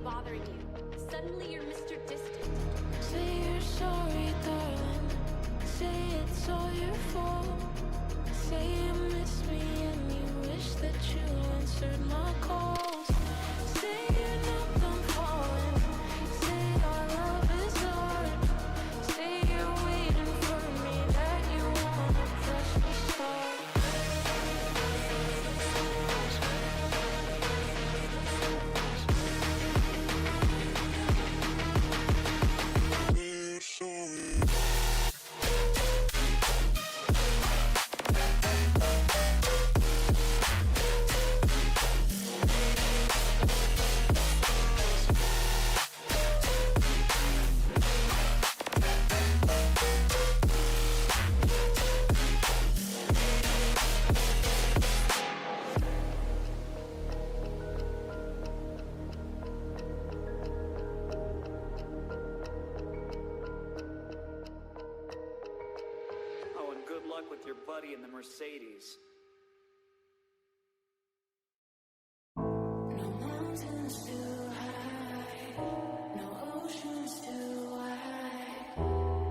bothering you? Suddenly you're Mr. Distant. Say you're sorry, darling. Say it's all your fault. Say you miss me and you wish that you answered my calls. Say you're not done falling. Say our love is hard. Say you're waiting for me, that you wanna press me start. Oh, and good luck with your buddy in the Mercedes. No mountains too high, no oceans too wide.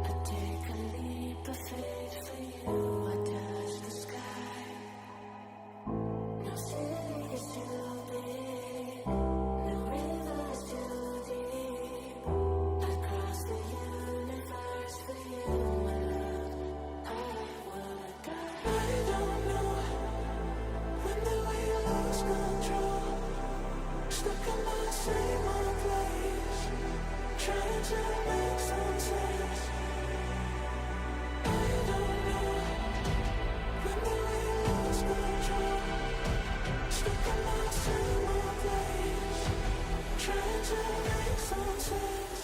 I take a leap of faith for you, I touch the sky. No city is too big, no river is too deep. I cross the universe for you, my love. I would die. I don't know when the way lost control. Stuck in my same old place, trying to make some sense. I don't know when the way lost control. Stuck in my same old place, trying to make some sense.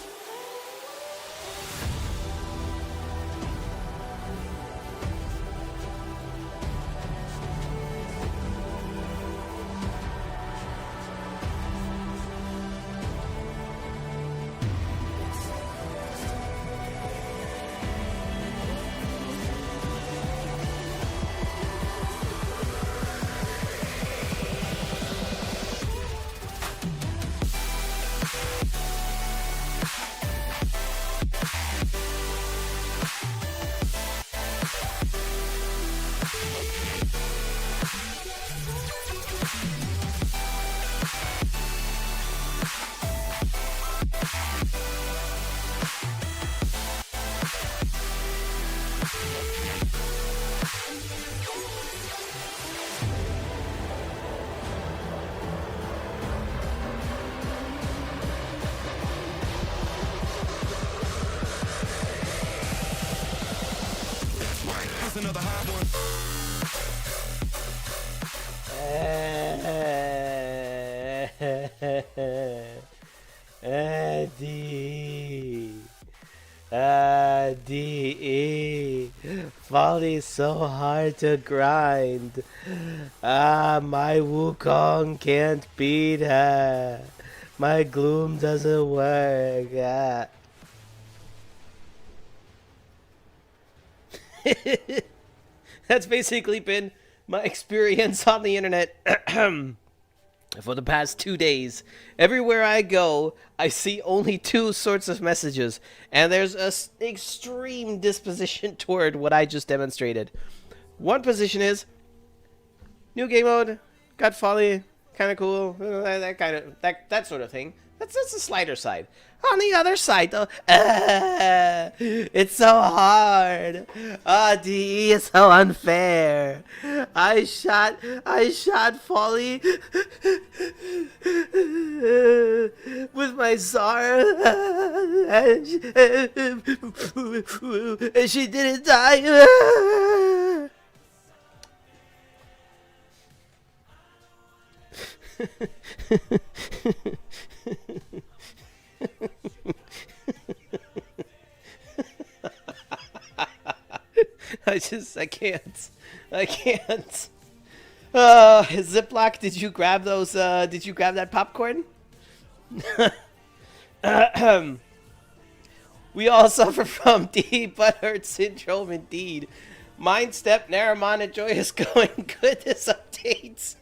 Another hot one. D-E. Folly's so hard to grind. My Wukong can't beat her. My gloom doesn't work. That's basically been my experience on the internet for the past 2 days. Everywhere I go, I see only two sorts of messages, and there's an extreme disposition toward what I just demonstrated. One position is new game mode, got Folly, kind of cool, that sort of thing. That's the slighter side. On the other side, though, it's so hard. DE is so unfair. I shot Folly with my Zara, and she didn't die. I can't. Ziploc, did you grab those, did you grab that popcorn? We all suffer from D butthurt syndrome indeed. Mind Step, Naramon, and Joy is going good this updates.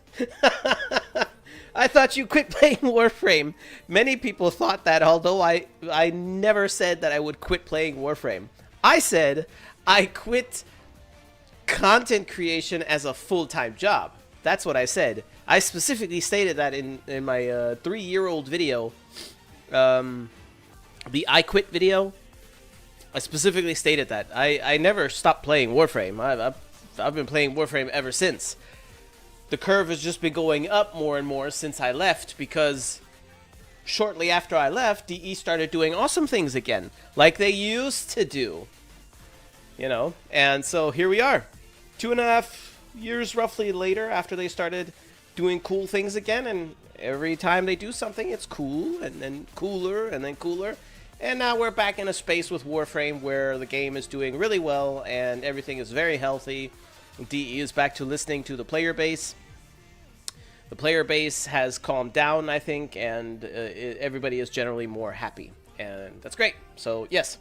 I thought you quit playing Warframe. Many people thought that, although I never said that I would quit playing Warframe. I said I quit content creation as a full-time job. That's what I said. I specifically stated that in my 3-year-old video, the I Quit video. I specifically stated that. I never stopped playing Warframe. I've been playing Warframe ever since. The curve has just been going up more and more since I left, because shortly after I left, DE started doing awesome things again, like they used to do. You know, and so here we are. 2.5 years roughly later, after they started doing cool things again, and every time they do something, it's cool, and then cooler, and then cooler. And now we're back in a space with Warframe where the game is doing really well, and everything is very healthy. DE is back to listening to the player base. The player base has calmed down, I think, and everybody is generally more happy. And that's great. So, yes.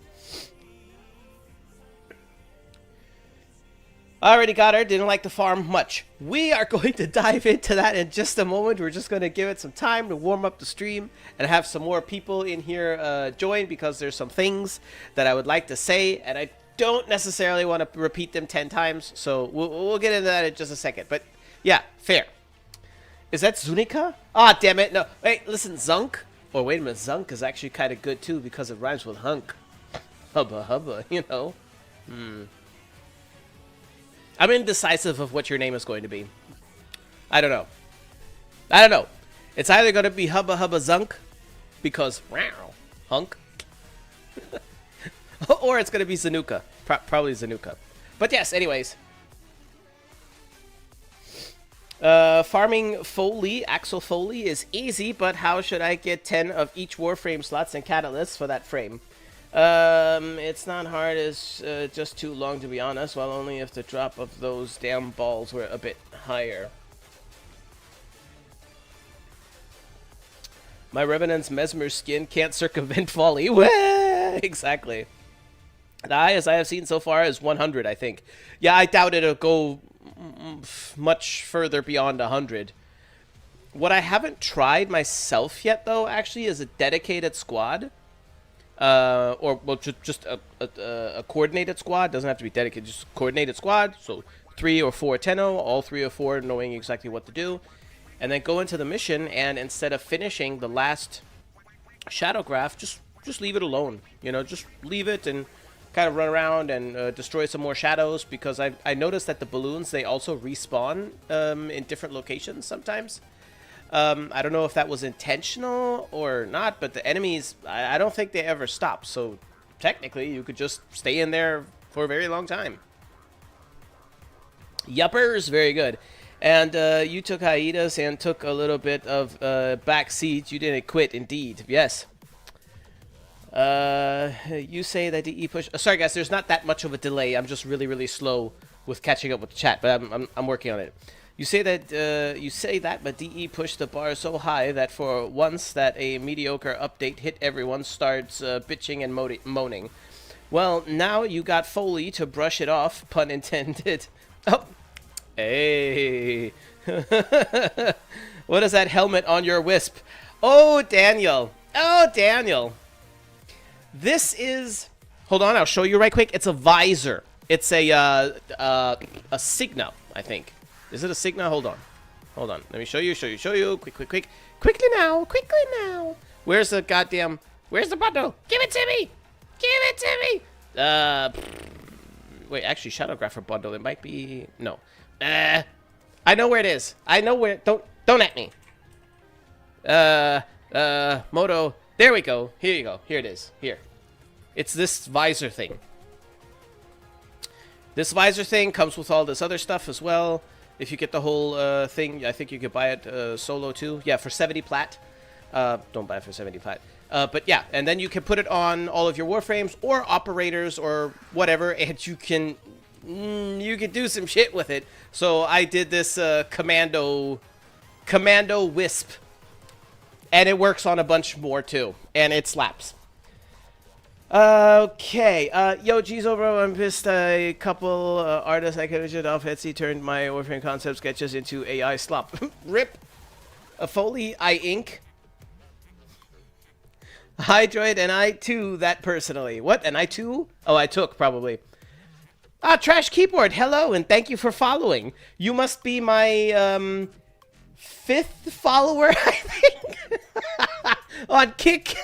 I already got her. Didn't like the farm much. We are going to dive into that in just a moment. We're just going to give it some time to warm up the stream and have some more people in here join, because there's some things that I would like to say, and I don't necessarily want to repeat them 10 times. So we'll get into that in just a second. But yeah, fair. Is that Zunika? Ah, damn it. No. Wait, listen, Zunk. Or wait a minute. Zunk is actually kind of good too, because it rhymes with hunk. Hubba hubba, you know. I'm indecisive of what your name is going to be. I don't know. It's either going to be Hubba Hubba Zunk, because wow, hunk. Or it's going to be Zanuka. Probably Zanuka. But yes, anyways. Farming Foley, Axel Foley, is easy, but how should I get 10 of each Warframe slots and catalysts for that frame? It's not hard, it's just too long, to be honest. Well, only if the drop of those damn balls were a bit higher. My Revenant's Mesmer skin can't circumvent folly. Exactly. The highest I have seen so far is 100, I think. Yeah, I doubt it'll go much further beyond 100. What I haven't tried myself yet, though, actually, is a dedicated squad. Or well, just a coordinated squad. Doesn't have to be dedicated, just a coordinated squad. So 3 or 4 Tenno, all 3 or 4 knowing exactly what to do, and then go into the mission. And instead of finishing the last shadow graph, just leave it alone. You know, just leave it and kind of run around and destroy some more shadows, because I noticed that the balloons, they also respawn in different locations sometimes. I don't know if that was intentional or not, but the enemies, I don't think they ever stop. So technically, you could just stay in there for a very long time. Yuppers, very good. And you took hiatus and took a little bit of back seat. You didn't quit, indeed. Yes. You say that DE push. Sorry, guys. There's not that much of a delay. I'm just really slow with catching up with the chat, but I'm working on it. You say that, but DE pushed the bar so high that for once that a mediocre update hit, everyone starts bitching and moaning. Well, now you got Foley to brush it off, pun intended. Oh, hey. What is that helmet on your wisp? Oh, Daniel. Oh, Daniel. This is... Hold on, I'll show you right quick. It's a visor. It's a Signa, I think. Is it a Signa? Hold on. Let me show you. Quick. Quickly now. Where's the goddamn... Where's the bundle? Give it to me. Wait, actually, Shadowgrapher bundle. It might be... No. I know where it is. Don't at me. Moto. There we go. Here you go. Here it is. Here. It's this visor thing. This visor thing comes with all this other stuff as well. If you get the whole thing, I think you could buy it solo too. Yeah, for 70 plat. Don't buy it for 70 plat. But yeah, and then you can put it on all of your Warframes or operators or whatever, and you can do some shit with it. So I did this commando wisp, and it works on a bunch more too, and it slaps. Okay, yo, geez, bro, I'm pissed. A couple artists I could have off Etsy turned my Warframe concept sketches into AI slop. Rip. Foley, I ink. Hi, Droid, and I too, that personally. What? And I too? Oh, I took, probably. Ah, Trash Keyboard, hello, and thank you for following. You must be my, 5th follower, I think? On Kick.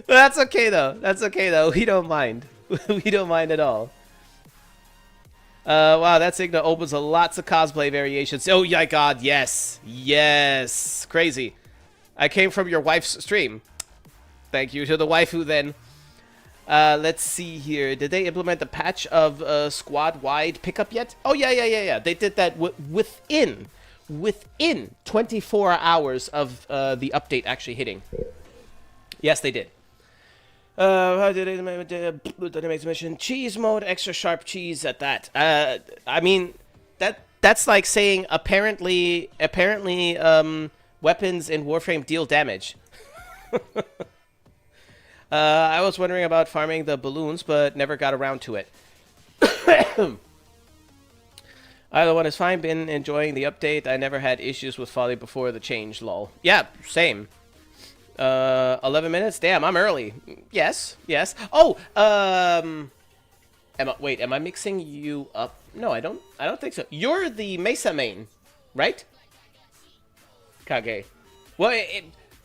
That's okay, though. That's okay, though. We don't mind. We don't mind at all. Wow, that Signa opens lots of cosplay variations. Oh, my God, yes. Yes. Crazy. I came from your wife's stream. Thank you to the waifu, then. Let's see here. Did they implement the patch of squad-wide pickup yet? Oh, yeah. They did that within 24 hours of the update actually hitting. Yes, they did. How did it make mission? Cheese mode, extra sharp cheese at that. I mean, that's like saying apparently, weapons in Warframe deal damage. I was wondering about farming the balloons, but never got around to it. Either one is fine. Been enjoying the update. I never had issues with Folly before the change, lol. Yeah, same. 11 minutes? Damn, I'm early. Yes. Oh, am I mixing you up? No, I don't think so. You're the Mesa main, right? Kage. Well,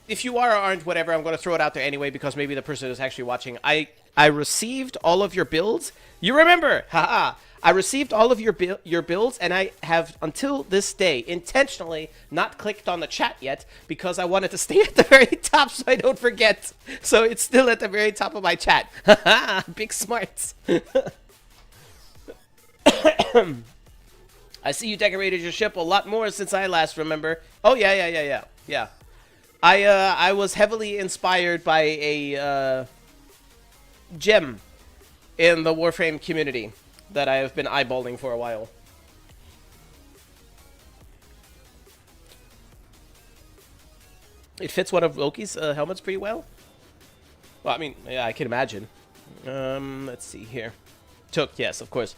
if you are or aren't, whatever, I'm going to throw it out there anyway, because maybe the person is actually watching. I received all of your builds. You remember? Haha. I received all of your builds, and I have, until this day, intentionally not clicked on the chat yet, because I wanted to stay at the very top so I don't forget. So it's still at the very top of my chat. Haha, big smarts. I see you decorated your ship a lot more since I last remember. Oh, yeah. I was heavily inspired by a gem in the Warframe community that I have been eyeballing for a while. It fits one of Loki's helmets pretty well. Well, I mean, yeah, I can imagine. Let's see here. Took, yes, of course.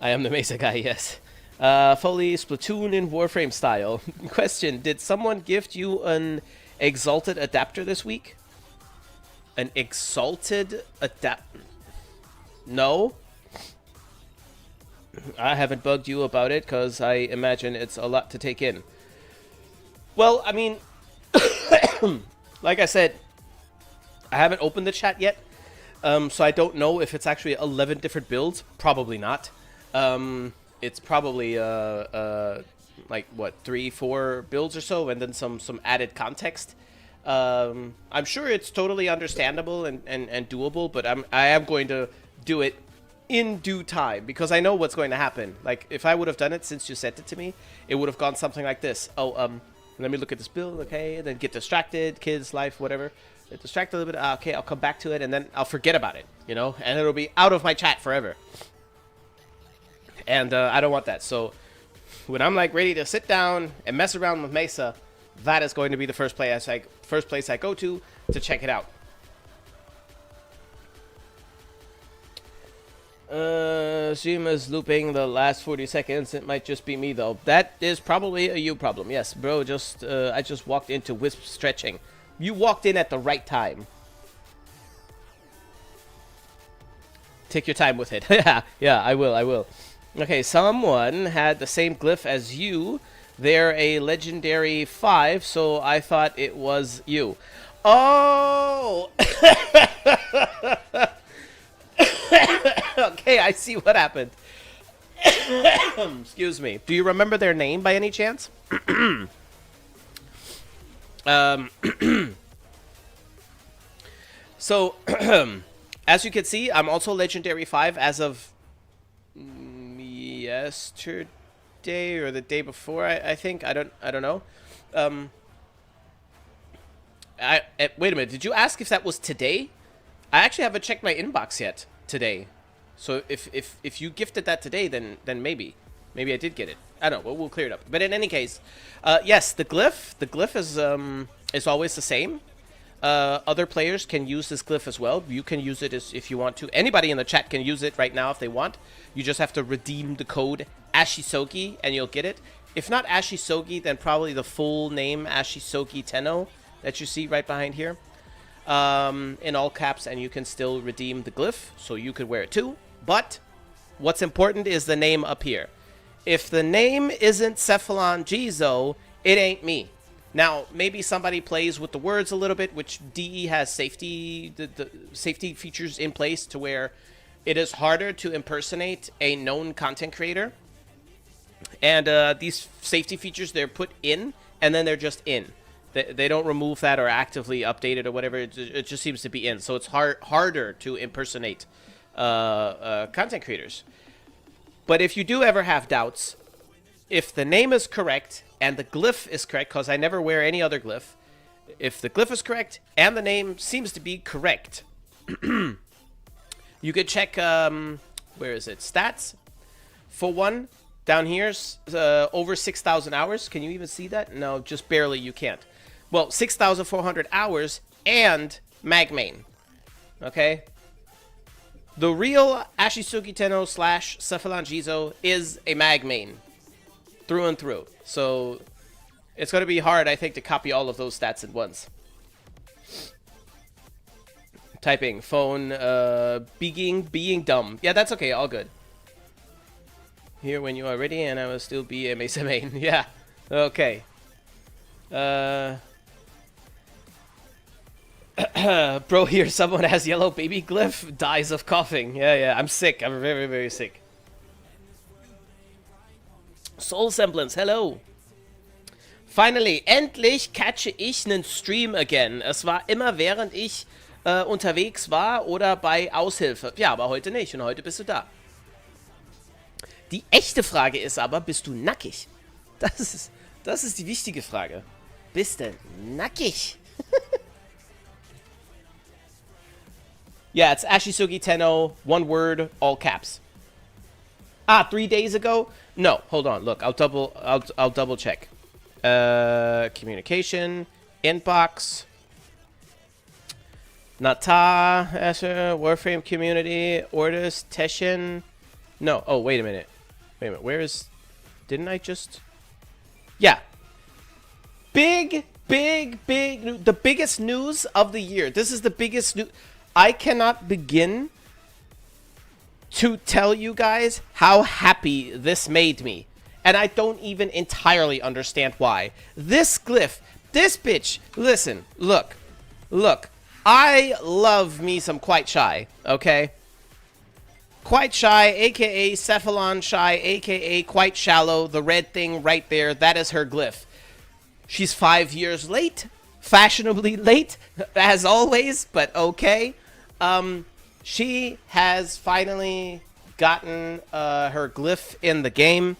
I am the Mesa guy, yes. Foley, Splatoon in Warframe style. Question, did someone gift you an exalted adapter this week? An exalted adapter? No? I haven't bugged you about it, because I imagine it's a lot to take in. Well, I mean, like I said, I haven't opened the chat yet, so I don't know if it's actually 11 different builds. Probably not. It's probably, like, what, 3-4 builds or so, and then some added context. I'm sure it's totally understandable and doable, but I am going to do it in due time, because I know what's going to happen. Like, if I would have done it since you sent it to me, it would have gone something like this. Oh, let me look at this build, okay, and then get distracted, kids, life, whatever. Get distracted a little bit, okay, I'll come back to it, and then I'll forget about it, you know, and it'll be out of my chat forever. And I don't want that. So when I'm like ready to sit down and mess around with Mesa, that is going to be the first place I go to check it out. Zoom is looping the last 40 seconds. It might just be me, though. That is probably a you problem. Yes, bro, I just walked into Wisp stretching. You walked in at the right time. Take your time with it. Yeah, I will. Okay, someone had the same glyph as you. They're a legendary 5, so I thought it was you. Oh! Okay, I see what happened. Excuse me. Do you remember their name by any chance? So, as you can see, I'm also Legendary 5 as of yesterday or the day before, I think. I don't know. Wait a minute. Did you ask if that was today? I actually haven't checked my inbox yet today. So if you gifted that today, then maybe I did get it. I don't know. We'll clear it up. But in any case, yes, the glyph is always the same. other players can use this glyph as well. You can use it if you want to. Anybody in the chat can use it right now if they want. You just have to redeem the code Ashisogi and you'll get it. If not Ashisogi, then probably the full name Ashisogi Tenno that you see right behind here. In all caps, and you can still redeem the glyph, so you could wear it too. But what's important is the name up here. If the name isn't Cephalon Jizo, it ain't me. Now, maybe somebody plays with the words a little bit, which DE has the safety features in place to where it is harder to impersonate a known content creator. And these safety features, they're put in, and then they're just in. They don't remove that or actively update it or whatever. It just seems to be in. So it's harder to impersonate content creators. But if you do ever have doubts, if the name is correct and the glyph is correct, because I never wear any other glyph, if the glyph is correct and the name seems to be correct, you could check, where is it? Stats. For one, down here's over 6,000 hours. Can you even see that? No, just barely. You can't. Well, 6,400 hours and Magmain. Okay? The real Ashisugi Tenno / Cephalon Jizo is a Magmain. Through and through. So, it's going to be hard, I think, to copy all of those stats at once. Typing. Phone. Being dumb. Yeah, that's okay. All good. Here when you are ready, and I will still be a Mesa main. Yeah. Okay. Bro, here someone has yellow baby glyph, dies of coughing. Yeah, I'm sick. I'm very, very sick. Soul Semblance, hello. Finally, endlich catche ich nen Stream again. Es war immer während ich unterwegs war oder bei Aushilfe. Ja, aber heute nicht und heute bist du da. Die echte Frage ist aber, bist du nackig? Das ist die wichtige Frage. Bist du nackig? Yeah, it's Ashisugi Tenno, one word, all caps. Ah, 3 days ago? No, hold on. Look, I'll double check. Communication, inbox, Nata, Warframe community, orders, Teshin. No. Oh, wait a minute. Where is? Didn't I just? Yeah. Big. The biggest news of the year. This is the biggest news. I cannot begin to tell you guys how happy this made me. And I don't even entirely understand why. This glyph, this bitch, listen, look. I love me some Quite Shy, okay? Quite Shy, aka Cephalon Shy, aka Quite Shallow, the red thing right there, that is her glyph. She's 5 years late, fashionably late, as always, but okay. She has finally gotten her glyph in the game.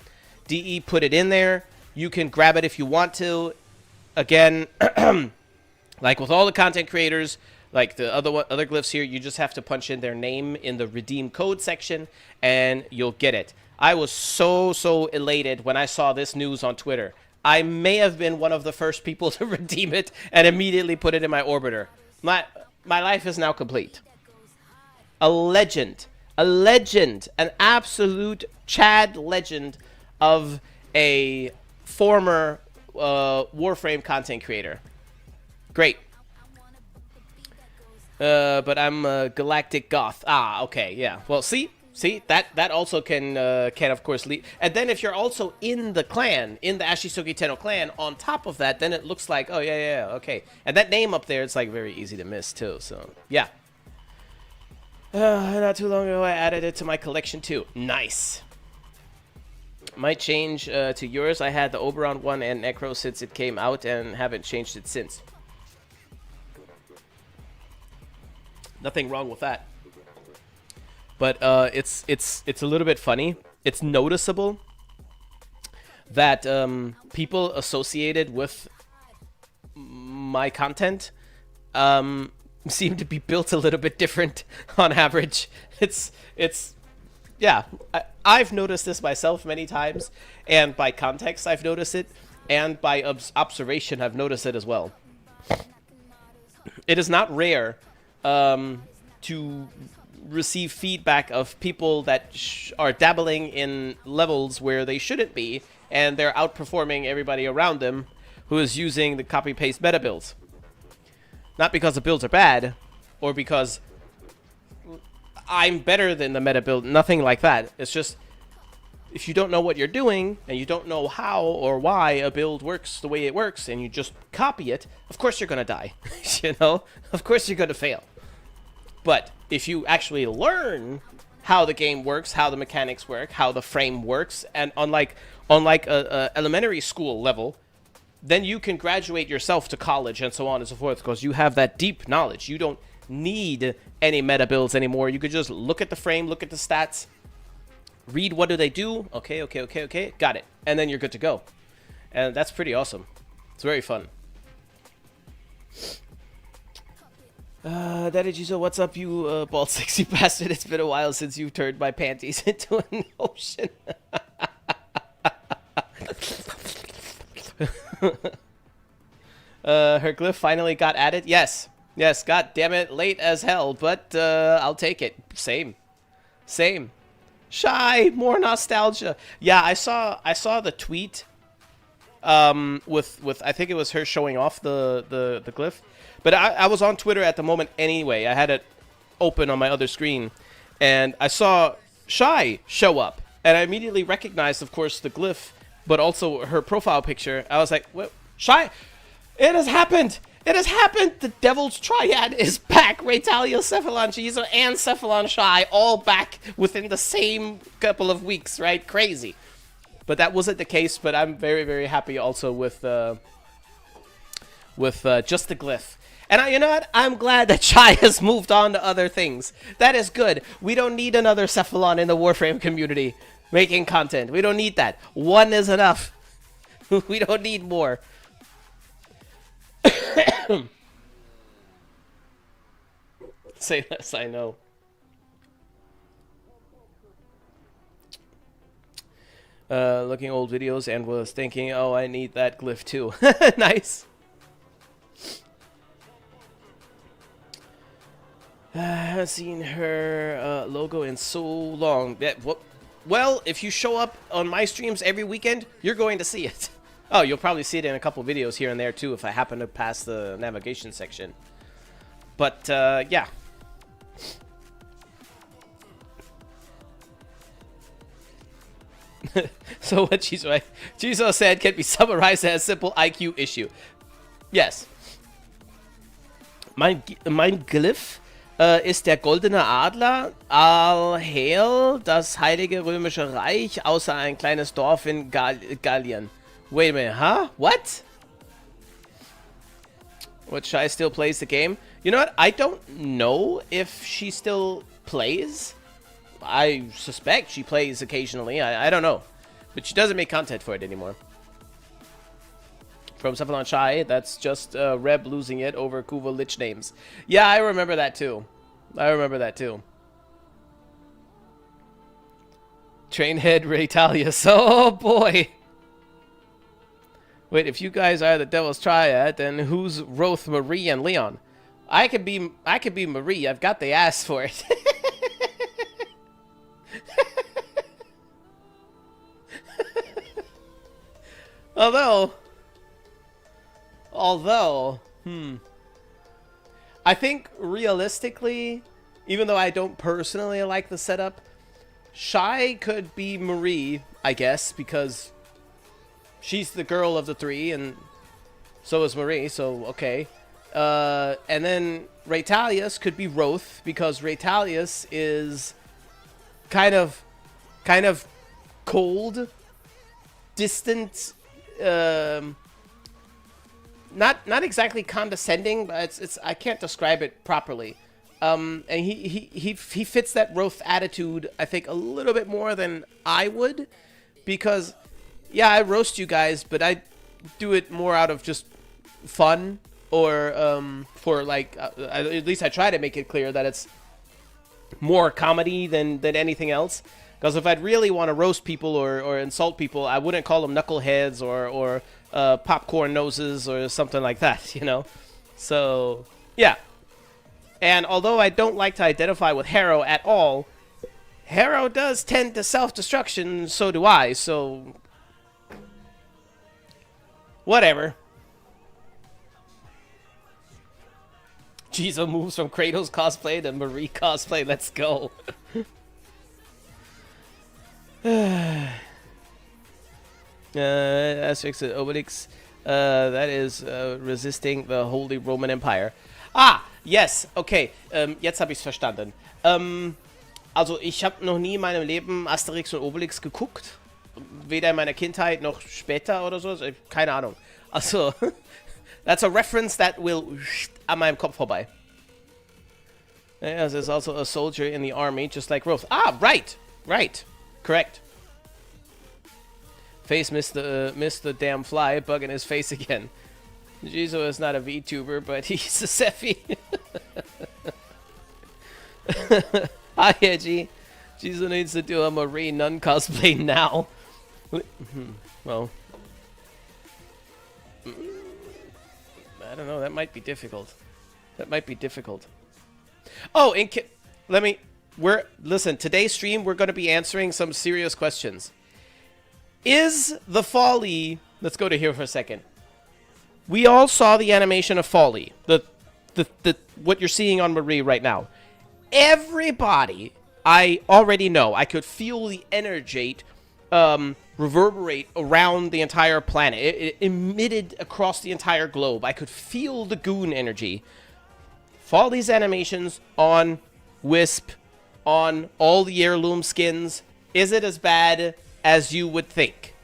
DE put it in there. You can grab it if you want to. Again, like with all the content creators, like the other glyphs here, you just have to punch in their name in the redeem code section, and you'll get it. I was so elated when I saw this news on Twitter. I may have been one of the first people to redeem it and immediately put it in my orbiter. My life is now complete. A legend, an absolute Chad legend of a former Warframe content creator. Great. But I'm a galactic goth. Ah, okay, yeah. Well, see, that also can of course lead. And then if you're also in the clan, in the Ashisugi Tenno clan, on top of that, then it looks like, oh yeah, okay. And that name up there, it's like very easy to miss too. So yeah. Not too long ago, I added it to my collection too. Nice. Might change to yours. I had the Oberon one and Necro since it came out and haven't changed it since. Nothing wrong with that. But it's a little bit funny. It's noticeable that people associated with my content seem to be built a little bit different on average. It's yeah, I've noticed this myself many times, and by context I've noticed it, and by observation I've noticed it as well. it is not rare to receive feedback of people that are dabbling in levels where they shouldn't be, and they're outperforming everybody around them who is using the copy-paste meta builds. Not because the builds are bad, or because I'm better than the meta build, nothing like that. It's just, if you don't know what you're doing, and you don't know how or why a build works the way it works, and you just copy it, of course you're gonna die. You know? Of course you're gonna fail. But if you actually learn how the game works, how the mechanics work, how the frame works, and unlike a elementary school level, then you can graduate yourself to college and so on and so forth, because you have that deep knowledge. You don't need any meta builds anymore. You could just look at the frame, look at the stats, read what do they do. Okay, got it. And then you're good to go. And that's pretty awesome. It's very fun. Daddy Jizo, what's up, you bald sexy bastard? It's been a while since you've turned my panties into an ocean. Her glyph finally got added. Yes, god damn it, late as hell, but I'll take it. Same. Shy, more nostalgia. Yeah, I saw the tweet with I think it was her showing off the glyph. But I was on Twitter at the moment anyway. I had it open on my other screen, and I saw Shy show up, and I immediately recognized, of course, the glyph, but also her profile picture. I was like, what? Shy, it has happened! It has happened! The Devil's Triad is back! Raytalia, Cephalon, Jizo, and Cephalon Shy all back within the same couple of weeks, right? Crazy. But that wasn't the case, but I'm very, very happy also with just the glyph. And you know what? I'm glad that Shy has moved on to other things. That is good. We don't need another Cephalon in the Warframe community making content. We don't need that. One is enough. We don't need more. Say less, I know. Looking old videos and was thinking, oh, I need that glyph too. Nice. I haven't seen her logo in so long. Well, if you show up on my streams every weekend, you're going to see it. Oh, you'll probably see it in a couple videos here and there too if I happen to pass the navigation section. But, yeah. So what Jizo said can be summarized as a simple IQ issue. Yes. Mein Glyph ist der goldene Adler. All hail das heilige römische Reich, außer ein kleines Dorf in Gallien. Wait a minute, huh? What? What, Shy still plays the game? You know what? I don't know if she still plays. I suspect she plays occasionally. I don't know. But she doesn't make content for it anymore. From Cephalon Shy, that's just Reb losing it over Kuva Lich names. Yeah, I remember that too. Trainhead Raytalia. Oh boy. Wait, if you guys are the Devil's Triad, then who's Roth, Marie, and Leon? I could be Marie. I've got the ass for it. Although, I think realistically, even though I don't personally like the setup, Shy could be Marie, I guess, because she's the girl of the three, and so is Marie, so okay. And then Raytalius could be Roth, because Raytalius is kind of cold, distant, not exactly condescending, but it's I can't describe it properly. And he fits that Roth attitude, I think, a little bit more than I would, because yeah, I roast you guys, but I do it more out of just fun, or for like at least I try to make it clear that it's more comedy than anything else. Because if I'd really want to roast people or insult people, I wouldn't call them knuckleheads or popcorn noses or something like that, you know? So, Yeah. And although I don't like to identify with Harrow at all, Harrow does tend to self-destruction, so do I, so... Whatever. Jizo moves from Kratos cosplay to Marie cosplay. Let's go. Asterix and Obelix. That is resisting the Holy Roman Empire. Ah, yes, okay. Jetzt habe ich es verstanden. Also ich habe noch nie in meinem Leben Asterix und Obelix geguckt. Weder in meiner Kindheit noch später oder so. Keine Ahnung. Also, that's a reference that will an meinem Kopf vorbei. Yes, there's also a soldier in the army, just like Roth. Ah, right, right, correct. Face missed the damn fly, bug in his face again. Jizo is not a VTuber, but he's a Sephi. Hi, Edgy. Jizo needs to do a Marie Nun cosplay now. Well, I don't know. That might be difficult. That might be difficult. Oh, listen, today's stream, we're going to be answering some serious questions. Is the Folly... Let's go to here for a second. We all saw the animation of Folly. What you're seeing on Marie right now. Everybody, I already know. I could feel the energy reverberate around the entire planet. It emitted across the entire globe. I could feel the goon energy. Folly's animations on Wisp, on all the heirloom skins. Is it as bad as you would think?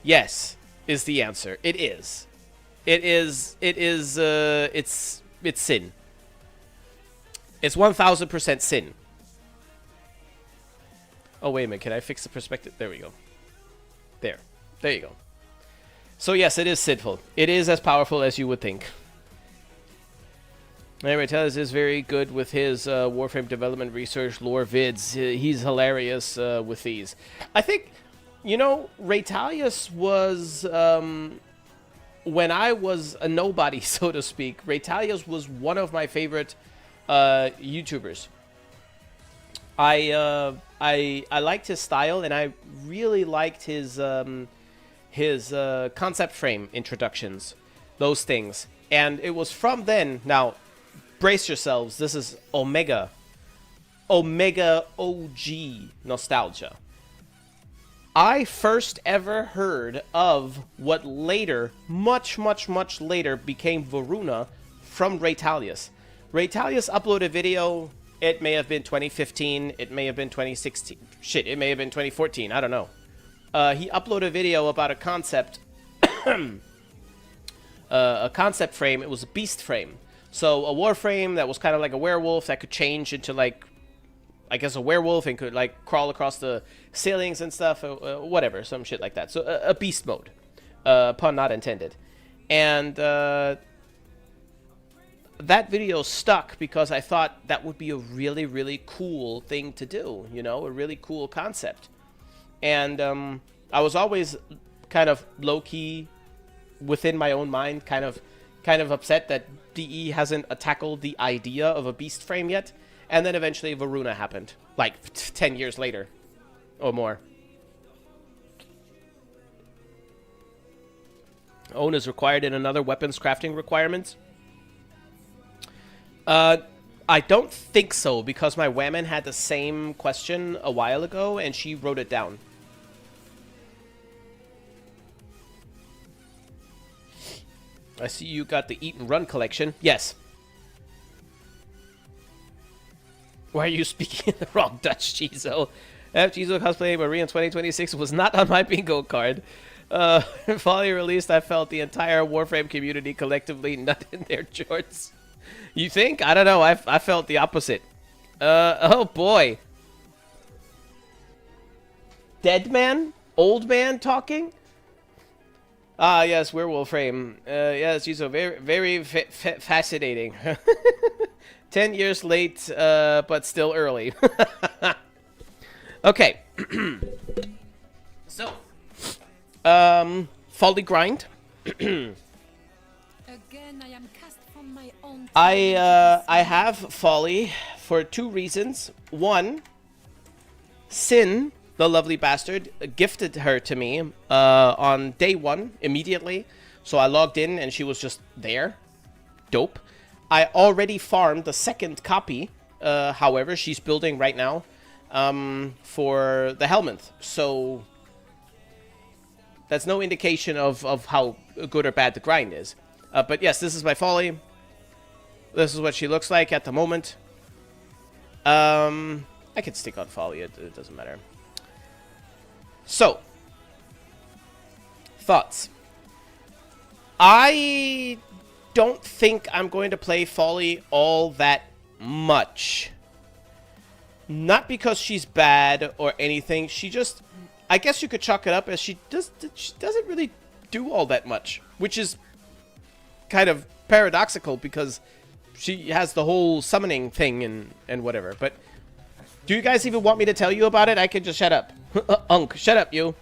Yes, is the answer. It is. It's sin. It's 1000% sin. Oh, wait a minute. Can I fix the perspective? There we go. There you go. So yes, it is sinful. It is as powerful as you would think. Anyway, Tellus is very good with his Warframe development research lore vids. He's hilarious with these. I think, you know, Raytalius was, when I was a nobody, so to speak, Raytalius was one of my favorite YouTubers. I liked his style, and I really liked his concept frame introductions, those things. And it was from then. Now, brace yourselves. This is Omega OG nostalgia. I first ever heard of what later, much later, became Varuna from Raytalius. Raytalius uploaded a video. It may have been 2015. It may have been 2016. Shit, it may have been 2014. I don't know. He uploaded a video about a concept, a concept frame. It was a beast frame. So a warframe that was kind of like a werewolf that could change into, like, I guess a werewolf and could, like, crawl across the ceilings and stuff, whatever, some shit like that. So a beast mode, pun not intended. And that video stuck because I thought that would be a really cool thing to do, you know, a really cool concept. And I was always kind of low-key within my own mind, kind of upset that DE hasn't tackled the idea of a beast frame yet. And then eventually Varuna happened, like 10 years later or more. Own is required in another weapons crafting requirements. I don't think so, because my Whammon had the same question a while ago, and she wrote it down. I see you got the Eat and Run collection. Yes. Why are you speaking the wrong Dutch, Chizo? Chizo cosplay Marie in 2026 was not on my bingo card. Folly released, I felt the entire Warframe community collectively nut in their jorts. You think? I don't know. I felt the opposite. Oh boy. Dead man? Old man talking? Ah, yes, Werewolf Frame. Yes, she's so very fascinating. 10 years late, but still early. Okay. So, Folly Grind. Again, I am cast from my own. I have Folly for 2 reasons. One, Sin, the lovely bastard, gifted her to me on day 1 immediately. So I logged in and she was just there. Dope. I already farmed the 2nd copy. However, she's building right now for the Helminth. So that's no indication of how good or bad the grind is. But yes, this is my Folly. This is what she looks like at the moment. I can stick on Folly. It doesn't matter. So, thoughts. I don't think I'm going to play Folly all that much. Not because she's bad or anything. She just, I guess you could chalk it up as she doesn't really do all that much, which is kind of paradoxical because she has the whole summoning thing and whatever. But do you guys even want me to tell you about it? I can just shut up. Unk, shut up, you.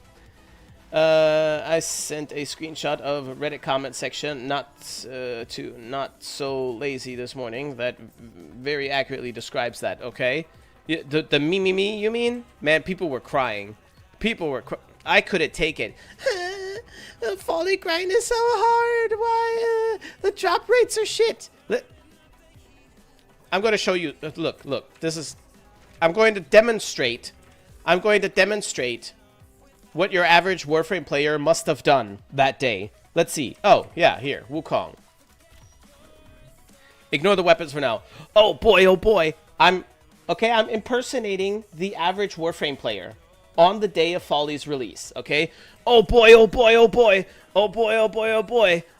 I sent a screenshot of Reddit comment section, not so lazy this morning, that very accurately describes that, okay? The mimimi, you mean? Man, people were crying. I couldn't take it. The Folly grind is so hard. Why? The drop rates are shit. I'm going to show you. Look. This is. I'm going to demonstrate what your average Warframe player must have done that day. Let's see. Oh, yeah, here. Wukong. Ignore the weapons for now. Oh boy. I'm impersonating the average Warframe player on the day of Folly's release, okay? Oh boy.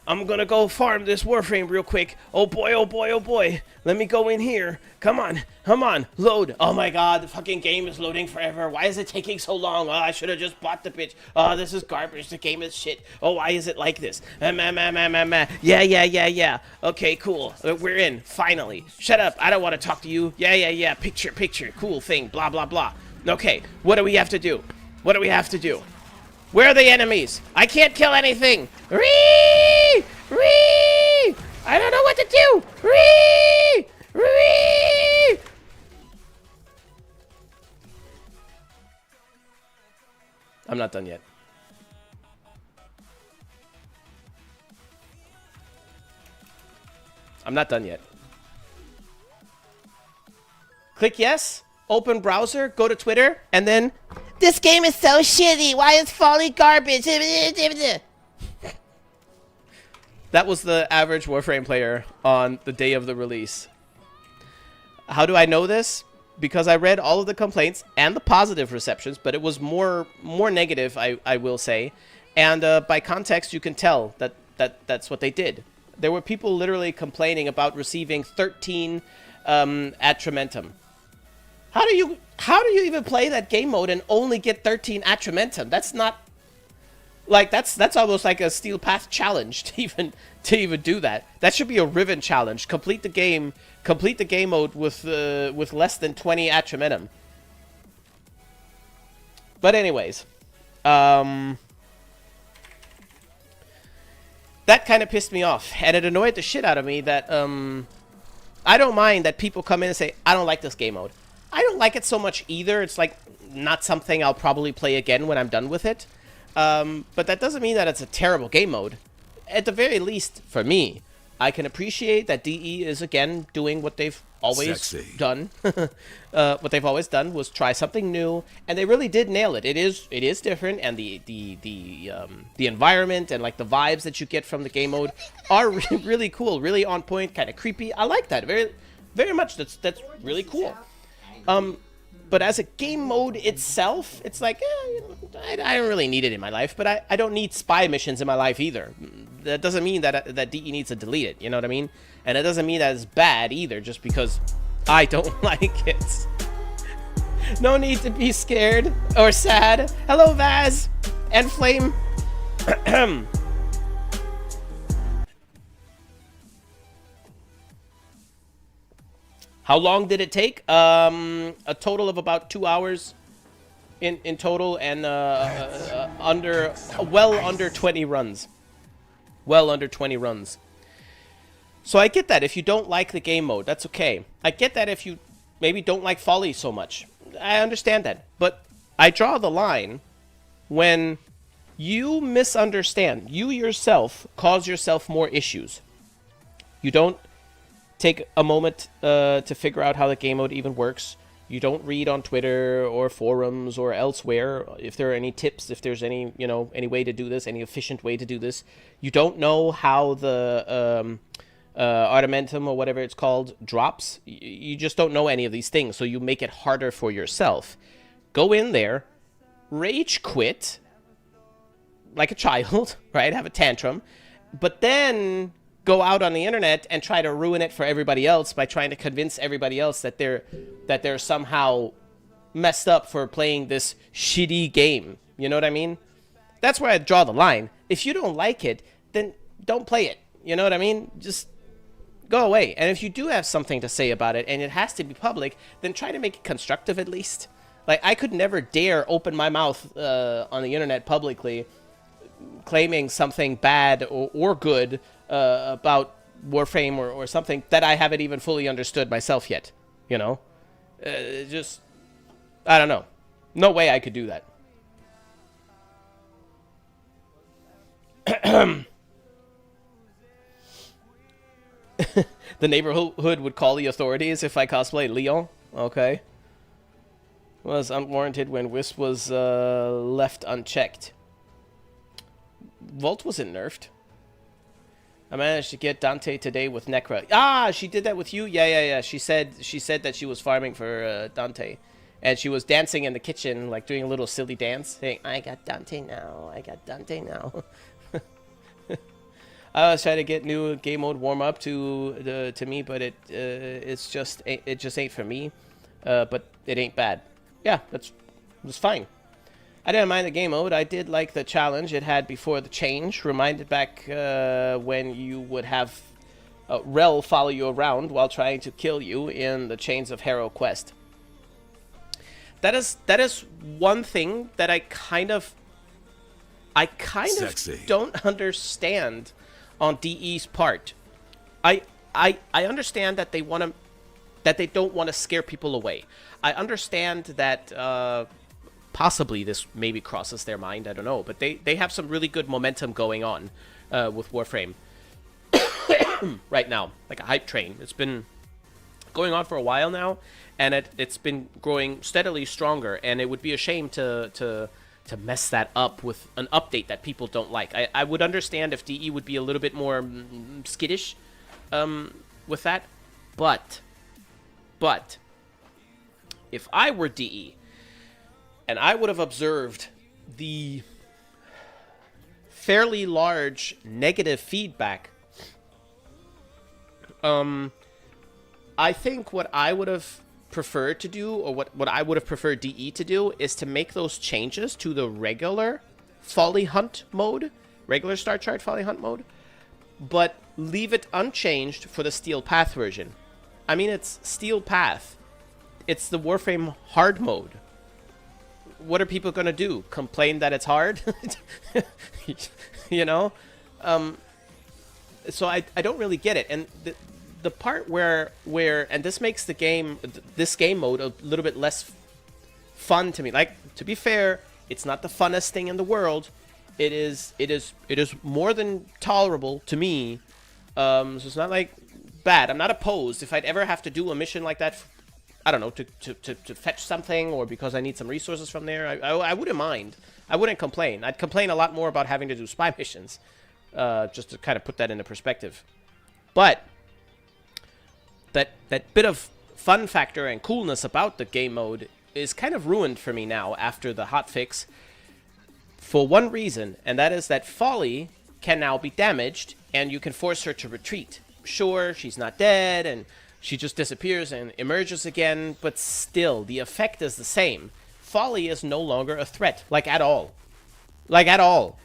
I'm gonna go farm this Warframe real quick. Oh boy. Let me go in here. Come on. Load. Oh my god, the fucking game is loading forever. Why is it taking so long? Oh, I should have just bought the bitch. Oh, this is garbage. The game is shit. Oh, why is it like this? Yeah. Okay, cool. We're in. Finally. Shut up. I don't want to talk to you. Yeah. Picture. Cool thing. Blah, blah, blah. Okay, what do we have to do? Where are the enemies? I can't kill anything. Ree! I don't know what to do. Ree! I'm not done yet. Click yes. Open browser, go to Twitter, and then, this game is so shitty. Why is Folly garbage? That was the average Warframe player on the day of the release. How do I know this? Because I read all of the complaints and the positive receptions, but it was more negative, I will say. And by context, you can tell that's what they did. There were people literally complaining about receiving 13 Atramentum. How do you even play that game mode and only get 13 Atramentum? That's not like that's almost like a Steel Path challenge to even do that. That should be a Riven challenge. Complete the game mode with less than 20 Atramentum. But anyways, that kind of pissed me off, and it annoyed the shit out of me that I don't mind that people come in and say I don't like this game mode. I don't like it so much either. It's like not something I'll probably play again when I'm done with it. But that doesn't mean that it's a terrible game mode. At the very least, for me, I can appreciate that DE is again doing what they've always done. What they've always done was try something new, and they really did nail it. It is different, and the environment and like the vibes that you get from the game mode are really cool, really on point, kind of creepy. I like that very much. That's really cool. But as a game mode itself, it's like, I don't really need it in my life, but I don't need spy missions in my life either. That doesn't mean that DE needs to delete it, you know what I mean? And it doesn't mean that it's bad either, just because I don't like it. No need to be scared or sad. Hello, Vaz and Flame. How long did it take? A total of about 2 hours in total, and well under 20 runs. Well under 20 runs. So I get that if you don't like the game mode, that's okay. I get that if you maybe don't like Folly so much. I understand that. But I draw the line when you misunderstand. You yourself cause yourself more issues. You don't take a moment to figure out how the game mode even works. You don't read on Twitter or forums or elsewhere if there are any tips, if there's any, you know, any way to do this, any efficient way to do this. You don't know how the Atramentum or whatever it's called drops. You just don't know any of these things, so you make it harder for yourself. Go in there, rage quit like a child, right? Have a tantrum, but then go out on the internet and try to ruin it for everybody else by trying to convince everybody else that they're somehow messed up for playing this shitty game. You know what I mean? That's where I draw the line. If you don't like it, then don't play it. You know what I mean? Just go away. And if you do have something to say about it and it has to be public, then try to make it constructive at least. Like, I could never dare open my mouth on the internet publicly claiming something bad or good about Warframe or something that I haven't even fully understood myself yet, you know? Just, I don't know. No way I could do that. The neighborhood would call the authorities if I cosplay Leon. Okay. Was unwarranted when Wisp was left unchecked. Volt wasn't nerfed. I managed to get Dante today with Necra. Ah, she did that with you? Yeah. She said that she was farming for Dante. And she was dancing in the kitchen, like doing a little silly dance, saying, I got Dante now. I got Dante now. I was trying to get new game mode warm up to me, but it just ain't for me. But it ain't bad. Yeah, it was fine. I didn't mind the game mode. I did like the challenge it had before the change. Reminded back when you would have Rel follow you around while trying to kill you in the Chains of Harrow quest. That is one thing that I kind of don't understand on DE's part. I understand that they don't want to scare people away. I understand that possibly this maybe crosses their mind. I don't know, but they have some really good momentum going on with Warframe right now, like a hype train. It's been going on for a while now, and it's been growing steadily stronger. And it would be a shame to mess that up with an update that people don't like. I would understand if DE would be a little bit more skittish with that, but if I were DE and I would have observed the fairly large negative feedback, I think what I would have preferred to do, or what I would have preferred DE to do, is to make those changes to the regular Folly Hunt mode, regular Star Chart Folly Hunt mode, but leave it unchanged for the Steel Path version. I mean, it's Steel Path. It's the Warframe hard mode. What are people going to do? Complain that it's hard? You know? So I don't really get it. And the part where and this makes the this game mode a little bit less fun to me. Like, to be fair, it's not the funnest thing in the world. It is more than tolerable to me. So it's not like bad. I'm not opposed. If I'd ever have to do a mission like that, I don't know, to fetch something, or because I need some resources from there, I wouldn't mind. I wouldn't complain. I'd complain a lot more about having to do spy missions, just to kind of put that into perspective. But that bit of fun factor and coolness about the game mode is kind of ruined for me now after the hotfix, for one reason, and that is that Folly can now be damaged, and you can force her to retreat. Sure, she's not dead, and she just disappears and emerges again, but still, the effect is the same. Folly is no longer a threat, like at all. Like at all.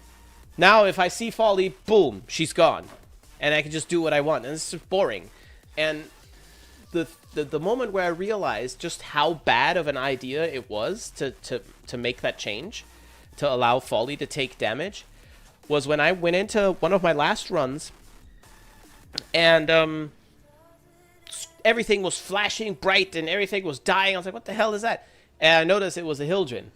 Now, if I see Folly, boom, she's gone. And I can just do what I want, and it's just boring. And the moment where I realized just how bad of an idea it was to make that change, to allow Folly to take damage, was when I went into one of my last runs, And everything was flashing bright and everything was dying. I was like, what the hell is that? And I noticed it was a Hildren.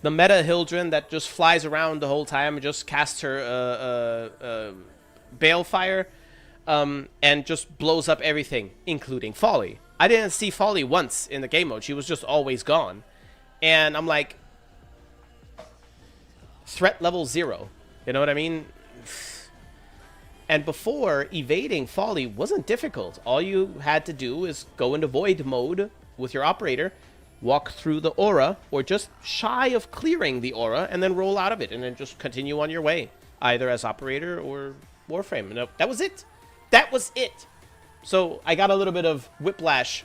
The meta Hildren that just flies around the whole time and just casts her Balefire and just blows up everything, including Folly. I didn't see Folly once in the game mode. She was just always gone. And I'm like, threat level 0. You know what I mean? And before, evading Folly wasn't difficult. All you had to do is go into void mode with your operator, walk through the aura, or just shy of clearing the aura, and then roll out of it, and then just continue on your way, either as operator or Warframe. And that was it. That was it. So I got a little bit of whiplash,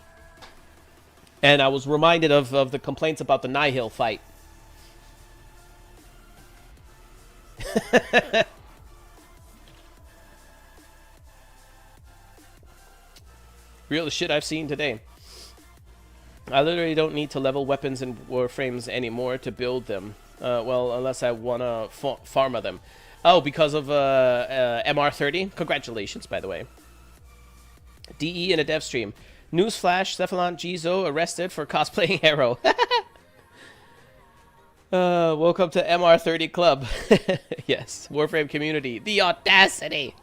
and I was reminded of the complaints about the Nihil fight. Real shit I've seen today. I literally don't need to level weapons in Warframes anymore to build them. Well, unless I want to pharma them. Oh, because of MR30? Congratulations, by the way. DE in a dev stream. Newsflash, Cephalon Jizo arrested for cosplaying Hero. Welcome to MR30 Club. Yes, Warframe community. The audacity!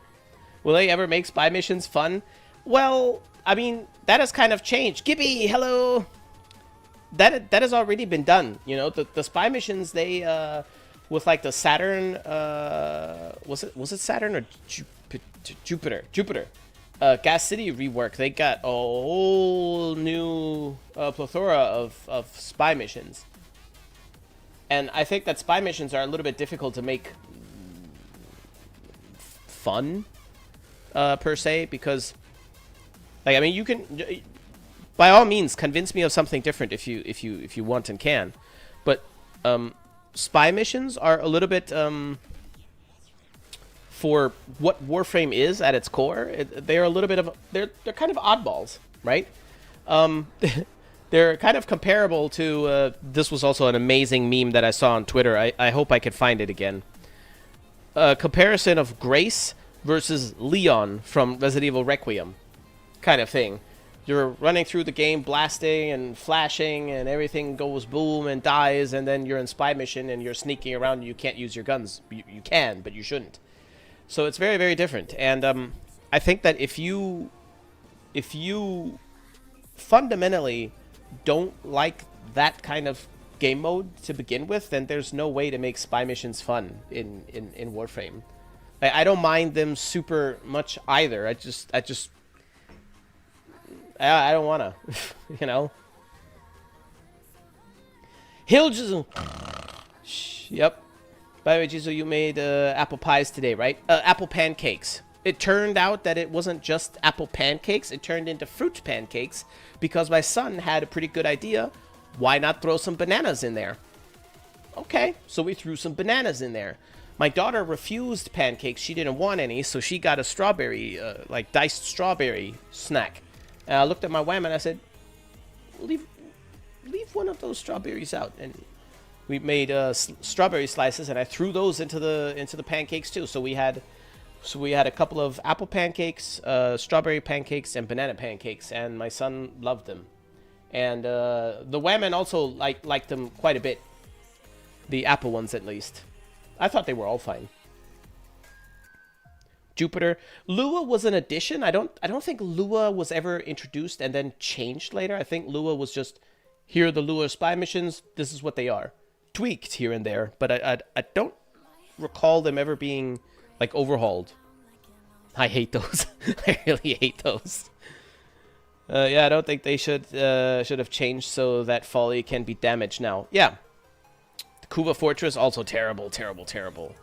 Will they ever make spy missions fun? Well, I mean, that has kind of changed. Gibby, hello! That has already been done. You know, the spy missions, they, with like the Saturn, was it Saturn or Jupiter? Jupiter. Gas City rework, they got a whole new plethora of spy missions. And I think that spy missions are a little bit difficult to make fun, per se, because, like, I mean, you can, by all means, convince me of something different if you want and can, but spy missions are a little bit for what Warframe is at its core. They're a little bit of they're kind of oddballs, right? They're kind of comparable to this was also an amazing meme that I saw on Twitter. I hope I could find it again. Comparison of Grace versus Leon from Resident Evil Requiem, kind of thing. You're running through the game, blasting and flashing, and everything goes boom and dies, and then you're in spy mission and you're sneaking around and you can't use your guns. You can, but you shouldn't. So it's very, very different. And I think that if you fundamentally don't like that kind of game mode to begin with, then there's no way to make spy missions fun in Warframe. I don't mind them super much either. I don't want to, you know. Hill Yep. By the way, Jizo, you made apple pies today, right? Apple pancakes. It turned out that it wasn't just apple pancakes. It turned into fruit pancakes because my son had a pretty good idea. Why not throw some bananas in there? Okay, so we threw some bananas in there. My daughter refused pancakes. She didn't want any, so she got a strawberry, like diced strawberry snack. And I looked at my wham and I said, leave one of those strawberries out. And we made strawberry slices, and I threw those into the pancakes too. So we had a couple of apple pancakes, strawberry pancakes, and banana pancakes, and my son loved them. And the whammon also liked them quite a bit. The apple ones, at least. I thought they were all fine. Jupiter. Lua was an addition. I don't think Lua was ever introduced and then changed later. I think Lua was just, here are the Lua spy missions. This is what they are. Tweaked here and there, but I don't recall them ever being like overhauled. I hate those. I really hate those. Yeah, I don't think they should have changed so that Folly can be damaged now. Yeah. The Kuva Fortress, also terrible, terrible, terrible.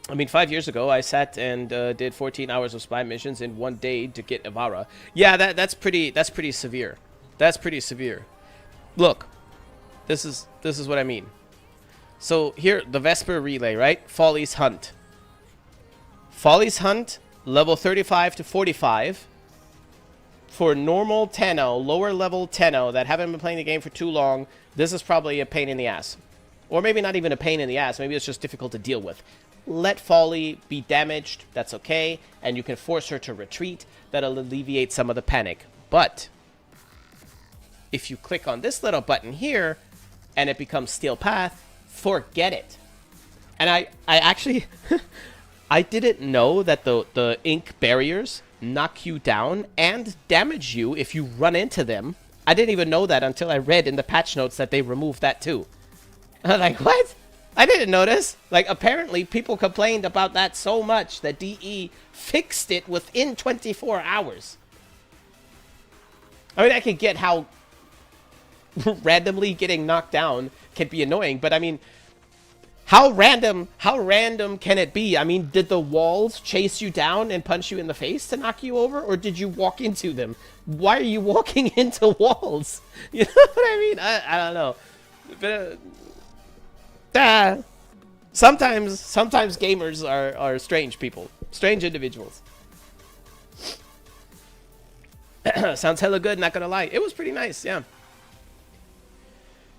I mean, 5 years ago, I sat and did 14 hours of spy missions in one day to get Ivara. Yeah, that's pretty severe. That's pretty severe. Look, this is what I mean. So here, the Vesper Relay, right? Folly's Hunt. Folly's Hunt, level 35 to 45. For normal Tenno, lower level Tenno that haven't been playing the game for too long, this is probably a pain in the ass. Or maybe not even a pain in the ass. Maybe it's just difficult to deal with. let Folly be damaged. That's okay. And you can force her to retreat. That'll alleviate some of the panic. But if you click on this little button here and it becomes Steel Path, forget it. And I actually, I didn't know that the ink barriers knock you down and damage you if you run into them. I didn't even know that until I read in the patch notes that they removed that too. I'm like, what? I didn't notice. Like, apparently people complained about that so much that DE fixed it within 24 hours. I mean, I can get how randomly getting knocked down can be annoying, but I mean, how random can it be? I mean, did the walls chase you down and punch you in the face to knock you over, or did you walk into them? Why are you walking into walls? You know what I mean? I don't know. But, sometimes gamers are strange people, strange individuals. Sounds hella good, not gonna lie. It was pretty nice, yeah.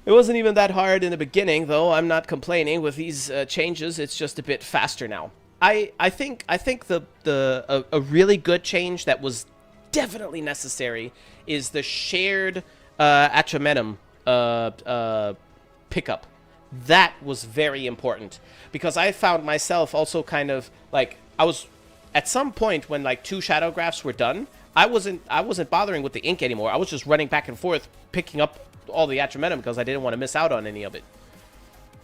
It wasn't even that hard in the beginning, though. I'm not complaining. With these changes, it's just a bit faster now. I think a really good change that was definitely necessary is the shared Atramentum pickup. That was very important because I found myself also kind of like I was at some point when like 2 shadow graphs were done. I wasn't bothering with the ink anymore. I was just running back and forth, picking up all the Atramentum because I didn't want to miss out on any of it.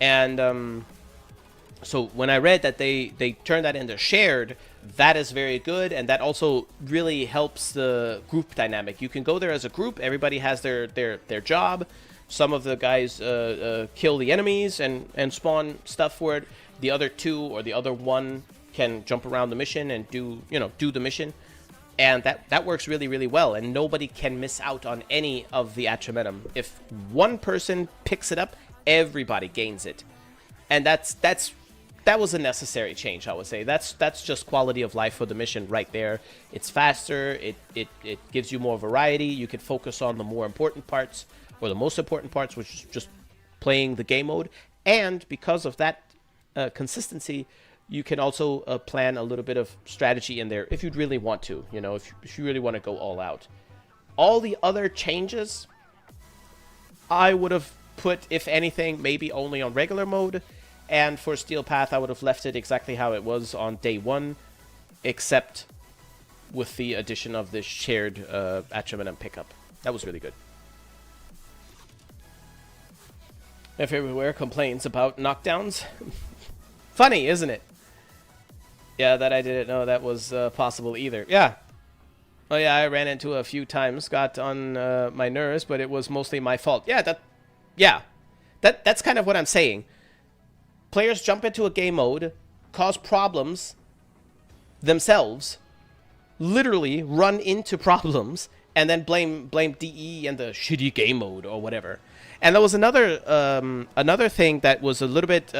And so when I read that they turned that into shared, that is very good, and that also really helps the group dynamic. You can go there as a group. Everybody has their job. Some of the guys kill the enemies and spawn stuff for it. The other 2 or the other 1 can jump around the mission and do the mission. And that works really, really well, and nobody can miss out on any of the Atramentum. If one person picks it up, everybody gains it. And that was a necessary change, I would say. That's just quality of life for the mission right there. It's faster, it gives you more variety. You can focus on the more important parts, or the most important parts, which is just playing the game mode. And because of that consistency, you can also plan a little bit of strategy in there if you'd really want to, if you really want to go all out. All the other changes, I would have put, if anything, maybe only on regular mode. And for Steel Path, I would have left it exactly how it was on day 1, except with the addition of this shared Atramentum pickup. That was really good. If everywhere complains about knockdowns. Funny, isn't it? Yeah, that I didn't know that was possible either. Yeah. Oh yeah, I ran into a few times, got on my nerves, but it was mostly my fault. Yeah, that's kind of what I'm saying. Players jump into a game mode, cause problems themselves, literally run into problems, and then blame DE and the shitty game mode or whatever. And there was another thing that was a little bit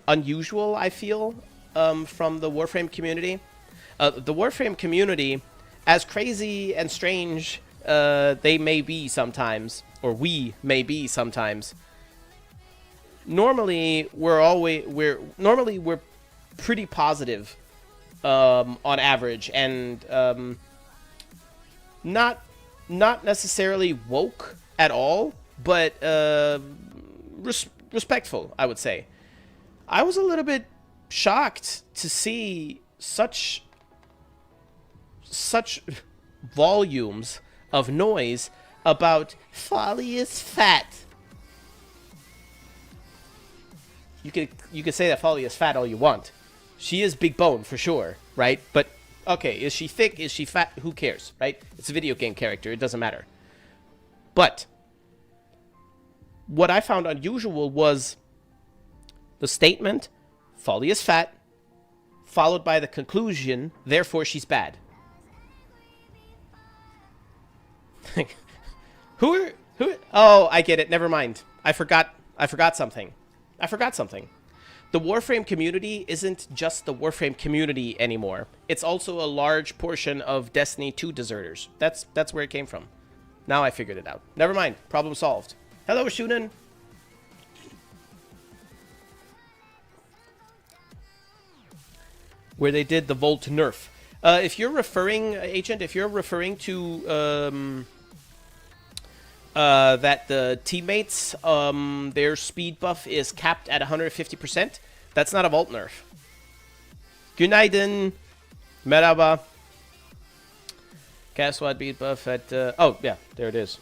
unusual, I feel, from the Warframe community. The Warframe community, as crazy and strange they may be sometimes, or we may be sometimes, normally we're pretty positive on average, and not necessarily woke at all, but respectful, I would say. I was a little bit shocked to see such volumes of noise about Folly is fat. You could say that Folly is fat all you want. She is big bone for sure, right? But okay, is she thick? Is she fat? Who cares, right? It's a video game character. It doesn't matter. But what I found unusual was the statement, Folly is fat, followed by the conclusion, therefore she's bad. Who? Oh, I get it. Never mind. I forgot something. The Warframe community isn't just the Warframe community anymore. It's also a large portion of Destiny 2 deserters. That's where it came from. Now I figured it out. Never mind. Problem solved. Hello, Shunan. where they did the Volt nerf. If you're referring, Agent, if you're referring to that the teammates, their speed buff is capped at 150%, that's not a Volt nerf. Günaydın. Merhaba. Castwad beat buff at... oh, yeah, there it is.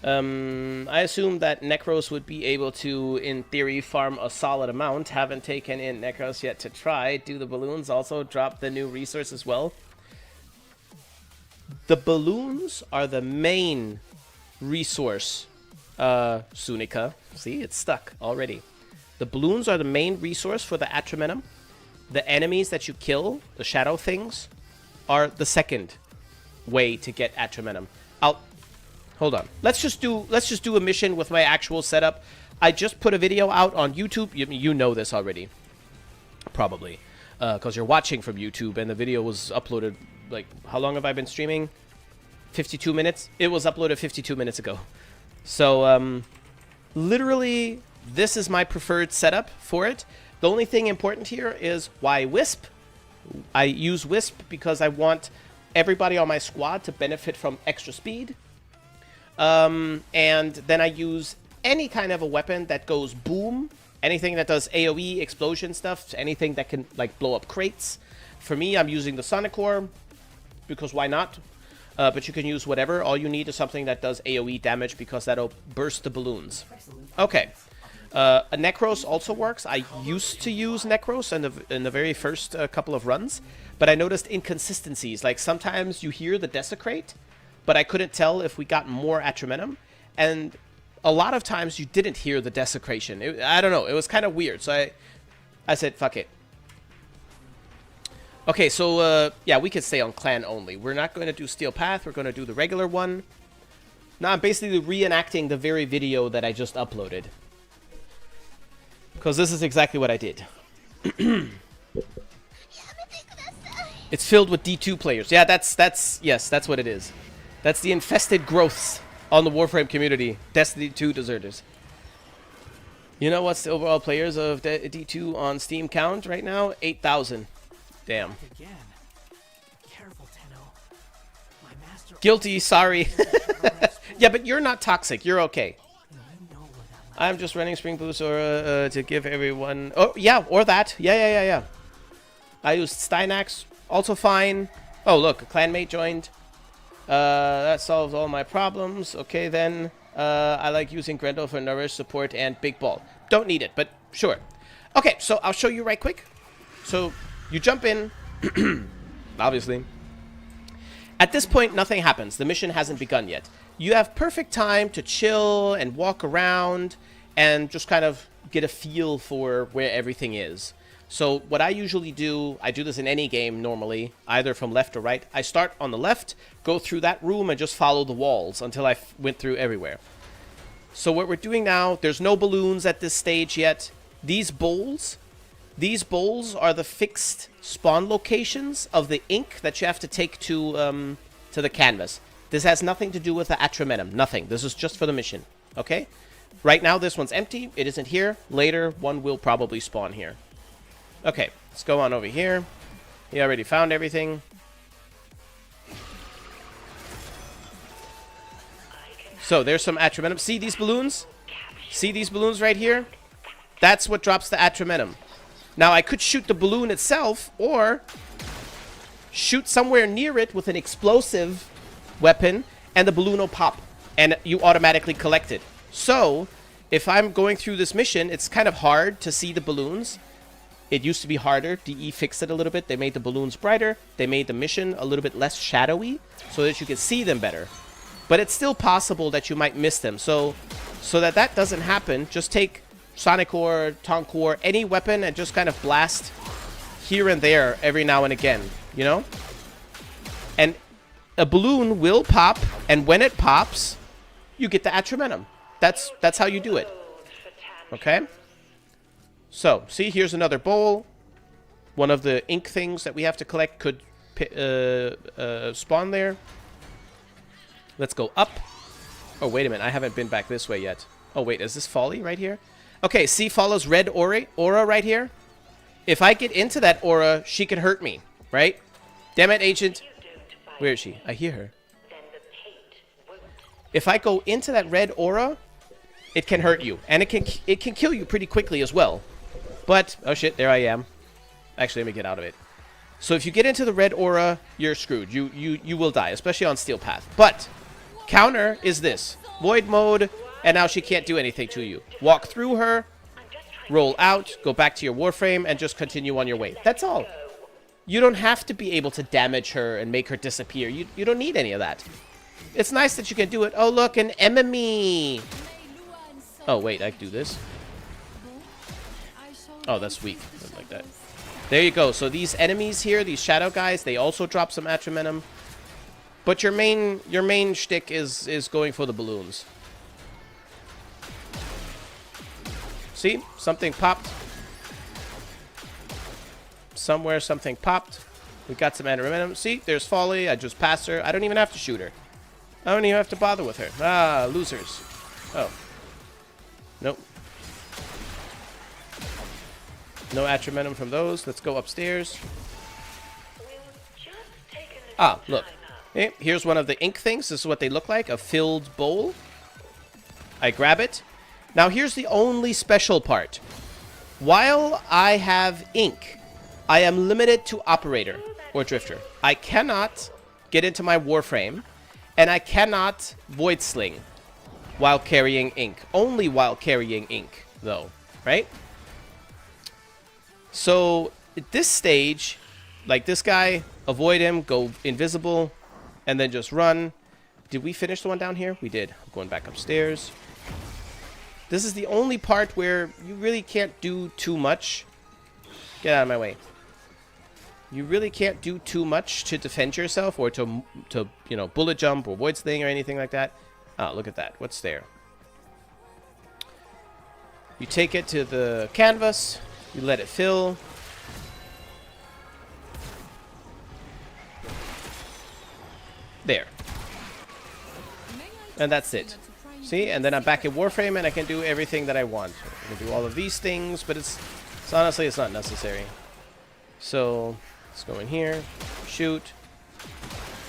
I assume that Necros would be able to, in theory, farm a solid amount. Haven't taken in Necros yet to try. Do the balloons also drop the new resource as well? The balloons are the main resource, Sunika. See, it's stuck already. The balloons are the main resource for the Atramentum. The enemies that you kill, the shadow things, are the second way to get Atramentum. Hold on. Let's just do a mission with my actual setup. I just put a video out on YouTube. You know this already, probably, because you're watching from YouTube, and the video was uploaded. Like, how long have I been streaming? 52 minutes. It was uploaded 52 minutes ago. So, literally, this is my preferred setup for it. The only thing important here is why Wisp. I use Wisp because I want everybody on my squad to benefit from extra speed. And then I use any kind of a weapon that goes boom. Anything that does AoE, explosion stuff. Anything that can, like, blow up crates. For me, I'm using the Sonic Core, because why not? But you can use whatever. All you need is something that does AoE damage, because that'll burst the balloons. Okay. A Necros also works. I used to use Necros in the very first couple of runs, but I noticed inconsistencies. Like, sometimes you hear the Desecrate, but I couldn't tell if we got more Atramentum, and a lot of times you didn't hear the Desecration. I don't know. It was kind of weird, so I said, fuck it. Okay, so, yeah, we could stay on clan only. We're not going to do Steel Path. We're going to do the regular one. Now I'm basically reenacting the very video that I just uploaded, because this is exactly what I did. It's filled with D2 players. Yeah, yes, that's what it is. That's the infested growths on the Warframe community. Destiny 2 deserters. You know what's the overall players of D2 on Steam count right now? 8,000. Damn. Careful, Tenno. My master. Guilty, sorry. Yeah, but you're not toxic. You're okay. I'm just running Spring Boost or to give everyone... Oh, yeah, or that. Yeah. I used Steinax. Also fine. Oh, look, a clanmate joined. That solves all my problems. Okay, then. I like using Grendel for nourish, support, and big ball. Don't need it, but sure. Okay, so I'll show you right quick. So, you jump in. Obviously. At this point, nothing happens. The mission hasn't begun yet. You have perfect time to chill and walk around and just kind of get a feel for where everything is. So what I usually do, I do this in any game normally, either from left or right. I start on the left, go through that room, and just follow the walls until I went through everywhere. So what we're doing now, there's no balloons at this stage yet. These bowls are the fixed spawn locations of the ink that you have to take to the canvas. This has nothing to do with the Atramentum. Nothing. This is just for the mission. Okay? Right now, this one's empty. It isn't here. Later, one will probably spawn here. Okay. Let's go on over here. He already found everything. So, there's some Atramentum. See these balloons? See these balloons right here? That's what drops the Atramentum. Now, I could shoot the balloon itself, or shoot somewhere near it with an explosive weapon, and the balloon will pop, and you automatically collect it. So, if I'm going through this mission, it's kind of hard to see the balloons. It used to be harder. DE fixed it a little bit. They made the balloons brighter. They made the mission a little bit less shadowy, so that you can see them better. But it's still possible that you might miss them. So that doesn't happen, just take Sonic Ore, Tonk Core, any weapon, and just kind of blast here and there every now and again, you know? And a balloon will pop, and when it pops, you get the Atramentum. That's how you do it. Okay? So, see, here's another bowl. One of the ink things that we have to collect could spawn there. Let's go up. Oh, wait a minute. I haven't been back this way yet. Oh, wait. Is this Folly right here? Okay, see, follows red aura right here. if I get into that aura, she can hurt me, right? Damn it, Ancient. Where is she? I hear her. If I go into that red aura, it can hurt you. And it can kill you pretty quickly as well. But, oh shit, there I am. Actually, let me get out of it. So if you get into the red aura, you're screwed. You will die, especially on Steel Path. But, counter is this. Void mode, and now she can't do anything to you. Walk through her, roll out, go back to your Warframe, and just continue on your way. That's all. You don't have to be able to damage her and make her disappear. You don't need any of that. It's nice that you can do it. Oh, look, an enemy. Oh, wait, I can do this. Oh, that's weak. Something like that. There you go. So these enemies here, these shadow guys, they also drop some Atramentum. But your main shtick is going for the balloons. See? Something popped. Somewhere something popped. We got some Atramentum. See? There's Folly. I just passed her. I don't even have to shoot her. I don't even have to bother with her. Ah, losers. Oh. Nope. No Atramentum from those. Let's go upstairs. Ah, look. Hey, here's one of the ink things. This is what they look like. A filled bowl. I grab it. Now, here's the only special part. While I have ink, I am limited to Operator or Drifter. I cannot get into my Warframe, and I cannot Void Sling while carrying ink. Only while carrying ink, though. Right? So, at this stage, like this guy, avoid him, go invisible, and then just run. Did we finish the one down here? We did. I'm going back upstairs. This is the only part where you really can't do too much. Get out of my way. You really can't do too much to defend yourself or to you know, bullet jump or void sling or anything like that. Ah, look at that. What's there? You take it to the canvas. You let it fill. There. And that's it. See? And then I'm back in Warframe and I can do everything that I want. I can do all of these things, but it's honestly, it's not necessary. So, let's go in here. Shoot.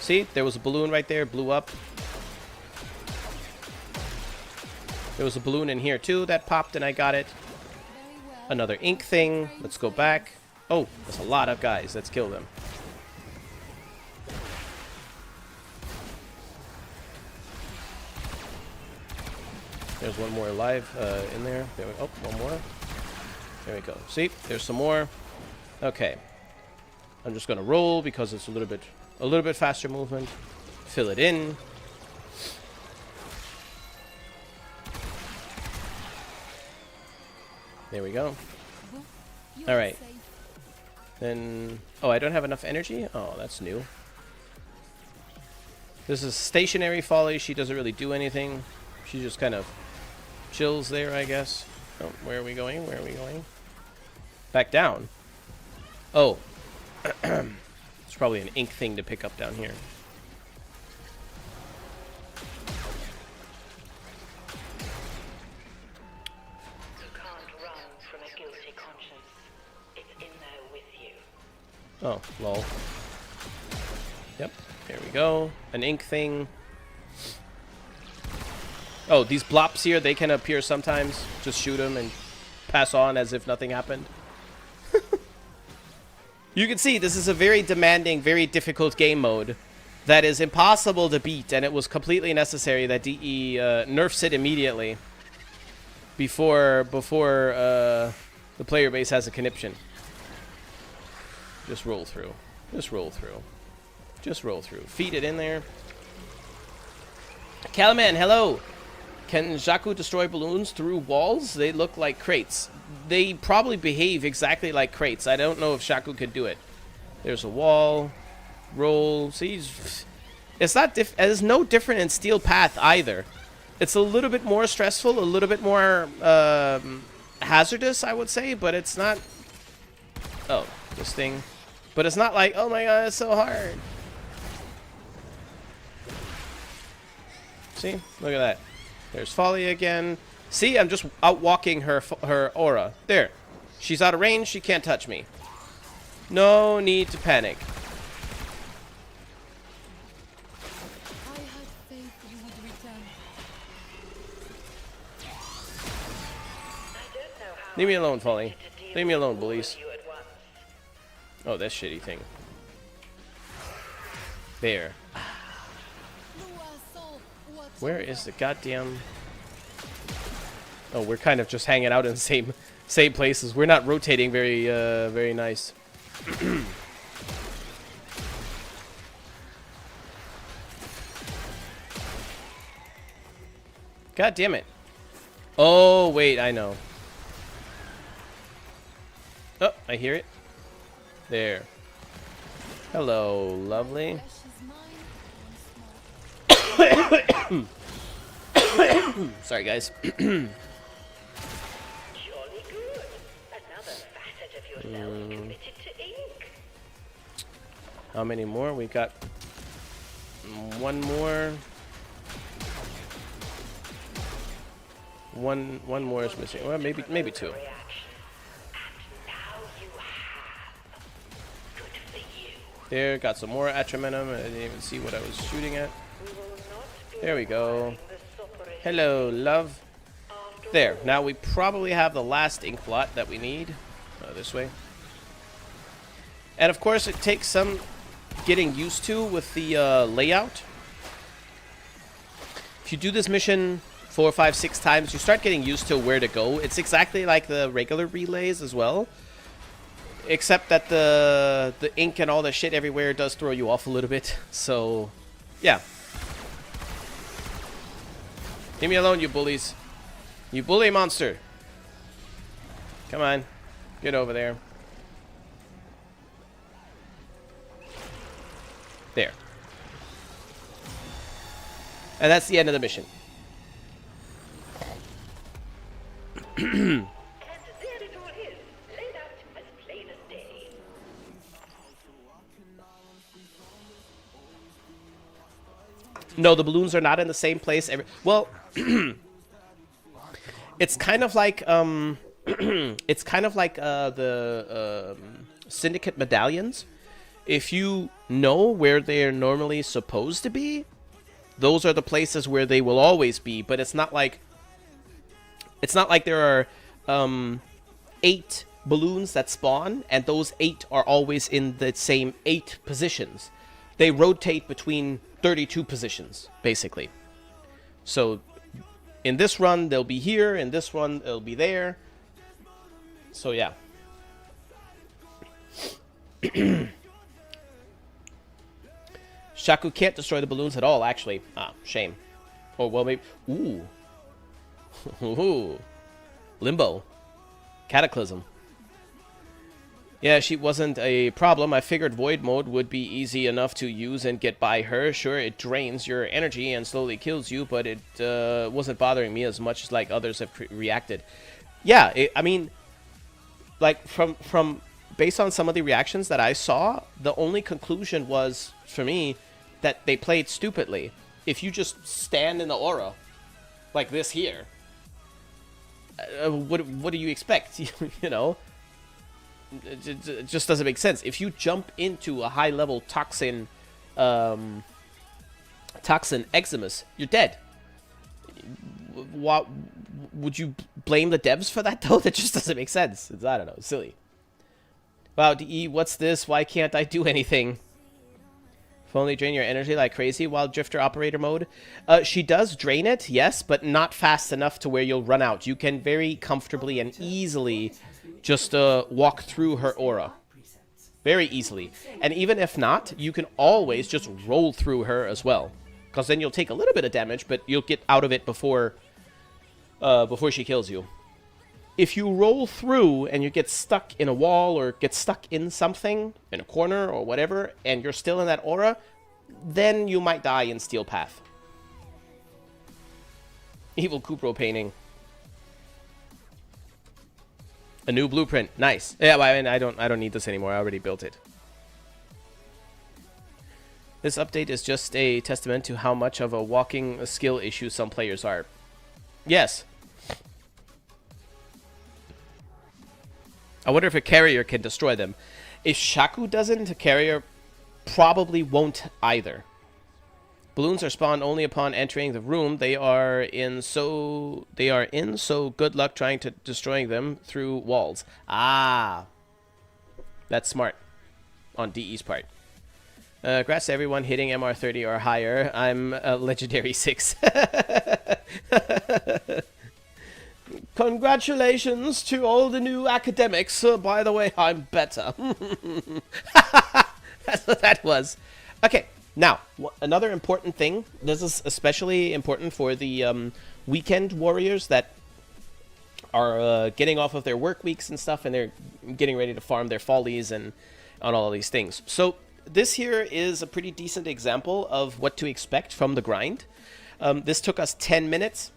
See? There was a balloon right there. Blew up. There was a balloon in here too that popped and I got it. Another ink thing. Let's go back. Oh, there's a lot of guys. Let's kill them. There's one more alive in there. There we, oh, one more. There we go. See, there's some more. Okay. I'm just gonna roll because it's a little bit faster movement. Fill it in. There we go. All right. Then, oh, I don't have enough energy? Oh, that's new. This is stationary Folly. She doesn't really do anything. She just kind of chills there, I guess. Oh, where are we going? Where are we going? Back down. Oh. It's probably an ink thing to pick up down here. Oh, lol. Yep, there we go. An ink thing. Oh, these blops here, they can appear sometimes. Just shoot them and pass on as if nothing happened. You can see this is a very demanding, very difficult game mode that is impossible to beat, and it was completely necessary that DE nerfs it immediately before the player base has a conniption. Just roll through. Just roll through. Just roll through. Feed it in there. Calaman, hello! Can Jakku destroy balloons through walls? They look like crates. They probably behave exactly like crates. I don't know if Jakku could do it. There's a wall. Roll. See, it's not it's no different in Steel Path either. It's a little bit more stressful, a little bit more hazardous, I would say, but it's not... Oh, this thing. But it's not like, oh my god, it's so hard. See? Look at that. There's Folly again. See, I'm just out walking her aura. There. She's out of range. She can't touch me. No need to panic. I had faith you would return. Leave me alone, Folly. Leave me alone, bullies. Oh, that shitty thing. There. Where is the goddamn... Oh, we're kind of just hanging out in the same places. We're not rotating very nice. God damn it. Oh, wait, I know. Oh, I hear it. There. Hello, lovely. Sorry, guys. Jolly good. Another facet of yourself committed to ink. How many more? We got one more. One more is missing. Well, maybe two. And now you have. Good for you. There, got some more Atramentum. I didn't even see what I was shooting at. We will not be There we go. the soporific Hello, love. There. Now we probably have the last ink blot that we need. This way. And of course, it takes some getting used to with the layout. If you do this mission 4, 5, 6 times, you start getting used to where to go. It's exactly like the regular relays as well. Except that the ink and all the shit everywhere does throw you off a little bit. So, yeah. Leave me alone, you bullies. You bully monster. Come on. Get over there. There. And that's the end of the mission. And there it all is, laid out as plain as day. No, the balloons are not in the same place. Well, it's kind of like it's kind of like the syndicate medallions. If you know where they're normally supposed to be, those are the places where they will always be. But it's not like there are 8 balloons that spawn, and those 8 are always in the same 8 positions. They rotate between 32 positions, basically. So, in this run, they'll be here. In this one, they'll be there. So, yeah. Shaku can't destroy the balloons at all, actually. Ah, shame. Or, well, maybe... Ooh. Ooh. Limbo. Cataclysm. Yeah, she wasn't a problem. I figured Void Mode would be easy enough to use and get by her. Sure, it drains your energy and slowly kills you, but it wasn't bothering me as much as like others have reacted. Yeah, I mean, like from based on some of the reactions that I saw, the only conclusion was for me that they played stupidly. If you just stand in the aura like this here, what do you expect? You know? It just doesn't make sense. If you jump into a high-level toxin Eximus, you're dead. What would you blame the devs for that though? That just doesn't make sense. I don't know. It's silly. Wow, DE, what's this? Why can't I do anything? If only drain your energy like crazy while Drifter Operator mode. She does drain it, yes, but not fast enough to where you'll run out. You can very comfortably and easily just walk through her aura. Very easily. And even if not, you can always just roll through her as well. Because then you'll take a little bit of damage, but you'll get out of it before she kills you. If you roll through and you get stuck in a wall or get stuck in something, in a corner or whatever, and you're still in that aura, then you might die in Steel Path. Evil Kupro painting. A new blueprint. Nice. Yeah, I mean, I don't need this anymore. I already built it. This update is just a testament to how much of a walking skill issue some players are. Yes. I wonder if a carrier can destroy them. If Shaku doesn't, a carrier probably won't either. Balloons are spawned only upon entering the room they are in, so good luck trying to destroying them through walls. Ah, that's smart on DE's part. Congrats to everyone hitting MR30 or higher. I'm a legendary 6. Congratulations to all the new academics. By the way, I'm better. That's what that was. Okay, now, another important thing. This is especially important for the weekend warriors that are getting off of their work weeks and stuff, and they're getting ready to farm their follies and on all of these things. So this here is a pretty decent example of what to expect from the grind. This took us 10 minutes.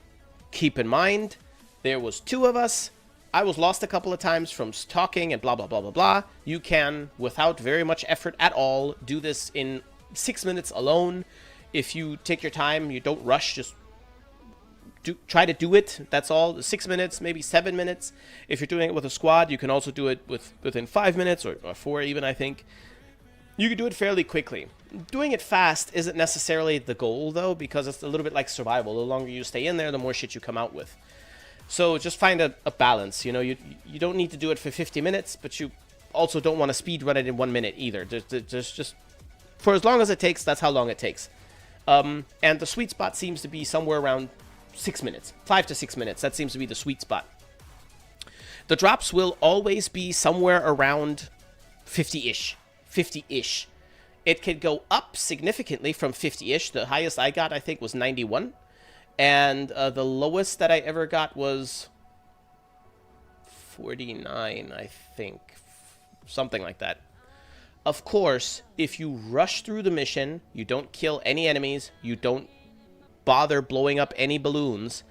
Keep in mind, there was 2 of us. I was lost a couple of times from talking and blah, blah, blah, blah, blah. You can, without very much effort at all, do this in 6 minutes alone. If you take your time, you don't rush, just try to do it. That's all. 6 minutes, maybe 7 minutes. If you're doing it with a squad, you can also do it within 5 minutes or 4 even, I think. You can do it fairly quickly. Doing it fast isn't necessarily the goal, though, because it's a little bit like survival. The longer you stay in there, the more shit you come out with. So just find a balance. You know, you don't need to do it for 50 minutes, but you also don't want to speed run it in 1 minute either. Just for as long as it takes, that's how long it takes. And the sweet spot seems to be somewhere around 6 minutes. 5 to 6 minutes. That seems to be the sweet spot. The drops will always be somewhere around 50-ish. 50-ish. It could go up significantly from 50-ish. The highest I got, I think, was 91. And the lowest that I ever got was 49, I think. Something like that. Of course, if you rush through the mission, you don't kill any enemies, you don't bother blowing up any balloons,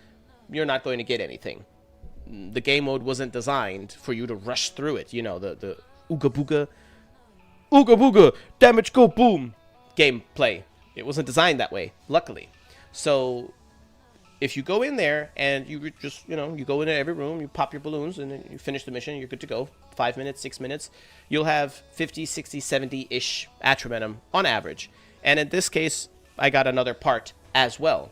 you're not going to get anything. The game mode wasn't designed for you to rush through it. You know, the ooga booga, ooga booga, damage go boom gameplay. It wasn't designed that way, luckily. So if you go in there and you just, you know, you go into every room, you pop your balloons, and then you finish the mission, you're good to go. 5 minutes, 6 minutes, you'll have 50, 60, 70-ish Atramentum on average. And in this case, I got another part as well.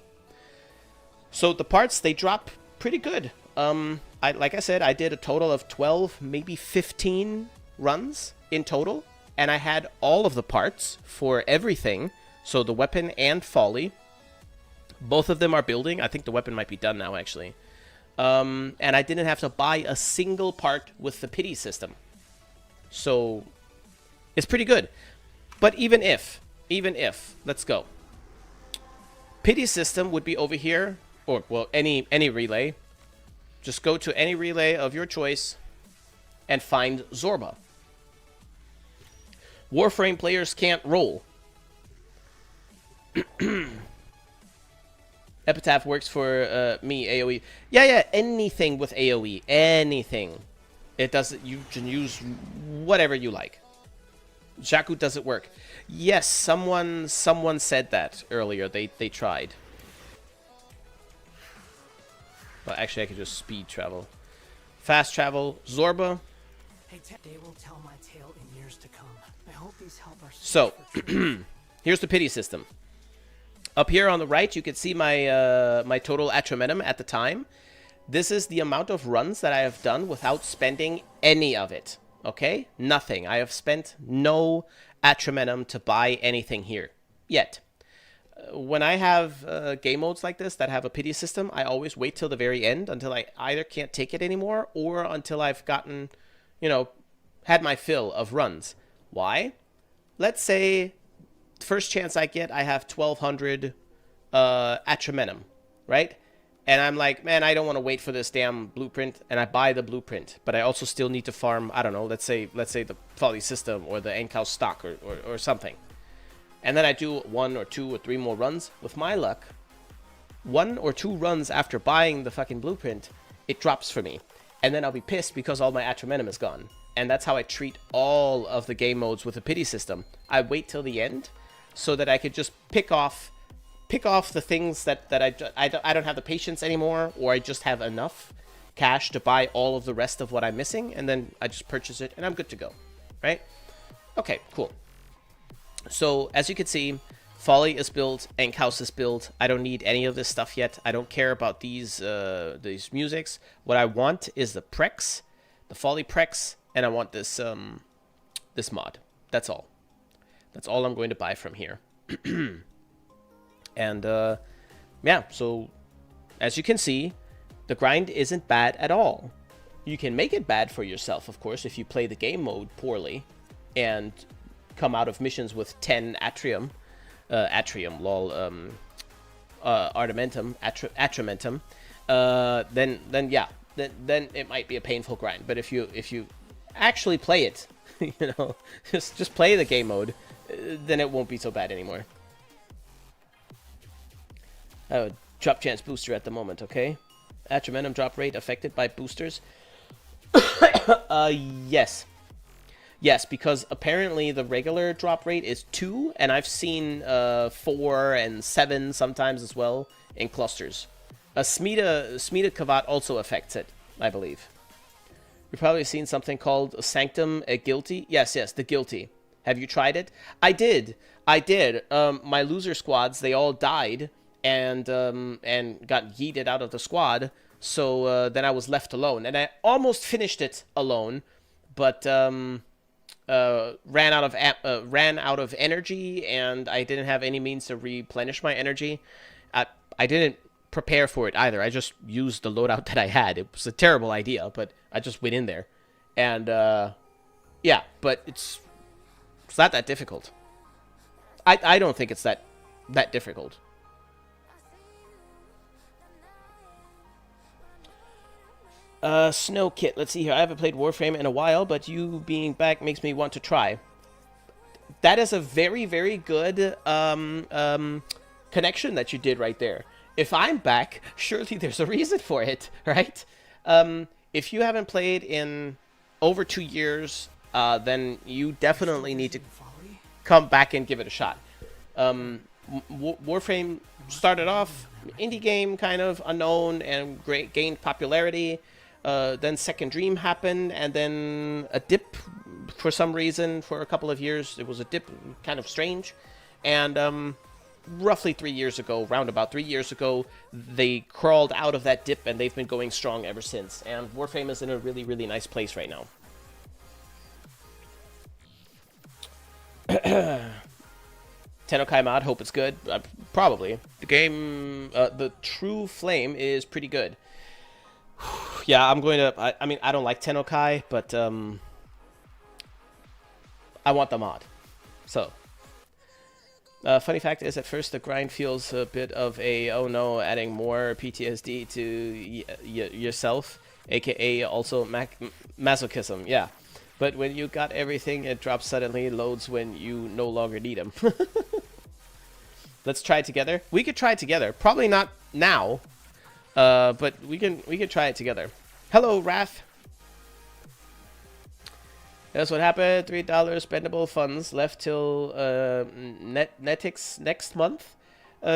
So the parts, they drop pretty good. Like I said, I did a total of 12, maybe 15 runs in total. And I had all of the parts for everything. So the weapon and folly. Both of them are building. I think the weapon might be done now, actually. And I didn't have to buy a single part with the pity system. So it's pretty good. But even if, let's go. Pity system would be over here, or, well, any relay. Just go to any relay of your choice and find Zorba. Warframe players can't roll. Epitaph works for me, AoE. Yeah, anything with AoE. Anything. It does. You can use whatever you like. Jakku doesn't work. Yes, someone said that earlier. They tried. Well, actually, I could just speed travel. Fast travel. Zorba. Hey, they will tell my tale in years to come. I hope these help our So, here's the pity system. Up here on the right, you can see my my total Atramentum at the time. This is the amount of runs that I have done without spending any of it. Okay? Nothing. I have spent no Atramentum to buy anything here. Yet. When I have game modes like this that have a pity system, I always wait till the very end until I either can't take it anymore or until I've gotten, you know, had my fill of runs. Why? Let's say first chance I get, I have 1,200 Atramentum, right? And I'm like, man, I don't want to wait for this damn blueprint, and I buy the blueprint, but I also still need to farm, I don't know, let's say the Folly system or the Encow stock or something. And then I do 1 or 2 or 3 more runs. With my luck, 1 or 2 runs after buying the fucking blueprint, it drops for me. And then I'll be pissed because all my Atramentum is gone. And that's how I treat all of the game modes with a pity system. I wait till the end so that I could just pick off the things that I don't have the patience anymore, or I just have enough, cash to buy all of the rest of what I'm missing, and then I just purchase it, and I'm good to go, right? Okay, cool. So, as you can see, Folly is built, Ink House is built. I don't need any of this stuff yet. I don't care about these musics. What I want is the Prex, the Folly Prex, and I want this this mod. That's all. That's all I'm going to buy from here. And yeah, so as you can see, the grind isn't bad at all. You can make it bad for yourself, of course, if you play the game mode poorly and come out of missions with 10 Atramentum, Atramentum, then yeah, then it might be a painful grind. But if you actually play it, you know, just play the game mode, then it won't be so bad anymore. Drop chance booster at the moment, okay? Atramentum drop rate affected by boosters? Yes. Yes, because apparently the regular drop rate is 2, and I've seen 4 and 7 sometimes as well in clusters. Smida Kavat also affects it, I believe. You've probably seen something called Sanctum Guilty. Yes, the Guilty. Have you tried it? I did. My loser squads, they all died and got yeeted out of the squad. So then I was left alone, and I almost finished it alone, but ran out of energy, and I didn't have any means to replenish my energy. I didn't prepare for it either. I just used the loadout that I had. It was a terrible idea, but I just went in there, and yeah. But it's not that difficult. I don't think it's that difficult. Snow Kit, let's see here. I haven't played Warframe in a while, but you being back makes me want to try. That is a very, very good connection that you did right there. If I'm back, surely there's a reason for it, right? If you haven't played in over 2 years, then you definitely need to come back and give it a shot. Warframe started off indie game, kind of unknown, and gained popularity. Then Second Dream happened, and then a dip for some reason for a couple of years. It was a dip, kind of strange. And roughly 3 years ago, roundabout 3 years ago, they crawled out of that dip, and they've been going strong ever since. And Warframe is in a really, really nice place right now. Tenno mod, hope it's good. Probably. The game, the True Flame is pretty good. Yeah, I'm going to... I mean, I don't like Tenno, but I want the mod. So. Funny fact is, at first the grind feels a bit of a, oh no, adding more PTSD to yourself, aka also masochism, yeah. But when you got everything, it drops suddenly, loads when you no longer need them. Let's try it together. We could try it together. Probably not now. But we can try it together. Hello, Raph. That's what happened. $3 spendable funds left till Netix next month.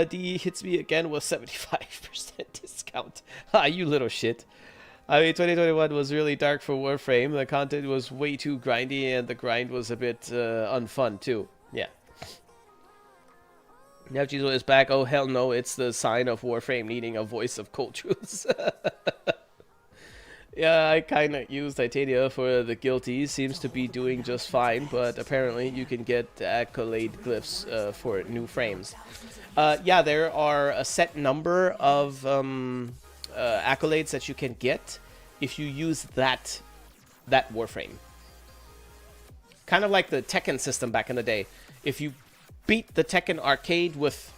D hits me again with 75% discount. Ah, you little shit. I mean, 2021 was really dark for Warframe. The content was way too grindy, and the grind was a bit unfun too. Yeah. Now Jesus is back. Oh, hell no. It's the sign of Warframe needing a voice of cold truths. Yeah, I kind of use Titania for the Guilty. Seems to be doing just fine, but apparently you can get accolade glyphs for new frames. Yeah, there are a set number of accolades that you can get if you use that Warframe. Kind of like the Tekken system back in the day. If you beat the Tekken arcade with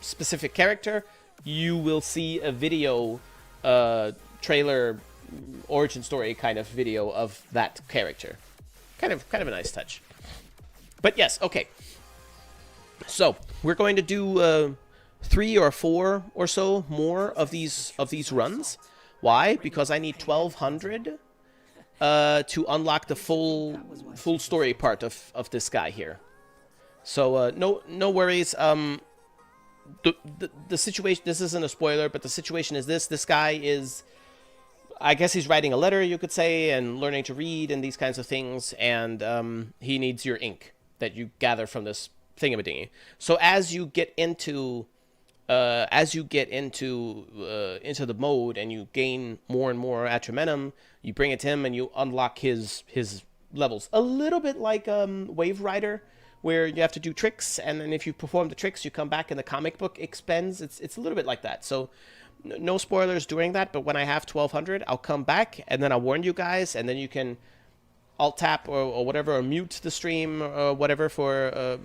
specific character, you will see a video trailer origin story kind of video of that character. Kind of a nice touch. But yes, okay. So we're going to do 3 or 4 or so more of these runs. Why? Because I need 1200 to unlock the full story part of this guy here. So no worries. The situation, this isn't a spoiler, but the situation is this guy is I guess he's writing a letter, you could say, and learning to read and these kinds of things, and he needs your ink that you gather from this thingamadingy. So as you get into into the mode and you gain more and more Atramentum, you bring it to him and you unlock his levels. A little bit like Wave Rider, where you have to do tricks, and then if you perform the tricks, you come back and the comic book expends. It's a little bit like that. So no spoilers during that, but when I have 1200, I'll come back and then I'll warn you guys, and then you can alt tap or whatever, or mute the stream or whatever for.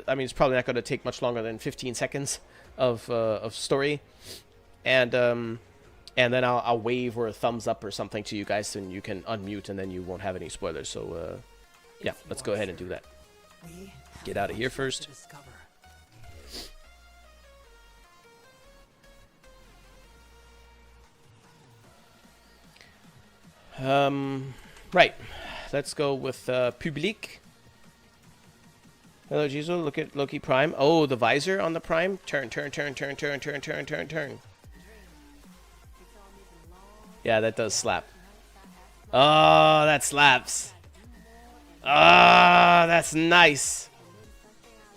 I mean, it's probably not going to take much longer than 15 seconds of story, and then I'll wave or a thumbs up or something to you guys, and you can unmute, and then you won't have any spoilers. So yeah, let's go ahead and do that. Get out of here first. Right. Let's go with Public. Hello, Jizo. Look at Loki Prime. Oh, the visor on the Prime. Turn. Yeah, that does slap. Oh, that slaps. Ah, that's nice.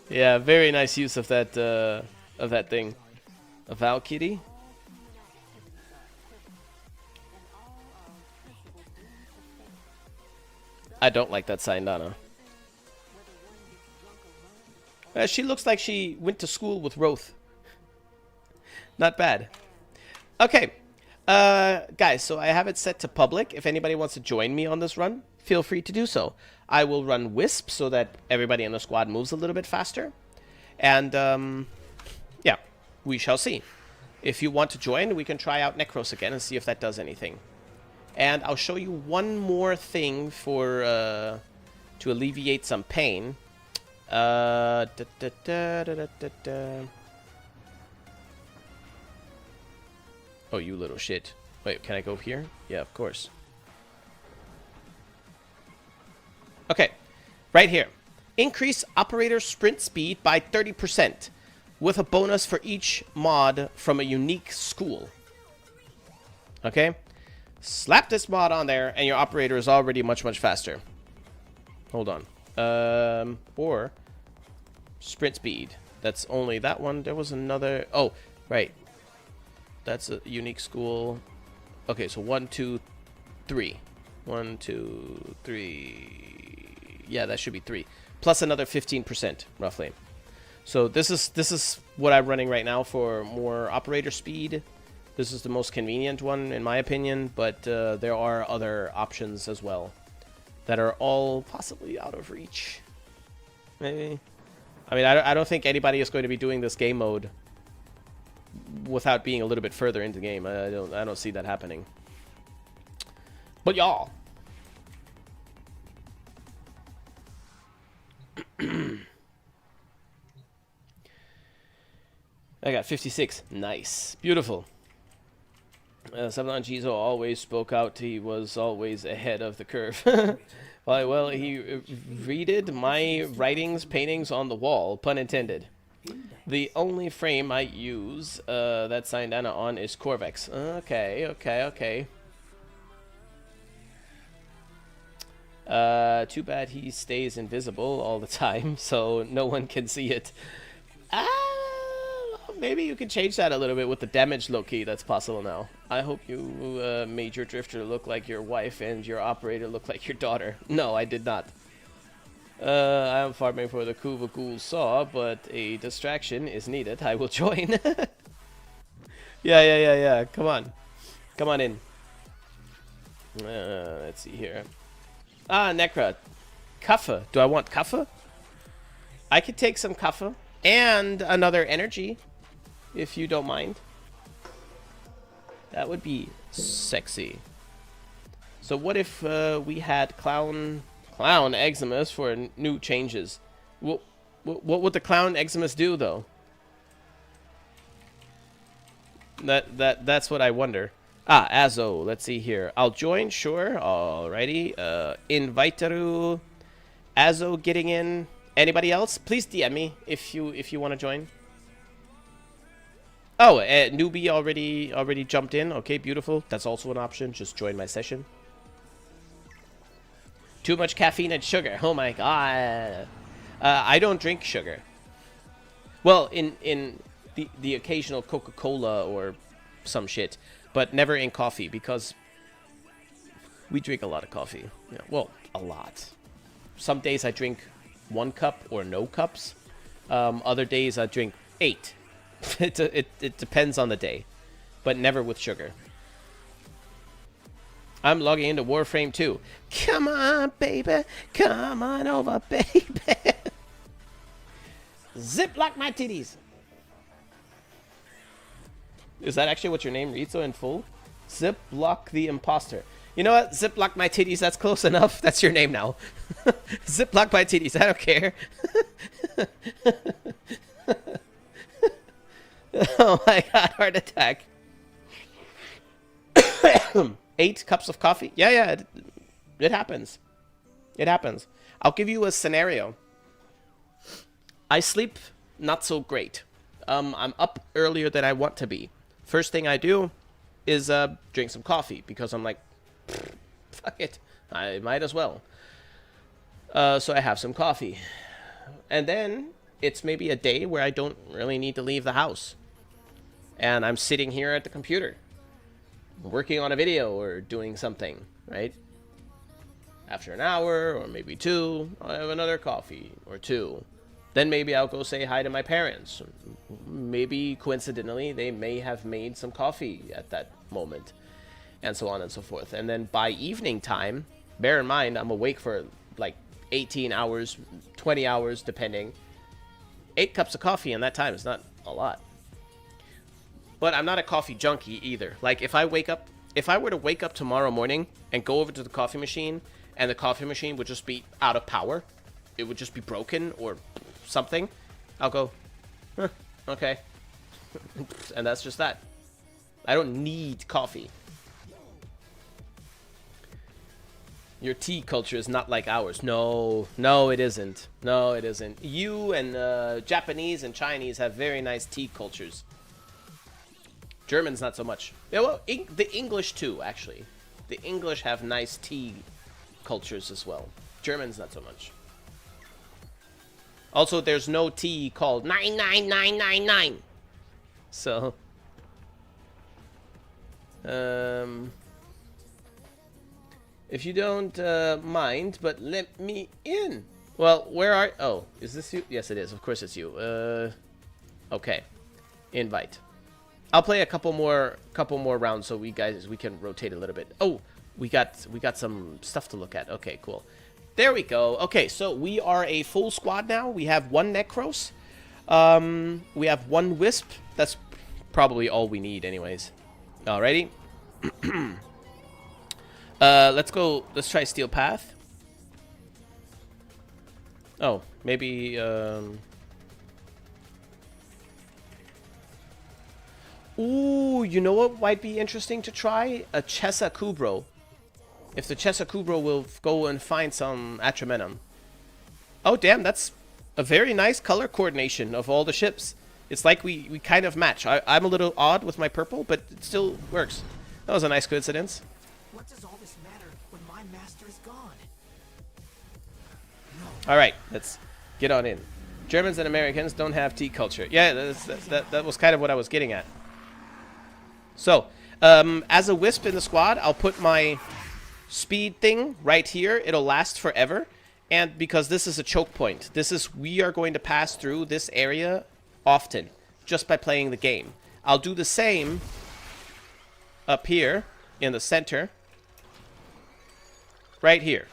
Yeah, very nice use of that thing. A Valkyrie. I don't like that Sayandana. She looks like she went to school with Roth. Not bad. Okay. Guys, so I have it set to public. If anybody wants to join me on this run, feel free to do so. I will run Wisp so that everybody in the squad moves a little bit faster. And, yeah, we shall see. If you want to join, we can try out Necros again and see if that does anything. And I'll show you one more thing for, to alleviate some pain. Oh, you little shit. Wait, can I go here? Yeah, of course. Okay, right here. Increase operator sprint speed by 30% with a bonus for each mod from a unique school. Okay? Slap this mod on there and your operator is already much faster. Hold on. Or sprint speed. That's only that one. There was another. Oh, right. That's a unique school. Okay, so 1, 2, 3. 1, 2, 3. Yeah, that should be 3. Plus another 15%, roughly. So this is what I'm running right now for more operator speed. This is the most convenient one, in my opinion, but there are other options as well that are all possibly out of reach. Maybe. I mean, I don't think anybody is going to be doing this game mode without being a little bit further into the game. I don't see that happening. But y'all. I got 56. Nice. Beautiful. Sablan Jizo always spoke out. He was always ahead of the curve. Well, he readed my writings, paintings on the wall, pun intended. The only frame I use that Sayandana on is Corvex. Okay. Too bad he stays invisible all the time, so no one can see it. Maybe you can change that a little bit with the damage low-key. That's possible now. I hope you made your drifter look like your wife and your operator look like your daughter. No, I did not. I am farming for the Kuvagul Saw, but a distraction is needed. I will join. Yeah. Come on in. Let's see here. Necra. Kaffa. Do I want Kaffa? I could take some Kaffa and another energy, if you don't mind. That would be sexy. So what if we had Clown Eximus for new changes? What would the Clown Eximus do, though? That's what I wonder. Azo. Let's see here. I'll join, sure. Alrighty. Inviteru. Azo getting in. Anybody else? Please DM me if you want to join. Oh, newbie already jumped in. Okay, beautiful. That's also an option. Just join my session. Too much caffeine and sugar. Oh my god. I don't drink sugar. Well, in the occasional Coca-Cola or some shit, but never in coffee because we drink a lot of coffee. Yeah, well, a lot. Some days I drink 1 cup or no cups. Other days I drink 8. It depends on the day, but never with sugar. I'm logging into Warframe too. Come on, baby. Come on over, baby. Zip lock my titties. Is that actually what your name reads though in full? Zip lock the imposter. You know what? Zip lock my titties. That's close enough. That's your name now. Zip lock my titties. I don't care. Oh my god, heart attack. 8 cups of coffee? Yeah, it happens. It happens. I'll give you a scenario. I sleep not so great. I'm up earlier than I want to be. First thing I do is drink some coffee because I'm like, fuck it, I might as well. So I have some coffee. And then it's maybe a day where I don't really need to leave the house. And I'm sitting here at the computer, working on a video or doing something, right? After an hour or maybe 2, I'll have another coffee or 2. Then maybe I'll go say hi to my parents. Maybe coincidentally, they may have made some coffee at that moment, and so on and so forth. And then by evening time, bear in mind, I'm awake for like 18 hours, 20 hours, depending. 8 cups of coffee in that time is not a lot. But I'm not a coffee junkie either. Like if I were to wake up tomorrow morning and go over to the coffee machine and the coffee machine would just be out of power, it would just be broken or something, I'll go, huh, okay. And that's just that. I don't need coffee. Your tea culture is not like ours. No, it isn't. No, it isn't. You and Japanese and Chinese have very nice tea cultures. Germans not so much. Yeah, well, the English too, actually. The English have nice tea cultures as well. Germans not so much. Also, there's no tea called 99999. So, if you don't mind, but let me in. Well, where are? Oh, is this you? Yes, it is. Of course, it's you. Okay, invite. I'll play a couple more rounds so we can rotate a little bit. Oh, we got some stuff to look at. Okay, cool. There we go. Okay, so we are a full squad now. We have 1 Necros. We have 1 Wisp. That's probably all we need anyways. Alrighty. Let's go. Let's try Steel Path. Oh, maybe ooh, you know what might be interesting to try? A Chesa Kubro. If the Chesa Kubro will go and find some Atramentum. Oh, damn, that's a very nice color coordination of all the ships. It's like we kind of match. I'm a little odd with my purple, but it still works. That was a nice coincidence. What does all this matter when my master is gone? Alright, let's get on in. Germans and Americans don't have tea culture. Yeah, that was kind of what I was getting at. So, as a Wisp in the squad, I'll put my speed thing right here. It'll last forever. And because this is a choke point, we are going to pass through this area often just by playing the game. I'll do the same up here in the center. Right here.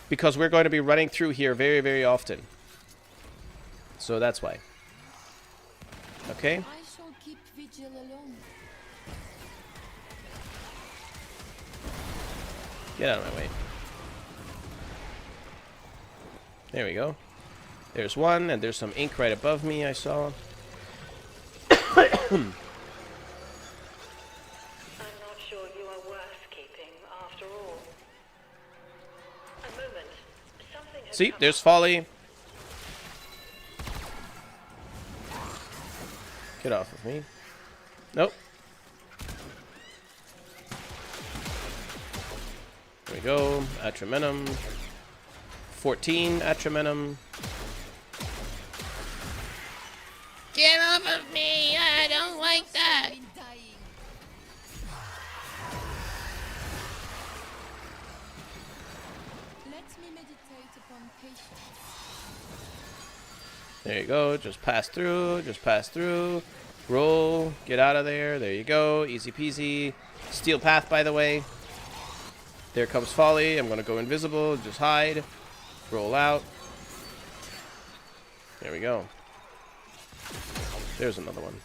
Because we're going to be running through here very, very often. So that's why. Okay. I shall keep vigil alone. Get out of my way. There we go. There's one, and there's some ink right above me, I saw. I'm not sure you are worth keeping after all. A moment. Something has See, come there's up. Folly. Get off of me. Nope. There we go. Atramentum. 14 Atramentum. Get off of me! I don't like that! Been dying. Let me meditate upon patience. There you go. Just pass through. Just pass through. Roll. Get out of there. There you go. Easy peasy. Steel path, by the way. There comes Folly. I'm going to go invisible. Just hide. Roll out. There we go. There's another one.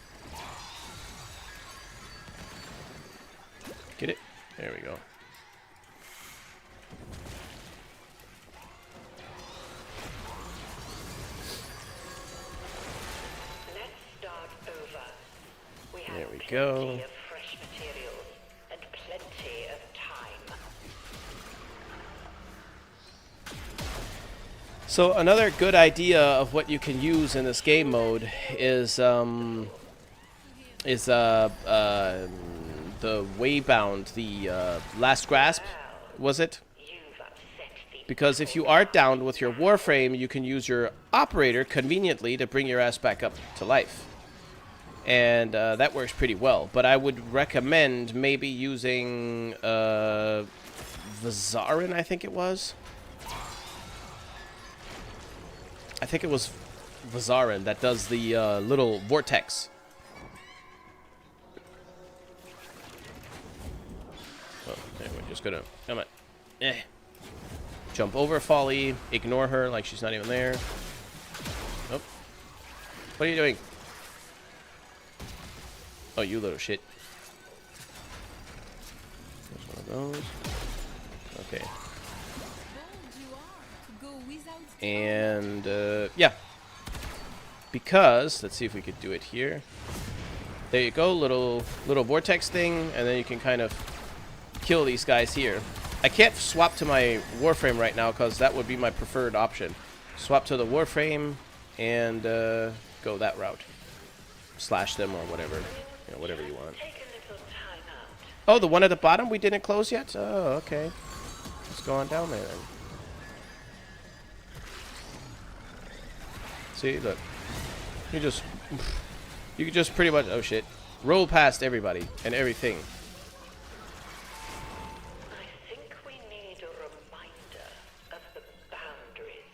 Get it? There we go. Let's start over. We have There we plenty go. of fresh materials and plenty of time. So another good idea of what you can use in this game mode is the Waybound, the Last Grasp, was it? You've upset the Because if you are downed with your Warframe, you can use your operator conveniently to bring your ass back up to life. And that works pretty well. But I would recommend maybe using Vizarin, I think it was. I think it was Vizarin that does the little vortex. Oh, okay, we're just gonna come on. Jump over Folly, ignore her like she's not even there. Nope. What are you doing? Oh, you little shit. There's one of those. Okay. Bold you are to go without And yeah, because let's see if we could do it here. There you go, little vortex thing, and then you can kind of kill these guys here. I can't swap to my Warframe right now because that would be my preferred option. Swap to the Warframe and go that route. Slash them or whatever, you know, whatever you want. Take a little time out. Oh, the one at the bottom we didn't close yet? Oh, okay. Let's go on down there then. See, look. You can just pretty much, oh shit, roll past everybody and everything. I think we need a reminder of the boundaries.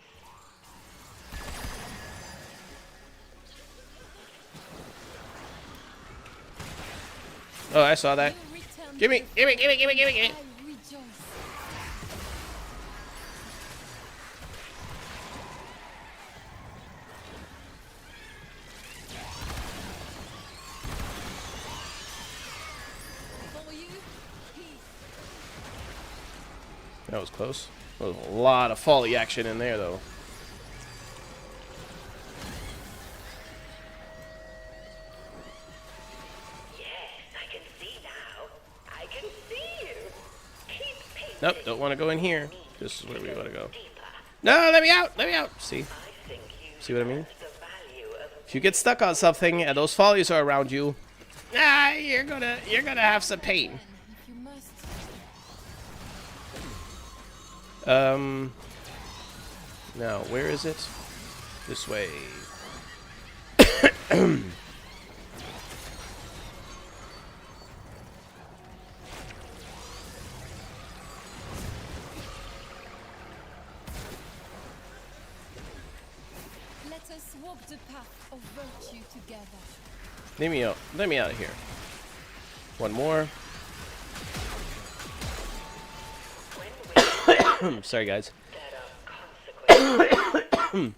Oh, I saw that. you return Give me. I rejoice. For you, peace. That was close. There was a lot of Folly action in there, though. Yes, I can see now. I can see you. Keep pacing. Nope, don't want to go in here. This is where we want to go. Deeper. No, let me out. Let me out. See? I think you See what I mean? the value of If you get stuck on something and those Follies are around you, you're gonna have some pain. If you must. Now, where is it? This way. Let us walk the path of virtue together. Let me out. Let me out of here. One more. Sorry, guys. there are consequences.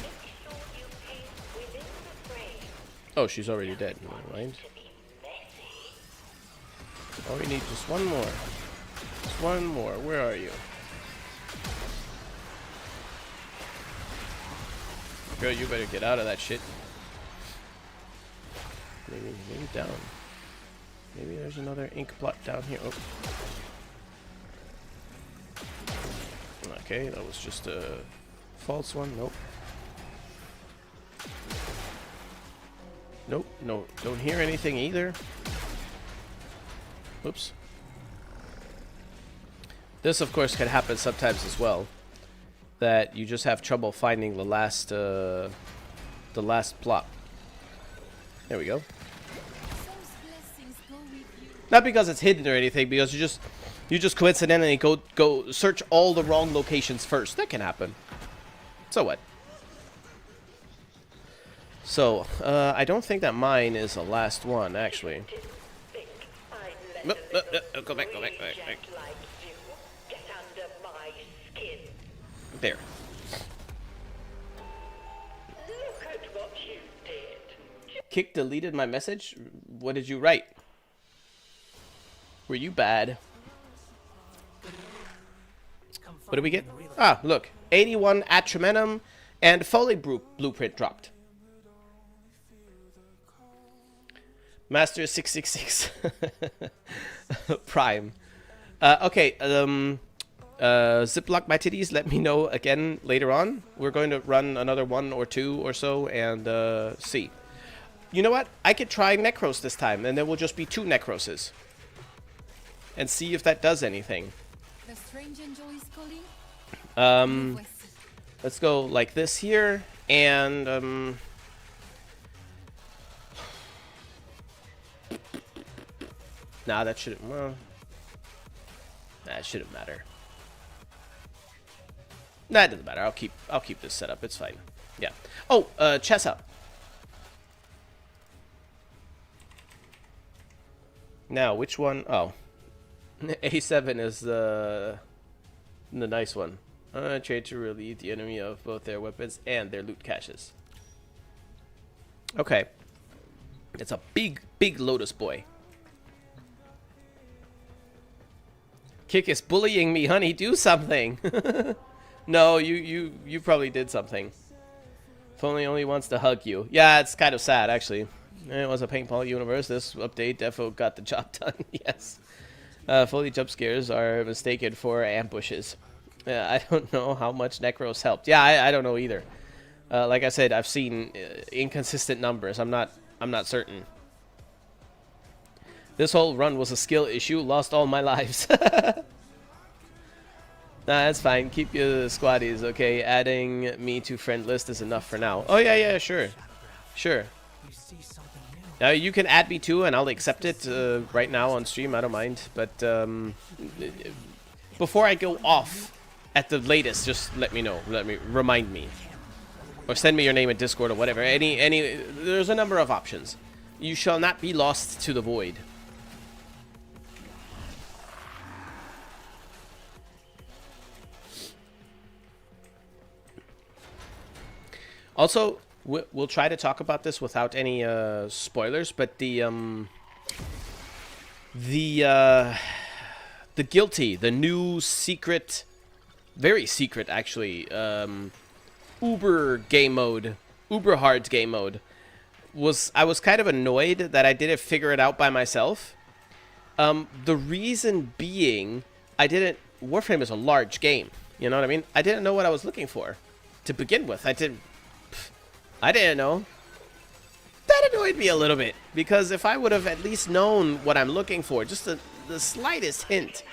Make sure you pace within the frame Oh, she's already dead. Never mind. to be messy. Oh, we need just one more. Just one more. Where are you? Girl, you better get out of that shit. Maybe down. Maybe there's another ink plot down here. Oh. Okay, that was just a false one. Nope. Nope, no, don't hear anything either. Oops. This, of course, can happen sometimes as well. That you just have trouble finding the last plot. There we go. Those blessings go with you. Not because it's hidden or anything, because you just coincidentally go search all the wrong locations first. That can happen. So what? So, I don't think that mine is the last one, actually. Think I'd let No, a little go back. reject like you get under my skin. There. Look at what you did. Kick deleted my message? What did you write? Were you bad? What do we get? Ah, look. 81 Atramentum and Foley blueprint dropped. Master 666. Prime. Okay, ziplock my titties, let me know again later on. We're going to run another 1 or 2 or so and see. You know what? I could try Necros this time, and there will just be 2 Necroses. And see if that does anything. The strange angel is calling. West. Let's go like this here, and nah, that shouldn't. Well, that shouldn't matter. Nah, it doesn't matter. I'll keep this set up. It's fine. Yeah. Oh, Chessa. Now, which one? Oh, A7 is the nice one. Trade to relieve the enemy of both their weapons and their loot caches. Okay. It's a big Lotus boy. Kick is bullying me, honey. Do something. No, you probably did something. If only wants to hug you. Yeah, it's kind of sad, actually. It was a paintball universe. This update defo got the job done. Yes. Fully jump scares are mistaken for ambushes. I don't know how much Necros helped. Yeah, I don't know either. Like I said, I've seen inconsistent numbers. I'm not certain. This whole run was a skill issue. Lost all my lives. Nah, that's fine. Keep your squaddies, okay? Adding me to friend list is enough for now. Oh yeah, sure. Sure. You see something new. Now you can add me too, and I'll accept it right now on stream. I don't mind. But before I go off, at the latest, just let me know. Remind me, or send me your name in Discord or whatever. There's a number of options. You shall not be lost to the void. Also, we'll try to talk about this without any spoilers, but the Guilty, the new secret, very secret actually, uber game mode, uber hard game mode, I was kind of annoyed that I didn't figure it out by myself. The reason being, Warframe is a large game, you know what I mean? I didn't know what I was looking for to begin with. I didn't know. That annoyed me a little bit, because if I would have at least known what I'm looking for, just the slightest hint,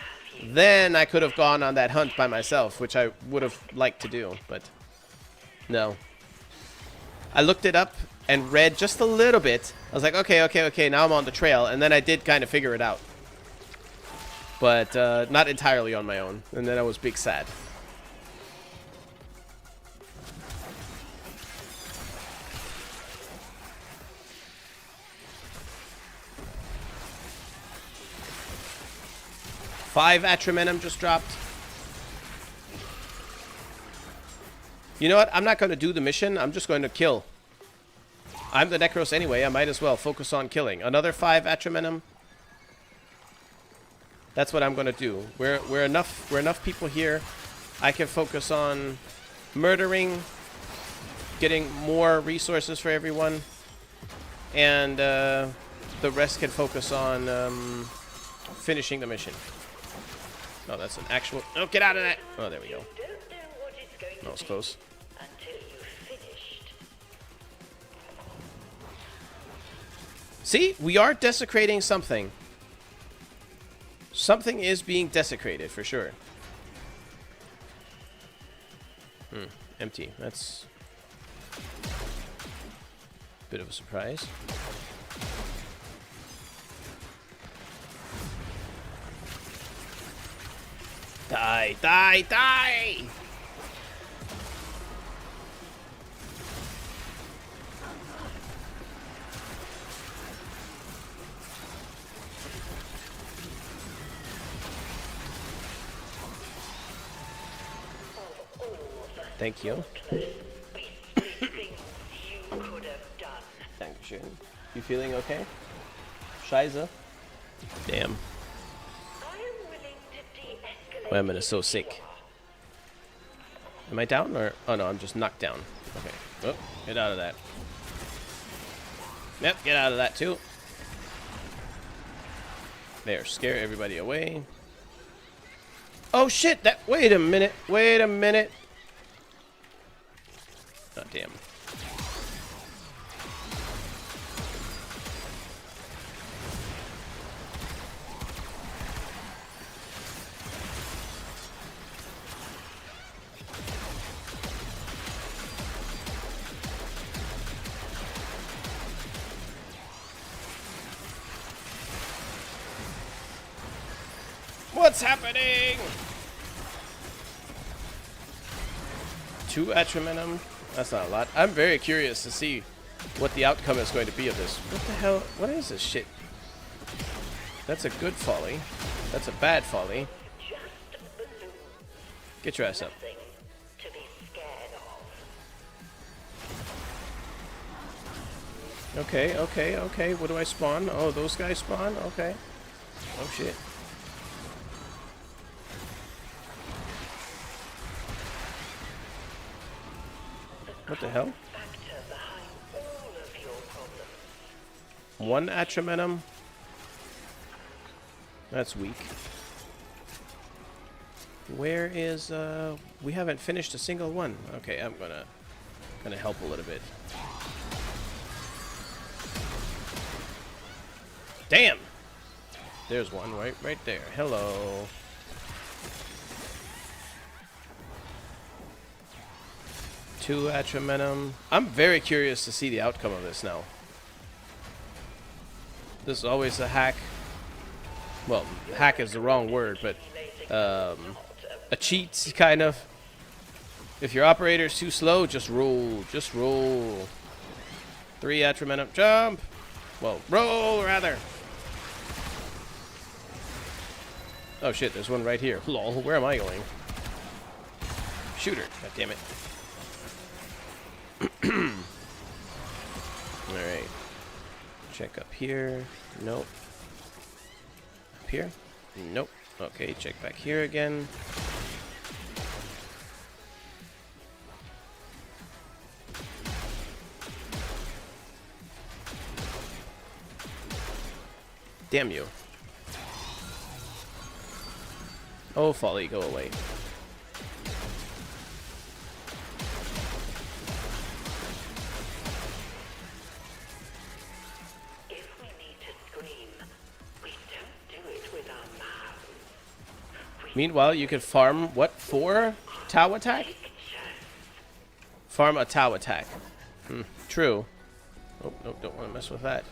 then I could have gone on that hunt by myself, which I would have liked to do, but no. I looked it up and read just a little bit. I was like, okay, now I'm on the trail, and then I did kind of figure it out. But not entirely on my own, and then I was big sad. Five Atramentum just dropped. You know what? I'm not going to do the mission. I'm just going to kill. I'm the Necros anyway. I might as well focus on killing. Another 5 Atramentum. That's what I'm going to do. We're enough people here. I can focus on murdering, getting more resources for everyone, and the rest can focus on finishing the mission. Oh, that's an actual... Oh, get out of that! Oh, there we go. Don't know what it's going That was to be close. until you've finished. See? We are desecrating something. Something is being desecrated, for sure. Empty. That's... a bit of a surprise. Die, die, die! Thank you. Things you could have done. Dankeschön. You feeling okay? Scheiße. Damn. I am willing to de-escalate. Why am I so sick? Am I down or... Oh no, I'm just knocked down. Okay. Oh, get out of that. Yep, get out of that too. There, scare everybody away. Oh shit, that... Wait a minute. Wait a minute. Oh, damn. What's happening? 2 Atramentum. That's not a lot. I'm very curious to see what the outcome is going to be of this. What the hell? What is this shit? That's a good folly. That's a bad folly. Just balloon. Get your ass up. Nothing to be scared of. Okay, okay, okay. What do I spawn? Oh, those guys spawn? Okay. Oh, shit. What the hell? Factor behind all of your problems. 1 Atramentum? That's weak. Where is, we haven't finished a single one. Okay, I'm gonna help a little bit. Damn! There's one right there. Hello. Two Atramentum. I'm very curious to see the outcome of this now. This is always a hack. Well, hack is the wrong word, but a cheat, kind of. If your operator's too slow, just roll. Just roll. 3 Atramentum. Jump! Well, roll, rather. Oh, shit, there's one right here. Lol, where am I going? Shoot her. God damn it. Alright. Check up here. Nope. Up here? Nope. Okay, check back here again. Damn you. Oh, folly, go away. If we need to scream, we don't do it with our mouths. Meanwhile, you can farm, what, 4 Tau attack? Farm a Tau attack. True. Oh, no, don't want to mess with that.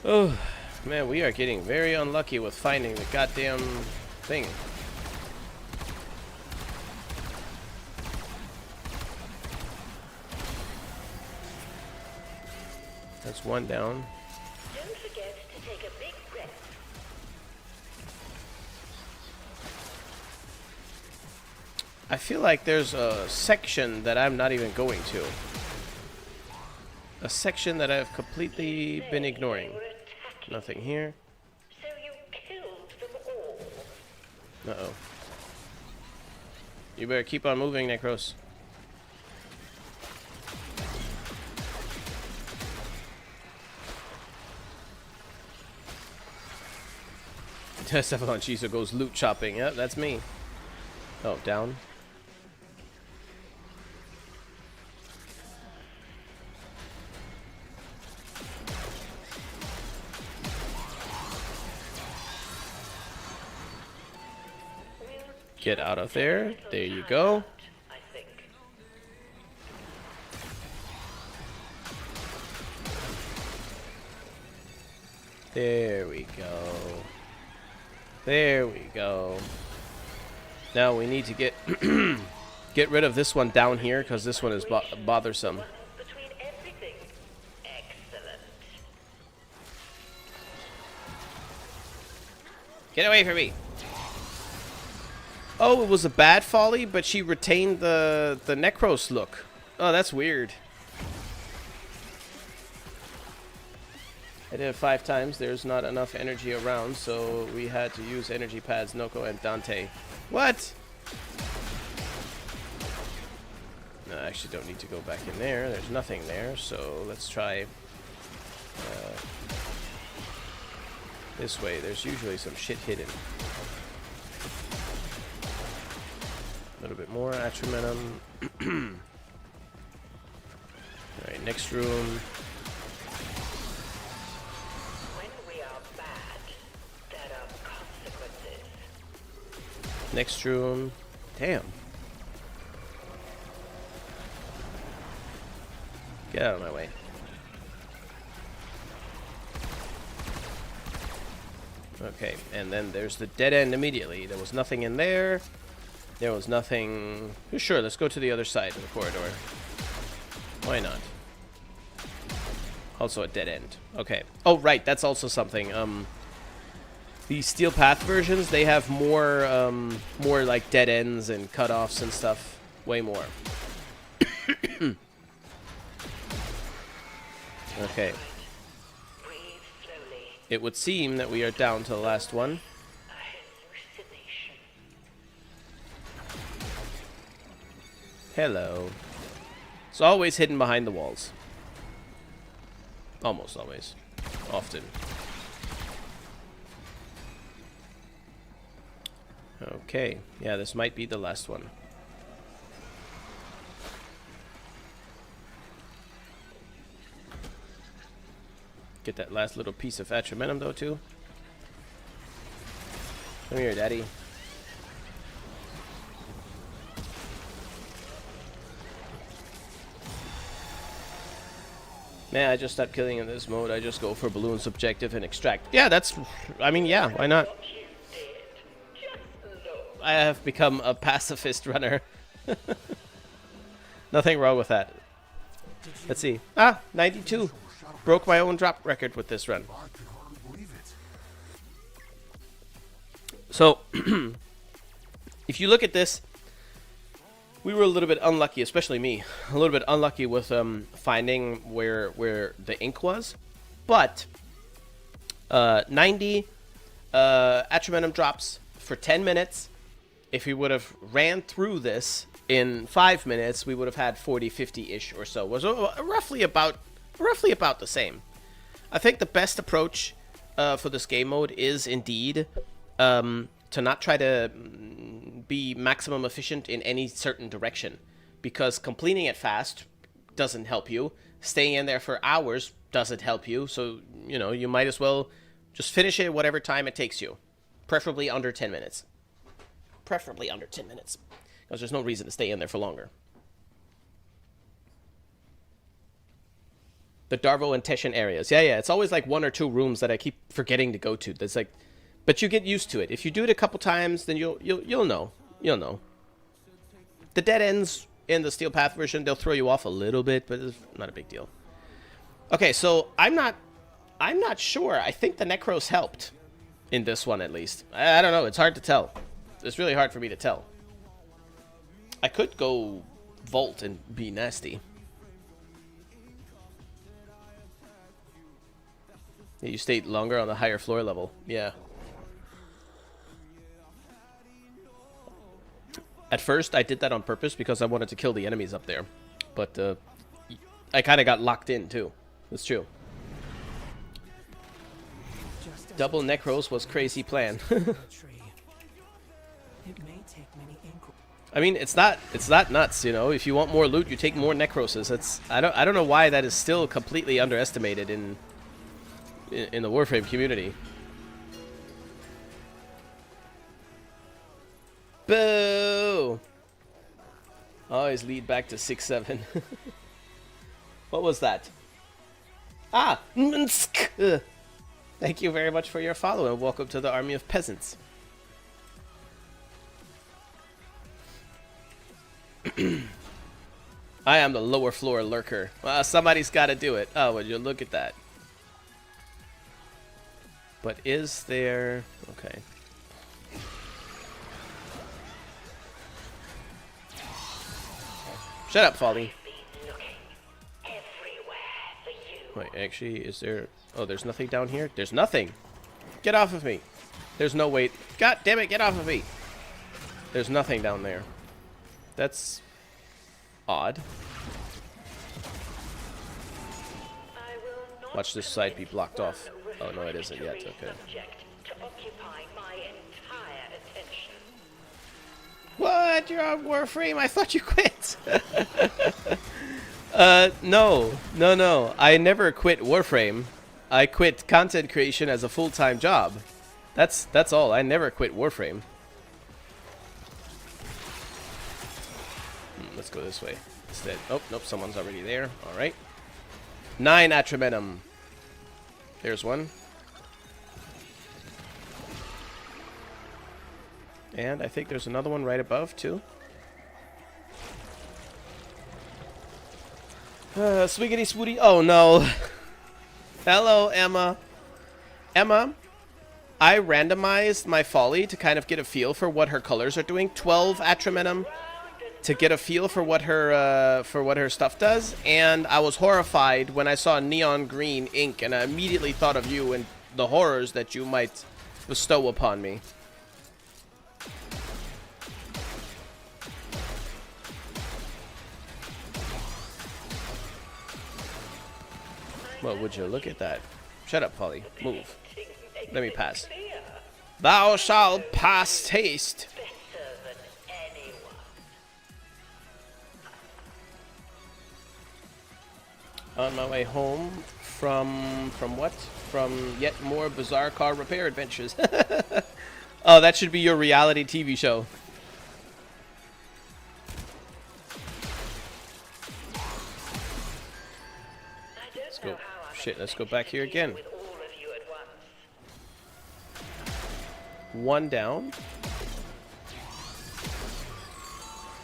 Oh, man, we are getting very unlucky with finding the goddamn thing. That's one down. Don't forget to take a big breath. I feel like there's a section that I'm not even going to. A section that I've completely been ignoring. They were attacking, Nothing here. so you killed them all. Uh-oh. You better keep on moving, Necros. Cephalon Chiso goes loot chopping. Yep, that's me. Oh, down. Get out of there. There you go. I think. There we go. There we go. Now we need to get get rid of this one down here because this one is bothersome. Between everything. Excellent. Get away from me. Oh, it was a bad folly, but she retained the Necros look. Oh, that's weird. I did it 5 times. There's not enough energy around, so we had to use energy pads, Noko and Dante. What? No, I actually don't need to go back in there. There's nothing there, so let's try this way. There's usually some shit hidden. A little bit more Atramentum. Alright, next room. When we are bad, there are consequences. Next room. Damn. Get out of my way. Okay, and then there's the dead end immediately. There was nothing in there. There was nothing... Sure, let's go to the other side of the corridor. Why not? Also a dead end. Okay. Oh, right, that's also something. The Steel Path versions, they have more, more like dead ends and cutoffs and stuff. Way more. Okay. Breathe slowly. It would seem that we are down to the last one. A hallucination. Hello. It's always hidden behind the walls. Almost always. Often. Okay. Yeah, this might be the last one. Get that last little piece of Atramentum though too. Come here, daddy. Man, I just stopped killing in this mode. I just go for balloon subjective and extract. Yeah, that's... I mean, yeah, why not? I have become a pacifist runner. Nothing wrong with that. Let's see. Ah, 92. Broke my own drop record with this run. So, if you look at this, we were a little bit unlucky, especially me, a little bit unlucky with finding where the ink was. But 90 Atramentum drops for 10 minutes. If we would have ran through this in 5 minutes, we would have had 40, 50-ish or so. Was roughly about the same. I think the best approach for this game mode is indeed to not try to be maximum efficient in any certain direction, because completing it fast doesn't help you. Staying in there for hours doesn't help you. So, you know, you might as well just finish it whatever time it takes you. Preferably under 10 minutes. Preferably under 10 minutes. Because there's no reason to stay in there for longer. The Darvo and Teshin areas. Yeah, it's always like 1 or 2 rooms that I keep forgetting to go to. That's like, but you get used to it. If you do it a couple times, then you'll know. You'll know. The dead ends in the Steel Path version, they'll throw you off a little bit, but it's not a big deal. Okay, so I'm not sure. I think the Necros helped in this one at least. I don't know. It's hard to tell. It's really hard for me to tell. I could go Volt and be nasty. Yeah, you stayed longer on the higher floor level. Yeah. At first, I did that on purpose because I wanted to kill the enemies up there. But I kind of got locked in, too. That's true. Just as Double necros was crazy plan. a tree. It may take many I mean, it's not nuts, you know. If you want more loot, you take more necroses. That's I don't know why that is still completely underestimated in the Warframe community. Boo! Always lead back to 6-7. What was that? Ah! Minsk! Thank you very much for your follow and welcome to the army of peasants. I am the lower floor lurker. Well, somebody's got to do it. Oh, would you look at that? But is there... Okay. Shut up, Folly. Wait, actually, is there... Oh, there's nothing down here? There's nothing! Get off of me! There's no way... God damn it, get off of me! There's nothing down there. That's... odd. Watch this side be blocked off. Oh, no, it isn't yet. Okay. What? You're on Warframe? I thought you quit! No. I never quit Warframe. I quit content creation as a full-time job. That's all. I never quit Warframe. Let's go this way instead. Oh, nope, someone's already there. Alright. 9 Atramentum. There's one. And I think there's another one right above, too. Swiggity swooty. Oh, no. Hello, Emma. Emma, I randomized my Folly to kind of get a feel for what her colors are doing. 12 Atramentum to get a feel for what her stuff does. And I was horrified when I saw neon green ink, and I immediately thought of you and the horrors that you might bestow upon me. Well, would you look at that? Shut up, Polly. Move. Let me pass. Thou shalt pass taste. On my way home from what? From yet more bizarre car repair adventures. Oh, that should be your reality TV show. Let's go. Shit, let's go back here again. One down.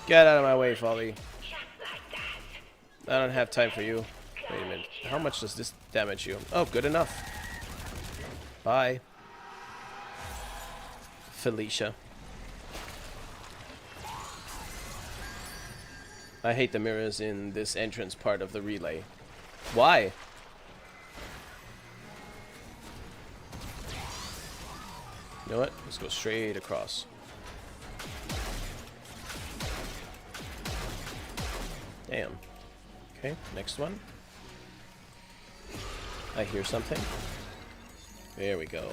Get out of my way, Folly. I don't have time for you. Wait a minute. How much does this damage you? Oh, good enough. Bye. Felicia. I hate the mirrors in this entrance part of the relay. Why? You know what? Let's go straight across. Damn. Okay, next one. I hear something. There we go.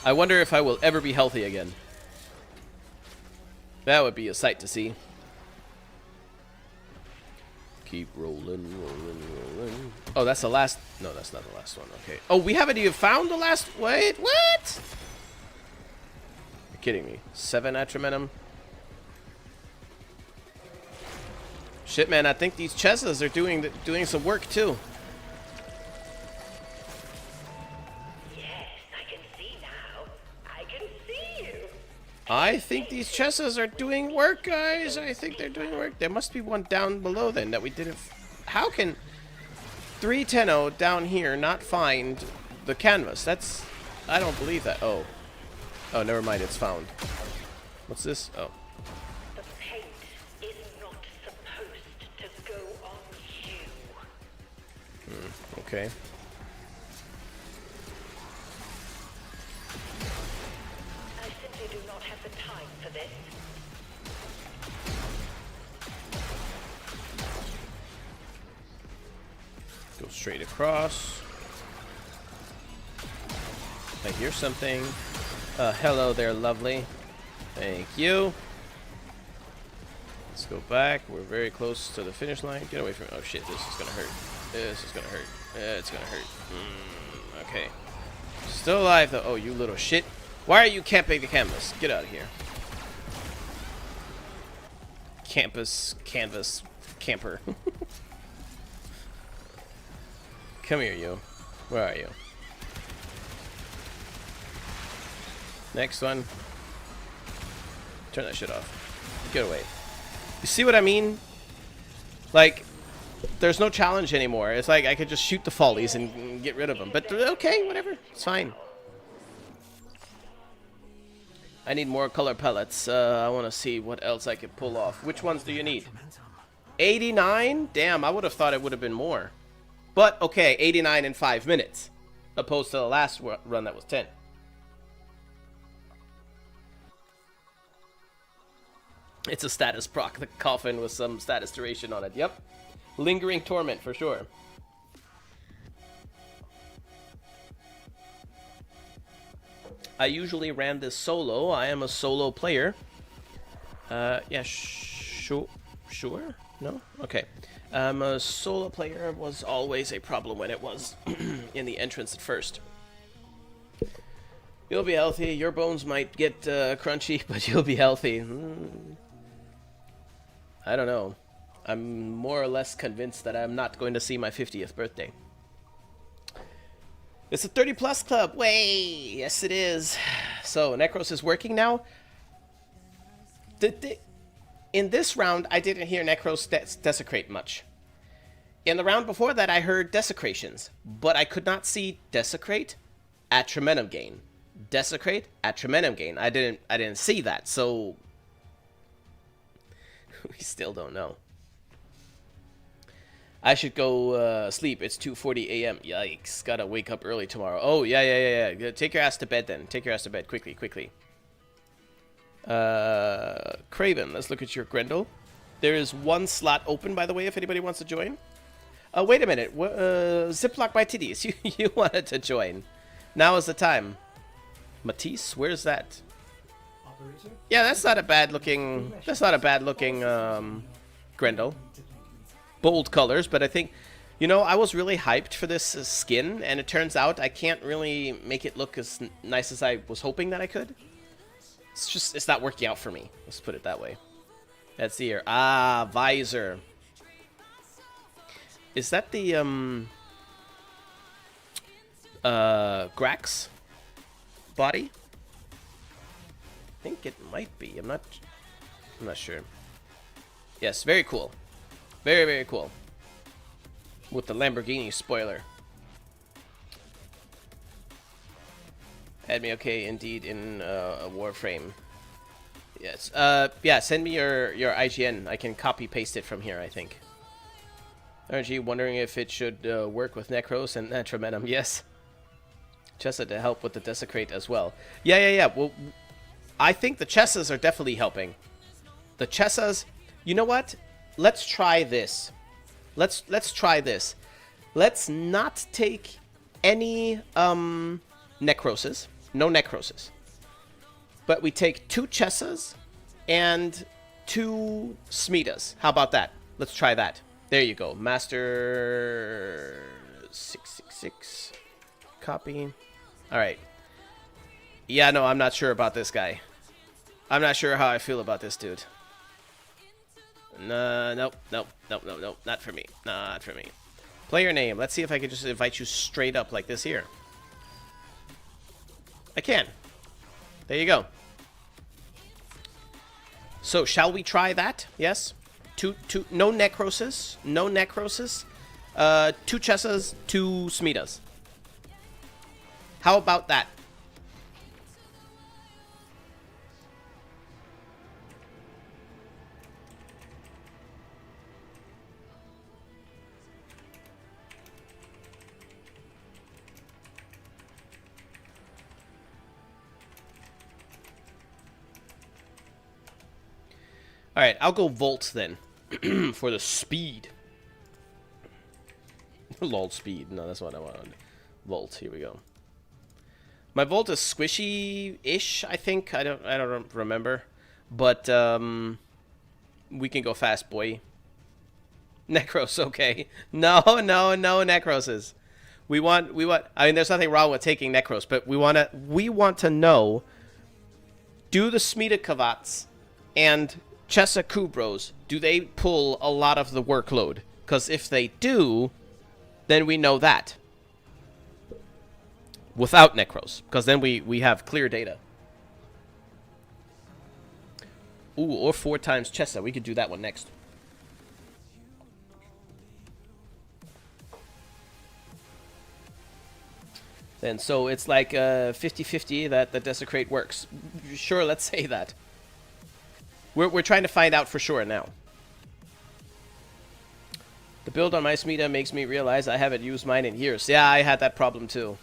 I wonder if I will ever be healthy again. That would be a sight to see. Keep rolling. Oh, that's the last... No, that's not the last one. Okay. Oh, we haven't even found the last... Wait, what? You're kidding me. 7 Atramentum. Shit, man, I think these chests are doing some work, too. Yes, I can see now. I can see you. I think these chests are doing work, guys. I think they're doing work. There must be one down below then that we didn't... How can 3 Tenno down here not find the canvas? That's... I don't believe that. Oh. Oh, never mind. It's found. What's this? Oh. The paint is not supposed to go on you. Okay. the time for this. Go straight across. I hear something. Hello there, lovely. Thank you. Let's go back. We're very close to the finish line. Get away from... Oh shit, this is gonna hurt. This is gonna hurt. It's gonna hurt. Okay. Still alive though. Oh, you little shit. Why are you camping the canvas? Get out of here. Canvas, camper. Come here, you. Where are you? Next one. Turn that shit off. Get away. You see what I mean? Like, there's no challenge anymore. It's like I could just shoot the follies and get rid of them. But okay, whatever. It's fine. I need more color palettes. I want to see what else I could pull off. Which ones do you need? 89? Damn, I would have thought it would have been more. But, okay, 89 in 5 minutes. Opposed to the last run that was 10. It's a status proc. The coffin with some status duration on it. Yep. Lingering torment, for sure. I usually ran this solo. I am a solo player. Yeah, sure? No? Okay. A solo player was always a problem when it was in the entrance at first. You'll be healthy. Your bones might get crunchy, but you'll be healthy. I don't know. I'm more or less convinced that I'm not going to see my 50th birthday. It's a 30 plus club. Way! Yes, it is. So, Necros is working now. In this round, I didn't hear Necros desecrate much. In the round before that, I heard desecrations, but I could not see desecrate, Atramentum gain. Desecrate, Atramentum gain. I didn't see that, so we still don't know. I should go sleep. It's 2:40 a.m. Yikes. Gotta wake up early tomorrow. Oh, yeah. Take your ass to bed then. Take your ass to bed. Quickly. Craven, let's look at your Grendel. There is one slot open, by the way, if anybody wants to join. Wait a minute. Ziploc my titties. You wanted to join. Now is the time. Matisse, where's that? Yeah, that's not a bad looking... Grendel. Bold colors, but I think... You know, I was really hyped for this skin, and it turns out I can't really make it look as nice as I was hoping that I could. It's not working out for me. Let's put it that way. That's the ear. Ah, visor. Is that the, Grax body? I think it might be. I'm not sure. Yes, very cool. Very cool. With the Lamborghini spoiler. Add me okay indeed in a Warframe. Yes. Yeah, send me your IGN. I can copy paste it from here, I think. RG wondering if it should work with Necros and Atramentum. Yes. Chessa to help with the Desecrate as well. Yeah. Well, I think the Chessas are definitely helping. The Chessas... You know what? Let's try this. Let's try this. Let's not take any Necroses. No Necroses. But we take 2 Chessas and 2 Smitas. How about that? Let's try that. There you go. Master 666. Copy. Alright. Yeah, no, I'm not sure about this guy. I'm not sure how I feel about this dude. Nope. Not for me. Not for me. Player name. Let's see if I can just invite you straight up like this here. I can. There you go. So, shall we try that? Yes? No Necroses. No Necroses. 2 Chessas, 2 Smitas. How about that? Alright, I'll go Volt then. For the speed. Lol, speed. No, that's what I wanted. Volt, here we go. My Volt is squishy-ish, I think. I don't remember. But, we can go fast, boy. Necros, okay. No, Necroses. We want, I mean, there's nothing wrong with taking Necros, but we want to know, do the Smidakavats and Chesa Kubros, do they pull a lot of the workload? Because if they do, then we know that. Without Necros, because then we have clear data. Ooh, or 4 times Chesa. We could do that one next. Then, so it's like 50-50 that the Desecrate works. Sure, let's say that. We're trying to find out for sure now. The build on my Smida makes me realize I haven't used mine in years. Yeah, I had that problem too.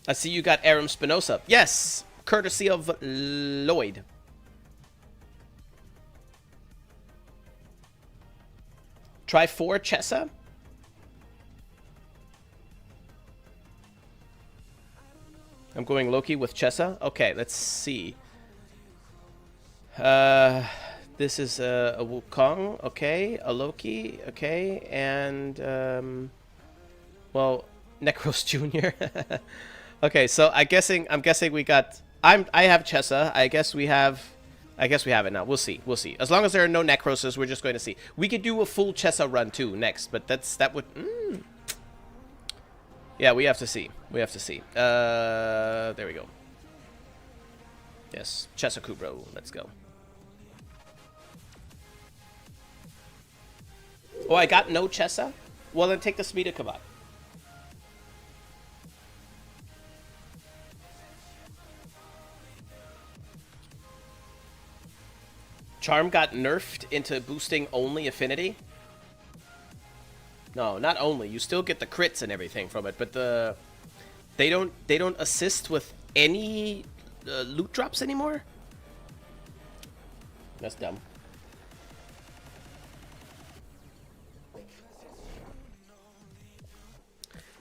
I see you got Aram Spinoza. Yes! Courtesy of Lloyd. Try 4 Chesa. I'm going Loki with Chesa. Okay, let's see. This is a Wukong. Okay, a Loki. Okay, and well, Necros Jr. Okay, so I'm guessing we got. I have Chesa. I guess we have it now. We'll see. As long as there are no Necroses, we're just going to see. We could do a full Chesa run too next, but that would. Yeah, we have to see. There we go. Yes, Chesa Kubro. Let's go. Oh, I got no Chesa? Well, then take the Smida Kavat. Charm got nerfed into boosting only affinity? No, not only. You still get the crits and everything from it, but they don't assist with any loot drops anymore? That's dumb.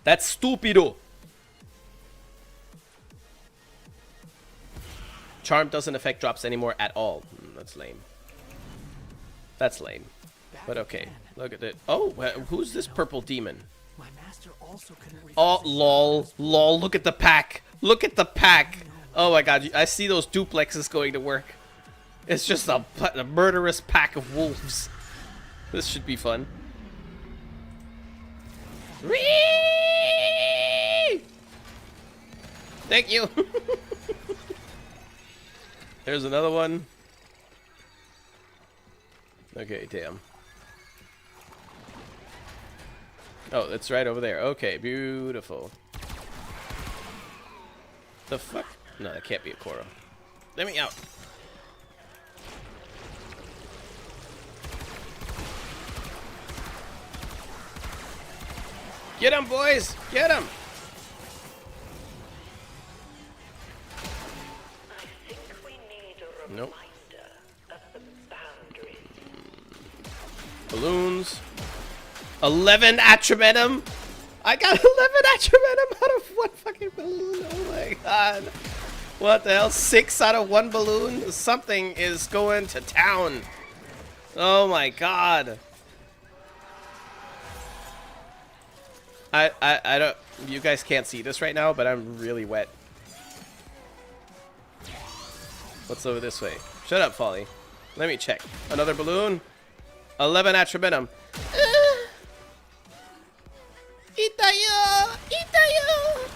That's stupido. Charm doesn't affect drops anymore at all. That's lame. That's lame. But okay, look at it. Oh, who's this purple demon? My master also couldn't Oh, lol, look at the pack. Look at the pack. Oh my god, I see those duplexes going to work. It's just a murderous pack of wolves. This should be fun. Whee! Thank you. There's another one. Okay, damn. Oh, it's right over there. Okay, beautiful. The fuck? No, that can't be a Koro. Let me out. Get him, boys! Get him! I think we need a Nope. reminder of the boundaries. Balloons. 11 Atramentum! I got 11 Atramentum out of 1 fucking balloon. Oh my god. What the hell? 6 out of 1 balloon? Something is going to town. Oh my god. I don't, you guys can't see this right now, but I'm really wet. What's over this way? Shut up, Folly. Let me check. Another balloon. 11 Atramentum. Itayo! Itayo!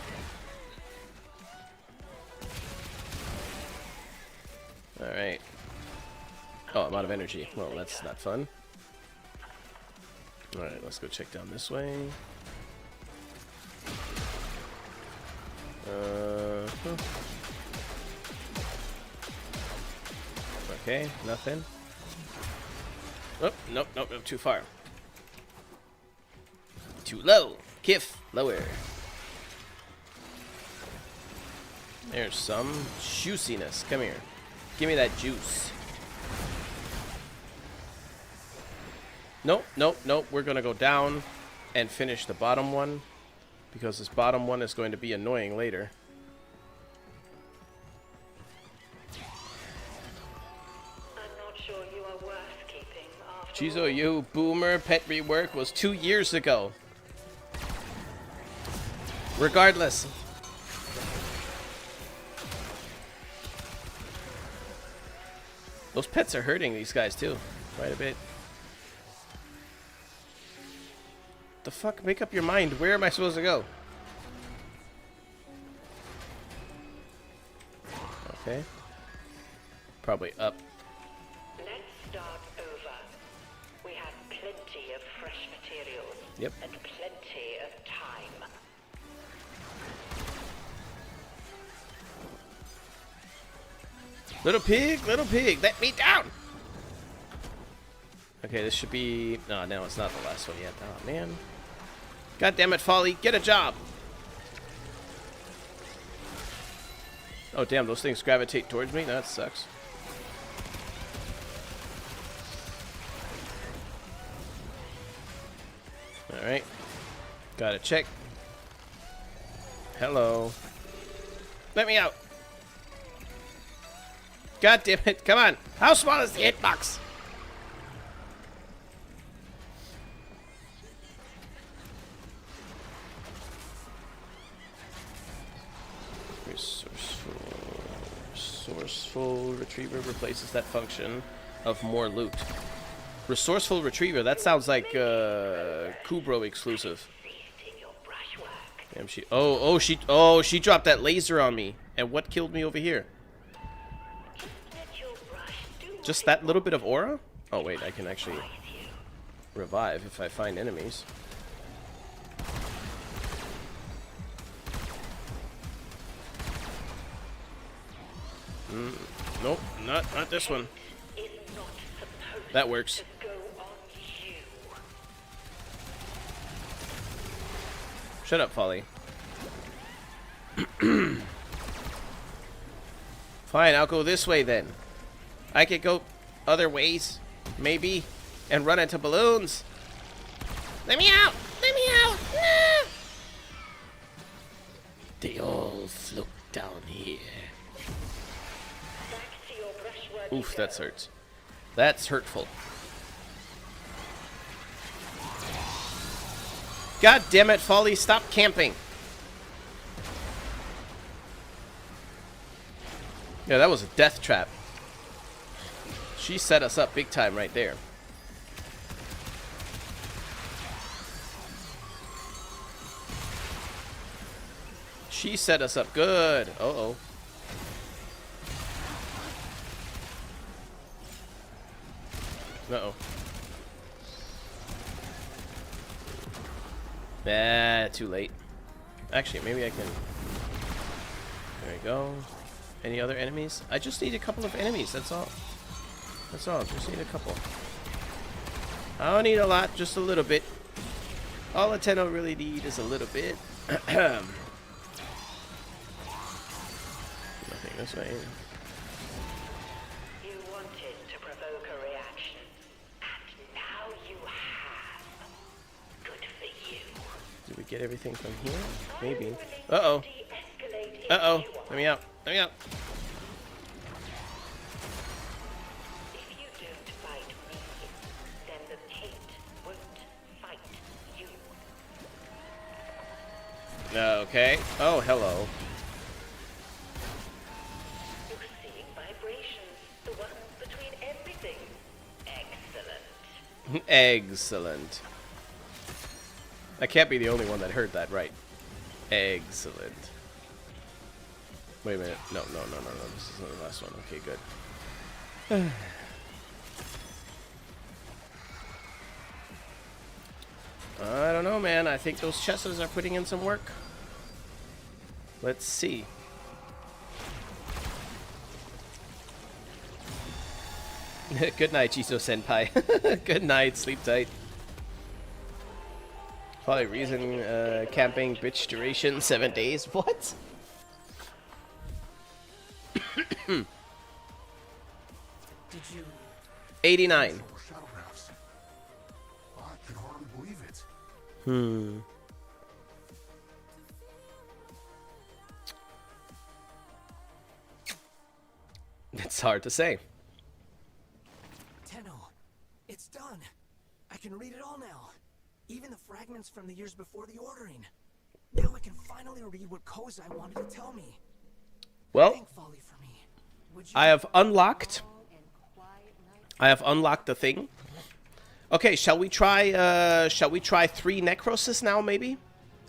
Alright. Oh, I'm out of energy. Well, that's not fun. Alright, let's go check down this way. Okay, nothing. Oh, nope, too far. Too low. Kiff, lower. There's some juiciness. Come here. Give me that juice. Nope, nope, nope. We're gonna go down and finish the bottom one, because this bottom one is going to be annoying later. I'm not sure you are worth keeping after Jizo, all. you boomer, pet rework was 2 years ago. Regardless. Those pets are hurting these guys too, quite a bit. The fuck? Make up your mind. Where am I supposed to go? Okay. Probably up. Let's start over. We have plenty of fresh materials. Yep. And plenty of time. Little pig, let me down! Okay, this should be... No, no, it's not the last one yet. Oh, man. God damn it, Folly, get a job! Oh, damn, those things gravitate towards me? That sucks. Alright. Gotta check. Hello. Let me out! God damn it, come on! How small is the hitbox? Resourceful retriever replaces that function of more loot. Resourceful retriever, that sounds like Kubro exclusive. Damn, she dropped that laser on me. And what killed me over here? Just that little bit of aura? Oh wait, I can actually revive if I find enemies. Nope, not this one. That works. Shut up, Folly. Fine, I'll go this way then. I could go other ways, maybe, and run into balloons. Let me out! Let me out! No! They all float down here. Oof, that hurts. That's hurtful. God damn it, Folly, stop camping. Yeah, that was a death trap. She set us up big time right there. She set us up good. Uh-oh. Uh-oh. Ah, too late. Actually, maybe I can... There we go. Any other enemies? I just need a couple of enemies, that's all. That's all, just need a couple. I don't need a lot, just a little bit. All a Tenno really need is a little bit. Nothing this way. You wanted to provoke a reaction, and now you have. Good for you. Did we get everything from here? Maybe. Uh-oh. Uh-oh. Let me out. Let me out. If you don't fight me, then the Kate won't fight you. Okay. Oh, hello. You're seeing vibrations, the ones between everything. Excellent. Excellent. I can't be the only one that heard that right. Excellent. Wait a minute. No. This isn't the last one. Okay, good. I don't know, man. I think those chesses are putting in some work. Let's see. Good night, Jiso Senpai. Good night. Sleep tight. Probably reason camping bitch duration 7 days. What? Did you 89. It's hard to say. Tenno, it's done. I can read it all now. Even the fragments from the years before the ordering. Now I can finally read what Kozai wanted to tell me. Well, Thank Folly for me. Would you I have unlocked the thing. Okay, shall we try 3 Necroses now, maybe?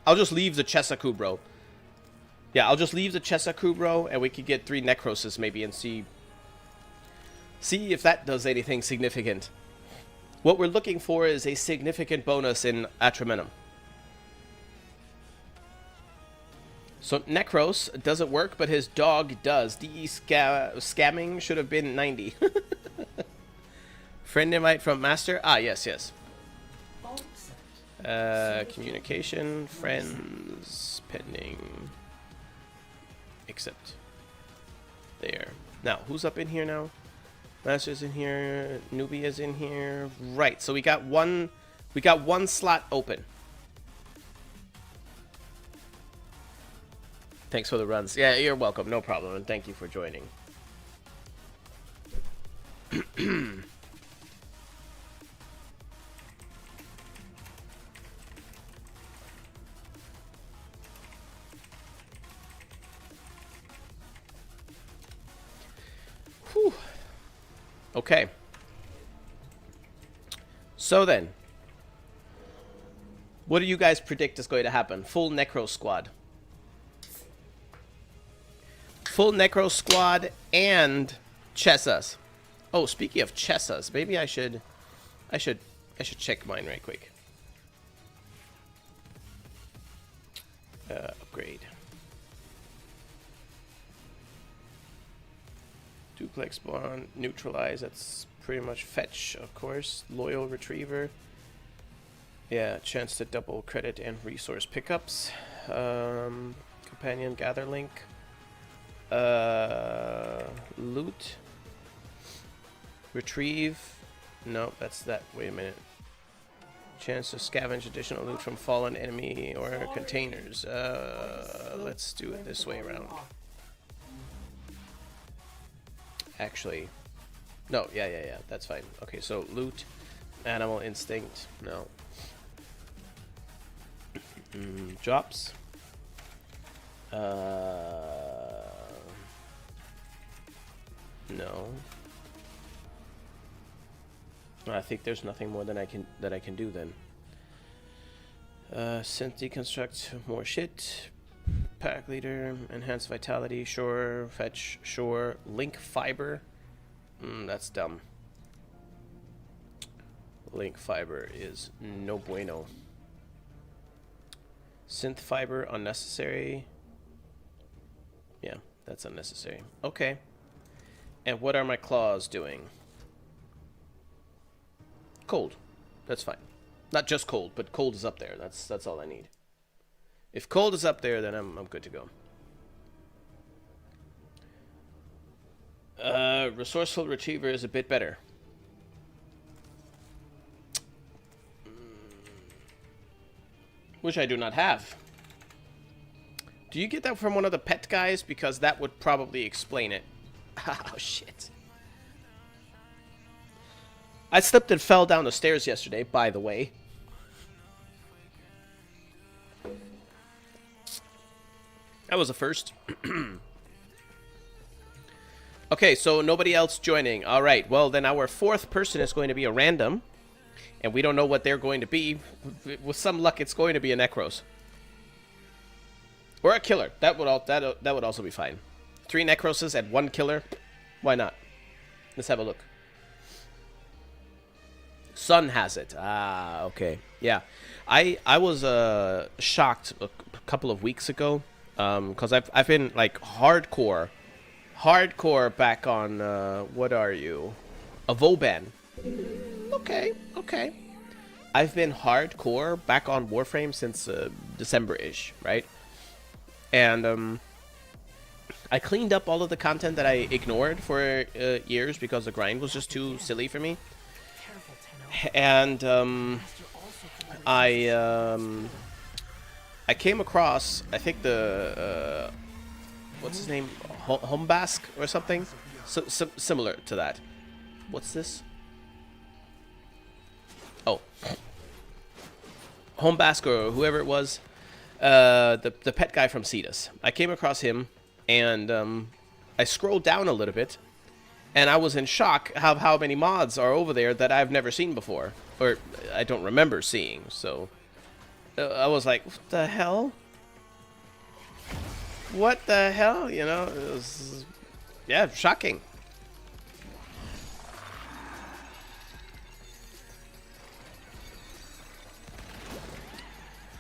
I'll just leave the Chesakubro. Yeah, I'll just leave the Chesakubro, and we could get 3 Necroses, maybe, and see if that does anything significant. What we're looking for is a significant bonus in Atramentum. So Necros doesn't work, but his dog does. DE scamming should have been 90. Friend invite from Master? Ah, yes, yes. Communication, friends, pending. Accept. There. Now, who's up in here now? Master's in here. Nubia's in here. Right, so we got one slot open. Thanks for the runs. Yeah, you're welcome. No problem. And thank you for joining. Whew. Okay. So then, what do you guys predict is going to happen? Full Necro Squad. Full Necro Squad and Chessas. Oh, speaking of Chessas, maybe I should check mine right quick. Upgrade. Duplex bond, neutralize. That's pretty much fetch, of course. Loyal retriever. Yeah, chance to double credit and resource pickups. Companion gather link. Loot. Retrieve. No, that's that. Wait a minute. Chance to scavenge additional loot from fallen enemy or containers. Let's do it this way around. Actually, no, yeah, that's fine. Okay, so loot, animal instinct, no. Drops. No. I think there's nothing more than I can do then. Synth deconstruct, more shit. Pack leader, enhance vitality, sure. Fetch, sure. Link fiber. That's dumb. Link fiber is no bueno. Synth fiber, unnecessary. Yeah, that's unnecessary. Okay. And what are my claws doing? Cold. That's fine. Not just cold, but cold is up there. That's all I need. If cold is up there, then I'm good to go. Resourceful retriever is a bit better. Which I do not have. Do you get that from one of the pet guys? Because that would probably explain it. Oh, shit. I slipped and fell down the stairs yesterday, by the way. That was a first. Okay, so nobody else joining. All right, well, then our fourth person is going to be a random. And we don't know what they're going to be. With some luck, it's going to be a Necros. Or a killer. That would also be fine. 3 Necroses and 1 killer. Why not? Let's have a look. Sun has it. Ah, okay. Yeah. I was shocked a couple of weeks ago. Because I've been like hardcore back on what are you? A Vauban. Okay. I've been hardcore back on Warframe since December-ish, right? And I cleaned up all of the content that I ignored for years because the grind was just too silly for me. And I came across, I think the what's his name, Hombask or something, similar to that. What's this? Oh, Hombask or whoever it was, the pet guy from Cetus. I came across him, and I scrolled down a little bit, and I was in shock how many mods are over there that I've never seen before, or I don't remember seeing. So I was like, what the hell? What the hell? You know, it was, yeah, shocking.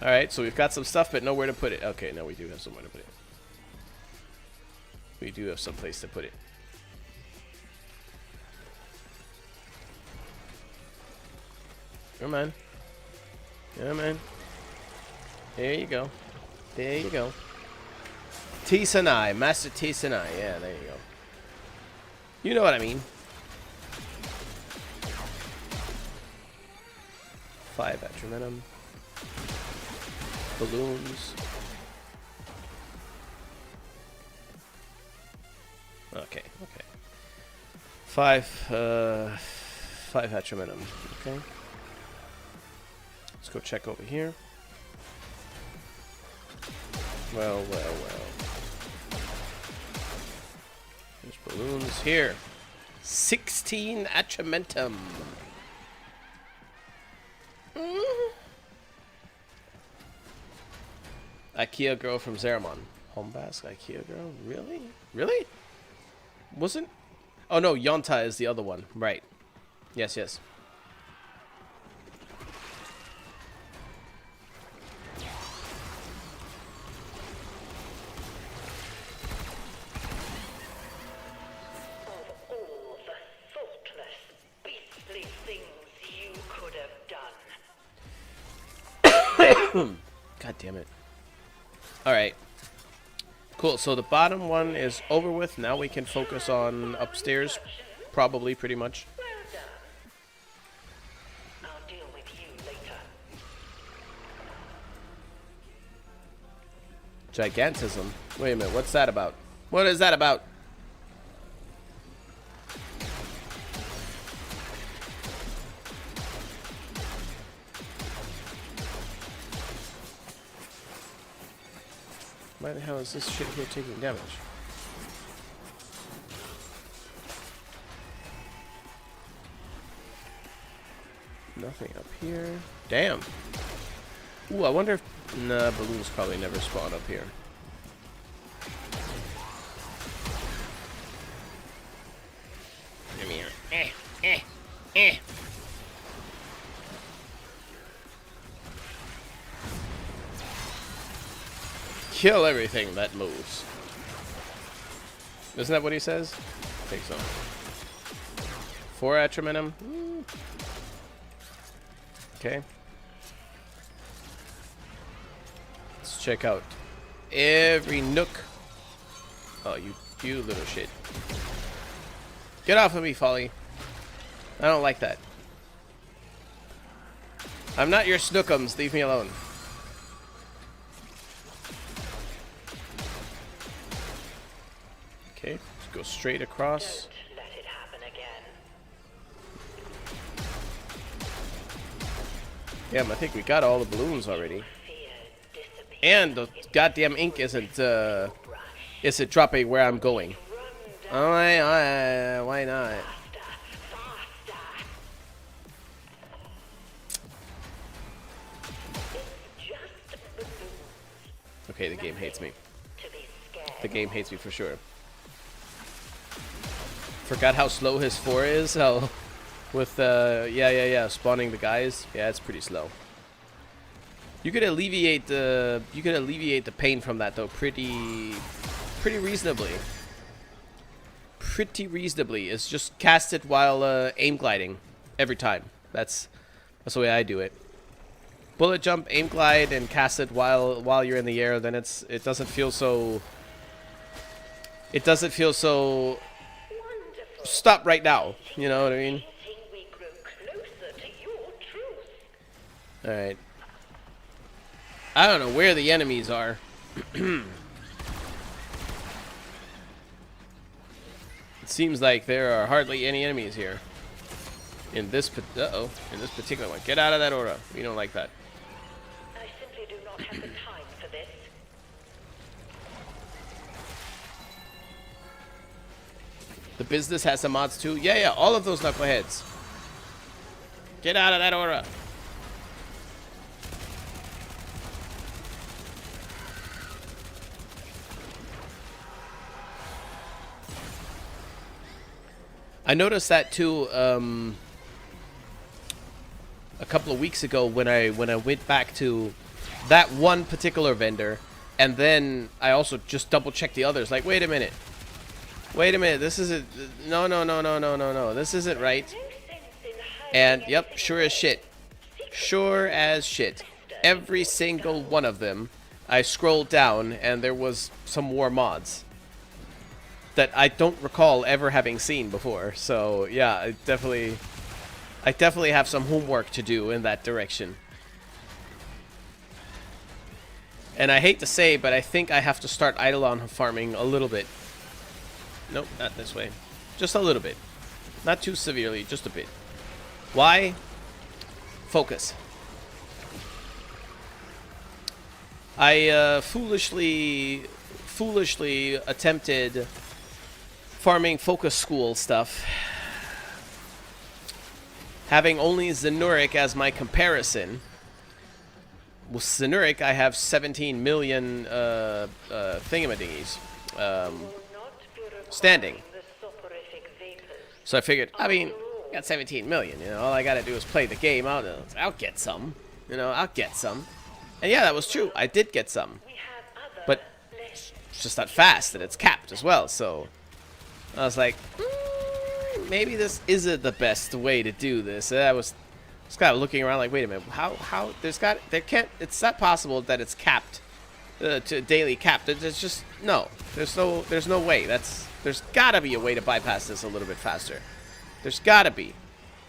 Alright, so we've got some stuff, but nowhere to put it. Okay, now we do have somewhere to put it. We do have some place to put it. Come on. Come on. There you go. There you go. T Sanai, Master T Sanai. Yeah, there you go. You know what I mean. 5 Atramentum. Balloons. Okay, okay. 5 Atramentum. Okay. Let's go check over here. Well. There's balloons here. 16 Atramentum. IKEA girl from Zeramon. Hombask, IKEA girl? Really? Really? Wasn't? Oh no, Yonta is the other one. Right. Yes, yes. Of all the thoughtless, beastly things you could have done. God damn it. Alright. Cool, so the bottom one is over with. Now we can focus on upstairs. Probably, pretty much. Well done. I'll deal with you later. Gigantism. Wait a minute, what's that about? What is that about? Why the hell is this shit here taking damage? Nothing up here. Damn. Ooh, I wonder if... Nah, balloons probably never spawn up here. Come here. Kill everything that moves. Isn't that what he says? I think so. 4 Atramentum. Okay. Let's check out every nook. Oh, you little shit. Get off of me, Folly. I don't like that. I'm not your snookums. Leave me alone. Okay, let's go straight across. Don't let it happen again. Damn, I think we got all the balloons already. Fear disappears. And the goddamn ink isn't dropping where I'm going. Oh, why not? Okay, the game hates me. The game hates me for sure. Forgot how slow his 4 is. How with spawning the guys. Yeah, it's pretty slow. You could alleviate the pain from that though pretty reasonably. Pretty reasonably. It's just cast it while aim gliding every time. That's the way I do it. Bullet jump, aim glide, and cast it while you're in the air. Then it doesn't feel so. It doesn't feel so. Stop right now. You know what I mean? All right. I don't know where the enemies are. It seems like there are hardly any enemies here. In this in this particular one. Get out of that aura. We don't like that. I simply do not have the time for this. The business has some mods too. Yeah, all of those knuckleheads. Get out of that aura. I noticed that too a couple of weeks ago when I went back to that one particular vendor, and then I also just double checked the others. Like, wait a minute, this isn't. No. This isn't right. And yep, sure as shit. Every single one of them, I scrolled down and there was some war mods that I don't recall ever having seen before. So yeah, I definitely have some homework to do in that direction. And I hate to say, but I think I have to start Eidolon farming a little bit. Nope, not this way. Just a little bit. Not too severely, just a bit. Why? Focus. I foolishly attempted farming focus school stuff, having only Zenuric as my comparison. With Zenuric, I have 17 million thingamadingies standing. So I figured, I mean, I got 17 million. You know, all I gotta do is play the game. I'll get some. You know, I'll get some. And yeah, that was true. I did get some, but it's just not fast, and it's capped as well. So I was like, maybe this isn't the best way to do this. And I was just kind of looking around like, wait a minute, how it's not possible that it's capped to daily capped. There's just there's no way. There's gotta be a way to bypass this a little bit faster. There's gotta be.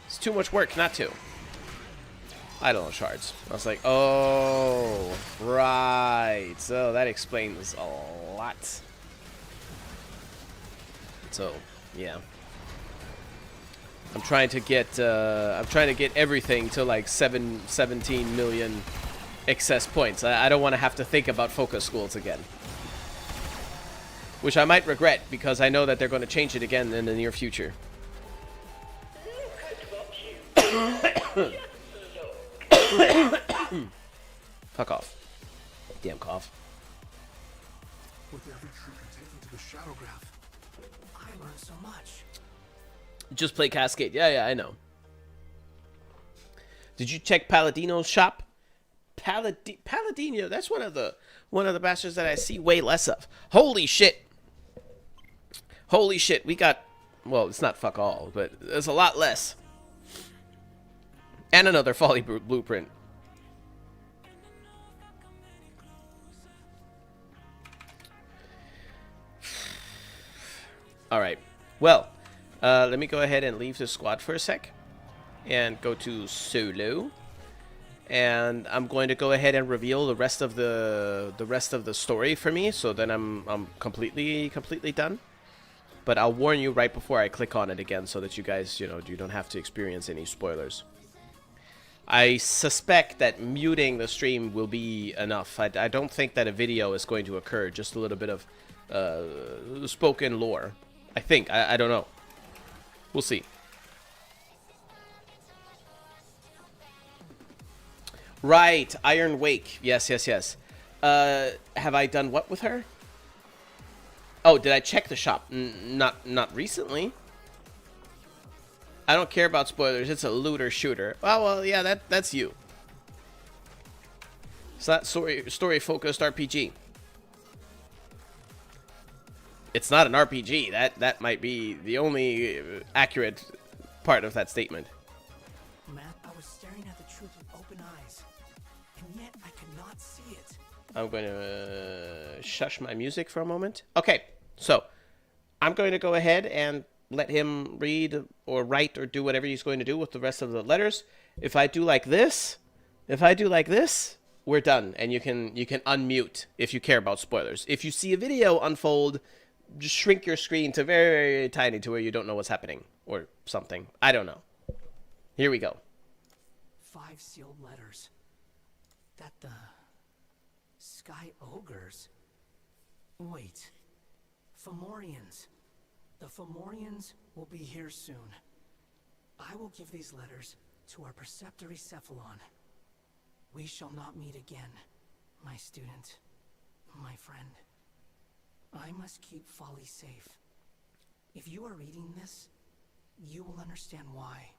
It's too much work not to. I don't know, shards. I was like, oh, right. So that explains a lot. So, yeah. I'm trying to get everything to like 17 million excess points. I don't want to have to think about focus schools again. Which I might regret, because I know that they're going to change it again in the near future. Fuck off. Damn cough. With every troop you take into the Shadow Graph, I learned so much. Just play Cascade. Yeah, I know. Did you check Paladino's shop? Paladino, that's one of the bastards that I see way less of. Holy shit. Holy shit, we got, well, it's not fuck all, but there's a lot less. And another Folly blueprint. Alright, well, let me go ahead and leave the squad for a sec. And go to solo. And I'm going to go ahead and reveal the rest of the story for me, so then I'm completely done. But I'll warn you right before I click on it again, so that you guys, you don't have to experience any spoilers. I suspect that muting the stream will be enough. I don't think that a video is going to occur. Just a little bit of spoken lore. I think. I don't know. We'll see. Right, Iron Wake. Yes. Have I done what with her? Oh, did I check the shop? Not recently. I don't care about spoilers. It's a looter shooter. Oh, well, yeah, that's you. It's not story focused RPG. It's not an RPG. That might be the only accurate part of that statement. Matt, I was staring at the truth with open eyes, and yet I could not see it. I'm going to shush my music for a moment. Okay, so I'm going to go ahead and let him read or write or do whatever he's going to do with the rest of the letters. If I do like this, we're done, and you can unmute if you care about spoilers. If you see a video unfold, just shrink your screen to very, very tiny to where you don't know what's happening or something. I don't know. Here we go. 5 sealed letters. That the Sky Ogres. Wait. Fomorians. The Fomorians will be here soon. I will give these letters to our preceptor Cephalon. We shall not meet again, my student, my friend. I must keep Folly safe. If you are reading this, you will understand why.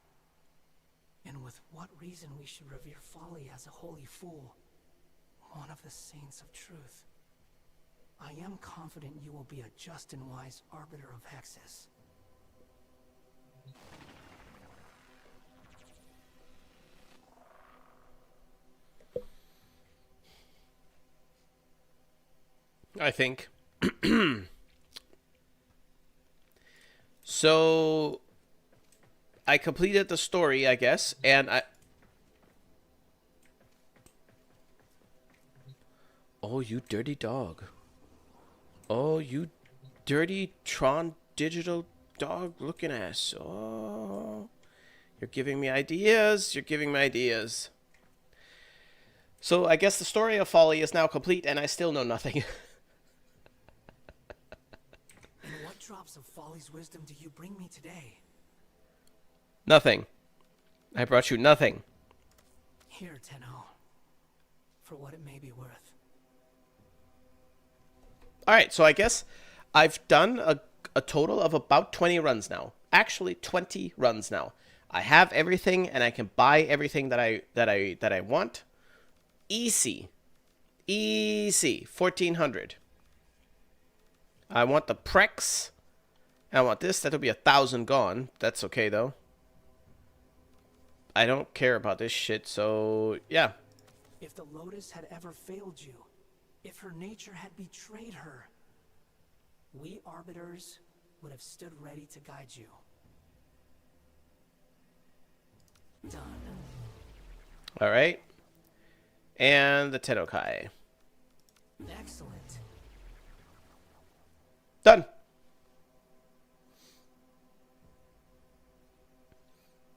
And with what reason we should revere Folly as a holy fool, one of the saints of truth. I am confident you will be a just and wise arbiter of Hexes. I think. So I completed the story, I guess, and Oh, you dirty dog. Oh, you dirty Tron digital dog looking ass. Oh, you're giving me ideas. You're giving me ideas. So I guess the story of Folly is now complete, and I still know nothing. And what drops of Folly's wisdom do you bring me today? Nothing. I brought you nothing. Here, Tenno. For what it may be worth. Alright, so I guess I've done a total of about 20 runs now. Actually, 20 runs now. I have everything, and I can buy everything that I want. Easy. Easy. 1400. I want the Prex. I want this. That'll be 1,000 gone. That's okay, though. I don't care about this shit, so yeah. If the Lotus had ever failed you, if her nature had betrayed her, we Arbiters would have stood ready to guide you. Done. Alright. And the Tenno. Excellent. Done.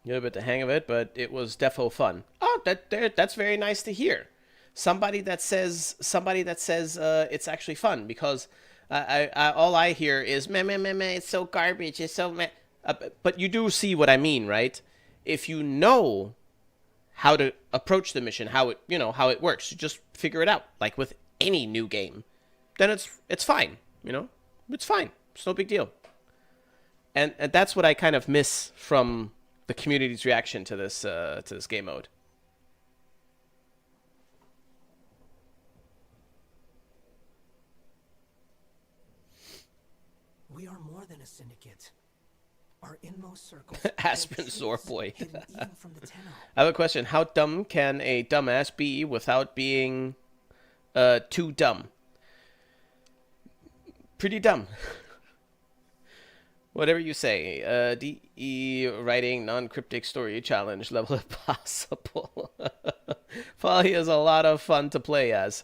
You have a bit the hang of it, but it was defo fun. Oh, that's very nice to hear. Somebody that says it's actually fun, because I all I hear is meh, it's so garbage, it's so meh. But you do see what I mean, right? If you know how to approach the mission, how it works, you just figure it out. Like with any new game, then it's fine. It's fine. It's no big deal. And that's what I kind of miss from the community's reaction to this game mode. We are more than a syndicate. Our inmost circles Aspen Zorboy. hidden even from the Tenno. I have a question. How dumb can a dumbass be without being too dumb? Pretty dumb. Whatever you say. DE writing non-cryptic story challenge level if possible. Folly is a lot of fun to play as.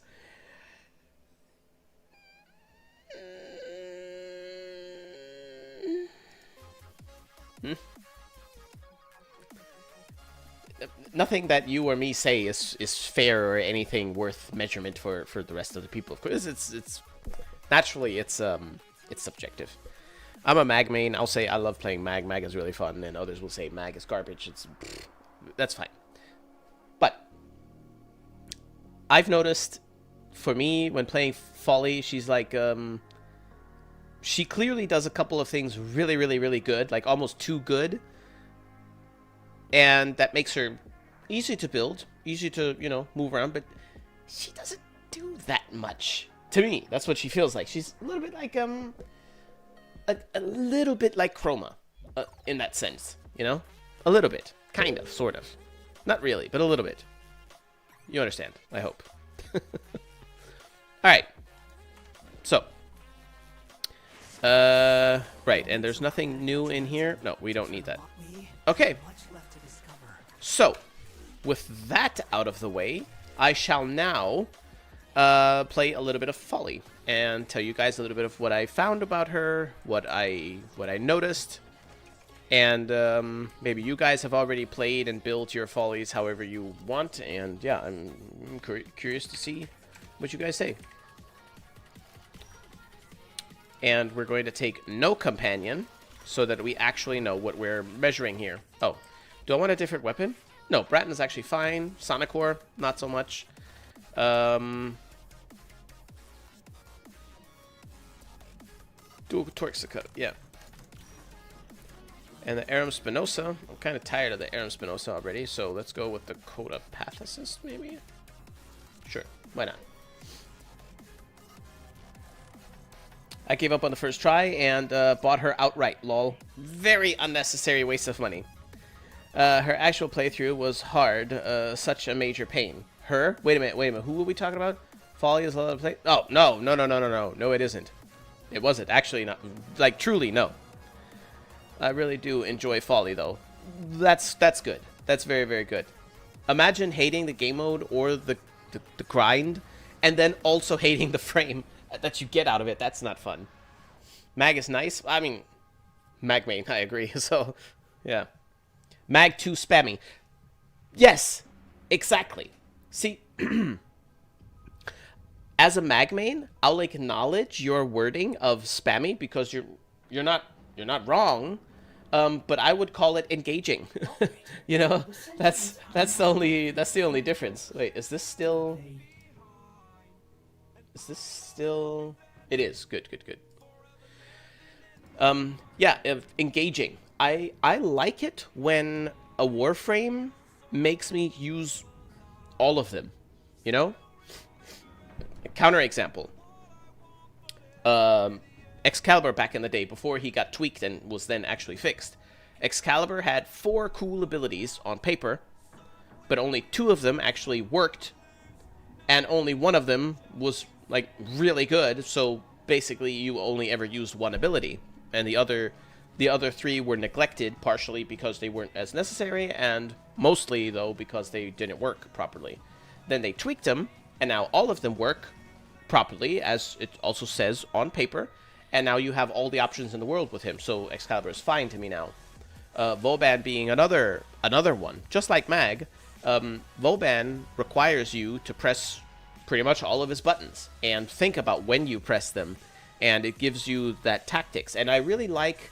Nothing that you or me say is fair or anything worth measurement for the rest of the people. Of course, it's naturally it's subjective. I'm a mag main. I'll say I love playing mag. Mag is really fun, and others will say mag is garbage. That's fine. But I've noticed, for me, when playing Folly, she's like she clearly does a couple of things really, really, really good, like almost too good, and that makes her easy to build, easy to, move around, but she doesn't do that much. To me, that's what she feels like. She's a little bit like, a little bit like Chroma, in that sense, A little bit. Kind of, sort of. Not really, but a little bit. You understand, I hope. Alright. So. Right, and there's nothing new in here. No, we don't need that. Okay. So, with that out of the way, I shall now play a little bit of Folly and tell you guys a little bit of what I found about her, what I noticed, and maybe you guys have already played and built your Follies however you want, and yeah, I'm curious to see what you guys say. And we're going to take no companion so that we actually know what we're measuring here. Oh, do I want a different weapon? No, Bratton is actually fine. Sonicor, not so much. Dual Torxica, yeah. And the Aram Spinoza. I'm kind of tired of the Aram Spinoza already, so let's go with the Coda Pathicist, maybe? Sure, why not? I gave up on the first try and bought her outright, lol. Very unnecessary waste of money. Her actual playthrough was hard, such a major pain. Her? Wait a minute, who were we talking about? Folly is a lot of play? Oh, no, it isn't. It wasn't, actually not, like, truly, no. I really do enjoy Folly, though. That's good. That's very, very good. Imagine hating the game mode or the grind, and then also hating the frame that you get out of it. That's not fun. Mag is nice. I mean, Mag main, I agree. So, yeah. Mag 2 spammy. Yes, exactly. See, as a Mag main, I'll acknowledge your wording of spammy because you're not wrong. But I would call it engaging. You know, that's the only difference. Wait, is this still? Is this still? It is. Good. Yeah, engaging. I like it when a Warframe makes me use all of them. You know? Counter example. Excalibur back in the day, before he got tweaked and was then actually fixed. Excalibur had 4 cool abilities on paper, but only 2 of them actually worked, and only 1 of them was, like, really good, so basically you only ever used 1 ability, and the other 3 were neglected, partially because they weren't as necessary, and mostly, though, because they didn't work properly. Then they tweaked them, and now all of them work properly, as it also says on paper, and now you have all the options in the world with him, so Excalibur is fine to me now. Vauban being another one. Just like Mag, Vauban requires you to press pretty much all of his buttons, and think about when you press them, and it gives you that tactics. And I really like,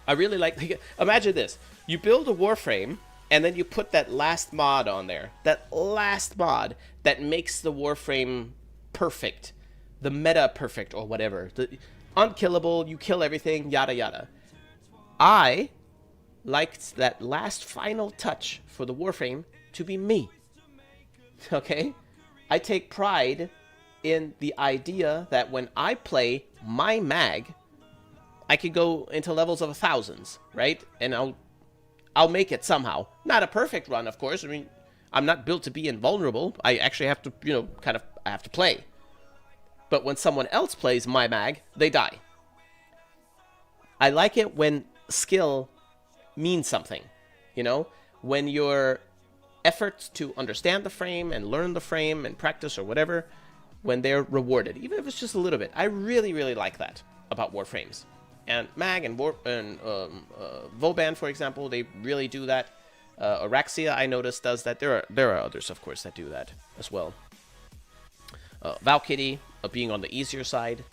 imagine this. You build a Warframe, and then you put that last mod on there. That last mod that makes the Warframe perfect. The meta perfect, or whatever. The unkillable, you kill everything, yada yada. I liked that last final touch for the Warframe to be me. Okay? I take pride in the idea that when I play my Mag, I can go into levels of 1000s, right? And I'll make it somehow. Not a perfect run, of course. I mean, I'm not built to be invulnerable. I actually have to, you know, I have to play. But when someone else plays my Mag, they die. I like it when skill means something, you know? When your efforts to understand the frame and learn the frame and practice or whatever, when they're rewarded, even if it's just a little bit. I really, really like that about Warframes. And Mag and Vauban, for example, they really do that. Araxia, I noticed, does that. There are others, of course, that do that as well. Valkyrie, being on the easier side.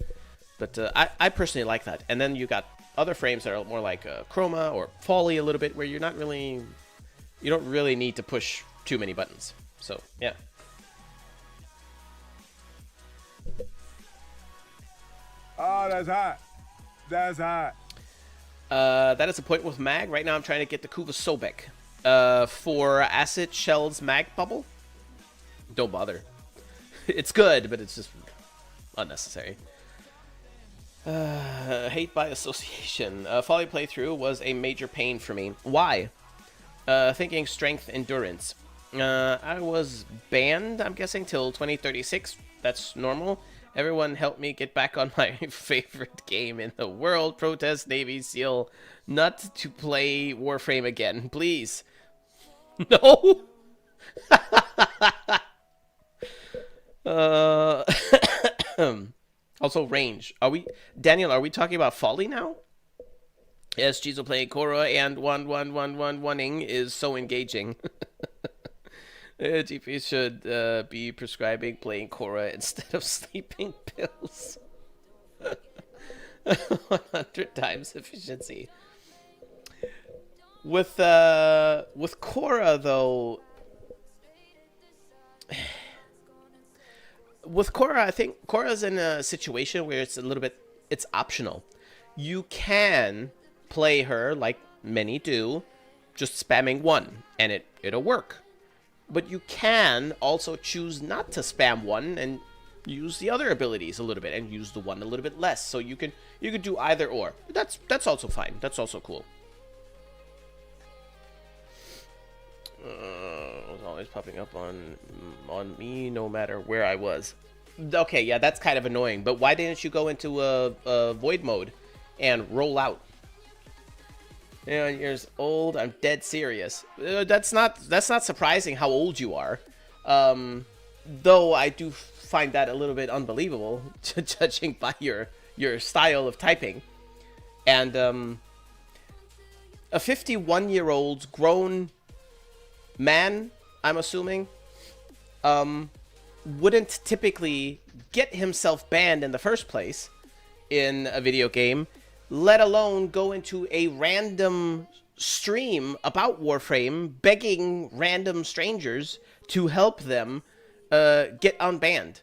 But I personally like that. And then you got other frames that are more like Chroma or Folly a little bit, where you don't really need to push too many buttons. So, yeah. Oh, that's hot. That's hot. That is a point with Mag. Right now I'm trying to get the Kuva Sobek. For Acid Shell's Mag Bubble. Don't bother. It's good, but it's just unnecessary. Hate by association. Folly playthrough was a major pain for me. Why? Thinking strength endurance. I was banned, I'm guessing, till 2036. That's normal. Everyone help me get back on my favorite game in the world. Protest Navy SEAL. Not to play Warframe again, please. No? Uh, also range. Are we, Daniel? Are we talking about Folly now? Yes, Jizo playing Korra and one-ing is so engaging. GP should be prescribing playing Korra instead of sleeping pills. 100 times efficiency. With Korra though, with Korra, I think Korra's in a situation where it's a little bit, it's optional. You can play her like many do, just spamming one, and it'll work. But you can also choose not to spam one and use the other abilities a little bit, and use the one a little bit less. So you could do either or. That's also fine. That's also cool. It was always popping up on me no matter where I was. Okay, yeah, that's kind of annoying. But why didn't you go into a void mode and roll out? years old. I'm dead serious. That's not surprising how old you are. Though I do find that a little bit unbelievable, judging by your style of typing. And a 51-year-old grown man, I'm assuming, wouldn't typically get himself banned in the first place in a video game, let alone go into a random stream about Warframe begging random strangers to help them get unbanned.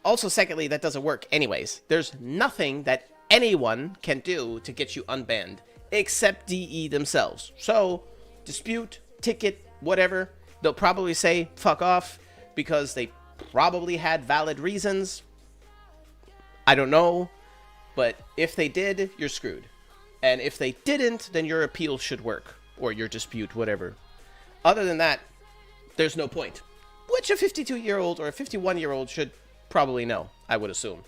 Also, secondly, that doesn't work anyways. There's nothing that anyone can do to get you unbanned except DE themselves. So, dispute, ticket, whatever, they'll probably say fuck off because they probably had valid reasons. I don't know. But if they did, you're screwed. And if they didn't, then your appeal should work. Or your dispute, whatever. Other than that, there's no point. Which a 52-year-old or a 51-year-old should probably know, I would assume.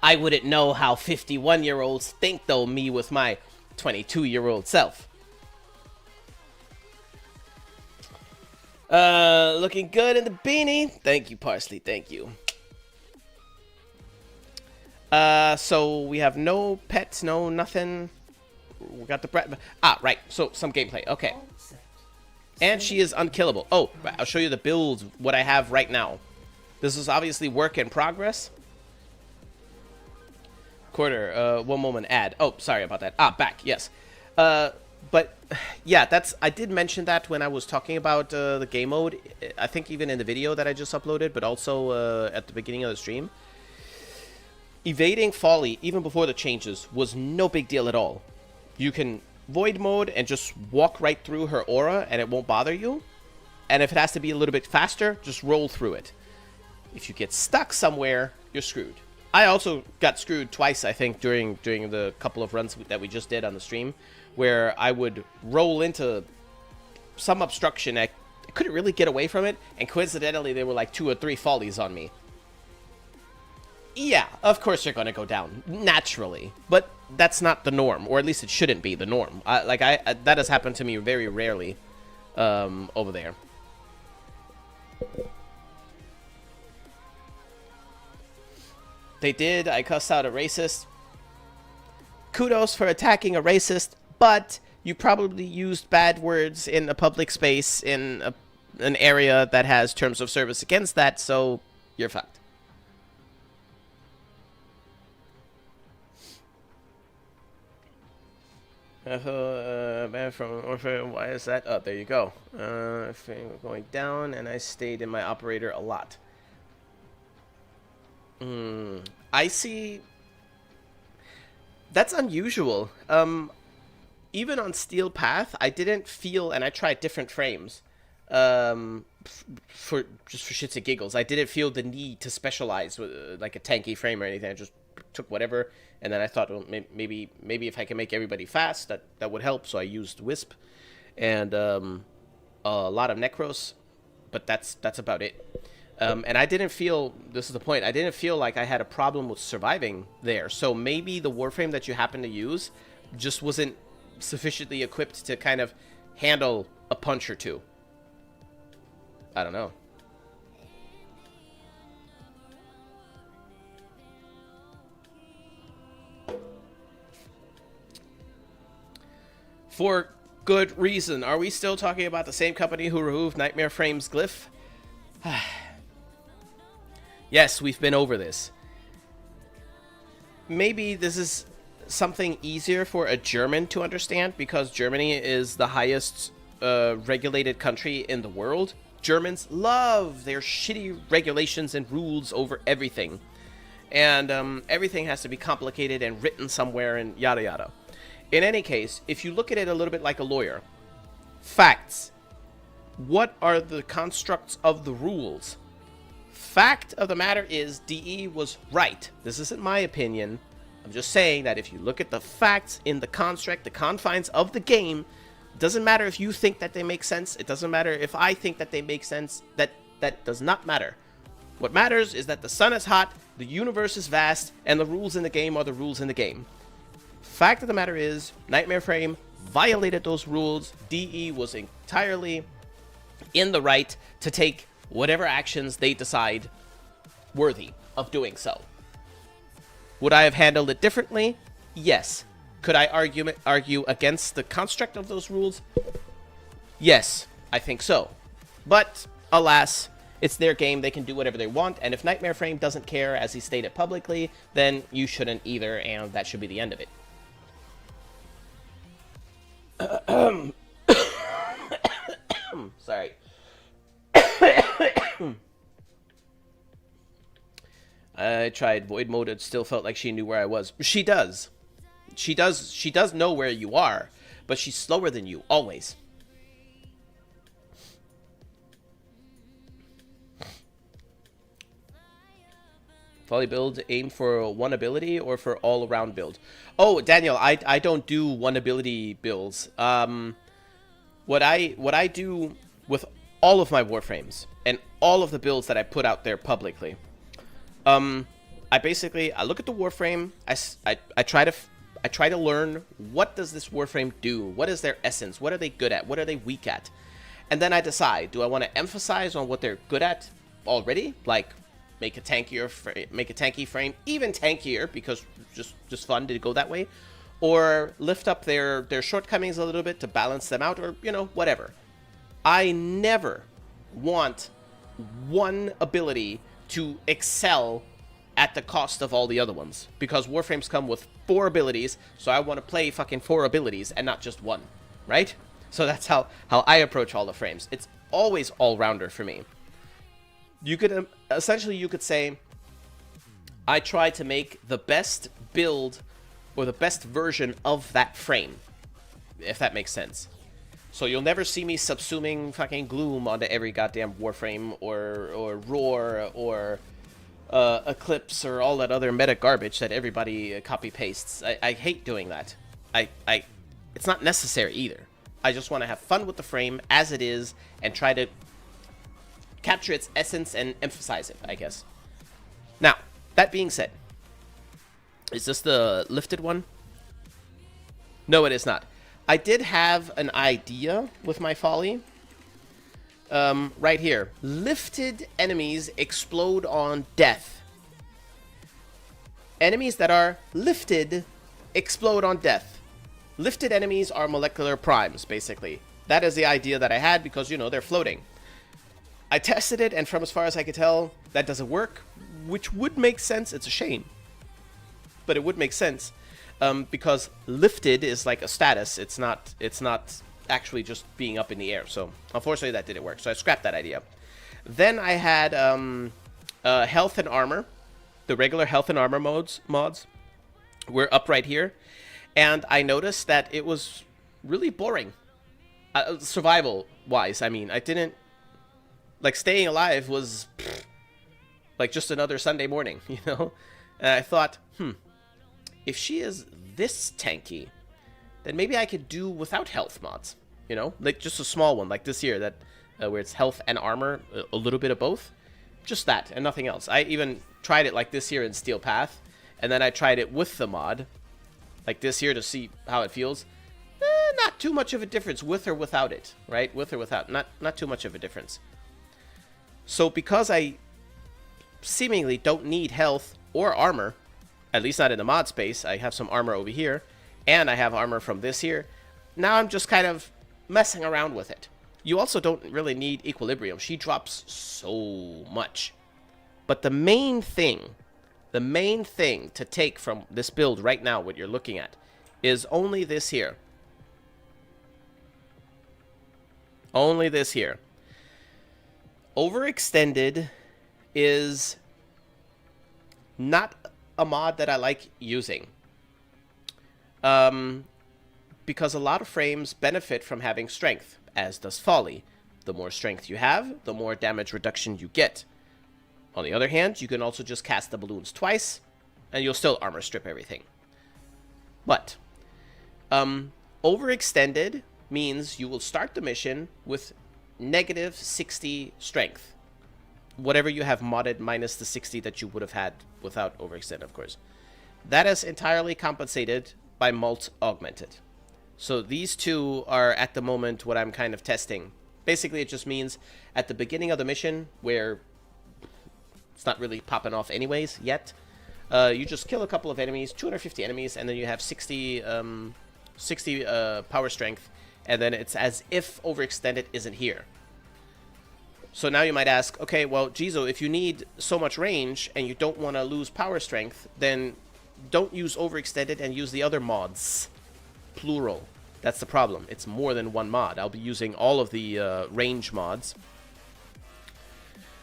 I wouldn't know how 51-year-olds think, though, me with my 22-year-old self. Looking good in the beanie. Thank you, Parsley. Thank you. So we have no pets, no nothing. We got the bread. Ah, right. So some gameplay. Okay. And she is unkillable. Oh, right. I'll show you the build, what I have right now. This is obviously work in progress. Quarter, one moment, ad. Oh, sorry about that. Ah, back, yes. But, yeah, I did mention that when I was talking about the game mode. I think even in the video that I just uploaded, but also at the beginning of the stream. Evading Folly, even before the changes, was no big deal at all. You can void mode and just walk right through her aura and it won't bother you. And if it has to be a little bit faster, just roll through it. If you get stuck somewhere, you're screwed. I also got screwed twice, I think, during the couple of runs that we just did on the stream, where I would roll into some obstruction. I couldn't really get away from it, and coincidentally, there were like 2 or 3 follies on me. Yeah, of course you're going to go down, naturally, but that's not the norm, or at least it shouldn't be the norm. That has happened to me very rarely over there. They did. I cussed out a racist. Kudos for attacking a racist, but you probably used bad words in a public space in an area that has terms of service against that, so you're fucked. Why is that? Oh, there you go. Going down, and I stayed in my operator a lot. I see. That's unusual. Even on Steel Path, I didn't feel, and I tried different frames. For shits and giggles, I didn't feel the need to specialize with like a tanky frame or anything. I just took whatever, and then I thought, well, maybe if I can make everybody fast, that would help. So I used Wisp and a lot of Necros, but that's about it. And I didn't feel, this is the point, I didn't feel like I had a problem with surviving there. So maybe the Warframe that you happen to use just wasn't sufficiently equipped to kind of handle a punch or two. I don't know. For good reason. Are we still talking about the same company who removed Nightmare Frame's glyph? Yes, we've been over this. Maybe this is something easier for a German to understand because Germany is the highest regulated country in the world. Germans love their shitty regulations and rules over everything. And everything has to be complicated and written somewhere and yada yada. In any case, if you look at it a little bit like a lawyer, facts. What are the constructs of the rules? Fact of the matter is DE was right. This isn't my opinion. I'm just saying that if you look at the facts in the construct, the confines of the game, it doesn't matter if you think that they make sense. It doesn't matter if I think that they make sense. That does not matter. What matters is that the sun is hot, the universe is vast, and the rules in the game are the rules in the game. Fact of the matter is, Nightmare Frame violated those rules. DE was entirely in the right to take whatever actions they decide worthy of doing so. Would I have handled it differently? Yes. Could I argue against the construct of those rules? Yes, I think so. But, alas, it's their game. They can do whatever they want. And if Nightmare Frame doesn't care, as he stated publicly, then you shouldn't either, and that should be the end of it. Sorry. I tried void mode. It still felt like she knew where I was. She does. She does know where you are, but she's slower than you, always. Volley build, aim for one ability or for all around build? Oh, Daniel, I don't do one ability builds. What I do with all of my Warframes and all of the builds that I put out there publicly, I look at the Warframe. I try to learn, what does this Warframe do? What is their essence? What are they good at? What are they weak at? And then I decide, do I want to emphasize on what they're good at already, like make a tanky frame, even tankier because just fun to go that way, or lift up their shortcomings a little bit to balance them out, or whatever. I never want one ability to excel at the cost of all the other ones, because Warframes come with 4 abilities, so I want to play fucking 4 abilities and not just one, right? So that's how I approach all the frames. It's always all-rounder for me. You could essentially, you could say, I try to make the best build or the best version of that frame, if that makes sense. So you'll never see me subsuming fucking Gloom onto every goddamn Warframe, or Roar, or Eclipse, or all that other meta garbage that everybody copy pastes. I hate doing that. It's not necessary either. I just want to have fun with the frame as it is and try to capture its essence and emphasize it, I guess. Now, that being said, is this the lifted one? No, it is not. I did have an idea with my folly. Right here. Lifted enemies explode on death. Enemies that are lifted explode on death. Lifted enemies are molecular primes, basically. That is the idea that I had because, they're floating. I tested it, and from as far as I could tell, that doesn't work, which would make sense. It's a shame, but it would make sense, because lifted is like a status. It's not actually just being up in the air. So unfortunately, that didn't work. So I scrapped that idea. Then I had health and armor. The regular health and armor mods were up right here, and I noticed that it was really boring, survival wise. I mean, I didn't. Like, staying alive was like just another Sunday morning, And I thought, if she is this tanky, then maybe I could do without health mods, Like, just a small one, like this here, that where it's health and armor, a little bit of both. Just that, and nothing else. I even tried it like this here in Steel Path, and then I tried it with the mod, like this here, to see how it feels. not too much of a difference with or without it, right? With or without, not too much of a difference. So because I seemingly don't need health or armor, at least not in the mod space, I have some armor over here, and I have armor from this here. Now I'm just kind of messing around with it. You also don't really need equilibrium. She drops so much. But the main thing to take from this build right now, what you're looking at, is only this here. Only this here. Overextended is not a mod that I like using. Because a lot of frames benefit from having strength, as does Folly. The more strength you have, the more damage reduction you get. On the other hand, you can also just cast the balloons twice, and you'll still armor strip everything. But, overextended means you will start the mission with negative 60 strength. Whatever you have modded minus the 60 that you would have had without overextend, of course. That is entirely compensated by Mult Augmented. So these two are at the moment what I'm kind of testing. Basically, it just means at the beginning of the mission, where it's not really popping off anyways yet, you just kill a couple of enemies, 250 enemies, and then you have 60 power strength, and then it's as if overextended isn't here. So now you might ask, okay, well, Jizo, if you need so much range and you don't want to lose power strength, then don't use overextended and use the other mods. Plural. That's the problem. It's more than one mod. I'll be using all of the range mods.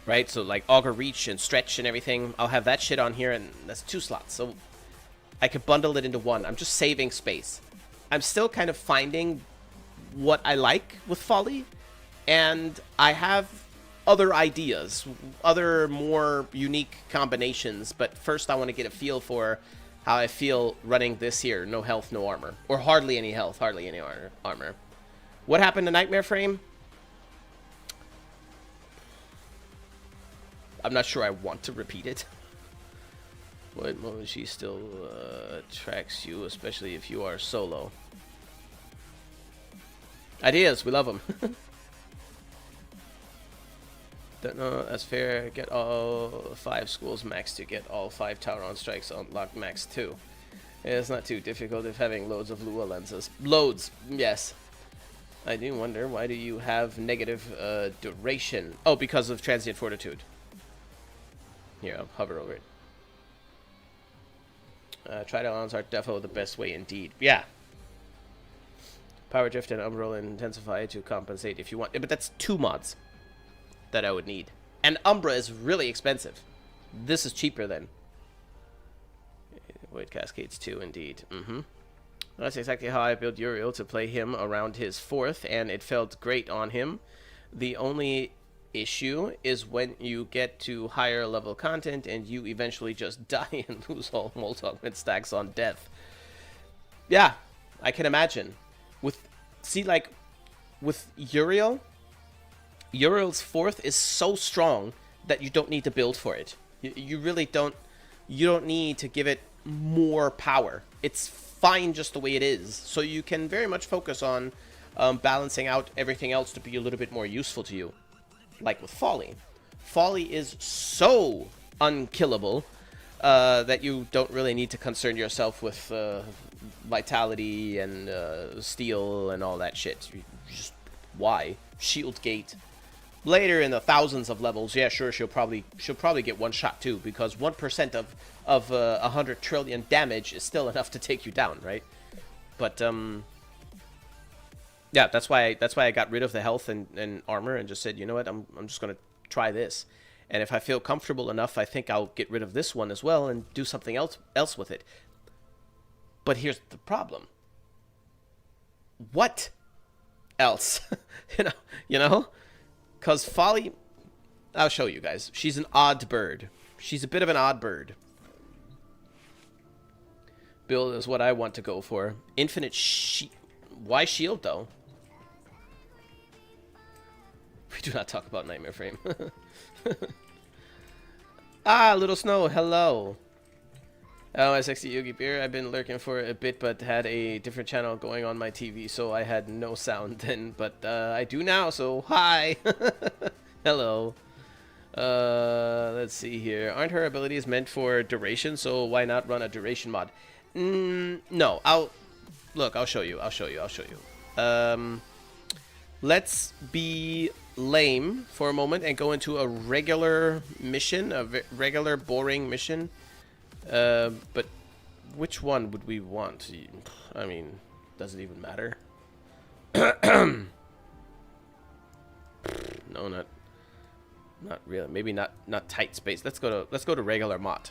Right? So like Augur Reach and Stretch and everything. I'll have that shit on here, and that's 2 slots. So I could bundle it into one. I'm just saving space. I'm still kind of finding what I like with Folly. And I have other ideas. Other more unique combinations. But first I want to get a feel for how I feel running this here. No health, no armor. Or hardly any health, hardly any armor. What happened to Nightmare Frame? I'm not sure I want to repeat it. What moment she still tracks you, especially if you are solo. Ideas, we love them. Don't know, that's fair. Get all 5 schools max to get all 5 tower on strikes unlocked max 2. It's not too difficult if having loads of Lua lenses. Loads, yes. I do wonder, why do you have negative duration? Oh, because of transient fortitude. Here, I'll hover over it. Tridolons are defo the best way indeed. Yeah. Power Drift and Umbral Intensify to compensate if you want. But that's 2 mods that I would need. And Umbra is really expensive. This is cheaper than Void Cascades 2, indeed. That's exactly how I built Uriel, to play him around his 4th, and it felt great on him. The only issue is when you get to higher level content and you eventually just die and lose all Mult Augment stacks on death. Yeah, I can imagine. With Uriel, Uriel's 4th is so strong that you don't need to build for it. You really don't. You don't need to give it more power. It's fine just the way it is. So you can very much focus on balancing out everything else to be a little bit more useful to you. Like with Folly. Folly is so unkillable that you don't really need to concern yourself with vitality and steel and all that shit. Just why? Shield Gate. Later in the thousands of levels, yeah, sure, she'll probably get one shot too, because 1% of 100 trillion damage is still enough to take you down, right? But yeah, that's why I got rid of the health and armor and just said, you know what, I'm just gonna try this, and if I feel comfortable enough, I think I'll get rid of this one as well and do something else with it. But here's the problem. What else? you know. Because Folly, I'll show you guys. She's an odd bird. She's a bit of an odd bird. Build is what I want to go for. Infinite why shield, though? We do not talk about Nightmare Frame. Ah, Little Snow, hello. Oh, my sexy Yogi Beer. I've been lurking for a bit, but had a different channel going on my TV, so I had no sound then. But I do now, so hi. Hello. Let's see here. Aren't her abilities meant for duration? So why not run a duration mod? No. I'll show you. Let's be lame for a moment and go into a regular mission, regular boring mission. But which one would we want? I mean, does it even matter? No, not really. Maybe not tight space. Let's go to regular mod.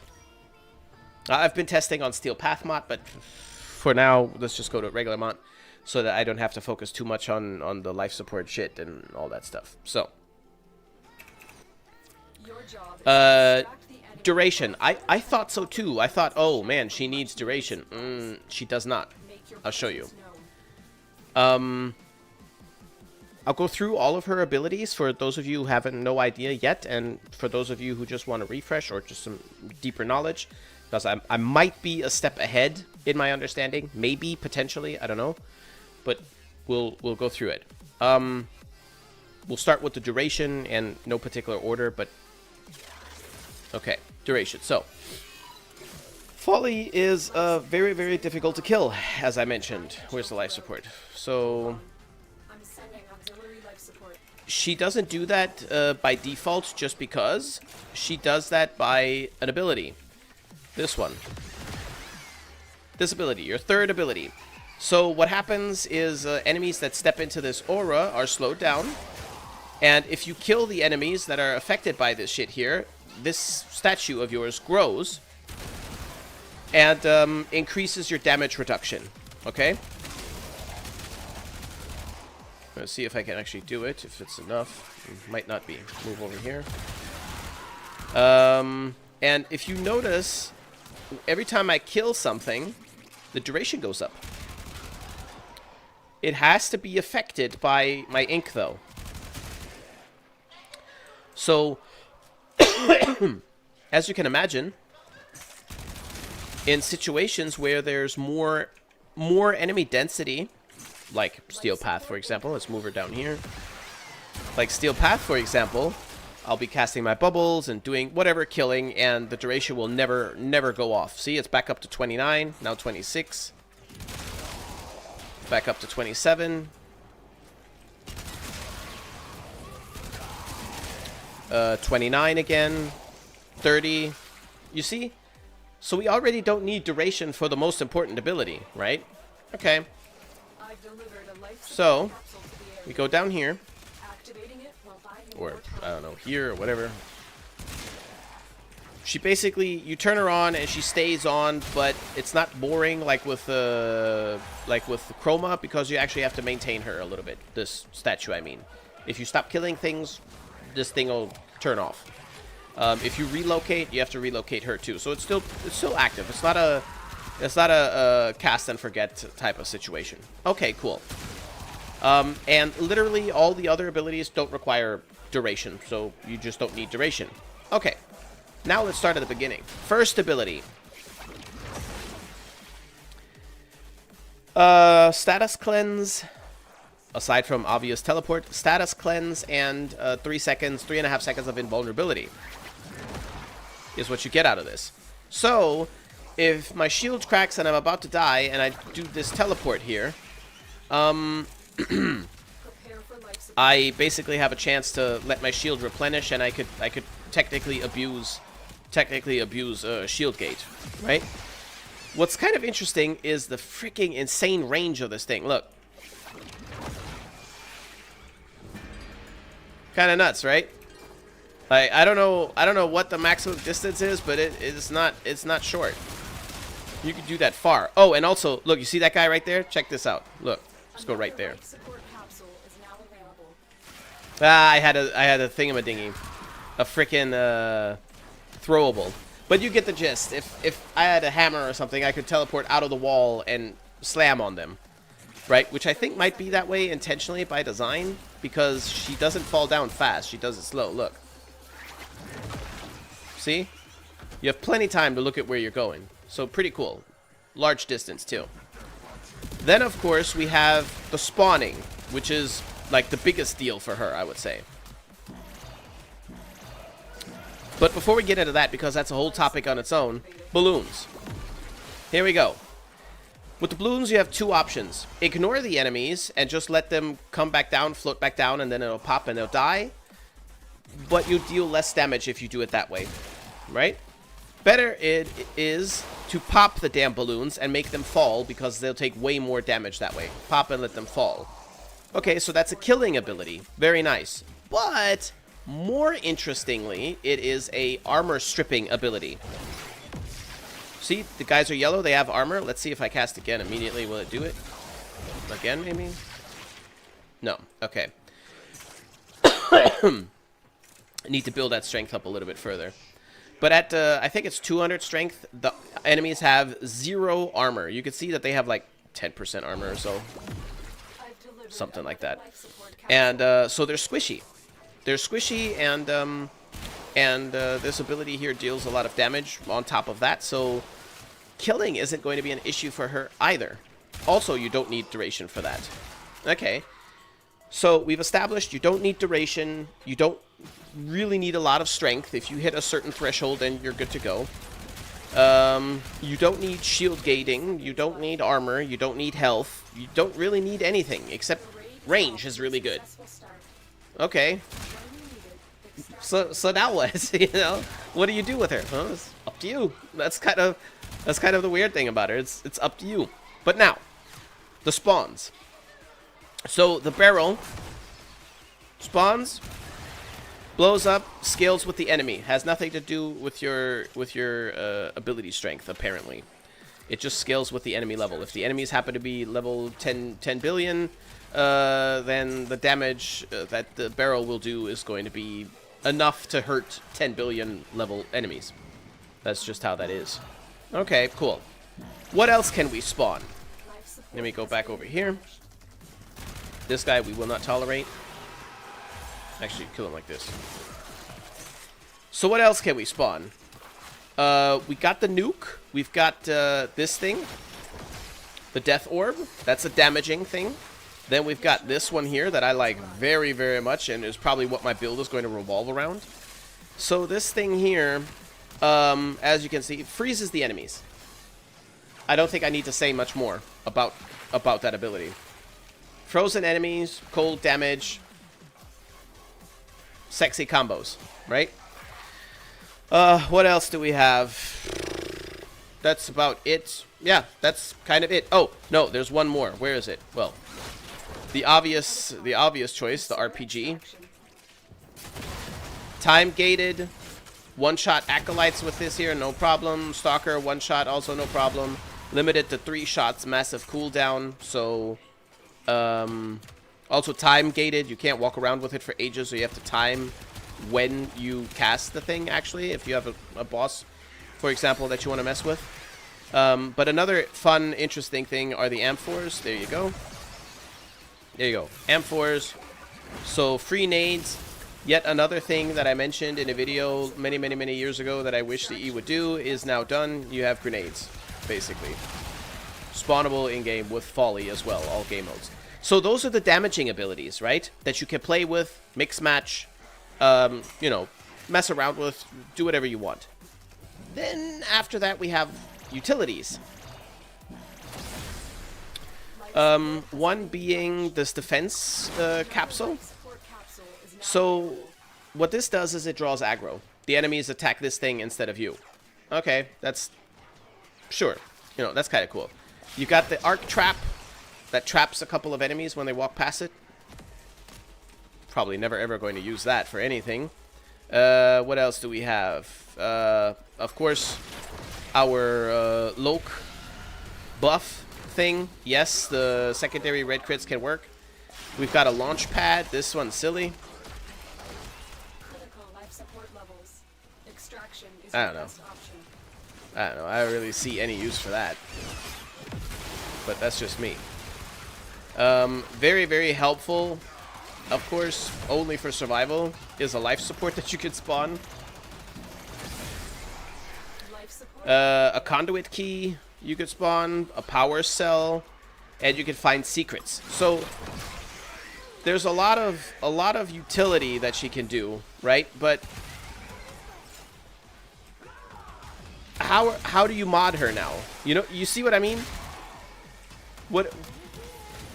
I've been testing on Steel Path mod, but for now, let's just go to regular mod so that I don't have to focus too much on the life support shit and all that stuff. So, duration. I thought so too. I thought, oh man, she needs duration. She does not. I'll show you. I'll go through all of her abilities for those of you who haven't no idea yet, and for those of you who just want to refresh or just some deeper knowledge, because I might be a step ahead in my understanding, maybe potentially, I don't know, but we'll go through it. We'll start with the duration and no particular order, but okay, duration. So Folly is very, very difficult to kill, as I mentioned. Where's the life support? So she doesn't do that by default just because. She does that by an ability. This one. This ability, your third ability. So what happens is enemies that step into this aura are slowed down. And if you kill the enemies that are affected by this shit here, this statue of yours grows and increases your damage reduction. Okay? Let's see if I can actually do it, if it's enough. It might not be. Move over here. And if you notice, every time I kill something, the duration goes up. It has to be affected by my ink, though. So, as you can imagine, in situations where there's more enemy density, like Steel Path, for example. Let's move her down here. Like Steel Path, for example, I'll be casting my bubbles and doing whatever killing, and the duration will never go off. See, it's back up to 29, now 26. Back up to 27. 29 again. 30. You see? So we already don't need duration for the most important ability, right? Okay. So, we go down here. Or, I don't know, here or whatever. She basically, you turn her on and she stays on, but it's not boring like with the Chroma, because you actually have to maintain her a little bit. This statue, I mean. If you stop killing things, this thing will turn off. If you relocate, you have to relocate her too. So it's still active. It's not a cast and forget type of situation. Okay, cool. And literally all the other abilities don't require duration, so you just don't need duration. Okay. Now let's start at the beginning. First ability. Status cleanse. Aside from obvious teleport, status cleanse and 3.5 seconds of invulnerability is what you get out of this. So, if my shield cracks and I'm about to die and I do this teleport here, I basically have a chance to let my shield replenish, and I could technically abuse shield gate, right? What's kind of interesting is the freaking insane range of this thing. Look. Kind of nuts, right? Like, I don't know what the maximum distance is, but it's not short. You can do that far. Oh, and also, look, you see that guy right there? Check this out. Look, let's go right there. I had a thingamadingy, a freaking throwable. But you get the gist. If I had a hammer or something, I could teleport out of the wall and slam on them, right? Which I think might be that way intentionally by design, because she doesn't fall down fast. She does it slow. Look. See? You have plenty of time to look at where you're going. So pretty cool. Large distance, too. Then, of course, we have the spawning, which is, like, the biggest deal for her, I would say. But before we get into that, because that's a whole topic on its own, balloons. Here we go. With the balloons, you have two options. Ignore the enemies and just let them come back down, float back down, and then it'll pop and they'll die. But you deal less damage if you do it that way, right? Better it is to pop the damn balloons and make them fall because they'll take way more damage that way. Pop and let them fall. Okay, so that's a killing ability. Very nice. But more interestingly, it is a armor stripping ability. See, the guys are yellow, they have armor. Let's see if I cast again immediately. Will it do it? Again, maybe? No. Okay. I need to build that strength up a little bit further. But at, I think it's 200 strength, the enemies have 0 armor. You can see that they have like 10% armor or so. Something like that. And so they're squishy. They're squishy, and this ability here deals a lot of damage on top of that, so killing isn't going to be an issue for her either. Also, you don't need duration for that. Okay. So we've established you don't need duration, you don't really need a lot of strength. If you hit a certain threshold, then you're good to go. You don't need shield gating, you don't need armor, you don't need health, you don't really need anything, except range is really good. Okay. So now what? You know, what do you do with her? Huh? It's up to you. That's kind of the weird thing about her. It's up to you. But now, the spawns. So the barrel spawns, blows up, scales with the enemy. Has nothing to do with your ability strength. Apparently, it just scales with the enemy level. If the enemies happen to be level 10 billion, then the damage that the barrel will do is going to be enough to hurt 10 billion level enemies. That's just how that is. Okay, cool. What else can we spawn? Let me go back over here. This guy we will not tolerate. Actually, kill him like this. So what else can we spawn? We got the nuke. We've got this thing. The death orb. That's a damaging thing. Then we've got this one here that I like very, very much, and is probably what my build is going to revolve around. So this thing here, as you can see, freezes the enemies. I don't think I need to say much more about that ability. Frozen enemies, cold damage, sexy combos, right? What else do we have? That's about it. Yeah, that's kind of it. Oh, no, there's one more. Where is it? Well, the obvious choice, the RPG. Time-gated. One-shot acolytes with this here, no problem. Stalker, one-shot, also no problem. Limited to 3 shots, massive cooldown. So, also time-gated. You can't walk around with it for ages, so you have to time when you cast the thing, actually, if you have a boss, for example, that you want to mess with. But another fun, interesting thing are the amphors. There you go. There you go. Amphors. So, free nades. Yet another thing that I mentioned in a video many, many, many years ago that I wish the E would do is now done. You have grenades, basically. Spawnable in-game with Folly as well, all game modes. So those are the damaging abilities, right? That you can play with, mix match, you know, mess around with, do whatever you want. Then after that we have utilities. One being this defense capsule. So what this does is it draws aggro. The enemies attack this thing instead of you. Okay, that's sure. You know, that's kind of cool. You got the arc trap that traps a couple of enemies when they walk past it. Probably never ever going to use that for anything. What else do we have? Of course, our Loke buff thing. Yes, the secondary red crits can work. We've got a launch pad. This one's silly. I don't know. I don't know. I don't really see any use for that. But that's just me. Very, very helpful. Of course, only for survival is a life support that you can spawn. a conduit key you could spawn, a power cell, and you can find secrets. So there's a lot of utility that she can do, right? But how do you mod her now? You know, you see what I mean? What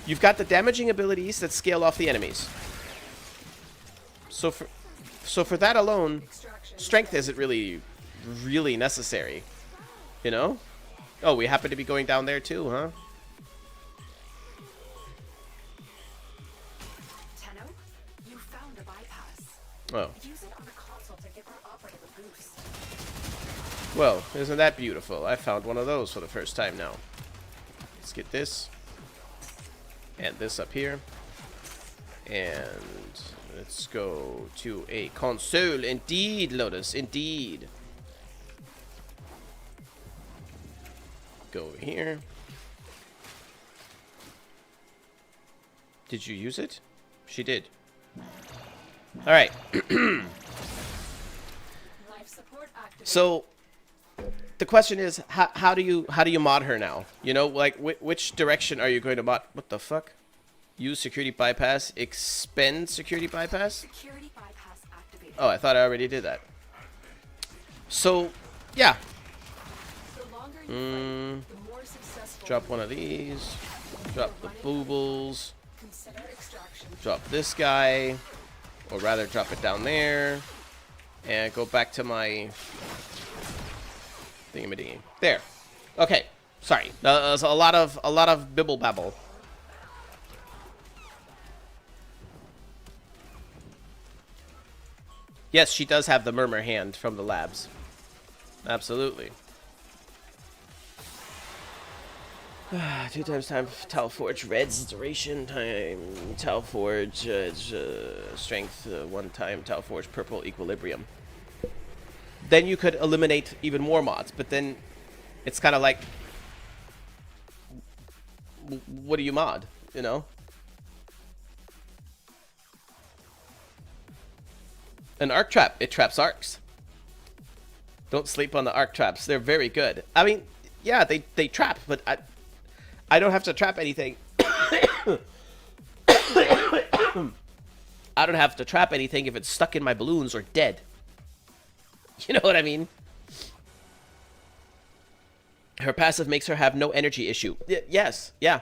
you've got the damaging abilities that scale off the enemies. So for that alone, strength isn't really necessary. You know? Oh, we happen to be going down there too, huh? Tenno, you found a bypass. Oh. Use it on the console to give our operative a boost. Well, isn't that beautiful? I found one of those for the first time now. Let's get this. And this up here. And let's go to a console. Indeed, Lotus. Indeed. Go over here. Did you use it? She did. Alright. So the question is, how do you mod her now? You know, like which direction are you going to mod? What the fuck? Use security bypass. Expend security bypass. Security bypass activated. Oh, I thought I already did that. So, yeah. The longer you fight, the more successful. Drop one of these. Drop the boobles. Consider extraction. Drop this guy, or rather, drop it down there, and go back to my thingamadingy. There. Okay. Sorry. There's a lot of bibble babble. Yes, she does have the murmur hand from the labs. Absolutely. 2 times time Tau Forge Red's duration time Tau Forge strength 1 time Tau Forge purple equilibrium. Then you could eliminate even more mods, but then it's kind of like, what do you mod? You know. An arc trap, it traps arcs. Don't sleep on the arc traps. They're very good. I mean, yeah, they trap, but I don't have to trap anything. I don't have to trap anything if it's stuck in my balloons or dead. You know what I mean? Her passive makes her have no energy issue. Yes, yeah.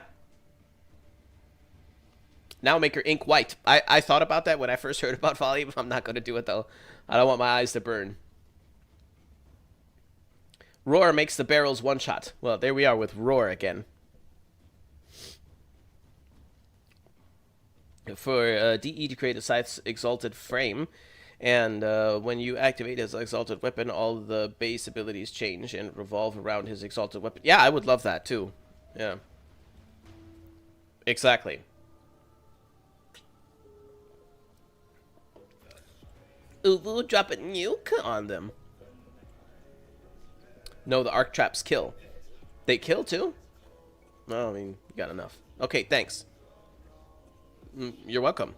Now make her ink white. I thought about that when I first heard about Volley, but I'm not going to do it, though. I don't want my eyes to burn. Roar makes the barrels one-shot. Well, there we are with Roar again. For DE to create a Scythe's Exalted Frame, and when you activate his Exalted Weapon, all the base abilities change and revolve around his Exalted Weapon. Yeah, I would love that, too. Yeah. Exactly. Ooh, drop a nuke on them. No, the arc traps kill. They kill too? No, I mean, you got enough. Okay, thanks. You're welcome.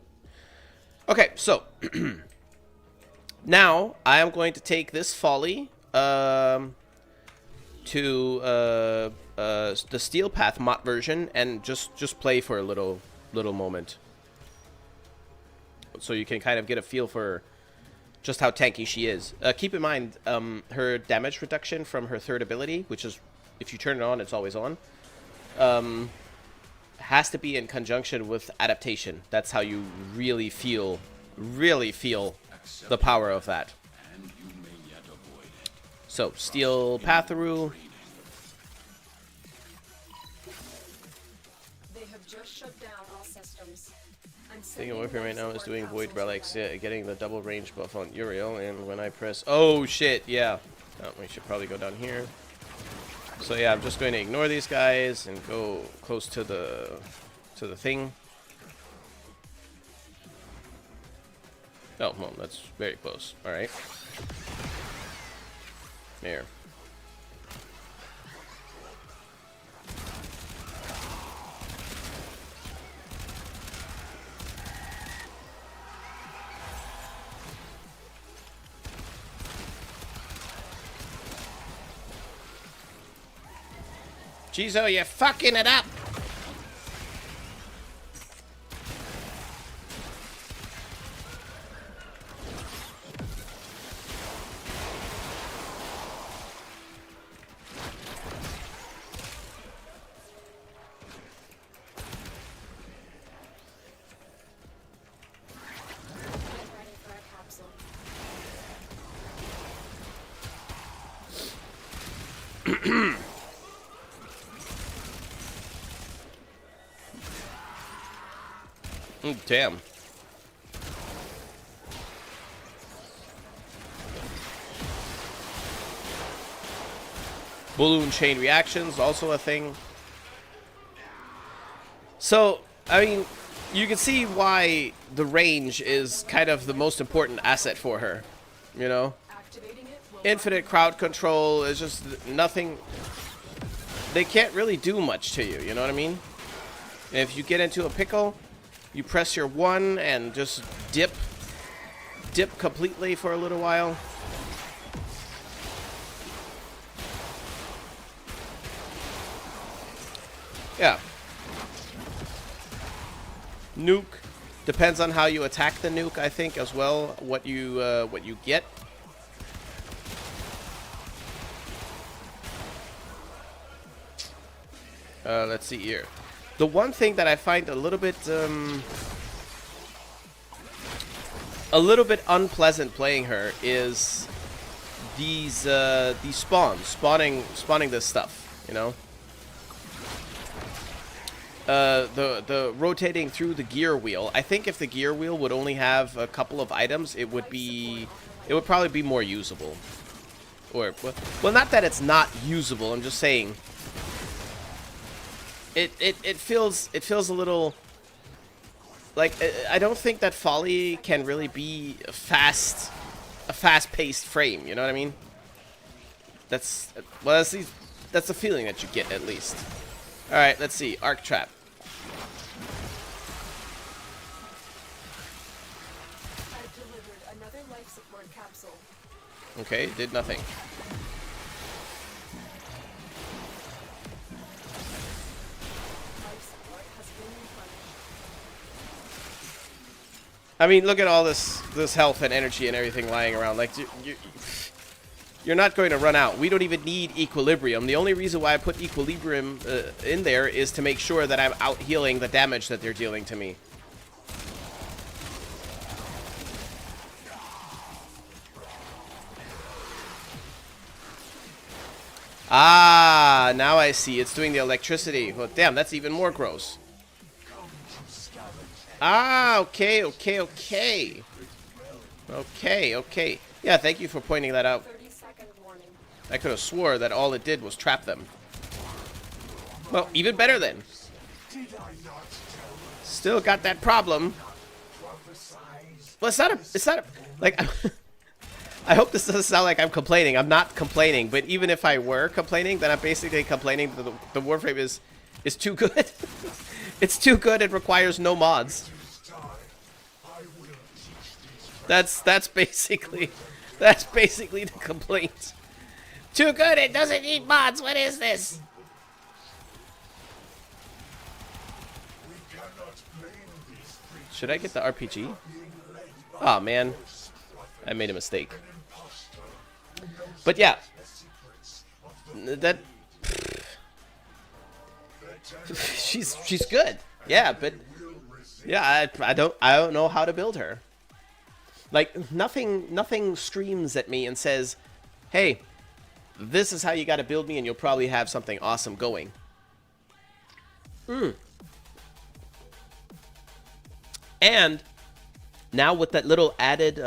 Okay, so now I am going to take this Folly to the Steel Path mod version and just play for a little moment, so you can kind of get a feel for just how tanky she is. Keep in mind, her damage reduction from her third ability, which is, if you turn it on, it's always on, has to be in conjunction with adaptation. That's how you really feel the power of that. So, Steel Patheru. They have just shut down all systems. Taking away from right now is doing Void Relics, getting the double range buff on Uriel, and when I press... Oh, shit, yeah. Oh, we should probably go down here. So, yeah, I'm just going to ignore these guys and go close to the thing. Oh, well, that's very close. Alright. There. Jizo, you're fucking it up. Damn. Balloon chain reactions, also a thing. So, I mean, you can see why the range is kind of the most important asset for her. You know? Infinite crowd control is just nothing. They can't really do much to you, you know what I mean? If you get into a pickle, you press your 1 and just dip completely for a little while. Yeah. Nuke depends on how you attack the nuke, I think, as well. What you get. Let's see here. The one thing that I find a little bit unpleasant playing her is these spawning this stuff, you know. The rotating through the gear wheel. I think if the gear wheel would only have a couple of items, it would probably be more usable. Or well, not that it's not usable. I'm just saying. It feels a little like I don't think that Folly can really be a fast-paced frame. You know what I mean? That's the feeling that you get, at least. All right, let's see. Arc trap. I've delivered another life support capsule. Okay, did nothing. I mean, look at all this health and energy and everything lying around. Like, you're not going to run out. We don't even need equilibrium. The only reason why I put equilibrium in there is to make sure that I'm out healing the damage that they're dealing to me. Ah, now I see. It's doing the electricity. Well, damn, that's even more gross. Ah, okay. Yeah, thank you for pointing that out. I could have swore that all it did was trap them. Well, even better then. Still got that problem. Well, it's not a, like, I hope this doesn't sound like I'm complaining. I'm not complaining, but even if I were complaining, then I'm basically complaining that the Warframe is too good. It's too good, it requires no mods. That's basically the complaint. Too good, it doesn't need mods. What is this? Should I get the RPG? Oh man, I made a mistake. But yeah, that she's good. Yeah, but yeah, I don't know how to build her. Like nothing screams at me and says, "Hey, this is how you got to build me, and you'll probably have something awesome going." And now with that little added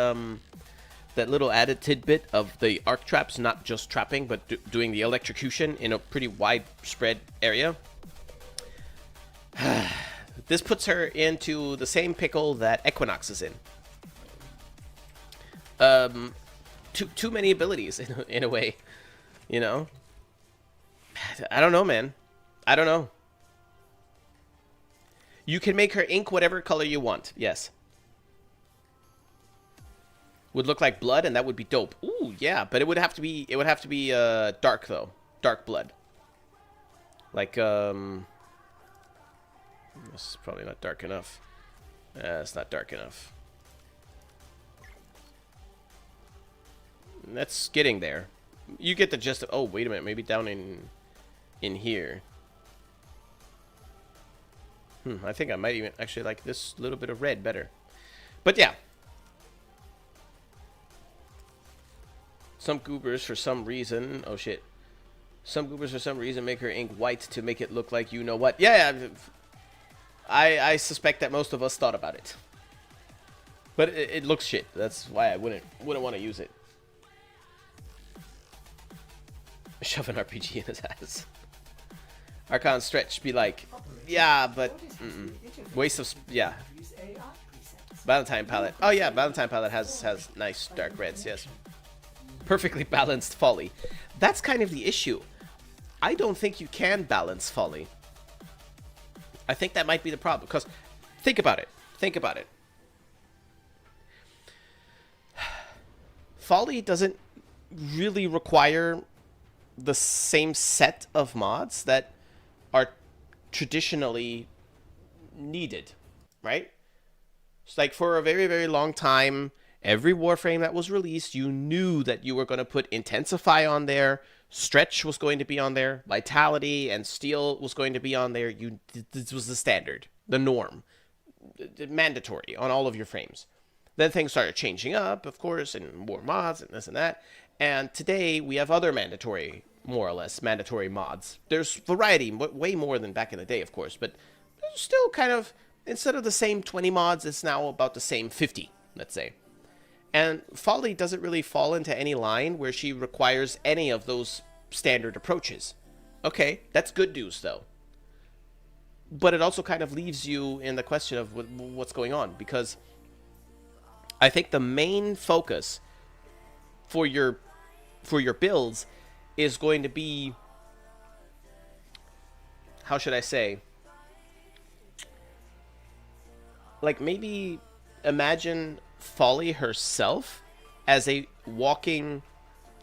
tidbit of the arc traps, not just trapping, but doing the electrocution in a pretty widespread area. This puts her into the same pickle that Equinox is in. Too many abilities in a way, you know. I don't know, man. I don't know. You can make her ink whatever color you want. Yes. Would look like blood, and that would be dope. Ooh, yeah, but it would have to be dark though. Dark blood. Like, this is probably not dark enough. It's not dark enough. That's getting there. You get the gist of... Oh, wait a minute. Maybe down in here. I think I might even actually like this little bit of red better. But yeah. Some goobers for some reason... Oh, shit. Some goobers for some reason make her ink white to make it look like you know what. Yeah, I suspect that most of us thought about it. But it looks shit. That's why I wouldn't want to use it. Shove an RPG in his ass. Archon Stretch be like, yeah, but waste of yeah. Valentine palette. Oh yeah, Valentine palette has nice dark reds. Yes, perfectly balanced folly. That's kind of the issue. I don't think you can balance folly. I think that might be the problem because think about it. Think about it. Folly doesn't really require the same set of mods that are traditionally needed, right? It's like for a very, very long time, every Warframe that was released, you knew that you were going to put Intensify on there, Stretch was going to be on there, Vitality and Steel was going to be on there. This was the standard, the norm, mandatory on all of your frames. Then things started changing up, of course, and more mods and this and that. And today we have other mandatory, more or less, mandatory mods. There's variety, way more than back in the day, of course, but there's still kind of, instead of the same 20 mods, it's now about the same 50, let's say. And Folly doesn't really fall into any line where she requires any of those standard approaches. Okay, that's good news, though. But it also kind of leaves you in the question of what's going on, because I think the main focus for your builds is going to be, how should I say, like maybe imagine Folly herself as a walking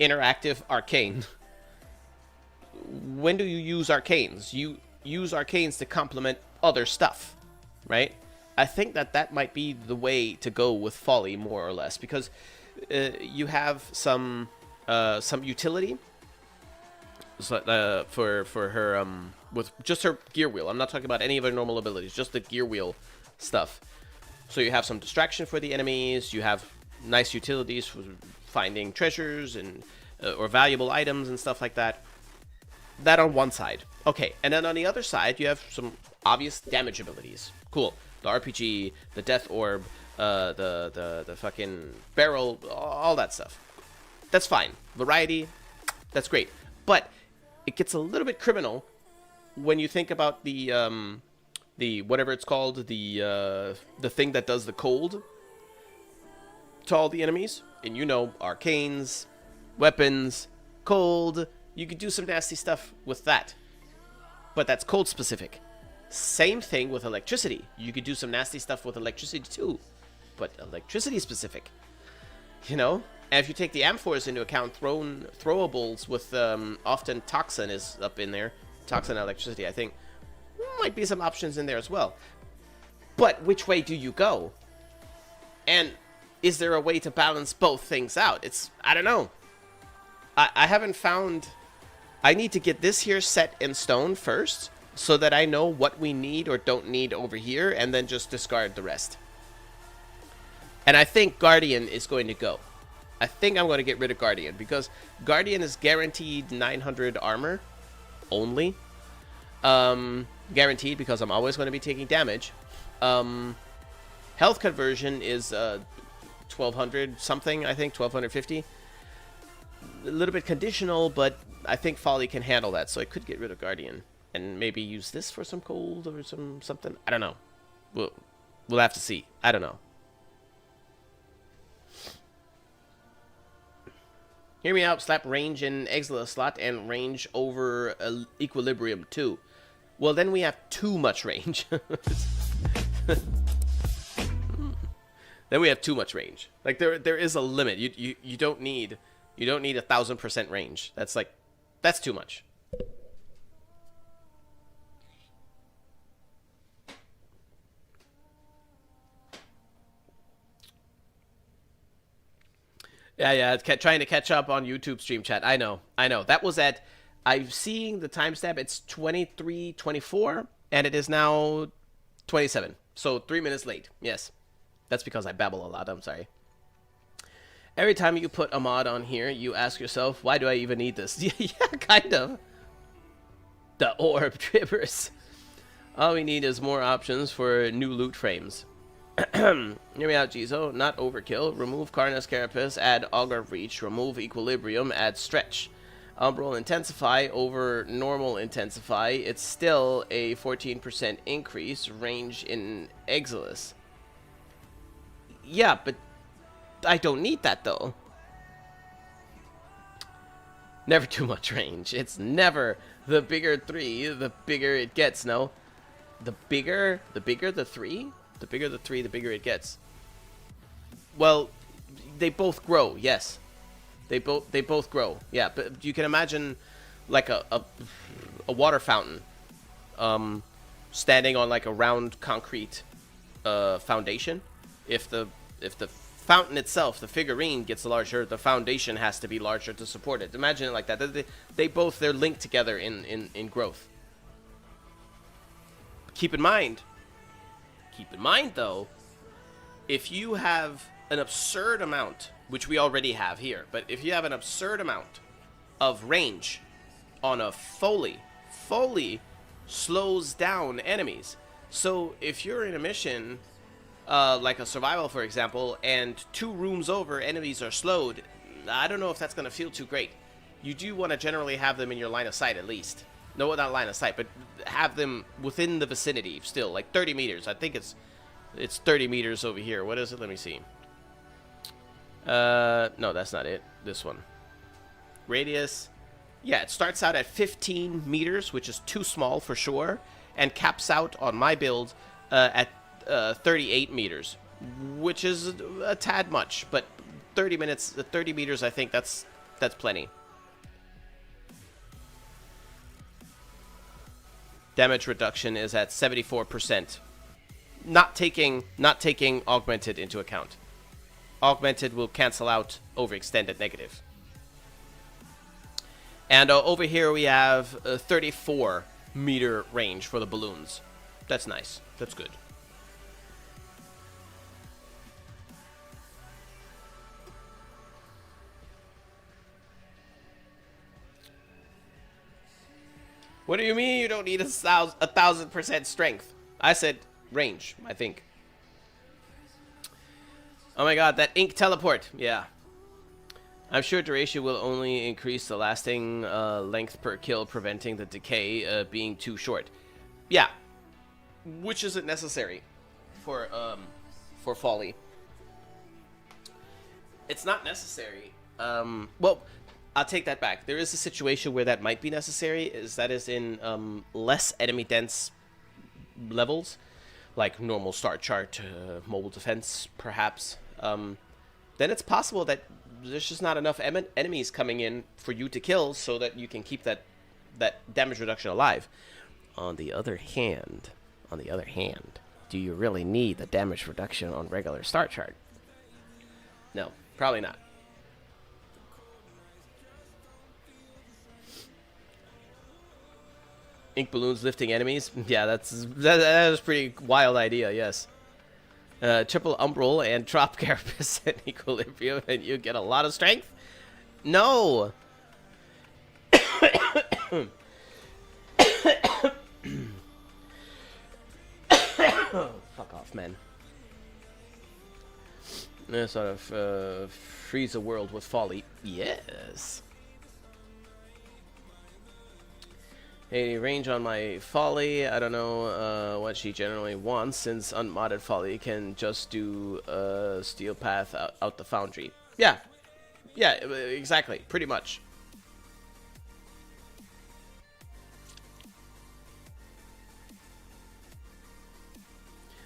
interactive arcane. When do you use arcanes? You use arcanes to complement other stuff, right? I think that might be the way to go with Folly, more or less, because you have some utility for her with just her gear wheel. I'm not talking about any of her normal abilities, just the gear wheel stuff. So you have some distraction for the enemies. You have nice utilities for finding treasures and or valuable items and stuff like that. That on one side. Okay, and then on the other side, you have some obvious damage abilities. Cool. The RPG, the Death Orb, the fucking barrel, all that stuff. That's fine. Variety, that's great. But it gets a little bit criminal when you think about the whatever it's called, the thing that does the cold to all the enemies. And you know, arcanes, weapons, cold. You could do some nasty stuff with that. But that's cold specific. Same thing with electricity. You could do some nasty stuff with electricity too. But electricity specific. You know? And if you take the amphors into account, throwables with often toxin is up in there. Toxin electricity, I think. Might be some options in there as well. But which way do you go? And is there a way to balance both things out? I don't know. I haven't found... I need to get this here set in stone first, so that I know what we need or don't need over here, and then just discard the rest. And I think Guardian is going to go. I think I'm going to get rid of Guardian, because Guardian is guaranteed 900 armor only. Guaranteed, because I'm always going to be taking damage. Health conversion is 1200 something, I think, 1250. A little bit conditional, but I think Folly can handle that, so I could get rid of Guardian and maybe use this for some cold or something. I don't know. We'll have to see. I don't know. Hear me out. Slap range in Exila slot and range over Equilibrium too. Well, then we have too much range. Then we have too much range. Like there is a limit. You don't need 1000% range. That's too much. Yeah. Trying to catch up on YouTube stream chat. I know. That was at. I'm seeing the timestamp. It's 23:24, and it is now 27. So 3 minutes late. Yes, that's because I babble a lot. I'm sorry. Every time you put a mod on here, you ask yourself, why do I even need this? Yeah, kind of. The orb trippers. All we need is more options for new loot frames. Hear me out, Jizo. Not overkill. Remove Carnus Carapace, add Augur Reach. Remove Equilibrium, add Stretch. Umbral Intensify over Normal Intensify. It's still a 14% increase. Range in Exilis. Yeah, but I don't need that, though. Never too much range. It's never the bigger 3, the bigger it gets, no? The bigger the 3? The bigger the 3, the bigger it gets. Well, they both grow, yes. They both grow. Yeah, but you can imagine like a water fountain standing on like a round concrete foundation. If the fountain itself, the figurine, gets larger, the foundation has to be larger to support it. Imagine it like that. They're linked together in growth. Keep in mind though, if you have an absurd amount, which we already have here, but if you have an absurd amount of range on a Foley slows down enemies. So if you're in a mission, like a survival, for example, and 2 rooms over, enemies are slowed, I don't know if that's going to feel too great. You do want to generally have them in your line of sight at least. No, not line of sight, but have them within the vicinity still, like 30 meters. I think it's 30 meters over here. What is it? Let me see. No, that's not it. This one. Radius. Yeah, it starts out at 15 meters, which is too small for sure, and caps out on my build at 38 meters, which is a tad much, but 30 meters, I think that's plenty. Damage reduction is at 74%. Not taking augmented into account. Augmented will cancel out overextended negative. And over here we have a 34 meter range for the balloons. That's nice. That's good. What do you mean you don't need 1,000% strength? I said range, I think. Oh my god, that ink teleport. Yeah. I'm sure duration will only increase the lasting length per kill, preventing the decay being too short. Yeah. Which isn't necessary for Folly. It's not necessary. Well, I'll take that back. There is a situation where that might be necessary. That is in less enemy dense levels, like normal start chart, mobile defense, perhaps. Then it's possible that there's just not enough enemies coming in for you to kill, so that you can keep that damage reduction alive. On the other hand, do you really need the damage reduction on regular start chart? No, probably not. Ink balloons lifting enemies. Yeah, that is a pretty wild idea. Yes. Triple umbral and drop carapace and equilibrium, and you get a lot of strength. No. Fuck off, man. Sort of freeze the world with folly. Yes. A range on my Folly. I don't know what she generally wants, since unmodded Folly can just do steel path out the foundry. Yeah, exactly, pretty much.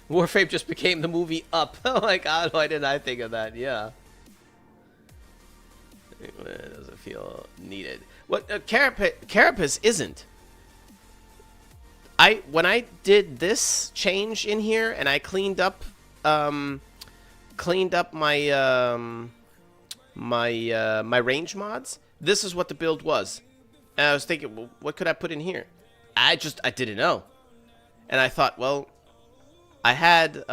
Warframe just became the movie Up. Oh my god, why didn't I think of that? Yeah. It doesn't feel needed. What Carapace isn't. When I did this change in here and I cleaned up my my range mods, this is what the build was. And I was thinking, well, what could I put in here? I didn't know. And I thought, well, I had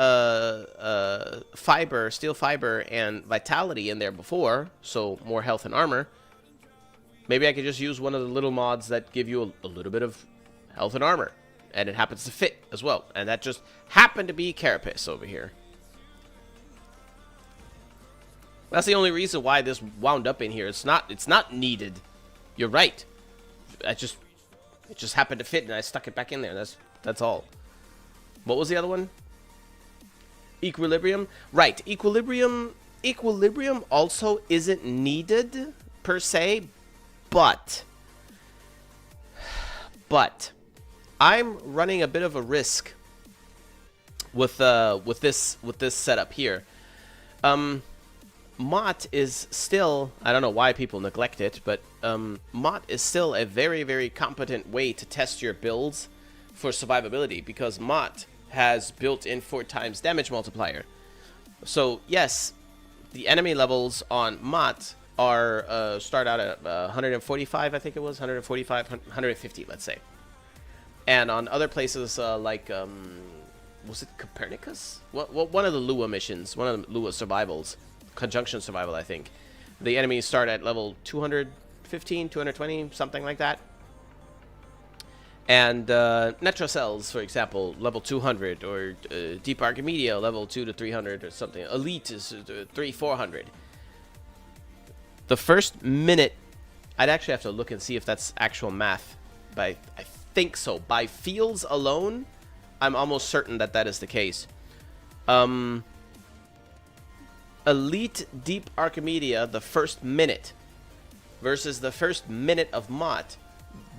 fiber, steel fiber, and vitality in there before, so more health and armor. Maybe I could just use one of the little mods that give you a little bit of health and armor. And it happens to fit as well. And that just happened to be Carapace over here. That's the only reason why this wound up in here. It's not needed. You're right. It just happened to fit and I stuck it back in there. That's all. What was the other one? Equilibrium? Right. Equilibrium also isn't needed per se, but I'm running a bit of a risk with this setup here. Mott is still, I don't know why people neglect it, but Mott is still a very, very competent way to test your builds for survivability, because Mott has built-in 4x damage multiplier. So yes, the enemy levels on Mott are start out at 145, I think it was 145, 150, let's say. And on other places like was it Copernicus? One of the Lua missions, one of the Lua survivals, Conjunction survival, I think. The enemies start at level 215, 220, something like that. And Netrocells, for example, level 200, or Deep Archimedia, level 2 to 300 or something. Elite is 300-400. The first minute, I'd actually have to look and see if that's actual math, but I think so. By fields alone, I'm almost certain that that is the case. Elite Deep Archimedia, the first minute, versus the first minute of Mott,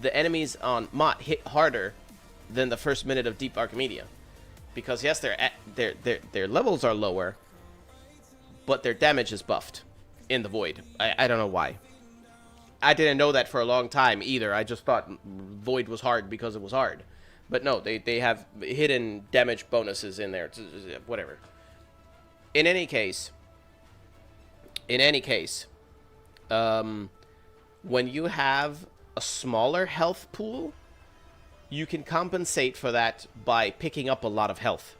the enemies on Mott hit harder than the first minute of Deep Archimedia, because yes, their levels are lower, but their damage is buffed in the Void. I don't know why. I didn't know that for a long time either. I just thought Void was hard because it was hard, but no, they have hidden damage bonuses in there. Whatever. In any case, when you have a smaller health pool, you can compensate for that by picking up a lot of health,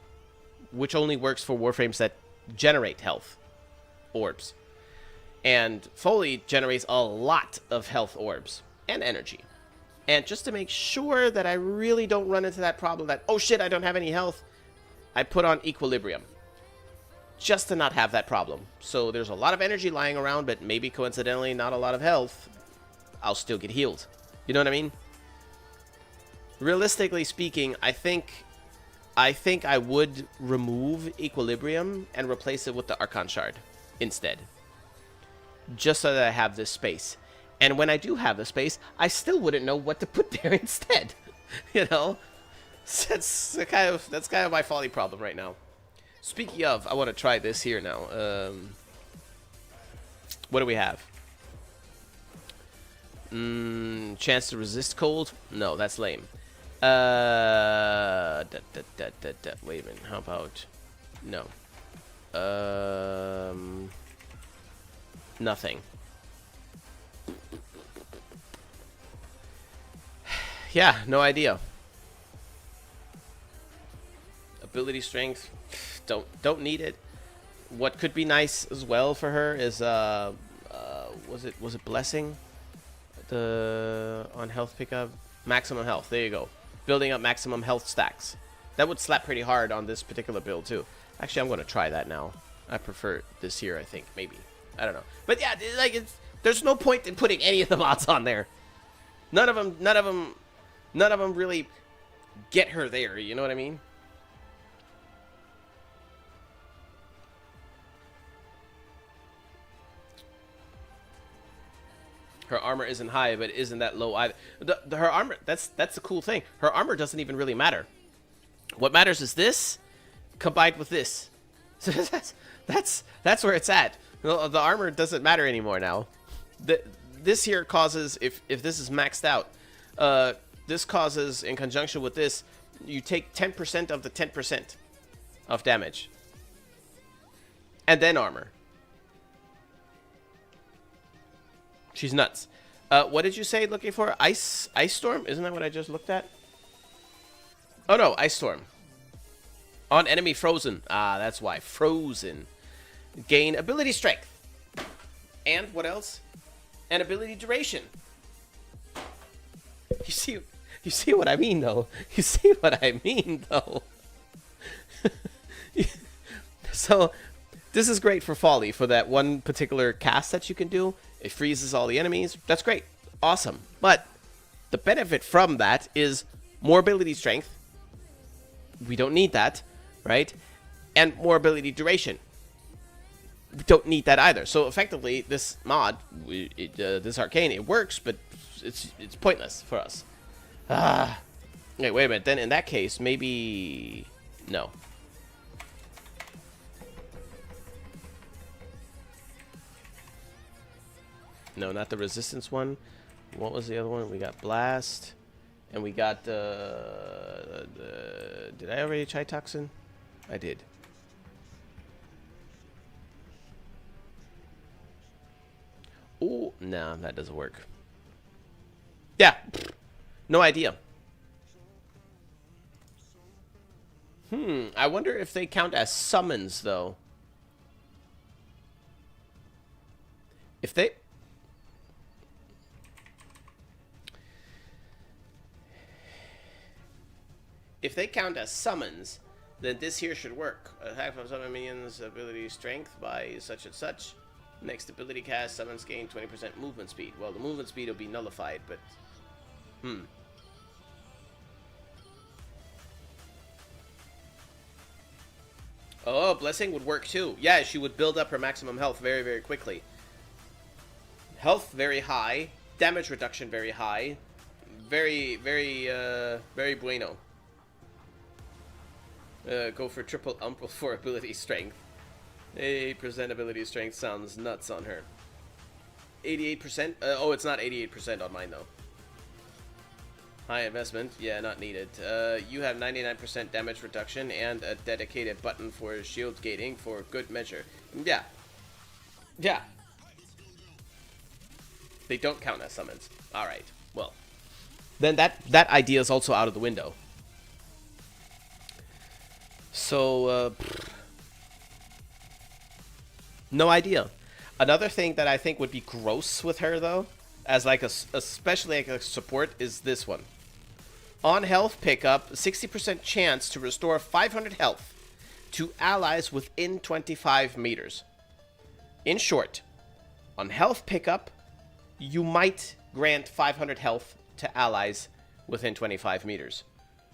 which only works for warframes that generate health orbs. And Foley generates a lot of health orbs and energy. And just to make sure that I really don't run into that problem that, oh shit, I don't have any health, I put on Equilibrium, just to not have that problem. So there's a lot of energy lying around, but maybe coincidentally not a lot of health. I'll still get healed. You know what I mean? Realistically speaking, I think I would remove Equilibrium and replace it with the Archon Shard instead. Just so that I have this space. And when I do have the space, I still wouldn't know what to put there instead. You know? That's kind of my folly problem right now. Speaking of, I want to try this here now. What do we have? Chance to resist cold? No, that's lame. Wait a minute. How about... No. Nothing. Yeah, no idea. Ability strength, don't need it. What could be nice as well for her is was it blessing? The on health pickup, maximum health. There you go. Building up maximum health stacks. That would slap pretty hard on this particular build too. Actually, I'm going to try that now. I prefer this here, I think, maybe. I don't know. But yeah, like there's no point in putting any of the mods on there. None of them really get her there, you know what I mean? Her armor isn't high, but it isn't that low either. Her armor, that's the cool thing. Her armor doesn't even really matter. What matters is this combined with this. So that's where it's at. The armor doesn't matter anymore now. This here causes, if this is maxed out, this causes, in conjunction with this, you take 10% of the 10% of damage. And then armor. She's nuts. What did you say looking for? Ice Storm? Isn't that what I just looked at? Oh no, Ice Storm. On enemy frozen. Ah, that's why. Frozen. Gain ability strength. And what else? And ability duration. You see what I mean though? You see what I mean though? So this is great for Folly, for that one particular cast that you can do. It freezes all the enemies. That's great. Awesome. But the benefit from that is more ability strength. We don't need that, right? And more ability duration. We don't need that either. So effectively, this mod, this arcane, it works, but it's pointless for us. Wait a minute. Then in that case, maybe no. No, not the resistance one. What was the other one? We got blast, and we got did I already try toxin? I did. Oh, no, that doesn't work. Yeah, no idea. I wonder if they count as summons though. If they count as summons, then this here should work. Attack from summon minions, ability strength by such and such. Next ability cast, summons gain 20% movement speed. Well, the movement speed will be nullified, but... Oh, Blessing would work too. Yeah, she would build up her maximum health very, very quickly. Health very high. Damage reduction very high. Very, very, very bueno. Go for triple ump for ability strength. 88% ability strength sounds nuts on her. 88%? Oh, it's not 88% on mine though. High investment, yeah, not needed. You have 99% damage reduction and a dedicated button for shield gating for good measure. Yeah. Yeah. They don't count as summons. Alright, well. Then that idea is also out of the window. So, no idea. Another thing that I think would be gross with her, though, as like especially like a support, is this one. On health pickup, 60% chance to restore 500 health to allies within 25 meters. In short, on health pickup, you might grant 500 health to allies within 25 meters.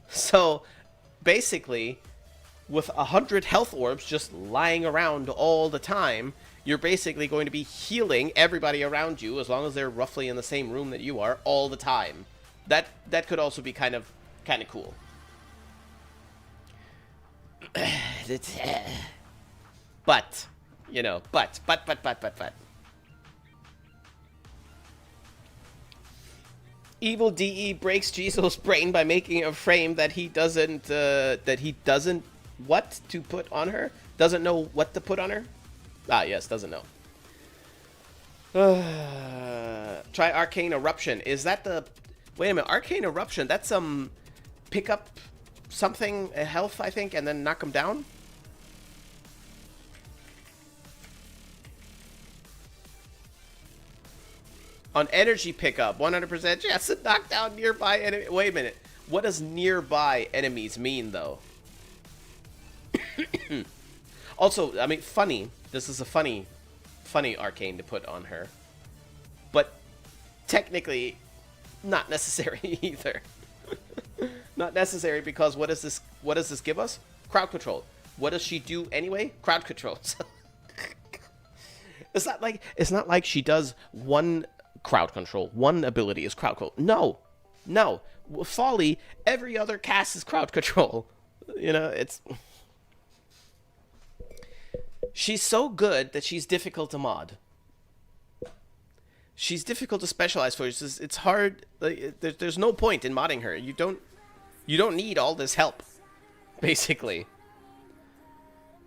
So, basically, with 100 health orbs just lying around all the time, you're basically going to be healing everybody around you as long as they're roughly in the same room that you are all the time. That could also be kind of cool. But, you know, but. Evil DE breaks Jizo's brain by making a frame that he doesn't what to put on her? Doesn't know what to put on her? Ah, yes, doesn't know. Try Arcane Eruption. Is that the... Wait a minute, Arcane Eruption, that's pick up something, health, I think, and then knock him down? On energy pickup, 100% chance to knock down nearby enemy. Wait a minute. What does nearby enemies mean, though? Also, I mean, funny. This is a funny arcane to put on her. But technically, not necessary either. Not necessary because what does this give us? Crowd control. What does she do anyway? Crowd control. It's not like she does one crowd control. One ability is crowd control. No. Folly, every other cast is crowd control. You know, it's... She's so good that she's difficult to mod. She's difficult to specialize for. It's hard. Like, there's no point in modding her. You don't need all this help, basically.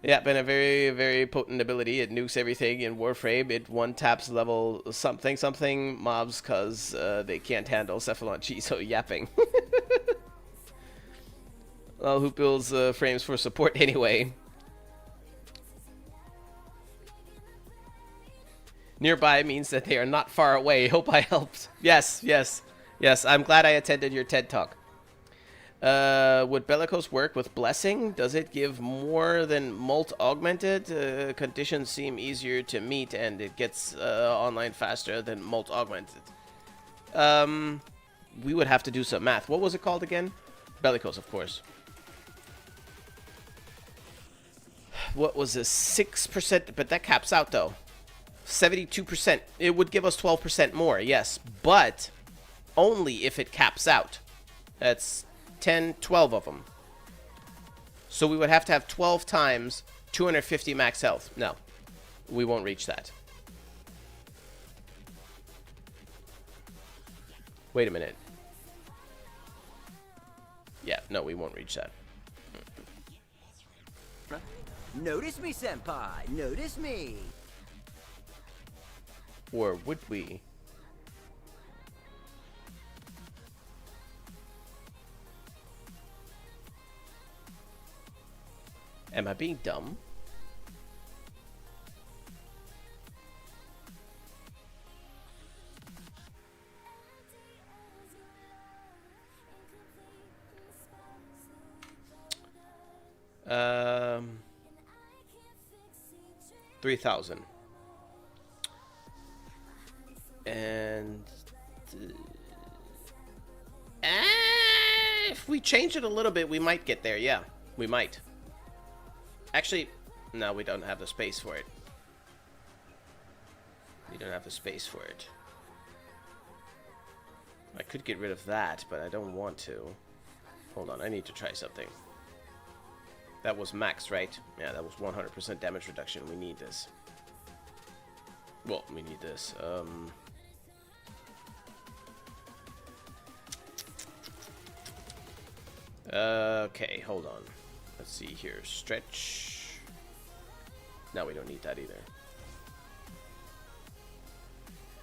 Yeah, been a very, very potent ability. It nukes everything in Warframe. It one-taps level something mobs because they can't handle Cephalon Chiso yapping. Well, who builds frames for support anyway? Nearby means that they are not far away. Hope I helped. Yes, yes, yes. I'm glad I attended your TED Talk. Would Bellicose work with Blessing? Does it give more than Molt Augmented? Conditions seem easier to meet, and it gets online faster than Molt Augmented. We would have to do some math. What was it called again? Bellicose, of course. What was this? 6%? But that caps out, though. 72%. It would give us 12% more, yes. But only if it caps out. That's 10, 12 of them. So we would have to have 12 times 250 max health. No, we won't reach that. Wait a minute. Yeah, no, we won't reach that. Notice me, senpai. Notice me. Or would we? Am I being dumb? Um, 3,000. And if we change it a little bit, we might get there. Yeah, we might. Actually, no, we don't have the space for it. We don't have the space for it. I could get rid of that, but I don't want to. Hold on, I need to try something. That was max, right? Yeah, that was 100% damage reduction. We need this. Well, we need this. Okay, hold on. Let's see here. Stretch. No, we don't need that either.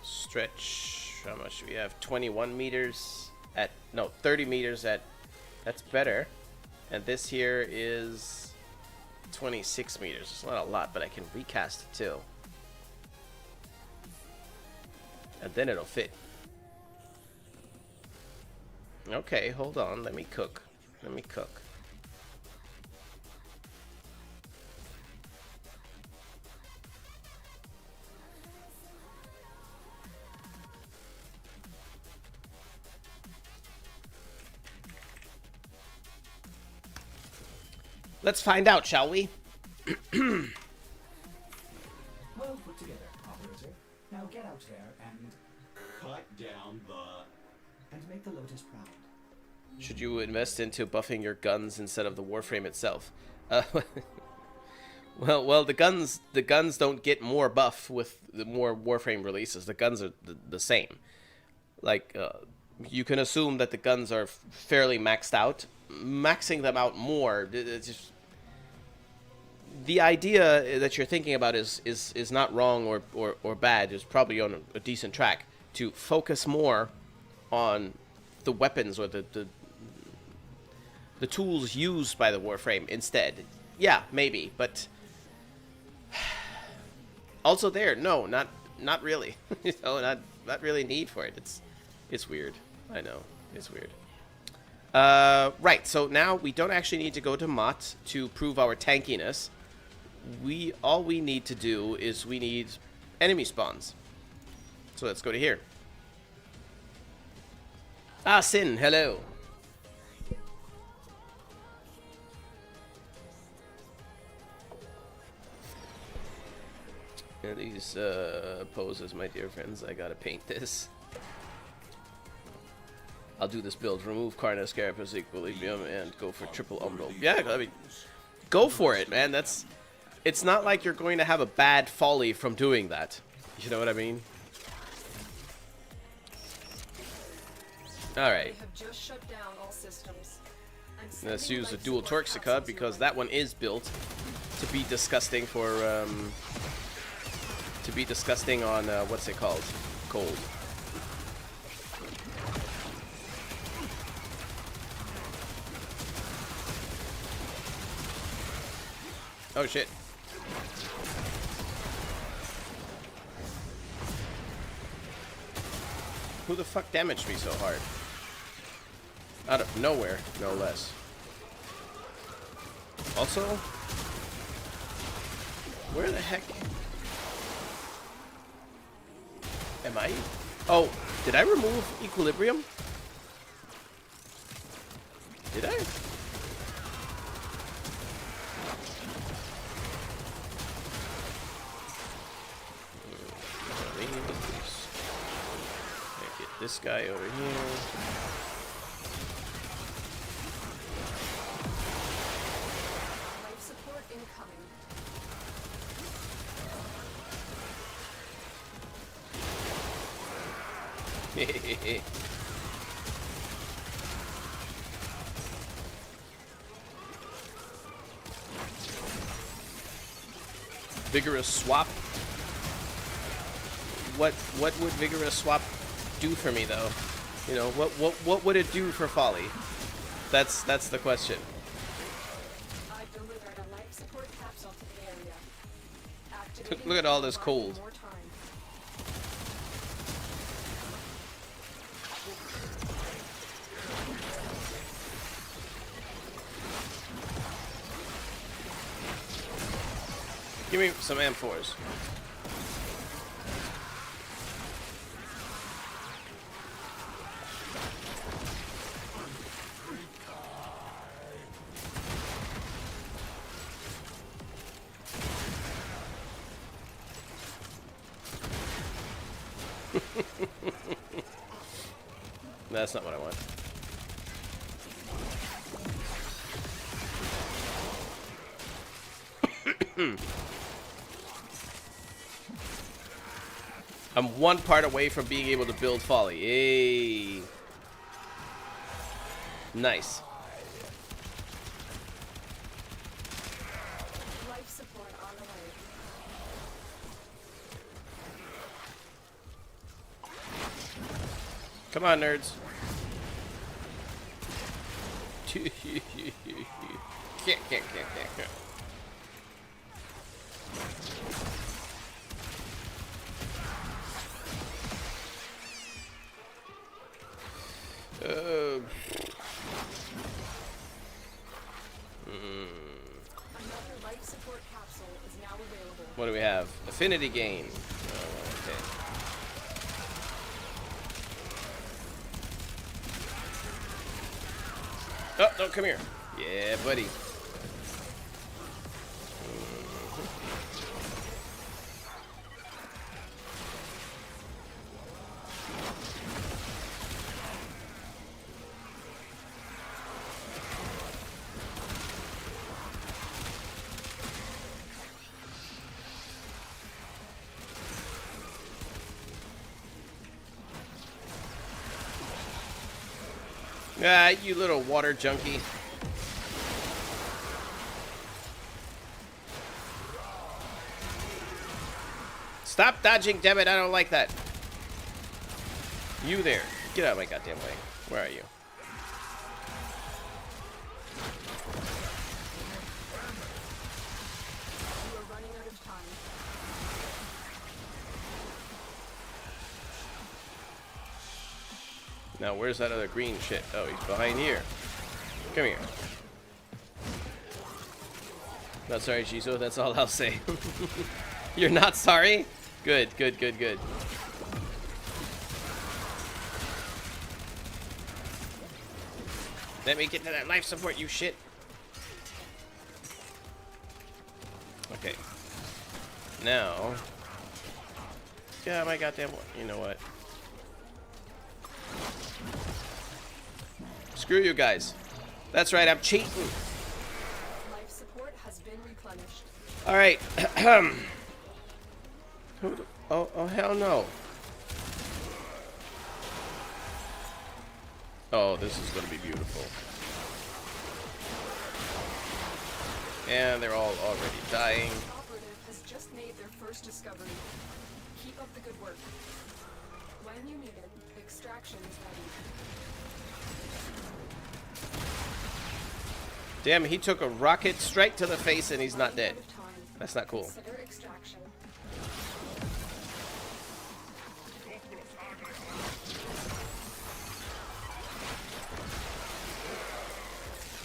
Stretch. How much do we have? 21 meters at... No, 30 meters at... That's better. And this here is 26 meters. It's not a lot, but I can recast it too. And then it'll fit. Okay, hold on. Let me cook. Let me cook. Let's find out, shall we? Well put together, operator. Now get out there and Cut down the... make the Lotus proud. Should you invest into buffing your guns instead of the Warframe itself? Well, the guns don't get more buff with the more Warframe releases. The guns are the same. Like, you can assume that the guns are fairly maxed out. Maxing them out more, it's just... The idea that you're thinking about is not wrong or bad. It's probably on a decent track to focus more on the weapons or the tools used by the Warframe instead. Yeah, maybe, but also there, no, not really. You know, not really need for it. It's weird. I know, it's weird. Right, so now we don't actually need to go to Mott to prove our tankiness. All we need to do is we need enemy spawns. So let's go to here. Ah, Sin, hello. Yeah, these poses, my dear friends, I gotta paint this. I'll do this build. Remove Karna, Scarabus, Equilibrium, and go for triple Umbral. Yeah, I mean, go for it, man. It's not like you're going to have a bad folly from doing that. You know what I mean? Alright. Let's use the dual Torxica because that one is built. to be disgusting for on what's it called? Cold. Oh shit. Who the fuck damaged me so hard? Out of nowhere, no less. Also, where the heck am I? Oh, did I remove equilibrium? Did I? Get this guy over here. Life support incoming. Vigorous swap. What would vigorous swap do for me though? You know, what would it do for Folly? That's the question. I've delivered a life support capsule to the area. Activating Look at all this cold. more time. Give me some M4s. That's not what I want. I'm one part away from being able to build Folly. Yay. Nice. Life support on the way. Come on, nerds. Can't. Another life support capsule is now available. What do we have? Affinity gain. Oh, okay. Oh, no, come here. Yeah, buddy. Ah, you little water junkie. Stop dodging, damn it, I don't like that. You there. Get out of my goddamn way. Where are you? You are running out of time. Now, where's that other green shit? Oh, he's behind here. Come here. Not sorry, Shizo. That's all I'll say. You're not sorry? Good. Let me get to that life support, you shit. Okay. Now. Yeah, my goddamn. You know what? Screw you guys. That's right, I'm cheating. Life support has been replenished. All right. Oh, hell no. Oh, this is going to be beautiful. And they're all already dying. The operative has just made their first discovery. Keep up the good work. When you need it, extraction is ready. Damn, he took a rocket straight to the face and he's not dead. Out of time. That's not cool. Consider extraction.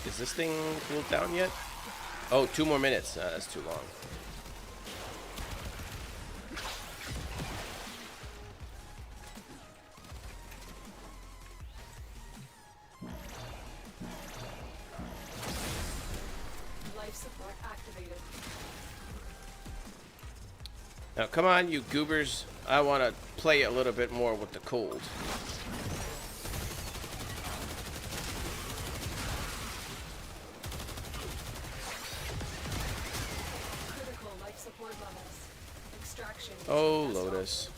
Is this thing cooled down yet? Oh, 2 more minutes. That's too long. Life support activated. Now, come on, you goobers. I want to play a little bit more with the cold. Critical life support levels. Extraction. is Oh, the best Lotus.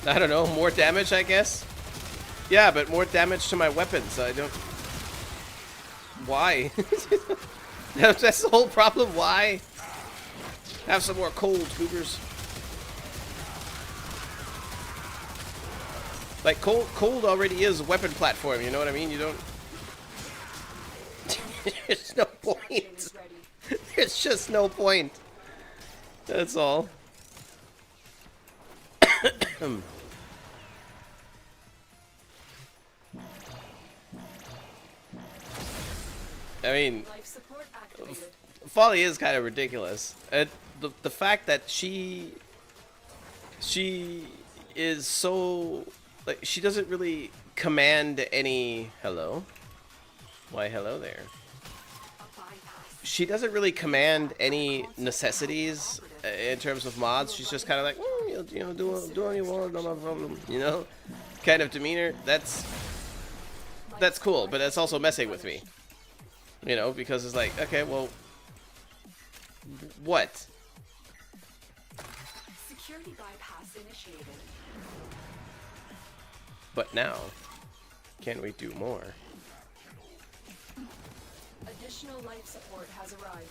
I don't know, more damage, I guess? Yeah, but more damage to my weapons. I don't... Why? That's the whole problem. Why? Have some more cold, goobers. Like, cold already is a weapon platform, you know what I mean? You don't... There's no point. There's just no point. That's all. I mean, Life support activated. Folly is kind of ridiculous. The fact that she is so, like, she doesn't really command any... Hello? Why, hello there. A bypass. She doesn't really command any necessities in terms of mods. She's just kind of like, you know, do what you want, no problem, you know, kind of demeanor. That's cool, but that's also messing with me, you know, because it's like, okay, well, what? Security bypass initiated. But now, can we do more? Additional life support has arrived.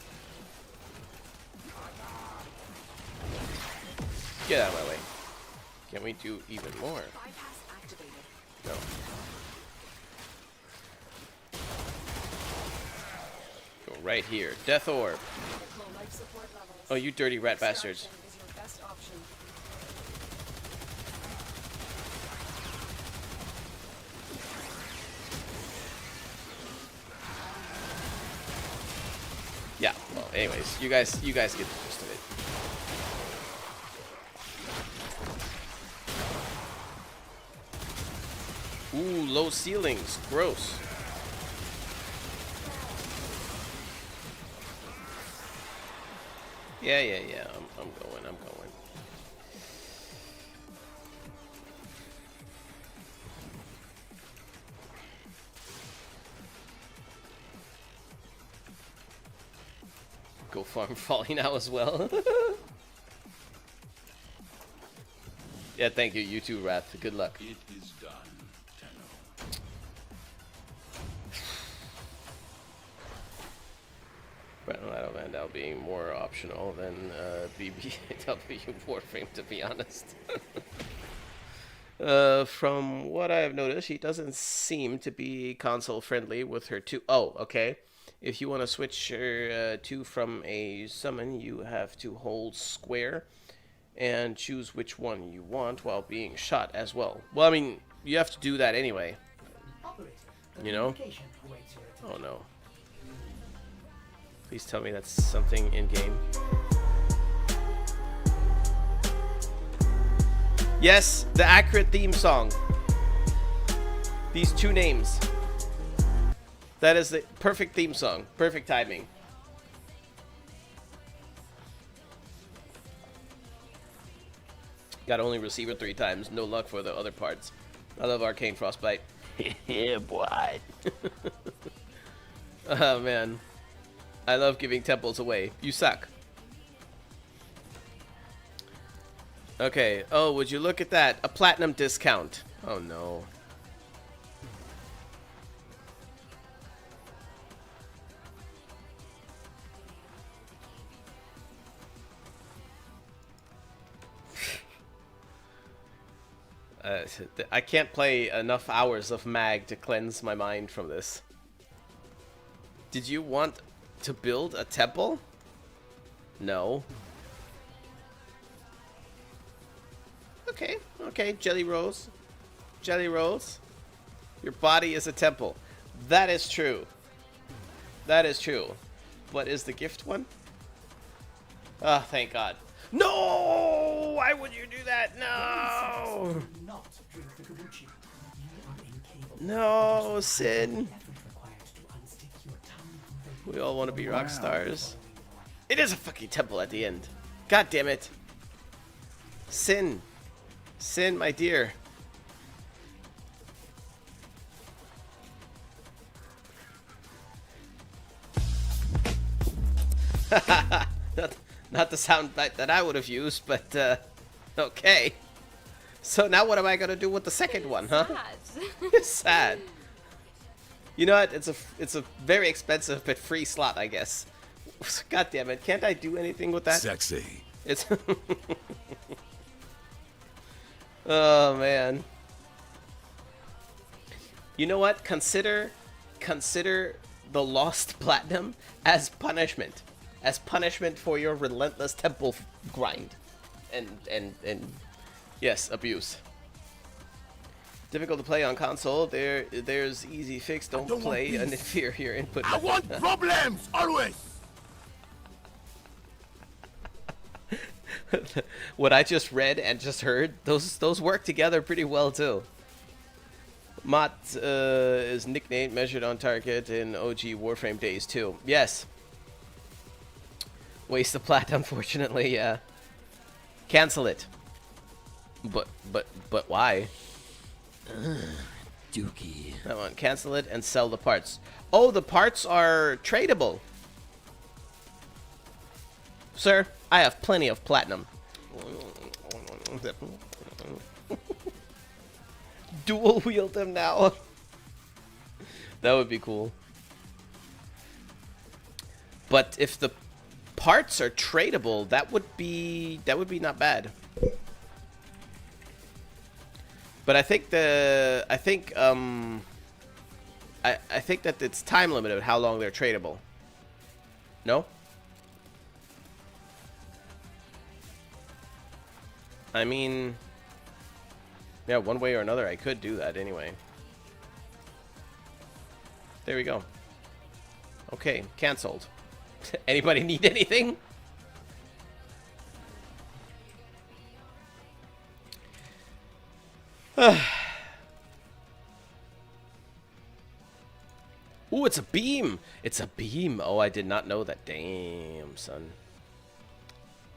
Get out of my way. Can we do even more? Bypass activated. No. Go right here. Death Orb. Critical life support levels. Oh, you dirty rat bastards. Extraction is your best option. Yeah, well, anyways, you guys get the gist of it. Ooh, low ceilings. Gross. Yeah. I'm going. Go farm Folly now as well. Yeah, thank you. You too, Wrath. Good luck. It is done, Tenno. Well, that'll end up being more optional than BBW Warframe, to be honest. From what I've noticed, she doesn't seem to be console friendly with her two. Oh, okay. If you want to switch her to from a summon, you have to hold square and choose which one you want while being shot as well. Well, I mean, you have to do that anyway. You know? Oh no. Please tell me that's something in game. Yes, the accurate theme song. These two names. That is the perfect theme song. Perfect timing. Got only receiver 3 times. No luck for the other parts. I love Arcane Frostbite. Yeah, boy. Oh, man. I love giving temples away. You suck. Okay. Oh, would you look at that? A platinum discount. Oh, no. I can't play enough hours of mag to cleanse my mind from this. Did you want to build a temple? No. Okay, okay, Jelly Rose. Jelly Rose. Your body is a temple. That is true. That is true. But is the gift one? Oh, thank God. No! Why would you do that? No! No, Sin. We all want to be rock stars. It is a fucking temple at the end. God damn it. Sin. Sin, my dear. not the sound bite that I would have used, but okay. So now what am I gonna do with the second one, huh? It's sad. You know what? It's a very expensive but free slot, I guess. God damn it! Can't I do anything with that? Sexy. It's. Oh man. You know what? Consider the lost platinum as punishment. As punishment for your relentless temple grind. And yes, abuse. Difficult to play on console. There's easy fix. Don't play an inferior input. I want problems always. What I just read and just heard, those work together pretty well too. Mott is nicknamed measured on target in OG Warframe days too. Yes. Waste of plat, unfortunately. Yeah. Cancel it. But why? Dookie. That one. Cancel it and sell the parts. Oh, the parts are tradable. Sir, I have plenty of platinum. Dual wield them now. That would be cool. But if the parts are tradable, that would be not bad. But I think that it's time limited how long they're tradable. No? I mean, yeah, one way or another, I could do that anyway. There we go. Okay, canceled. Anybody need anything? Ooh, it's a beam. It's a beam. Oh, I did not know that. Damn, son.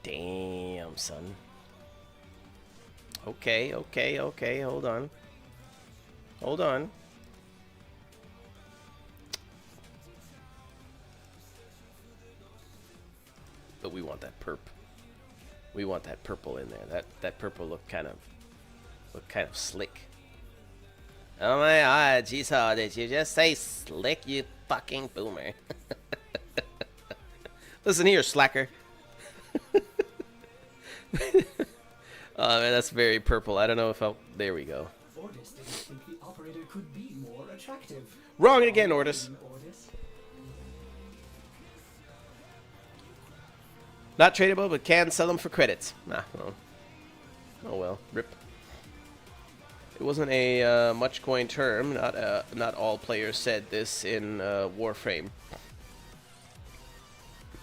Damn, son. Okay, okay, okay. Hold on. Hold on. But we want that perp. We want that purple in there. That purple look kind of slick. Oh my god, Jisoo, did you just say slick, you fucking boomer? Listen here, slacker. Oh man, that's very purple. I don't know if I'll... There we go. Ordis didn't think the operator could be more attractive. Wrong again, Ordis. Not tradable, but can sell them for credits. Nah, well. Oh well, rip. It wasn't a much coin term. Not all players said this in Warframe.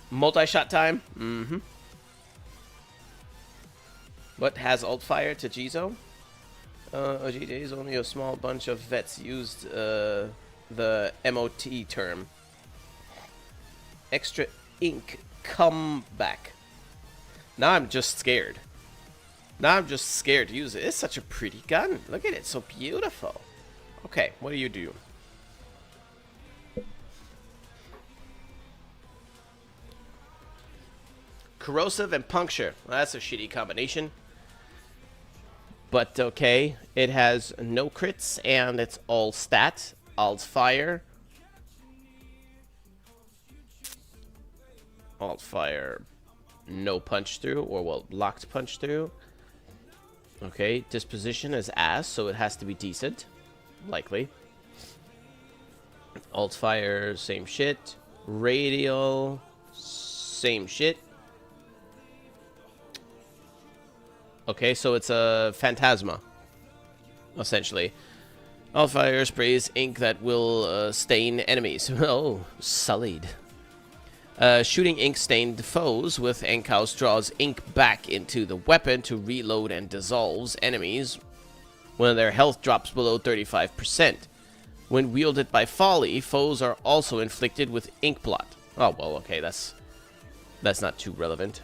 Multi-shot time? Mm-hmm. What has alt fire to Jizo? OG days only a small bunch of vets used the MOT term. Extra ink comeback. Now I'm just scared. Now I'm just scared to use it. It's such a pretty gun. Look at it, so beautiful. Okay, what do you do? Corrosive and puncture. Well, that's a shitty combination. But okay, it has no crits and it's all stat, alt fire. Alt fire, no punch through, or well, locked punch through. Okay, disposition is ass, so it has to be decent. Likely. Alt fire, same shit. Radial, same shit. Okay, so it's a phantasma, essentially. Alt fire sprays ink that will stain enemies. Oh, sullied. Shooting ink-stained foes with Enkhouse draws ink back into the weapon to reload and dissolves enemies when their health drops below 35%. When wielded by Folly, foes are also inflicted with ink blot. Oh, well, okay, that's not too relevant.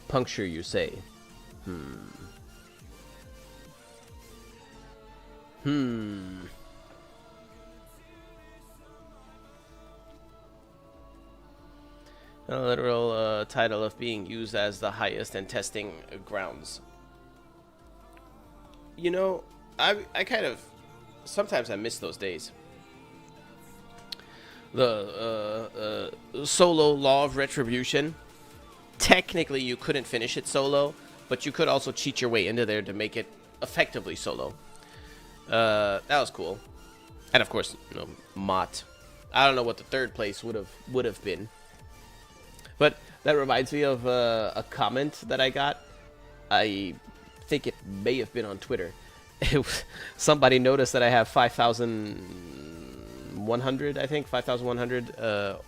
Puncture, you say? A literal title of being used as the highest in testing grounds. You know, I kind of... Sometimes I miss those days. The solo Law of Retribution. Technically, you couldn't finish it solo, but you could also cheat your way into there to make it effectively solo. That was cool. And of course, you know, Mott. I don't know what the third place would have been. But that reminds me of a comment that I got. I think it may have been on Twitter. Somebody noticed that I have 5,100, I think, 5,100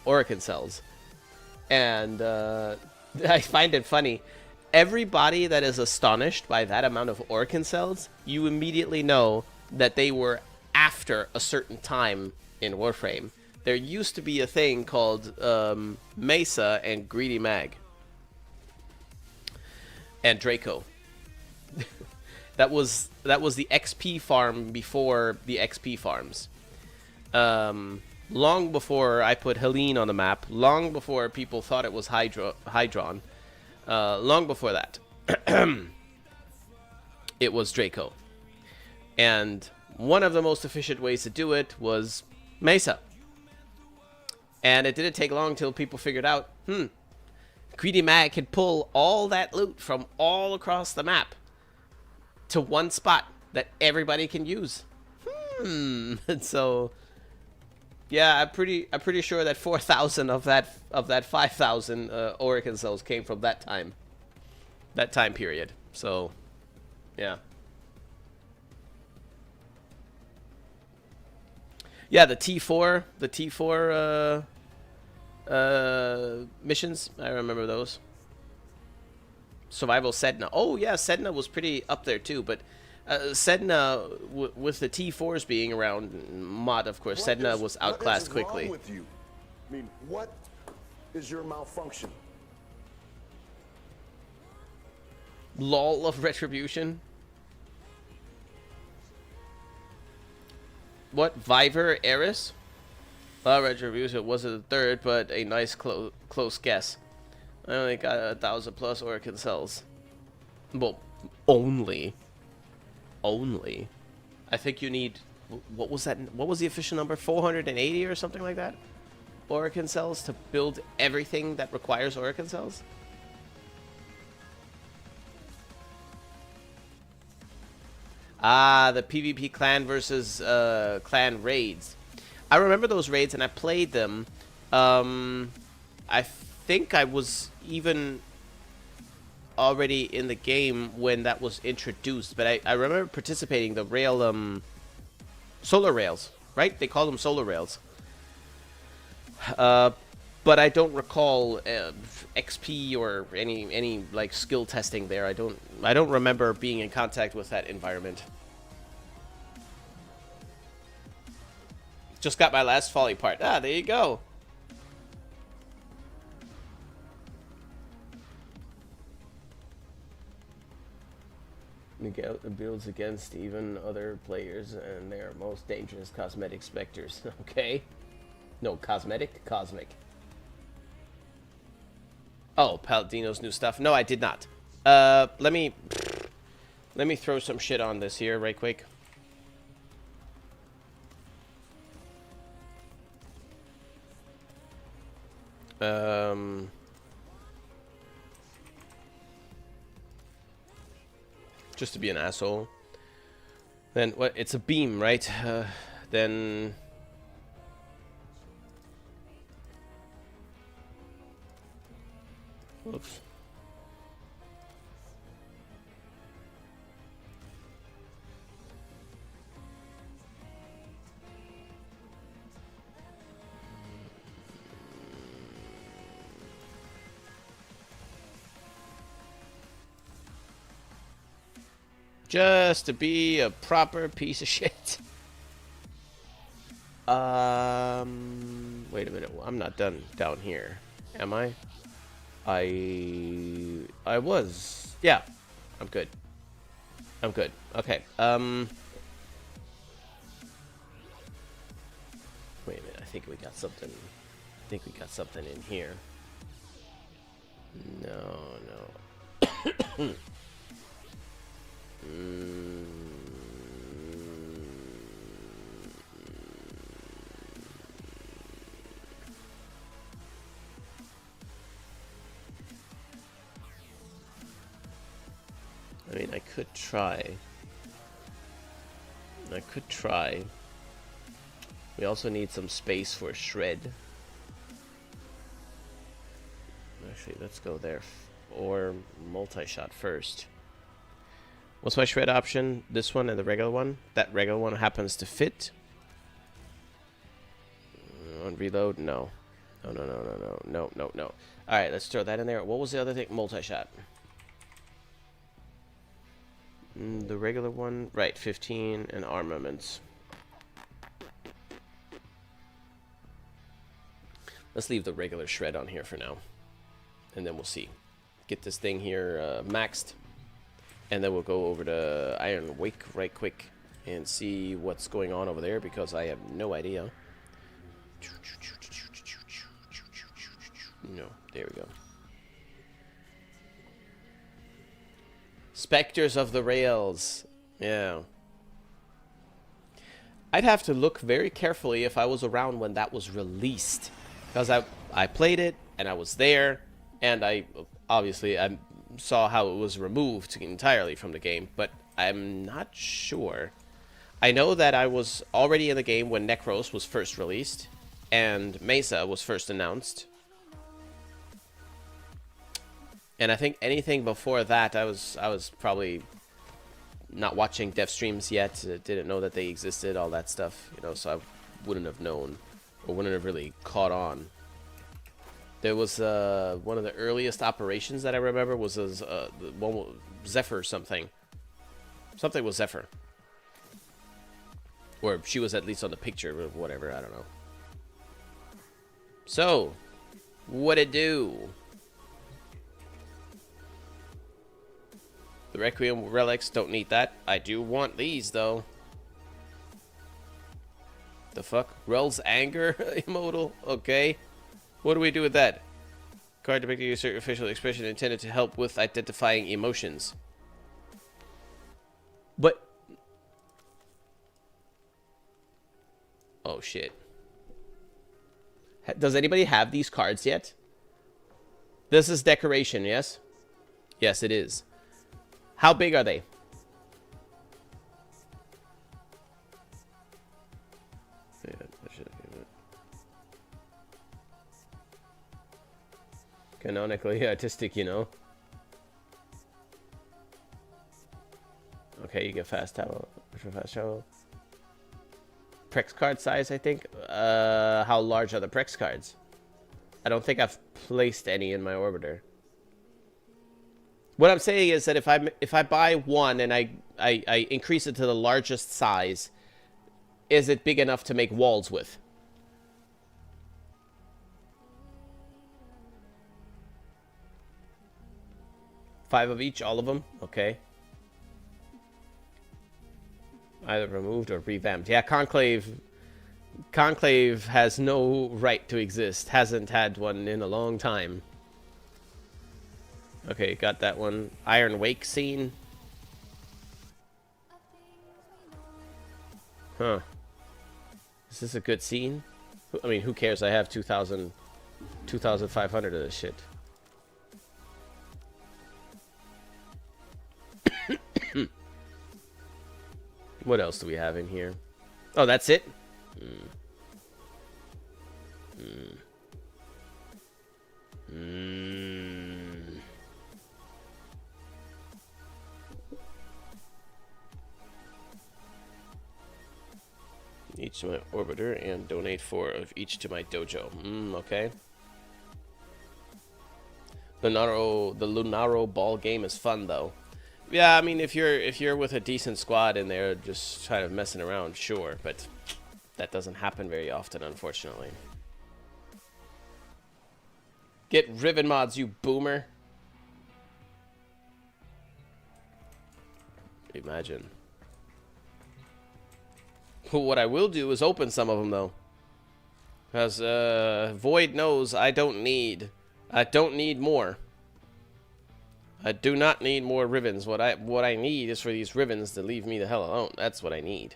Orokin cells. And I find it funny. Everybody that is astonished by that amount of Orokin cells, you immediately know that they were after a certain time in Warframe. There used to be a thing called Mesa and Greedy Mag. And Draco. that was the XP farm before the XP farms. Long before I put Helene on the map, long before people thought it was Hydron, long before that, it was Draco. And one of the most efficient ways to do it was Mesa. And it didn't take long till people figured out, Greedy Mag could pull all that loot from all across the map to one spot that everybody can use. And so, yeah, I'm pretty sure that 4,000 of that 5,000 Orokin cells came from that time period. So, yeah. Yeah, the T4 missions, I remember those. Survival Sedna. Oh yeah, Sedna was pretty up there too, but Sedna, with the T4s being around mod, of course, Sedna was outclassed quickly. What is wrong with you? I mean, what is your malfunction? Law of Retribution. What? Viver Eris? Law of Retribution wasn't the third, but a nice close guess. I only got 1,000 plus Orokin cells. Well, only. I think you need... What was that? What was the official number? 480 or something like that? Orokin cells to build everything that requires Orokin cells? Ah, the PvP clan versus clan raids. I remember those raids and I played them. I think I was even already in the game when that was introduced, but I remember participating the rail solar rails, right? They call them solar rails. But I don't recall XP or any like skill testing there. I don't remember being in contact with that environment. Just got my last folly part. Ah, there you go. Miguel builds against even other players and their most dangerous cosmetic specters. Okay. No, cosmetic? Cosmic. Oh, Paladino's new stuff. No, I did not. Let me throw some shit on this here right quick. Just to be an asshole. Then what? It's a beam, right? Then. Oops. Just to be a proper piece of shit. Wait a minute. I'm not done down here, am I? I was. Yeah, I'm good. I'm good. Okay. Wait a minute. I think we got something. I think we got something in here. No, no. I mean, I could try. I could try. We also need some space for a shred. Actually, let's go there. Or multi-shot first. What's my shred option? This one and the regular one? That regular one happens to fit. On reload? No. No, no, no, no, no. No, no, no. Alright, let's throw that in there. What was the other thing? Multi-shot. The regular one? Right, 15 and armaments. Let's leave the regular shred on here for now. And then we'll see. Get this thing here maxed. And then we'll go over to Iron Wake right quick and see what's going on over there because I have no idea. No, there we go. Spectres of the Rails. Yeah. I'd have to look very carefully if I was around when that was released. Because I played it and I was there. And I saw how it was removed entirely from the game. But I'm not sure. I know that I was already in the game when Necros was first released. And Mesa was first announced. And I think anything before that, I was probably not watching dev streams yet. Didn't know that they existed, all that stuff, you know. So I wouldn't have known, or wouldn't have really caught on. There was one of the earliest operations that I remember was the one with Zephyr something. Something was Zephyr, or she was at least on the picture, or whatever. I don't know. So, what it do? The Requiem relics, don't need that. I do want these, though. The fuck? Rel's anger emotal? Okay. What do we do with that? Card depicting a certain facial expression intended to help with identifying emotions. But... oh, shit. Does anybody have these cards yet? This is decoration, yes? Yes, it is. How big are they? Yeah, that should be it. Canonically artistic, you know. Okay, you get fast travel. Fast travel. Prex card size, I think. How large are the Prex cards? I don't think I've placed any in my orbiter. What I'm saying is that if I buy one and I increase it to the largest size, is it big enough to make walls with? Five of each, all of them? Okay. Either removed or revamped. Yeah, Conclave has no right to exist. Hasn't had one in a long time. Okay, got that one. Iron Wake scene. Huh. Is this a good scene? I mean, who cares? I have 2,000 2,500 of this shit. What else do we have in here? Oh, that's it? Each to my orbiter and donate 4 of each to my dojo. Okay. The Lunaro ball game is fun though. Yeah, I mean if you're with a decent squad and they're just kind of messing around, sure, but that doesn't happen very often, unfortunately. Get Riven mods, you boomer. Imagine. What I will do is open some of them though, because Void knows I don't need more. I do not need more Rivens. What I need is for these Rivens to leave me the hell alone. That's what I need.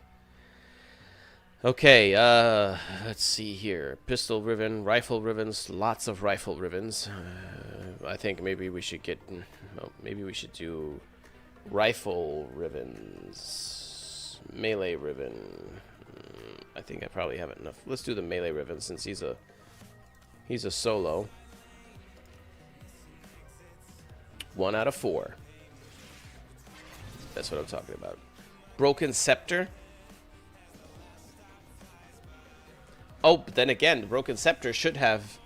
Okay, let's see here. Pistol Riven, rifle Rivens, lots of rifle Rivens. I think maybe we should get, well, maybe we should do rifle Rivens, melee Riven. I think I probably have enough. Let's do the melee Riven since he's a solo. 1 out of 4. That's what I'm talking about. Broken Scepter. Oh, but then again, the Broken Scepter should have...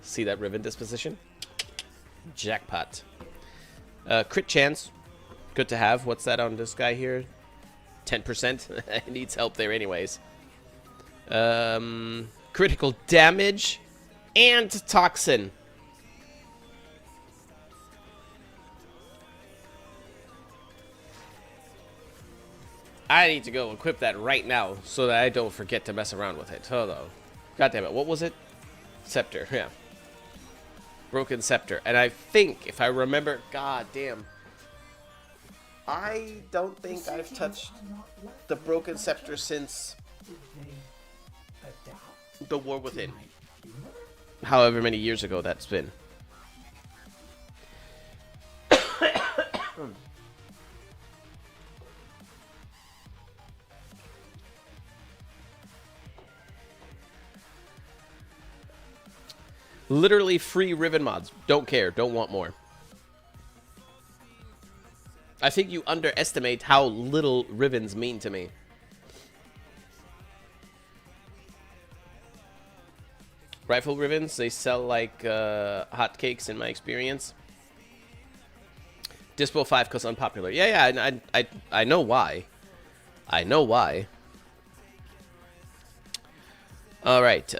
See that Riven disposition? Jackpot. Crit chance. Good to have. What's that on this guy here? 10%. He needs help there anyways. Critical damage. And toxin. I need to go equip that right now so that I don't forget to mess around with it. Hold on. God damn it. What was it? Scepter. Yeah. Broken Scepter. And I think, if I remember... God damn. I don't think I've touched the Broken Scepter since the War Within. However many years ago that's been. Literally free Riven mods. Don't care. Don't want more. I think you underestimate how little Rivens mean to me. Rifle Rivens, they sell like hotcakes in my experience. Dispo 5 because unpopular. Yeah, I know why. I know why. All right.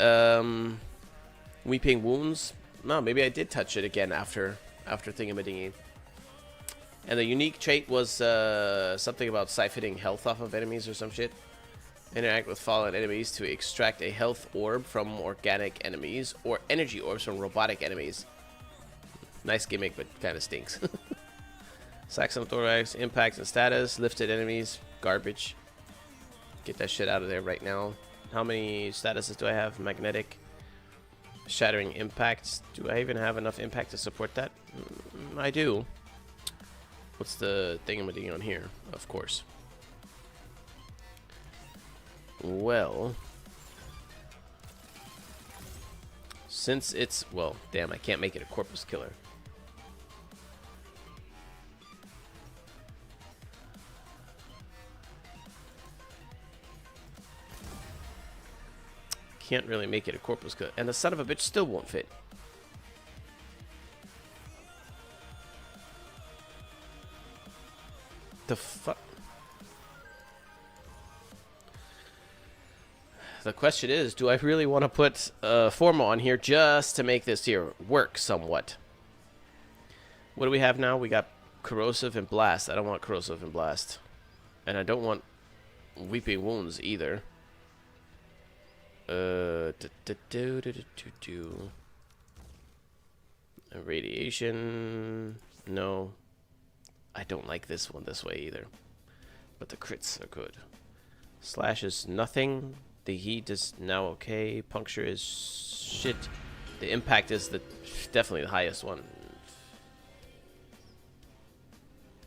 Weeping Wounds. No, maybe I did touch it again after Thingamadingy. And the unique trait was something about siphoning health off of enemies or some shit. Interact with fallen enemies to extract a health orb from organic enemies or energy orbs from robotic enemies. Nice gimmick, but kind of stinks. Saxon Thorax, impacts and status, lifted enemies, garbage. Get that shit out of there right now. How many statuses do I have? Magnetic, shattering impacts. Do I even have enough impact to support that? I do. What's the thingamading on here? Of course. Well, since it's, well, damn, I can't make it a corpus killer. Can't really make it a corpus killer, and the son of a bitch still won't fit. The fuck? The question is, do I really want to put Forma on here just to make this here work somewhat? What do we have now? We got Corrosive and Blast. I don't want Corrosive and Blast. And I don't want Weeping Wounds either. Radiation. No. I don't like this one this way either. But the crits are good. Slash is nothing. The heat is now okay. Puncture is shit. The impact is definitely the highest one.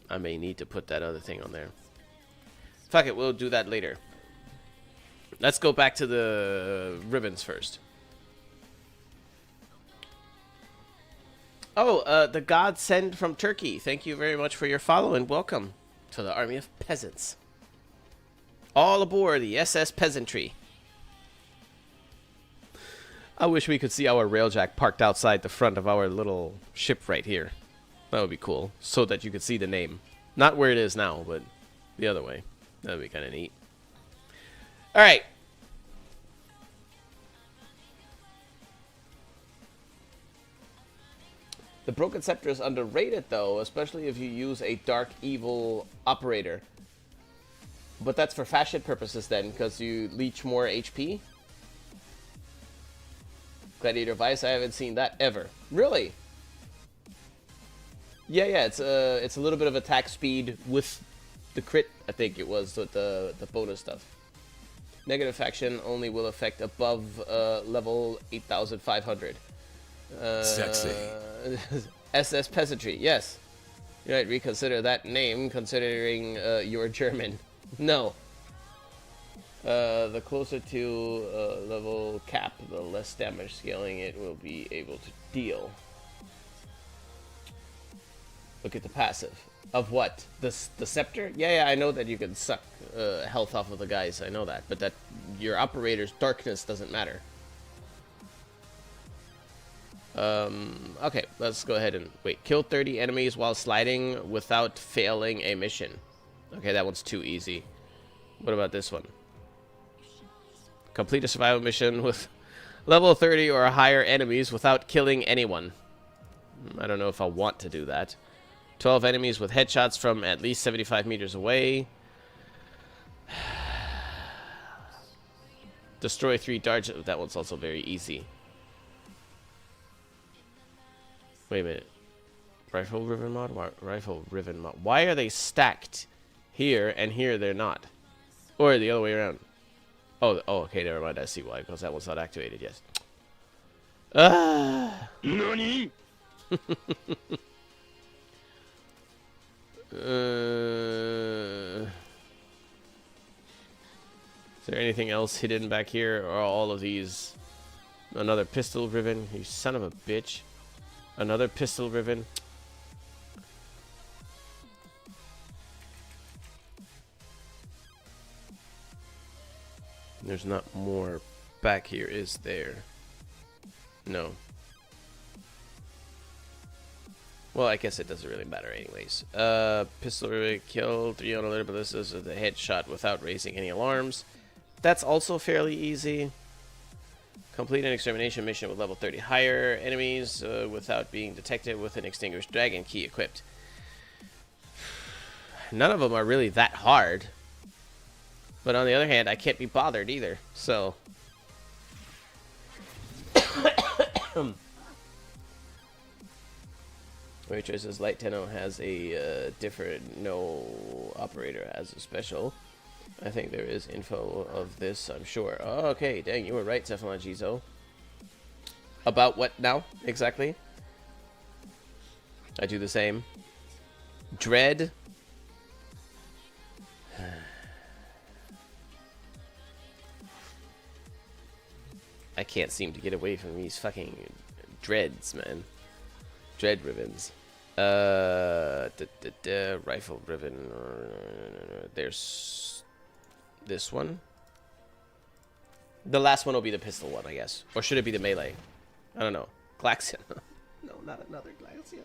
I may need to put that other thing on there. Fuck it, we'll do that later. Let's go back to the ribbons first. Oh, the God sent from Turkey. Thank you very much for your follow and welcome to the army of peasants. All aboard the SS Peasantry. I wish we could see our railjack parked outside the front of our little ship right here. That would be cool, so that you could see the name. Not where it is now, but the other way. That would be kind of neat. Alright. The Broken Scepter is underrated, though, especially if you use a Dark Evil operator. But that's for fashion purposes, then, because you leech more HP. Gladiator Vice, I haven't seen that ever. Really? Yeah, it's a little bit of attack speed with the crit, I think it was, with the bonus stuff. Negative faction only will affect above level 8,500. Sexy. SS Peasantry, yes. You might reconsider that name, considering you're German. No. The closer to level cap, the less damage scaling it will be able to deal. Look at the passive. Of what? The scepter? Yeah, I know that you can suck health off of the guys. I know that. But that your operator's darkness doesn't matter. Okay, let's go ahead and wait. Kill 30 enemies while sliding without failing a mission. Okay, that one's too easy. What about this one? Complete a survival mission with level 30 or higher enemies without killing anyone. I don't know if I want to do that. 12 enemies with headshots from at least 75 meters away. Destroy 3 darts. That one's also very easy. Wait a minute. Rifle riven mod? Rifle riven mod. Why are they stacked here and here they're not? Or the other way around? Oh, okay, never mind. I see why, because that one's not activated yet. NANI? Is there anything else hidden back here? Or are all of these... Another pistol riven? You son of a bitch. Another pistol riven. There's not more back here, is there? No. Well, I guess it doesn't really matter anyways. Pistol riven, kill 3 on alert ballistas with a headshot without raising any alarms. That's also fairly easy. Complete an extermination mission with level 30 higher enemies without being detected with an extinguished dragon key equipped. None of them are really that hard. But on the other hand, I can't be bothered either. So. Waitress says Light Tenno has a different no operator as a special. I think there is info of this, I'm sure. Oh, okay, dang, you were right, Cephalon Gizo. About what now, exactly? I do the same. Dread. I can't seem to get away from these fucking dreads, man. Dread ribbons. Rifle ribbon. There's this one. The last one will be the pistol one, I guess. Or should it be the melee? I don't know. Glaxion. No, not another Glaxion.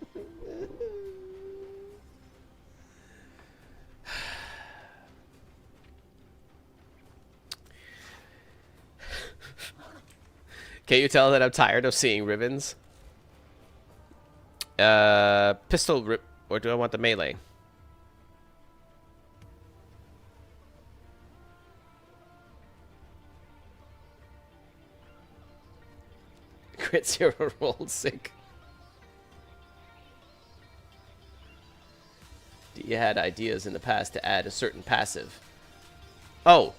Can't you tell that I'm tired of seeing ribbons? Pistol rip, or do I want the melee? Crit 0 roll sick. You had ideas in the past to add a certain passive. Oh,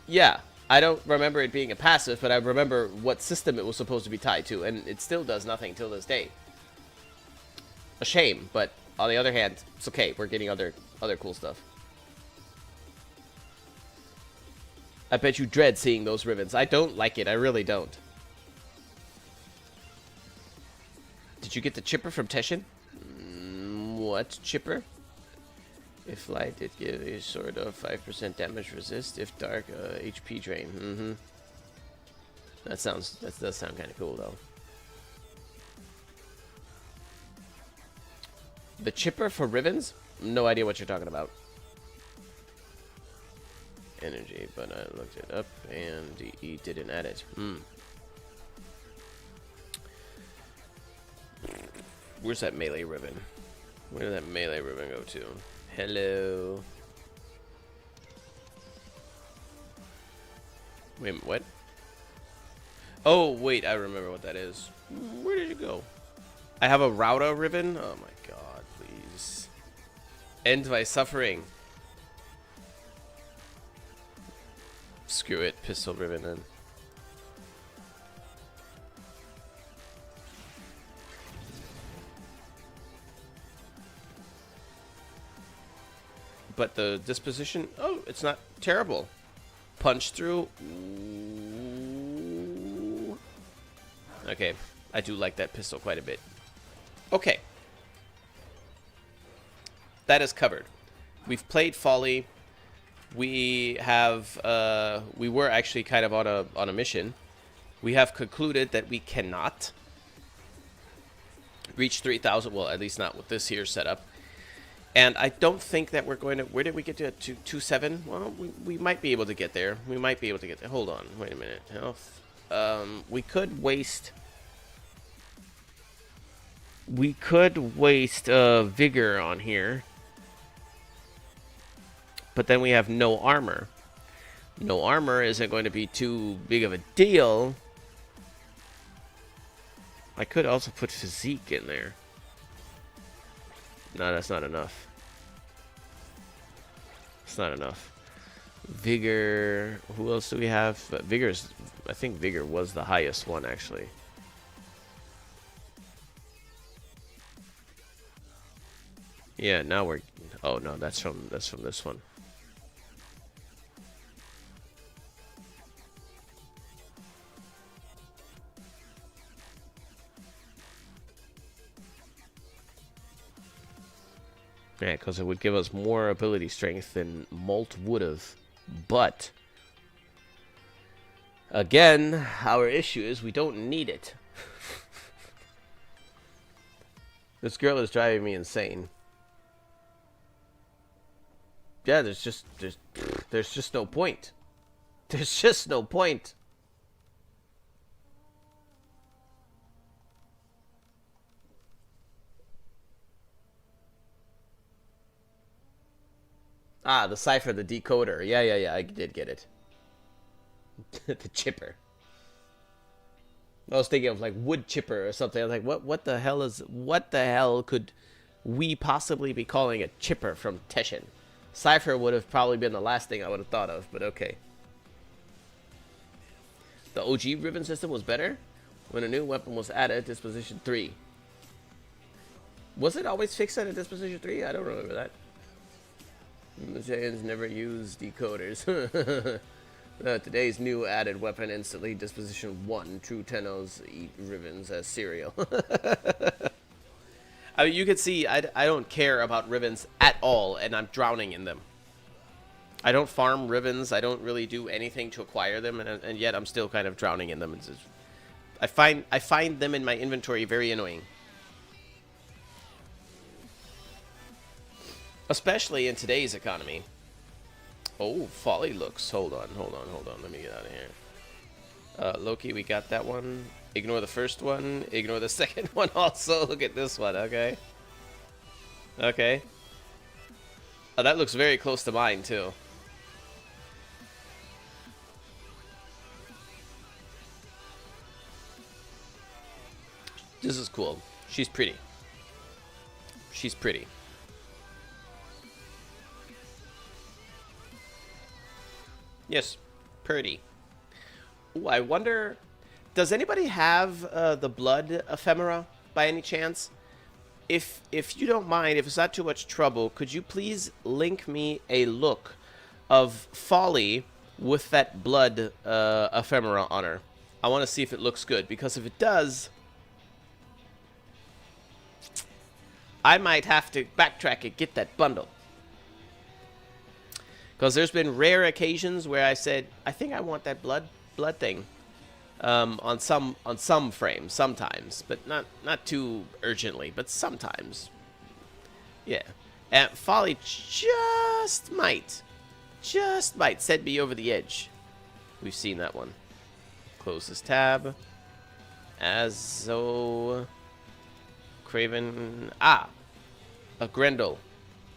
yeah. I don't remember it being a passive, but I remember what system it was supposed to be tied to, and it still does nothing till this day. A shame, but on the other hand, it's okay. We're getting other cool stuff. I bet you dread seeing those ribbons. I don't like it. I really don't. Did you get the chipper from Teshin? What chipper? If light, it gives a sort of 5% damage resist. If dark, HP drain. That does sound kind of cool though. The chipper for ribbons? No idea what you're talking about. Energy, but I looked it up and he didn't add it. Where's that melee ribbon? Where did that melee ribbon go to? Hello. Wait, what? Oh, wait, I remember what that is. Where did you go? I have a Rauda ribbon? Oh my god, please. End my suffering. Screw it, pistol ribbon then. But the disposition, oh, it's not terrible. Punch through. Ooh. Okay, I do like that pistol quite a bit. Okay. That is covered. We've played Folly. We have, we were actually kind of on a mission. We have concluded that we cannot reach 3,000, well, at least not with this here setup. And I don't think that we're going to, where did we get to? 2.7? Well, we might be able to get there. We might be able to get there. Hold on, wait a minute. Health. We could waste vigor on here. But then we have no armor. No armor isn't going to be too big of a deal. I could also put physique in there. No, that's not enough. It's not enough. Vigor. Who else do we have? Vigor's. I think Vigor was the highest one actually. Yeah. Now we're. Oh no, that's from this one. Yeah, because it would give us more ability strength than Molt would have. But, again, our issue is we don't need it. This girl is driving me insane. Yeah, there's just no point. There's just no point. Ah, the cipher, the decoder. Yeah, I did get it. The chipper. I was thinking of like wood chipper or something. I was like, what the hell could we possibly be calling a chipper from Teshin? Cipher would have probably been the last thing I would have thought of, but okay. The OG ribbon system was better when a new weapon was added, disposition 3. Was it always fixed at a disposition 3? I don't remember that. The Saiyans never use decoders. Today's new added weapon instantly disposition 1. True Tennos eat ribbons as cereal. I mean, you can see I don't care about ribbons at all, and I'm drowning in them. I don't farm ribbons. I don't really do anything to acquire them, and yet I'm still kind of drowning in them. It's just, I find them in my inventory very annoying. Especially in today's economy. Oh, Folly looks. Hold on. Let me get out of here. Loki, we got that one. Ignore the first one. Ignore the second one also. Look at this one, okay? Okay. Oh, that looks very close to mine, too. This is cool. She's pretty. She's pretty. Yes, pretty. Ooh, I wonder, does anybody have the blood ephemera by any chance? If you don't mind, if it's not too much trouble, could you please link me a look of Folly with that blood ephemera on her? I want to see if it looks good, because if it does, I might have to backtrack and get that bundle. Because there's been rare occasions where I said, I think I want that blood thing. On some frames, sometimes, but not too urgently, but sometimes. Yeah. And Folly just might send me over the edge. We've seen that one. Close this tab. Azo Craven. Ah! A Grendel.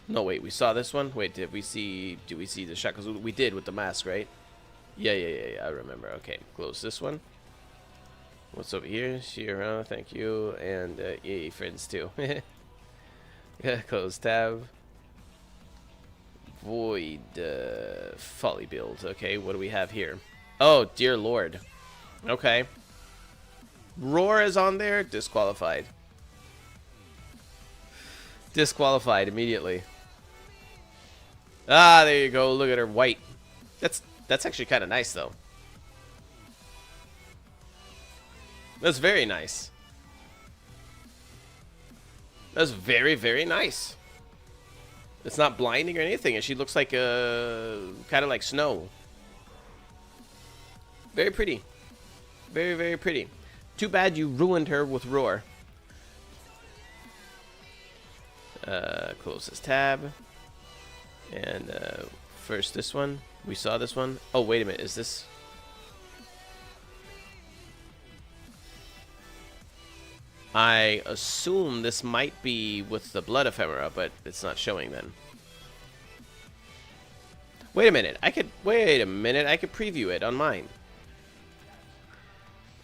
No, wait, we saw this one? Wait, did we see the shot? Because we did with the mask, right? Yeah, I remember. Okay, close this one. What's over here? Shira, thank you. And, yay, friends, too. Close tab. Void, Folly build. Okay, what do we have here? Oh, dear lord. Okay. Roar is on there. Disqualified. Disqualified immediately. Ah, there you go. Look at her white. That's actually kind of nice, though. That's very nice. That's very, very nice. It's not blinding or anything, and she looks like kind of like snow. Very pretty. Very, very pretty. Too bad you ruined her with Roar. Close this tab. And first this one. We saw this one. Oh, wait a minute. Is this... I assume this might be with the blood ephemera, but it's not showing then. Wait a minute. I could preview it on mine.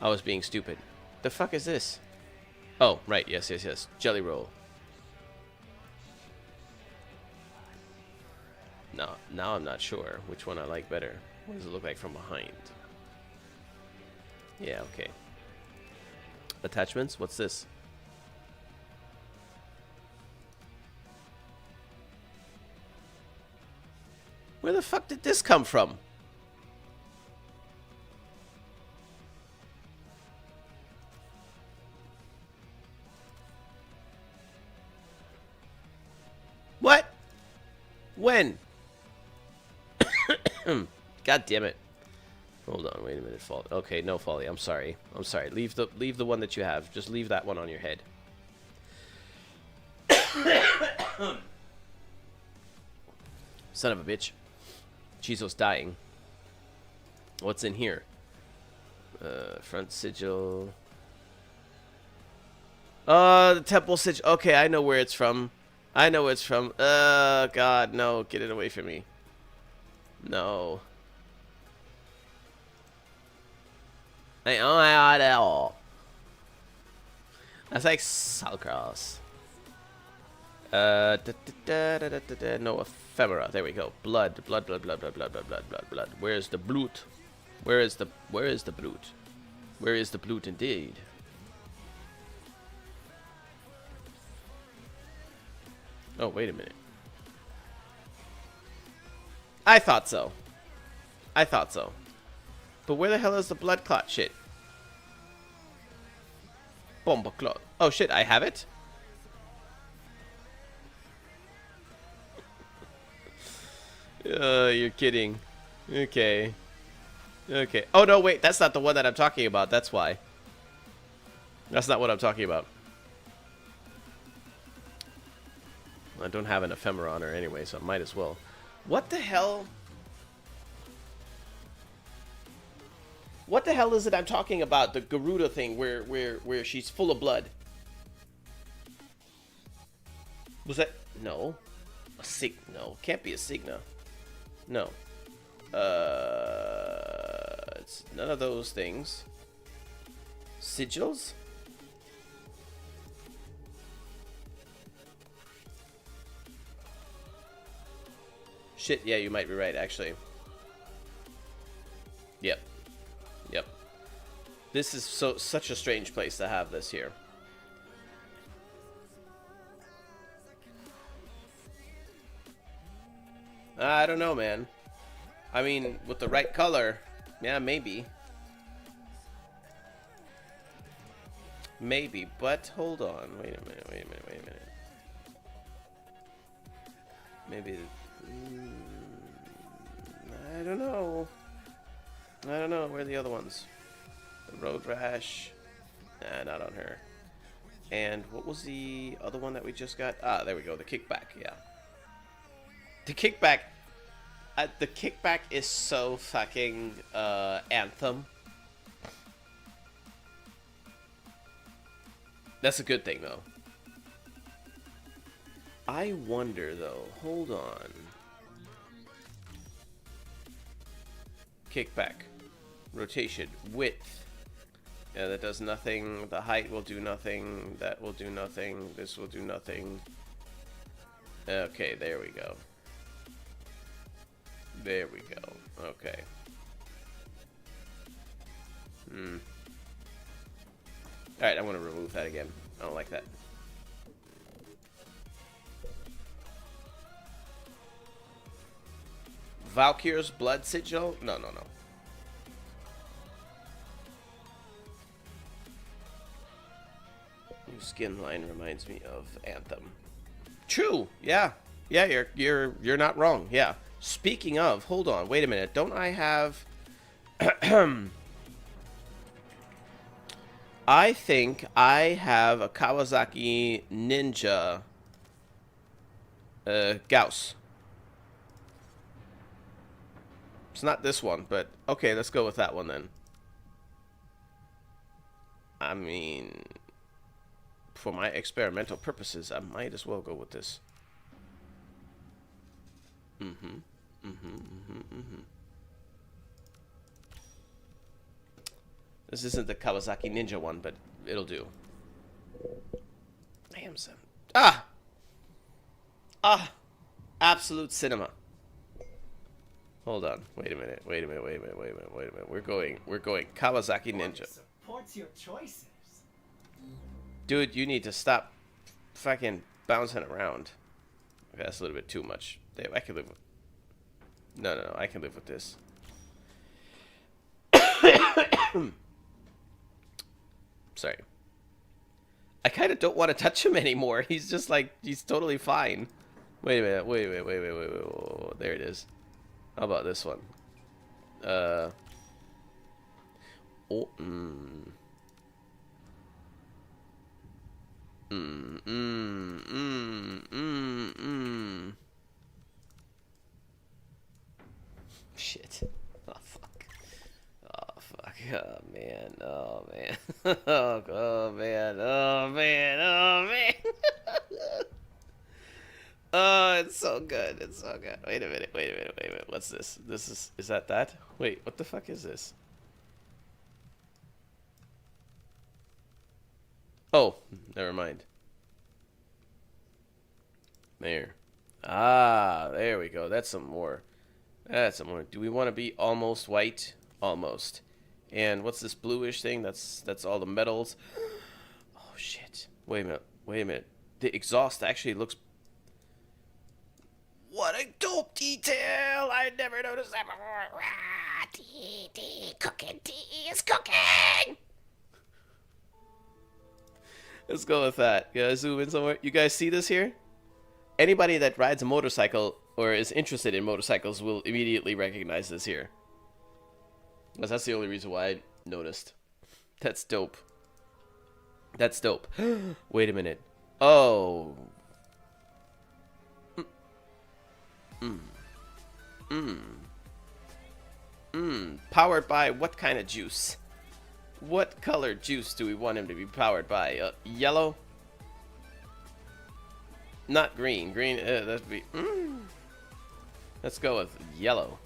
I was being stupid. The fuck is this? Oh, right. Yes. Jelly roll. No, now I'm not sure which one I like better. What does it look like from behind? Yeah, okay. Attachments? What's this? Where the fuck did this come from? What? When? God damn it. Hold on, wait a minute. Folly. Okay, no Folly. I'm sorry. Leave the one that you have. Just leave that one on your head. Son of a bitch. Chizo's dying. What's in here? Front sigil. The temple sigil. Okay, I know where it's from. God, no. Get it away from me. No. That's like Salcross. No ephemera. There we go. Blood. Where's the blood? Where is the blood? Where is the blood indeed? Oh, wait a minute. I thought so. But where the hell is the blood clot shit? Bomba clot. Oh shit, I have it? You're kidding. Okay. Oh no, wait, that's not the one that I'm talking about. That's why. That's not what I'm talking about. I don't have an ephemera on her anyway, so I might as well. What the hell? What the hell is it I'm talking about? The Garuda thing where she's full of blood. Was that... No. A sig... No. Can't be a Signa. No. It's none of those things. Sigils? Shit, yeah, you might be right, actually. Yep. Yep. This is such a strange place to have this here. I don't know, man. I mean, with the right color, yeah, maybe. Maybe, but hold on. Wait a minute, wait a minute, wait a minute. Maybe... I don't know. I don't know. Where are the other ones? The Road Rash. Nah, not on her. And what was the other one that we just got? Ah, there we go. The Kickback, yeah. The Kickback... the Kickback is so fucking Anthem. That's a good thing, though. I wonder, though. Hold on. Kickback. Rotation. Width. Yeah, that does nothing. The height will do nothing. That will do nothing. This will do nothing. Okay, there we go. There we go. Okay. Alright, I want to remove that again. I don't like that. Valkyr's Blood Sigil? No, no, no. New skin line reminds me of Anthem. True. Yeah. Yeah, you're not wrong. Yeah. Speaking of, hold on. Wait a minute. Don't I have I think I have a Kawasaki Ninja Gauss. It's not this one, but okay, let's go with that one then. I mean, for my experimental purposes, I might as well go with this. This isn't the Kawasaki Ninja one, but it'll do. Damn, son. Ah! Ah! Absolute cinema. Hold on. Wait a minute. Wait a minute. Wait a minute. Wait a minute. Wait a minute. We're going Kawasaki Ninja. Supports your choices. Dude, you need to stop fucking bouncing around. Okay, that's a little bit too much. Damn, I can live with... No, no, no. I can live with this. Sorry. I kind of don't want to touch him anymore. He's just like, he's totally fine. Wait a minute. Wait a minute. Wait, wait, wait, wait, wait, wait. There it is. How about this one? Oh, Shit. Oh, fuck. Oh, fuck. Oh, man. Oh, man. Oh, man. Oh, man. Oh, man. Oh, it's so good. It's so good. Wait a minute. Wait a minute. Wait a minute. What's this? Is that? Wait, what the fuck is this? Oh, never mind. There. Ah, there we go. That's some more. That's some more. Do we want to be almost white? Almost. And what's this bluish thing? That's all the metals. Oh, shit. Wait a minute. Wait a minute. The exhaust actually looks... What a dope detail! I never noticed that before. Ah, tea, cooking, tea is cooking! Let's go with that. Yeah, zoom in somewhere. You guys see this here? Anybody that rides a motorcycle or is interested in motorcycles will immediately recognize this here. Because that's the only reason why I noticed. That's dope. That's dope. Wait a minute. Oh... Powered by what kind of juice? What color juice do we want him to be powered by? Yellow? Not green. Green, that'd be... Let's go with yellow.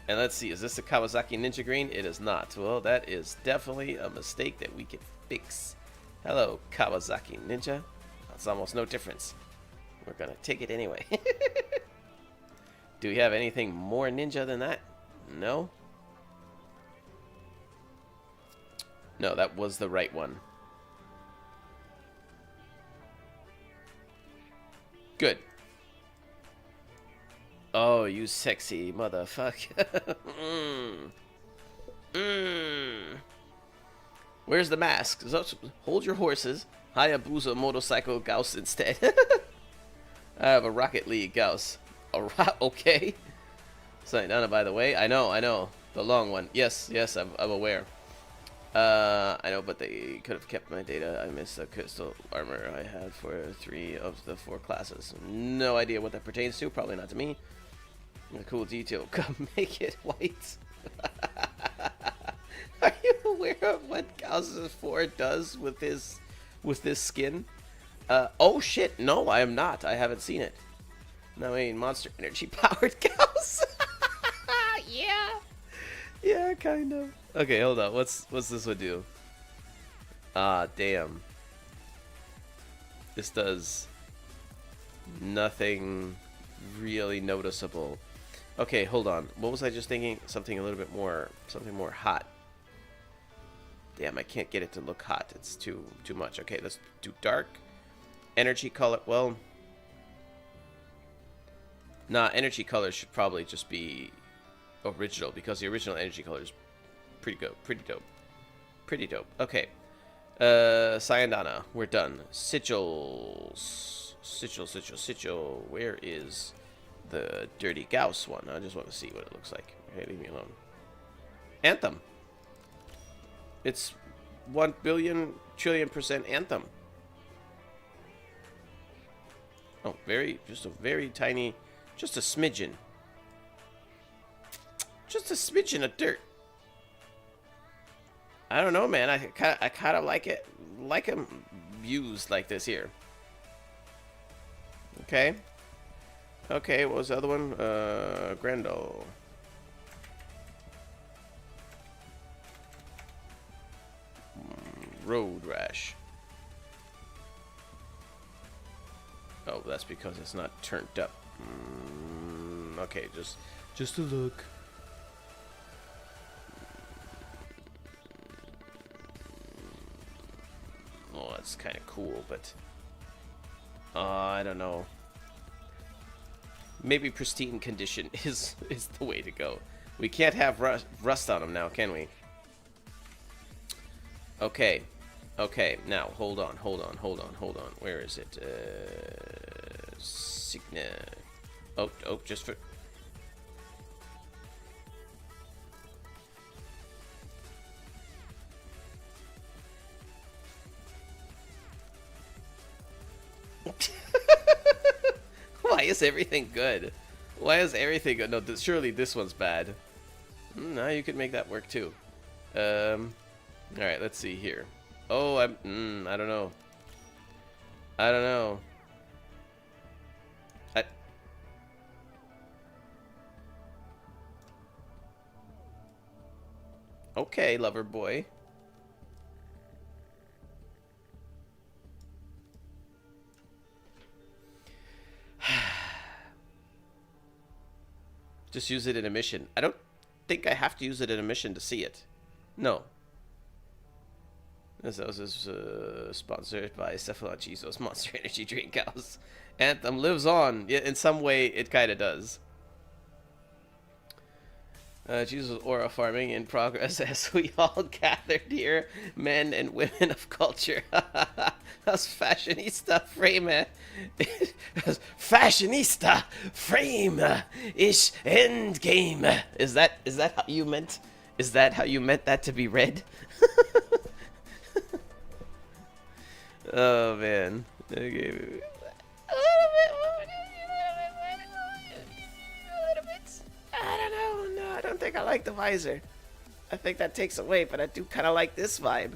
And let's see, is this a Kawasaki Ninja Green? It is not. Well, that is definitely a mistake that we can fix. Hello, Kawasaki Ninja. That's almost no difference. We're gonna take it anyway. Do we have anything more ninja than that? No? No, that was the right one. Good. Oh, you sexy motherfucker. Where's the mask? Hold your horses. Hayabusa motorcycle Gauss instead. I have a Rocket League Gauss. Okay. Sorry, Nana, by the way. I know. The long one. Yes, I'm aware. I know, but they could have kept my data. I missed the crystal armor I had for 3 of the 4 classes. No idea what that pertains to. Probably not to me. A cool detail. Come make it white. Are you aware of what Gauss's 4 does with this skin? Oh shit! No, I am not. I haven't seen it. No, I mean Monster Energy powered Gauss. Yeah, kind of. Okay, hold on. What's this one do? Ah, damn. This does nothing really noticeable. Okay, hold on. What was I just thinking? Something a little bit more, something more hot. Damn, I can't get it to look hot. It's too much. Okay, let's do dark. Energy color. Well, nah, energy color should probably just be original, because the original energy color is pretty good, pretty dope. Okay, Sayandana, we're done. Sigils, sigil. Where is the dirty Gauss one? I just want to see what it looks like. Okay, leave me alone. Anthem. It's 1 billion trillion % Anthem. Oh, just a very tiny, just a smidgen. Just a smidgen of dirt. I don't know, man. I kind of like it, like them used like this here. Okay. Okay, what was the other one? Grendel. Road Rash. Oh, that's because it's not turned up. Okay, just a look. Oh, that's kind of cool, but I don't know. Maybe pristine condition is the way to go. We can't have rust on them now, can we? Okay. Okay, now hold on. Where is it? Signa. Oh, just for. Why is everything good? Why is everything good? No, surely this one's bad. No, you could make that work too. All right, let's see here. Oh, I don't know. I don't know. Okay, lover boy. Just use it in a mission. I don't think I have to use it in a mission to see it. No. This is sponsored by Cephalonchisos Monster Energy Drink House. Anthem lives on. Yeah, in some way, it kind of does. Jesus aura farming in progress as we all gathered here, men and women of culture. That's fashionista frame. Fashionista frame ish end game. Is that how you meant? Is that how you meant that to be read? Oh man. Okay. A little bit. I don't know. No, I don't think I like the visor. I think that takes away, but I do kind of like this vibe.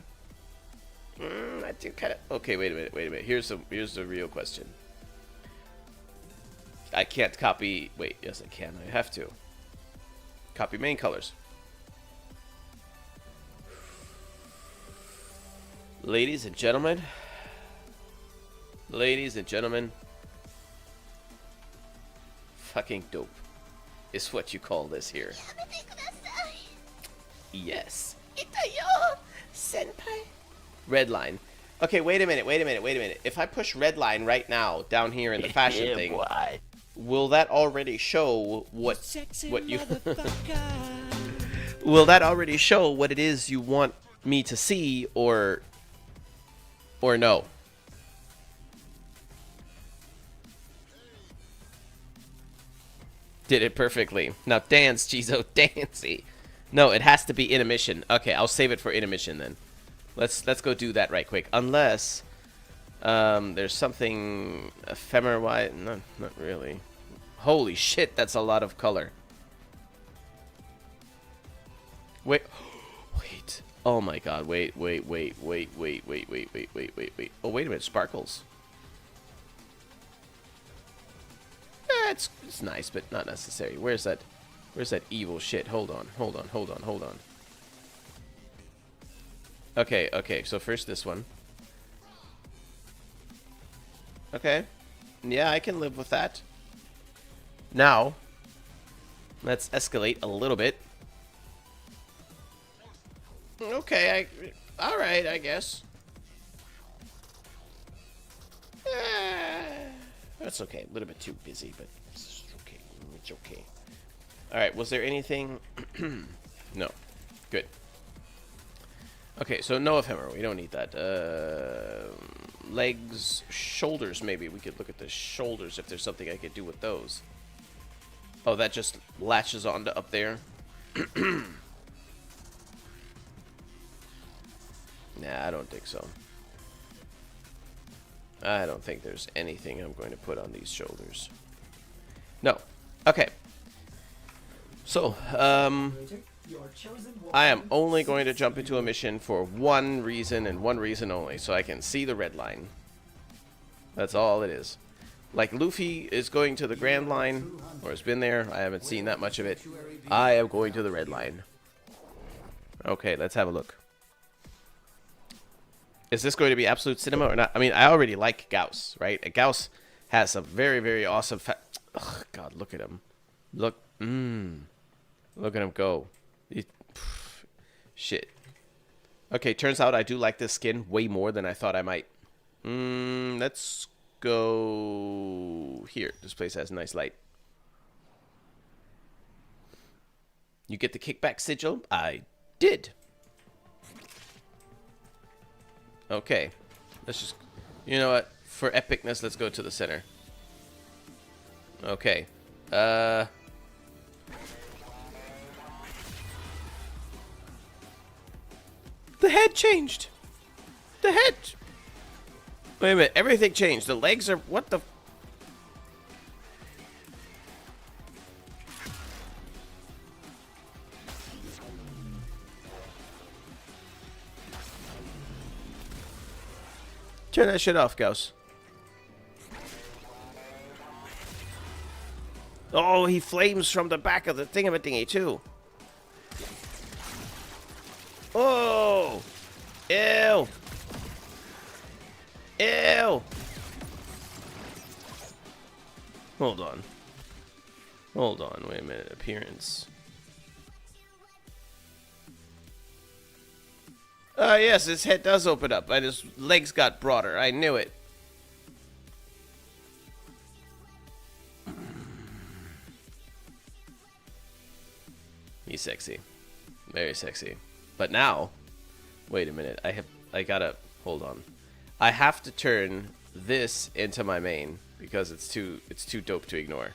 I do kind of. Okay, wait a minute. Here's the real question. I can't copy. Wait, yes, I can. I have to. Copy main colors. Ladies and gentlemen. Fucking dope is what you call this here. Yes. Senpai? Red line. Okay, wait a minute. If I push red line right now down here in the fashion thing, will that already show what you will that already show what it is you want me to see, or no? Did it perfectly. Now dance, Jizo, dancey. No, it has to be intermission. Okay, I'll save it for intermission then. Let's go do that right quick. Unless there's something ephemeral. No, not really. Holy shit, that's a lot of color. Wait. Oh my god, wait. Oh, wait a minute, sparkles. Yeah, it's nice, but not necessary. Where's that evil shit? Hold on. Okay, so first this one. Okay. Yeah, I can live with that. Now, let's escalate a little bit. Okay, alright, I guess. That's okay. A little bit too busy, but it's okay. It's okay. Alright, was there anything? No. Good. Okay, so no ephemeral. We don't need that. Legs, shoulders, maybe. We could look at the shoulders if there's something I could do with those. Oh, that just latches onto up there. Nah, I don't think so. I don't think there's anything I'm going to put on these shoulders. No. Okay. So, I am only going to jump into a mission for one reason and one reason only, so I can see the red line. That's all it is. Like Luffy is going to the Grand Line, or has been there. I haven't seen that much of it. I am going to the red line. Okay, let's have a look. Is this going to be absolute cinema or not? I mean, I already like Gauss, right? Gauss has some very, very awesome... Ugh, God, look at him. Look. Look at him go. Shit. Okay, turns out I do like this skin way more than I thought I might. Let's go here. This place has a nice light. You get the kickback sigil? I did. Okay. Let's just... You know what? For epicness, let's go to the center. Okay. The head changed. The head... Wait a minute. Everything changed. The legs are... What the... Turn that shit off, Gauss. Oh, he flames from the back of the thingamadingy, too. Oh! Ew! Ew! Hold on. Hold on, wait a minute. Appearance. Yes, his head does open up, and his legs got broader. I knew it. He's sexy. Very sexy. But now, wait a minute. I gotta, hold on. I have to turn this into my main because it's too dope to ignore.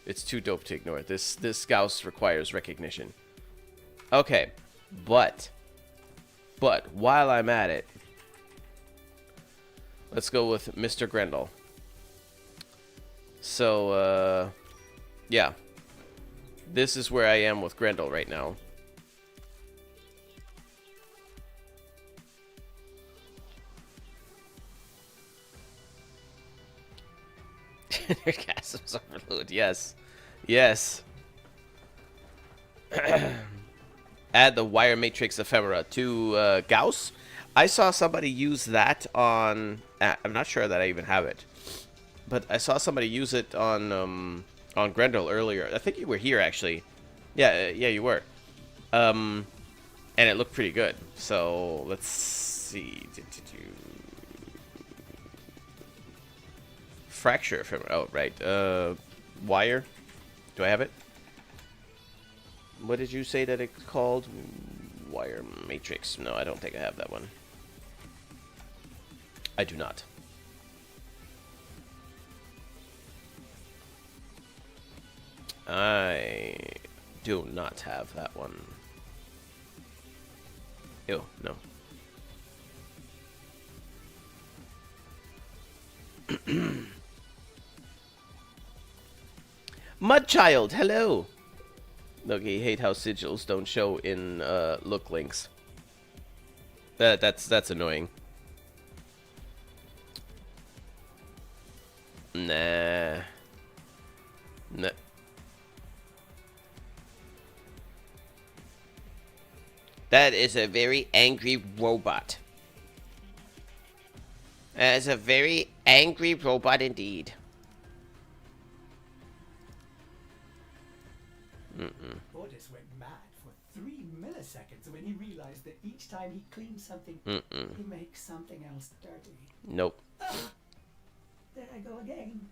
It's too dope to ignore. This Gauss requires recognition. Okay, but while I'm at it, let's go with Mr. Grendel. So, yeah. This is where I am with Grendel right now. Orgasms overload, yes. Yes. Add the wire matrix ephemera to Gauss. I saw somebody use that on... I'm not sure that I even have it. But I saw somebody use it on Grendel earlier. I think you were here, actually. Yeah, you were. And it looked pretty good. So let's see. Fracture from right. Wire. Do I have it? What did you say that it's called? Wire matrix. No, I don't think I have that one. I do not. I do not have that one. Ew, no. Mudchild, hello. Look, he hate how sigils don't show in look links. That's annoying. Nah. Nah. That is a very angry robot. That is a very angry robot indeed. Otis went mad for 3 milliseconds when he realized that each time he cleans something, he makes something else dirty. Nope. There I go again.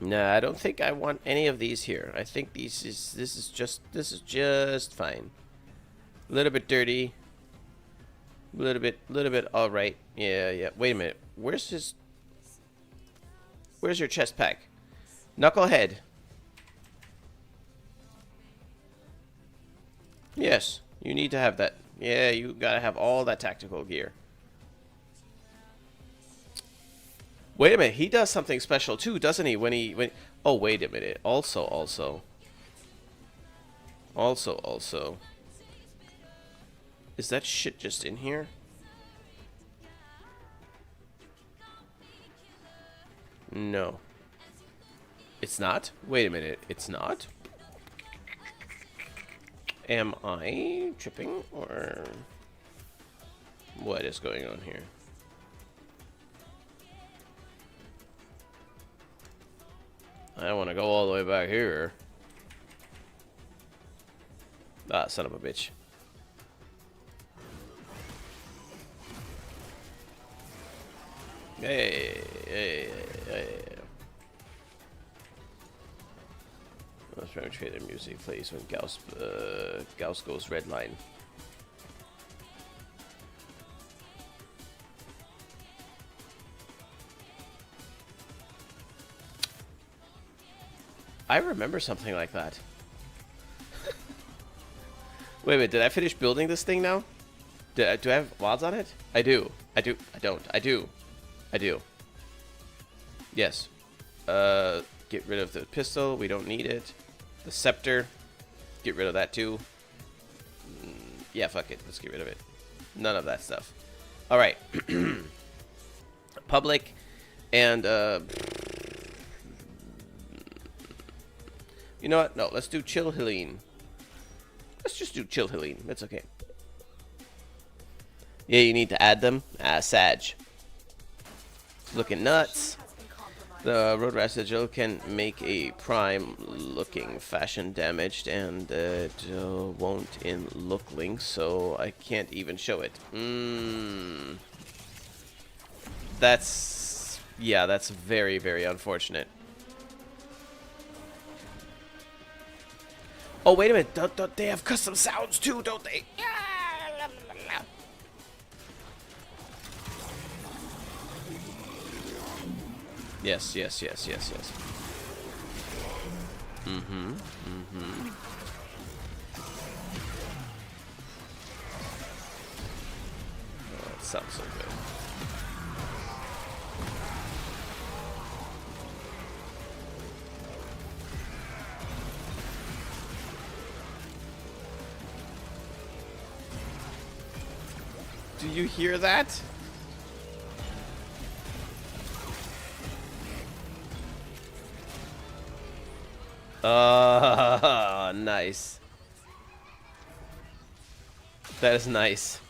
Nah, I don't think I want any of these here. I think this is just fine. A little bit dirty. A little bit all right. Yeah. Wait a minute. Where's your chest pack? Knucklehead. Yes, you need to have that. Yeah, you gotta have all that tactical gear. Wait a minute, he does something special too, doesn't he? When oh, wait a minute. Also. Is that shit just in here? No. It's not? Wait a minute, it's not? Am I tripping, or what is going on here? I want to go all the way back here. Ah, son of a bitch. Hey. Let's try to trade the music plays when Gauss goes red line. I remember something like that. Wait a minute, did I finish building this thing now? Do I have mods on it? I do. I don't. I do. Yes. Get rid of the pistol. We don't need it. The scepter. Get rid of that too. Yeah, fuck it. Let's get rid of it. None of that stuff. Alright. Public. And, you know what? No, let's do Chill Helene. Let's just do Chill Helene. That's okay. Yeah, you need to add them. Sag. Looking nuts. The road rash sigil can make a prime looking fashion damaged, and it won't in look link, so I can't even show it. That's very, very unfortunate. Oh, wait a minute. Don't they have custom sounds too, don't they? Yes. Oh, it sounds so good. Do you hear that? Nice. That is nice.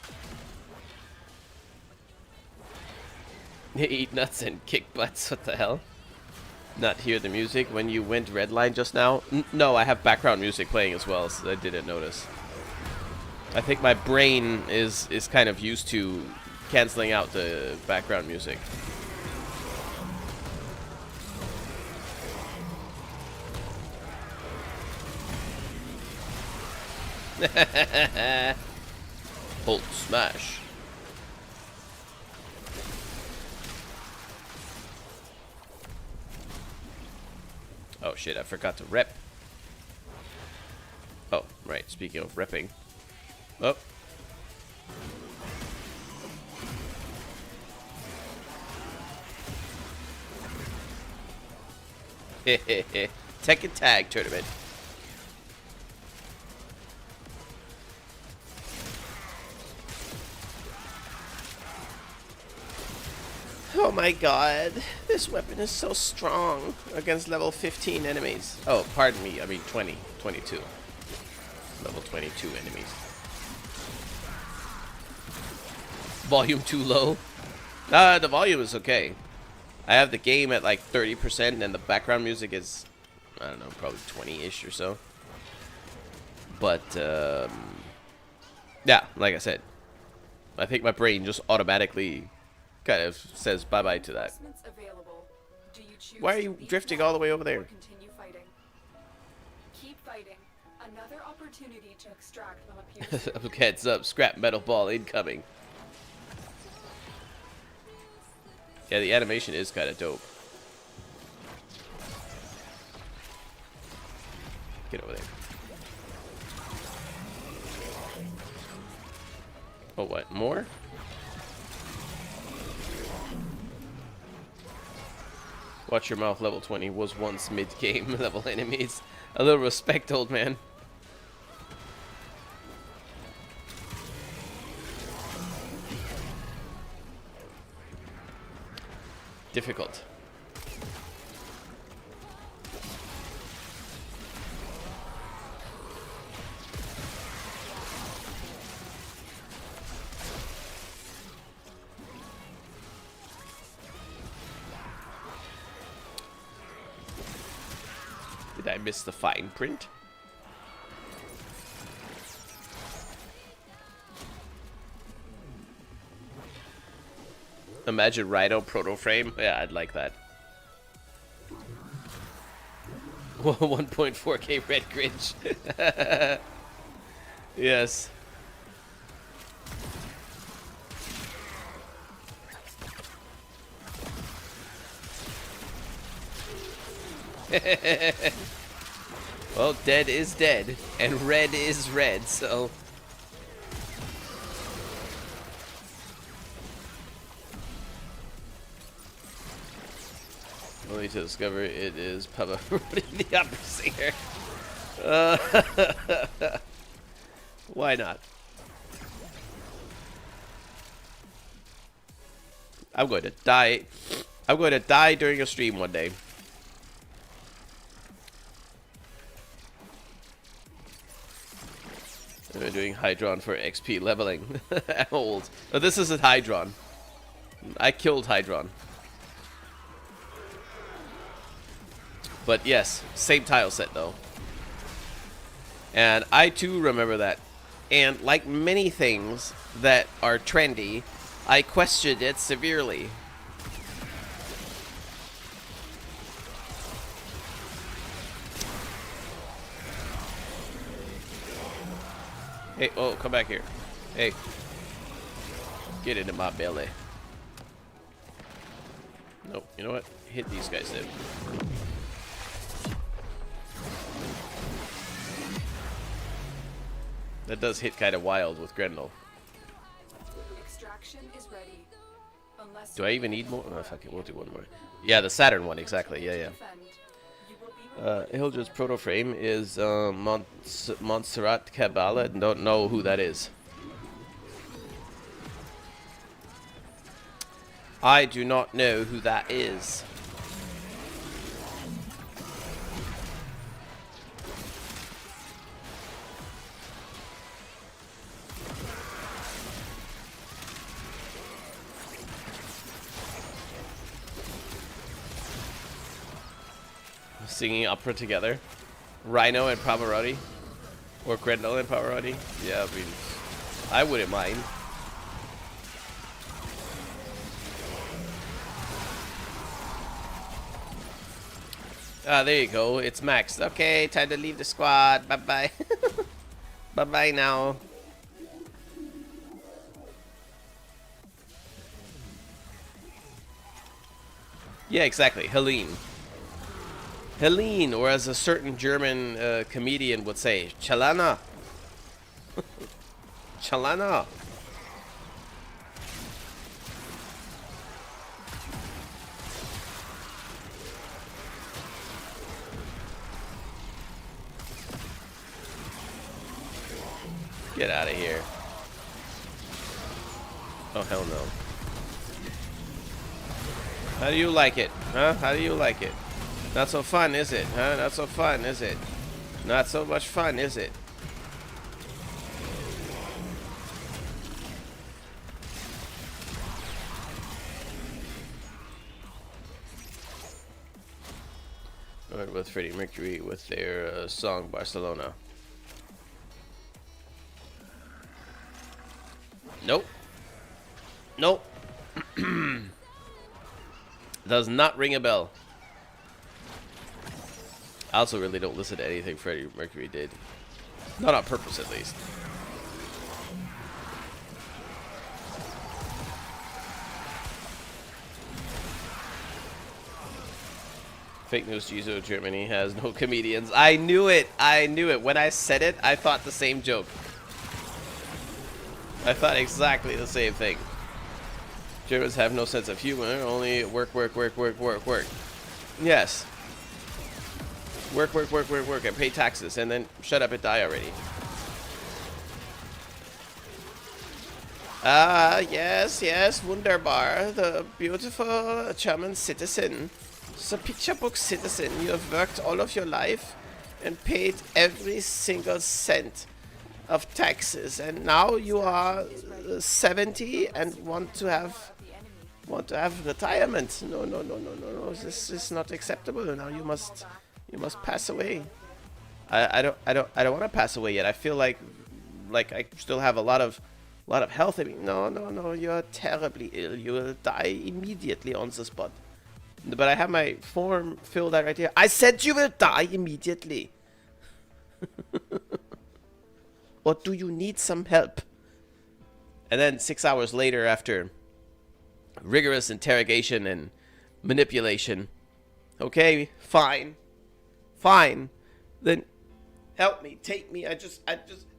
Eat nuts and kick butts. What the hell? Not hear the music when you went redline just now? No, I have background music playing as well, so I didn't notice. I think my brain is kind of used to canceling out the background music. Hold smash. Oh shit, I forgot to rep. Oh, right, speaking of repping. Oh. Tekken Tag Tournament. Oh my god, this weapon is so strong against level 15 enemies. Oh, pardon me, I mean 20, 22. Level 22 enemies. Volume too low? The volume is okay. I have the game at like 30% and the background music is, I don't know, probably 20-ish or so. But, yeah, like I said, I think my brain just automatically kind of says bye-bye to that. Why are you drifting all the way over there? Continue fighting. Keep fighting. Another opportunity to extract will appear. Heads up, scrap metal ball incoming. Yeah, the animation is kind of dope. Get over there. Oh, what? More? Watch your mouth, level 20 was once mid-game level enemies. A little respect, old man. Difficult. Did I miss the fine print? Imagine Rhino proto frame. Yeah, I'd like that. 1.4K red Grinch. Yes. Well, dead is dead, and red is red, so... Only to discover it is Papa the opera singer. Why not? I'm going to die. I'm going to die during a stream one day. We're doing Hydron for XP leveling. Old. Oh, this isn't Hydron. I killed Hydron. But yes, same tile set though. And I too remember that. And like many things that are trendy, I questioned it severely. Hey, oh, come back here. Hey. Get into my belly. Nope, you know what? Hit these guys then. That does hit kind of wild with Grendel. Extraction is ready. Unless Do I even need more? Oh, fuck it, we'll do one more. Yeah, the Saturn one, exactly. Yeah, yeah. Hildra's proto frame is Montserrat Cabala. And don't know who that is. I do not know who that is. Singing opera together. Rhino and Pavarotti. Or Grendel and Pavarotti. Yeah, I mean, I wouldn't mind. Ah, there you go. It's maxed. Okay, time to leave the squad. Bye-bye. Bye-bye now. Yeah, exactly. Helene. Helene, or as a certain German comedian would say, Chalana. Chalana. Get out of here. Oh, hell no. How do you like it? Huh? How do you like it? Not so fun, is it? Huh? Not so fun, is it? Not so much fun, is it? Alright, with Freddie Mercury with their song Barcelona. Nope. Nope. Does not ring a bell. I also really don't listen to anything Freddie Mercury did. Not on purpose, at least. Fake news, Jesus, Germany has no comedians. I knew it. I knew it. When I said it, I thought the same joke. I thought exactly the same thing. Germans have no sense of humor, only work, work, work, work, work, work. Yes. Work, work, work, work, work, and pay taxes, and then shut up and die already. Ah, yes, yes, wunderbar. The beautiful German citizen. The picture book citizen. You have worked all of your life and paid every single cent of taxes, and now you are 70 and want to have retirement. No, no, no, no, no, no. This is not acceptable. Now you must pass away. I don't want to pass away yet. I feel like I still have a lot of health. I mean, no, no, no. You're terribly ill. You will die immediately on the spot. But I have my form filled out right here. I said you will die immediately. Or do you need some help? And then 6 hours later, after rigorous interrogation and manipulation, okay, fine, then help me, take me. I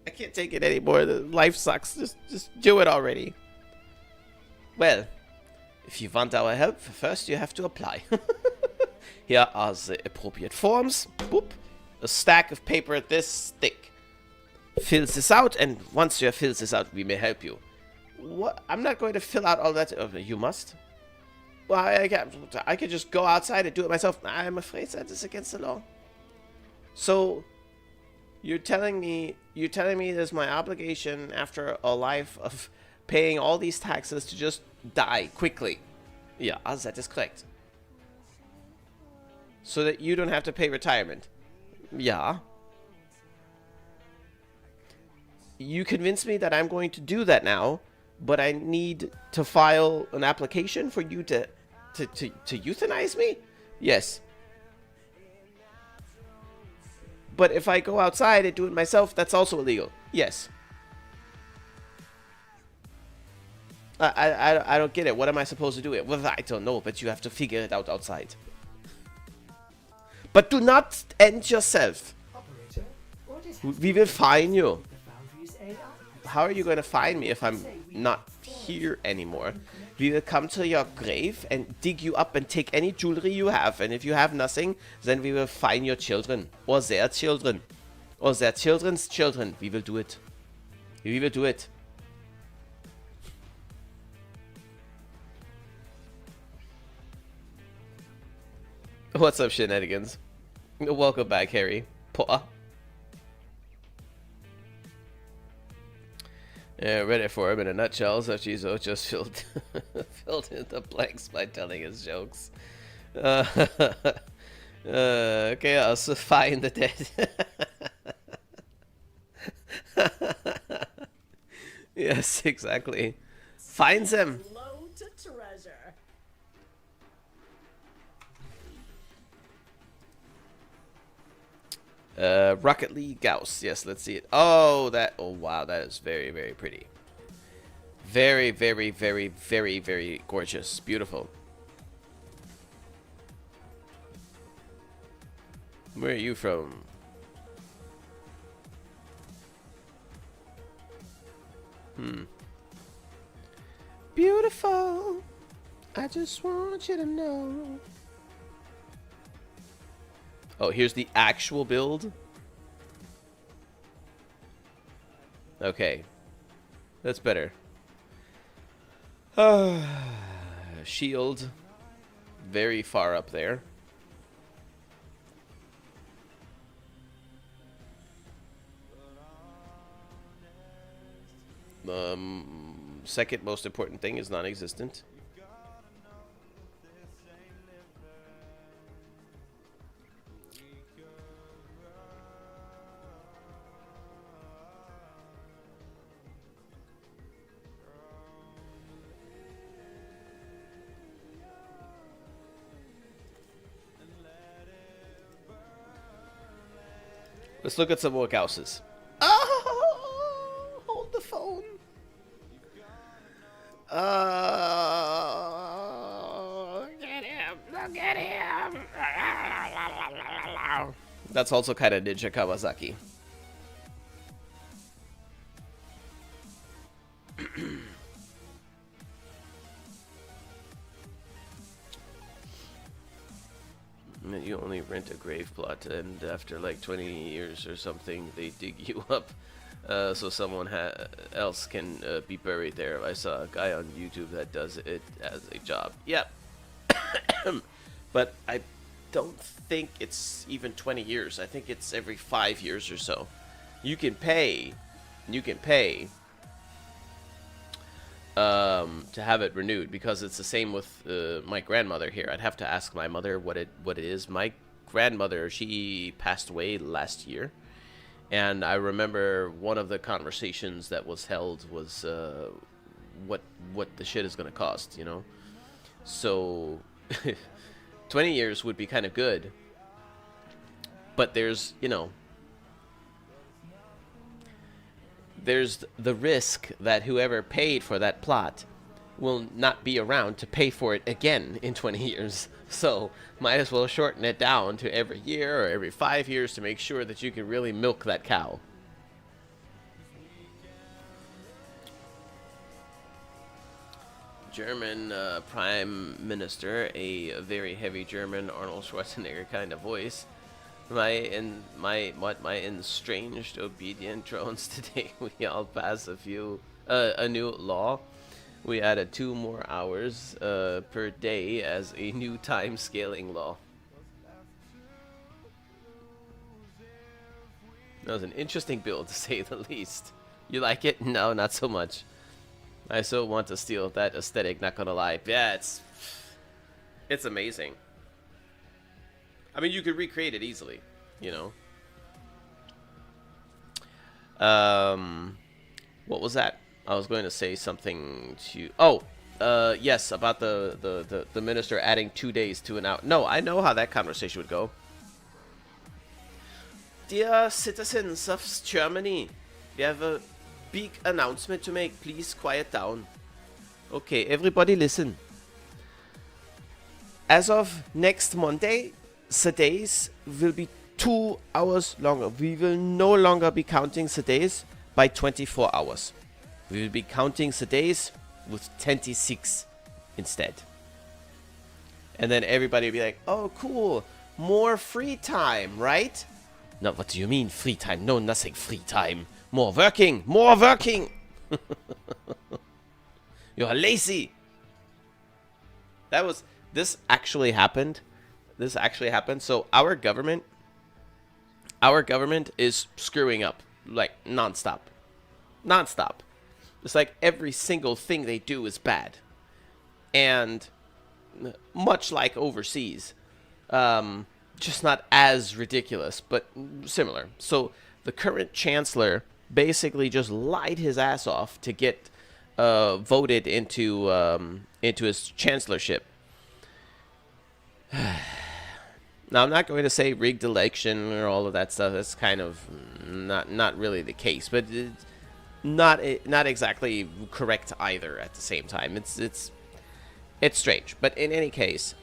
can't take it anymore. The life sucks. Just do it already. Well, if you want our help, first you have to apply. Here are the appropriate forms. Boop. A stack of paper this thick. Fill this out, and once you have filled this out, we may help you. What? I'm not going to fill out all that. You must. Well, I could just go outside and do it myself. I'm afraid that is against the law. So, you're telling me there's my obligation after a life of paying all these taxes to just die quickly. Yeah, that is correct. So that you don't have to pay retirement. Yeah. You convinced me that I'm going to do that now, but I need to file an application for you to euthanize me? Yes. But if I go outside and do it myself, that's also illegal. Yes. I don't get it. What am I supposed to do? Well, I don't know, but you have to figure it out outside. But do not end yourself. We will fine you. How are you going to find me if I'm not here anymore? We will come to your grave and dig you up and take any jewelry you have. And if you have nothing, then we will find your children. Or their children. Or their children's children. We will do it. We will do it. What's up, shenanigans? Welcome back, Harry Potter. Read it for him in a nutshell, so Chizo just filled in the blanks by telling his jokes. Chaos, find the dead. Yes, exactly. Finds him. Low to treasure. Rocket League Gauss. Yes, let's see it. Oh, that. Oh, wow. That is very, very pretty. Very, very, very, very, very gorgeous. Beautiful. Where are you from? Beautiful. I just want you to know. Oh, here's the actual build. Okay. That's better. Shield. Very far up there. Second most important thing is non-existent. Let's look at some more Gausses. Oh, hold the phone. Get him! Look at him! That's also kind of Ninja Kawasaki. You only rent a grave plot, and after like 20 years or something, they dig you up so someone else can be buried there. I saw a guy on YouTube that does it as a job. Yep. But I don't think it's even 20 years. I think it's every 5 years or so. You can pay to have it renewed, because it's the same with my grandmother here. I'd have to ask my mother what it is. My grandmother, she passed away last year, and I remember one of the conversations that was held was what the shit is going to cost, you know. So 20 years would be kind of good, but there's, you know, there's the risk that whoever paid for that plot will not be around to pay for it again in 20 years. So might as well shorten it down to every year or every 5 years to make sure that you can really milk that cow. German Prime Minister, a very heavy German Arnold Schwarzenegger kind of voice. My estranged obedient drones today. We all passed a new law. We added 2 more hours per day as a new time scaling law. That was an interesting build, to say the least. You like it? No, not so much. I so want to steal that aesthetic, not gonna lie. Yeah, it's amazing. I mean, you could recreate it easily, you know. What was that? I was going to say something to... Oh, yes, about the minister adding 2 days to an hour. No, I know how that conversation would go. Dear citizens of Germany, we have a big announcement to make. Please quiet down. Okay, everybody listen. As of next Monday, the days will be 2 hours longer. We will no longer be counting the days by 24 hours. We will be counting the days with 26 instead. And then everybody will be like, oh, cool. More free time, right? No, what do you mean free time? No, nothing free time. More working. More working. You're lazy. This actually happened. This actually happened. So our government is screwing up like nonstop. Nonstop. It's like every single thing they do is bad. And much like overseas, just not as ridiculous, but similar. So the current chancellor basically just lied his ass off to get voted into his chancellorship. Now, I'm not going to say rigged election or all of that stuff. That's kind of not really the case, but it's not exactly correct either. At the same time, it's strange. But in any case,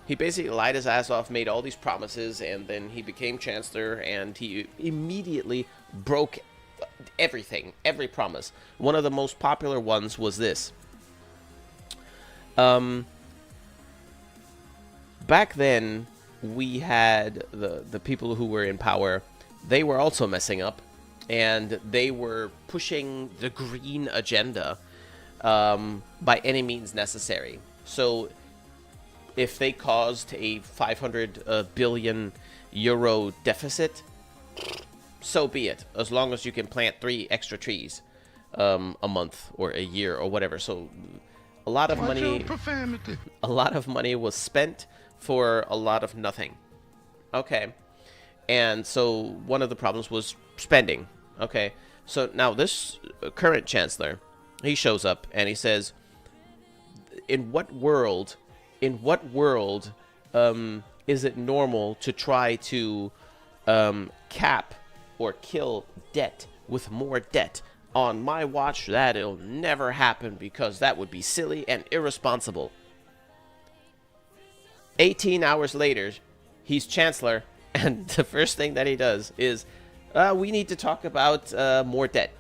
he basically lied his ass off, made all these promises, and then he became chancellor, and he immediately broke everything, every promise. One of the most popular ones was this. Back then, we had the people who were in power. They were also messing up, and they were pushing the green agenda by any means necessary. So if they caused a 500 billion euro deficit, so be it, as long as you can plant 3 extra trees a month or a year or whatever. So a lot of money was spent for a lot of nothing. Okay. And so one of the problems was spending. Okay. So now this current chancellor, he shows up and he says, in what world is it normal to try to cap or kill debt with more debt? On my watch, that'll never happen, because that would be silly and irresponsible. 18 hours later, he's chancellor, and the first thing that he does is, we need to talk about more debt.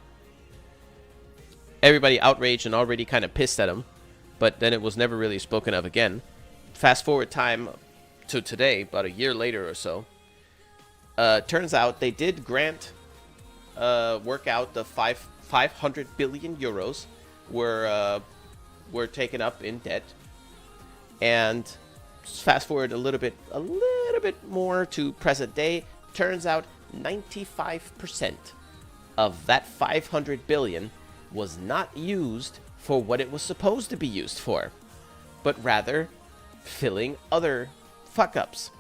Everybody outraged and already kind of pissed at him, but then it was never really spoken of again. Fast forward time to today, about a year later or so. Turns out they did grant, work out the 500 billion euros were taken up in debt, and fast forward a little bit more to present day. Turns out 95% of that 500 billion was not used for what it was supposed to be used for, but rather filling other fuck ups.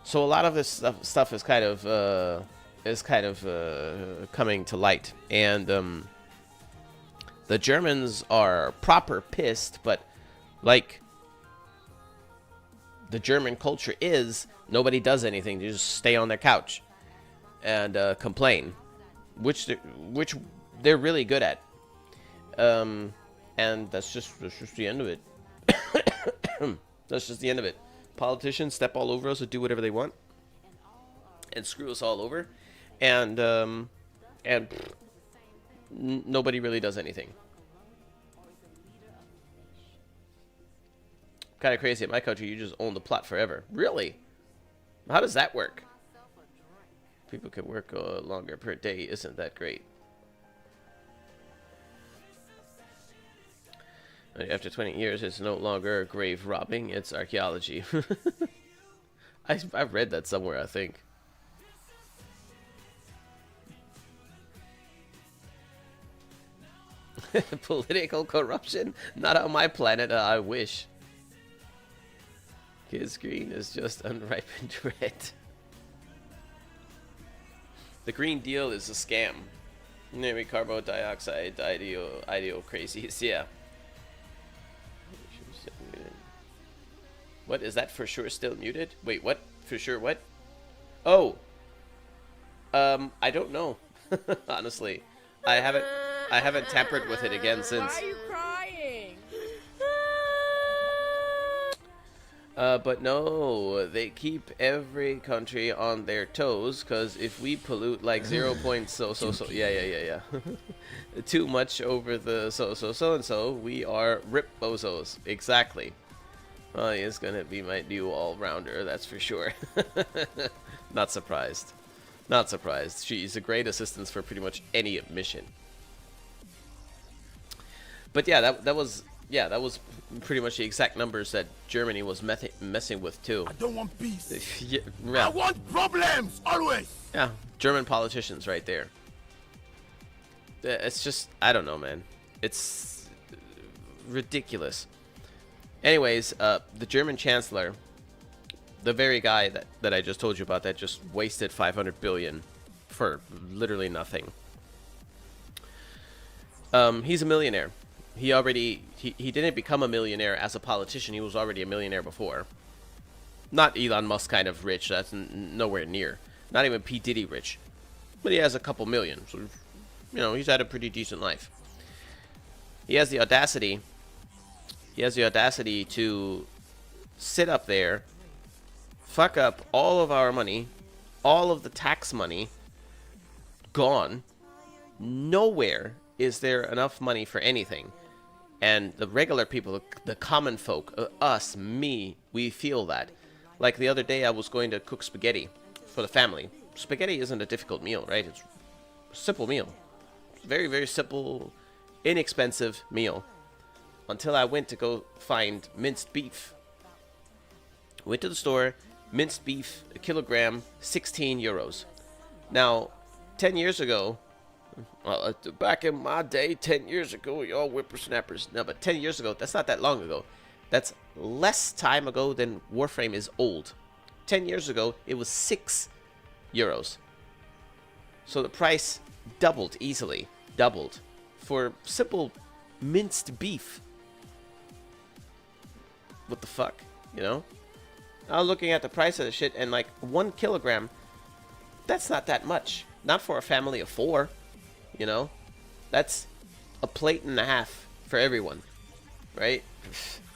So a lot of this stuff is kind of coming to light, and the Germans are proper pissed, but like the German culture is, nobody does anything. They just stay on their couch and complain, which they're really good at. And that's just the end of it. That's just the end of it. Politicians step all over us and do whatever they want and screw us all over, and nobody really does anything. Kind of crazy. In my country, you just own the plot forever. Really? How does that work? People can work longer per day. Isn't that great? After 20 years, it's no longer grave robbing. It's archaeology. I've read that somewhere, I think. Political corruption? Not on my planet. I wish. His green is just unripened red. The Green Deal is a scam. Maybe carbon dioxide, ideal crazies. Yeah. What is that for sure still muted? Wait, what? For sure what? Oh. I don't know. Honestly. I haven't tampered with it again since. Why are you crying? But no, they keep every country on their toes, because if we pollute like 0. Yeah. Too much over the so-and-so, we are rip bozos. Exactly. Well, he is gonna be my new all-rounder, that's for sure. Not surprised. Not surprised. She's a great assistance for pretty much any mission. But yeah, that was pretty much the exact numbers that Germany was messing with too. I don't want peace. Yeah. I want problems always. Yeah, German politicians right there. It's just, I don't know, man. It's ridiculous. Anyways, the German chancellor, the very guy that I just told you about, that just wasted 500 billion for literally nothing. He's a millionaire. He didn't become a millionaire as a politician. He was already a millionaire before. Not Elon Musk kind of rich. That's nowhere near. Not even P. Diddy rich. But he has a couple million. So, you know, he's had a pretty decent life. He has the audacity. He has the audacity to sit up there, fuck up all of our money, all of the tax money, gone. Nowhere is there enough money for anything. And the regular people, the common folk, us, me, we feel that. Like the other day I was going to cook spaghetti for the family. Spaghetti isn't a difficult meal, right? It's a simple meal. Very, very simple, inexpensive meal. Until I went to go find minced beef. Went to the store, minced beef, a kilogram, 16 euros. Now, 10 years ago, well, back in my day, 10 years ago, y'all whippersnappers. No, but 10 years ago, that's not that long ago. That's less time ago than Warframe is old. 10 years ago, it was 6 euros. So the price doubled easily. Doubled. For simple minced beef. What the fuck? You know? I was looking at the price of the shit, and like 1 kilogram, that's not that much. Not for a family of 4. You know? That's a plate and a half for everyone. Right?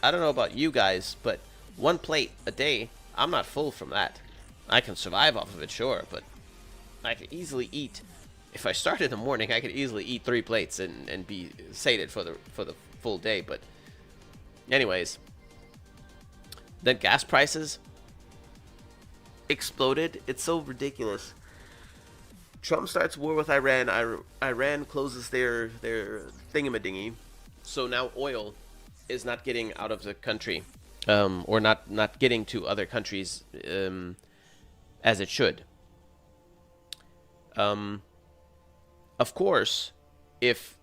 I don't know about you guys, but 1 plate a day, I'm not full from that. I can survive off of it, sure, but I could easily eat. If I start in the morning, I could easily eat 3 plates and be sated for the full day. But anyways, then gas prices exploded. It's so ridiculous. Trump starts war with Iran. Iran closes their thingamadingy. So now oil is not getting out of the country, or not getting to other countries as it should. Of course, if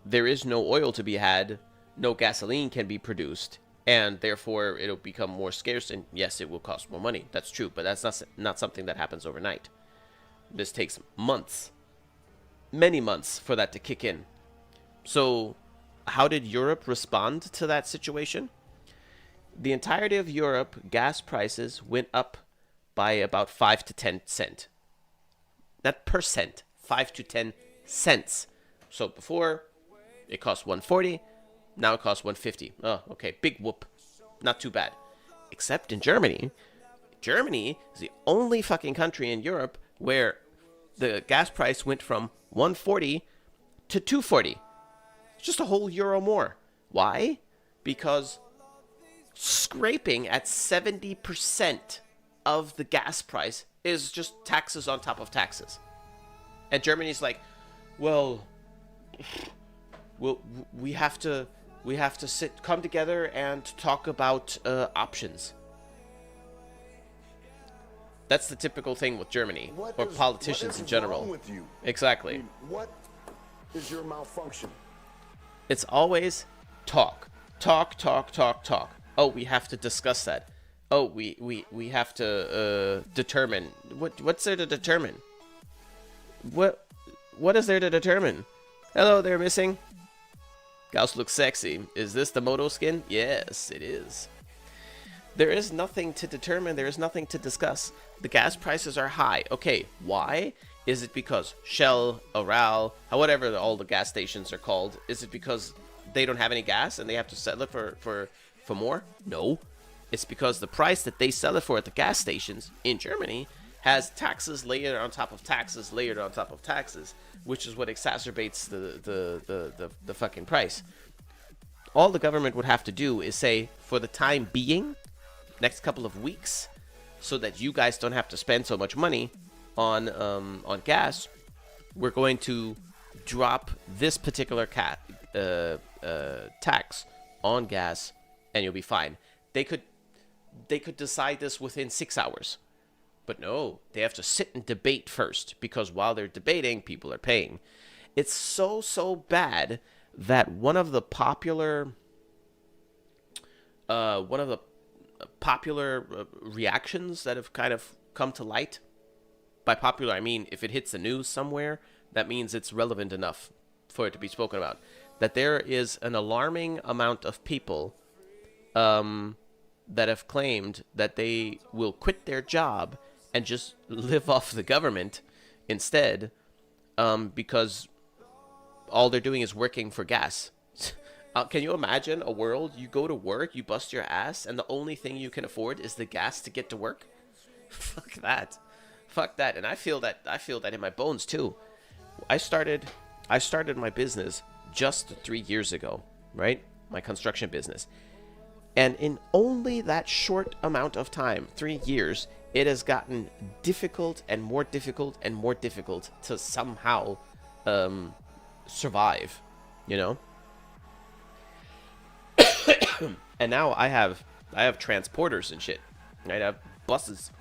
there is no oil to be had, no gasoline can be produced, and therefore it'll become more scarce, and yes, it will cost more money. That's true, but that's not something that happens overnight. This takes months, many months for that to kick in. So how did Europe respond to that situation? The entirety of Europe, gas prices went up by about 5 to 10 cents. Not percent, 5 to 10 cents. So before, it cost 140, now it costs 150. Oh, okay, big whoop. Not too bad. Except in Germany. Germany is the only fucking country in Europe where the gas price went from 140 to 240. Just a whole euro more. Why? Because scraping at 70% of the gas price is just taxes on top of taxes. And Germany's like, well, we have to come together and talk about options. That's the typical thing with Germany, or politicians in general. Wrong with you? Exactly. I mean, what is your malfunction? It's always talk. Oh, we have to discuss that. Oh, we have to determine. What's there to determine? What is there to determine? Hello there, missing. Gauss looks sexy. Is this the Moto skin? Yes, it is. There is nothing to determine. There is nothing to discuss. The gas prices are high. Okay, why? Is it because Shell, Aral, whatever all the gas stations are called, is it because they don't have any gas and they have to sell it for more? No. It's because the price that they sell it for at the gas stations in Germany has taxes layered on top of taxes, layered on top of taxes, which is what exacerbates the fucking price. All the government would have to do is say, for the time being, next couple of weeks, so that you guys don't have to spend so much money on gas, we're going to drop this particular tax on gas, and you'll be fine. They could decide this within 6 hours, but no, they have to sit and debate first, because while they're debating, people are paying. It's so bad that one of the popular reactions that have kind of come to light by popular, I mean if it hits the news somewhere, that means it's relevant enough for it to be spoken about. That there is an alarming amount of people that have claimed that they will quit their job and just live off the government instead, because all they're doing is working for gas. Can you imagine a world you go to work, you bust your ass, and the only thing you can afford is the gas to get to work? Fuck that. Fuck that. And I feel that in my bones too. I started my business just 3 years ago, right? My construction business. And in only that short amount of time, 3 years, it has gotten difficult and more difficult and more difficult to somehow survive, you know? And now I have transporters and shit. Right? I have buses,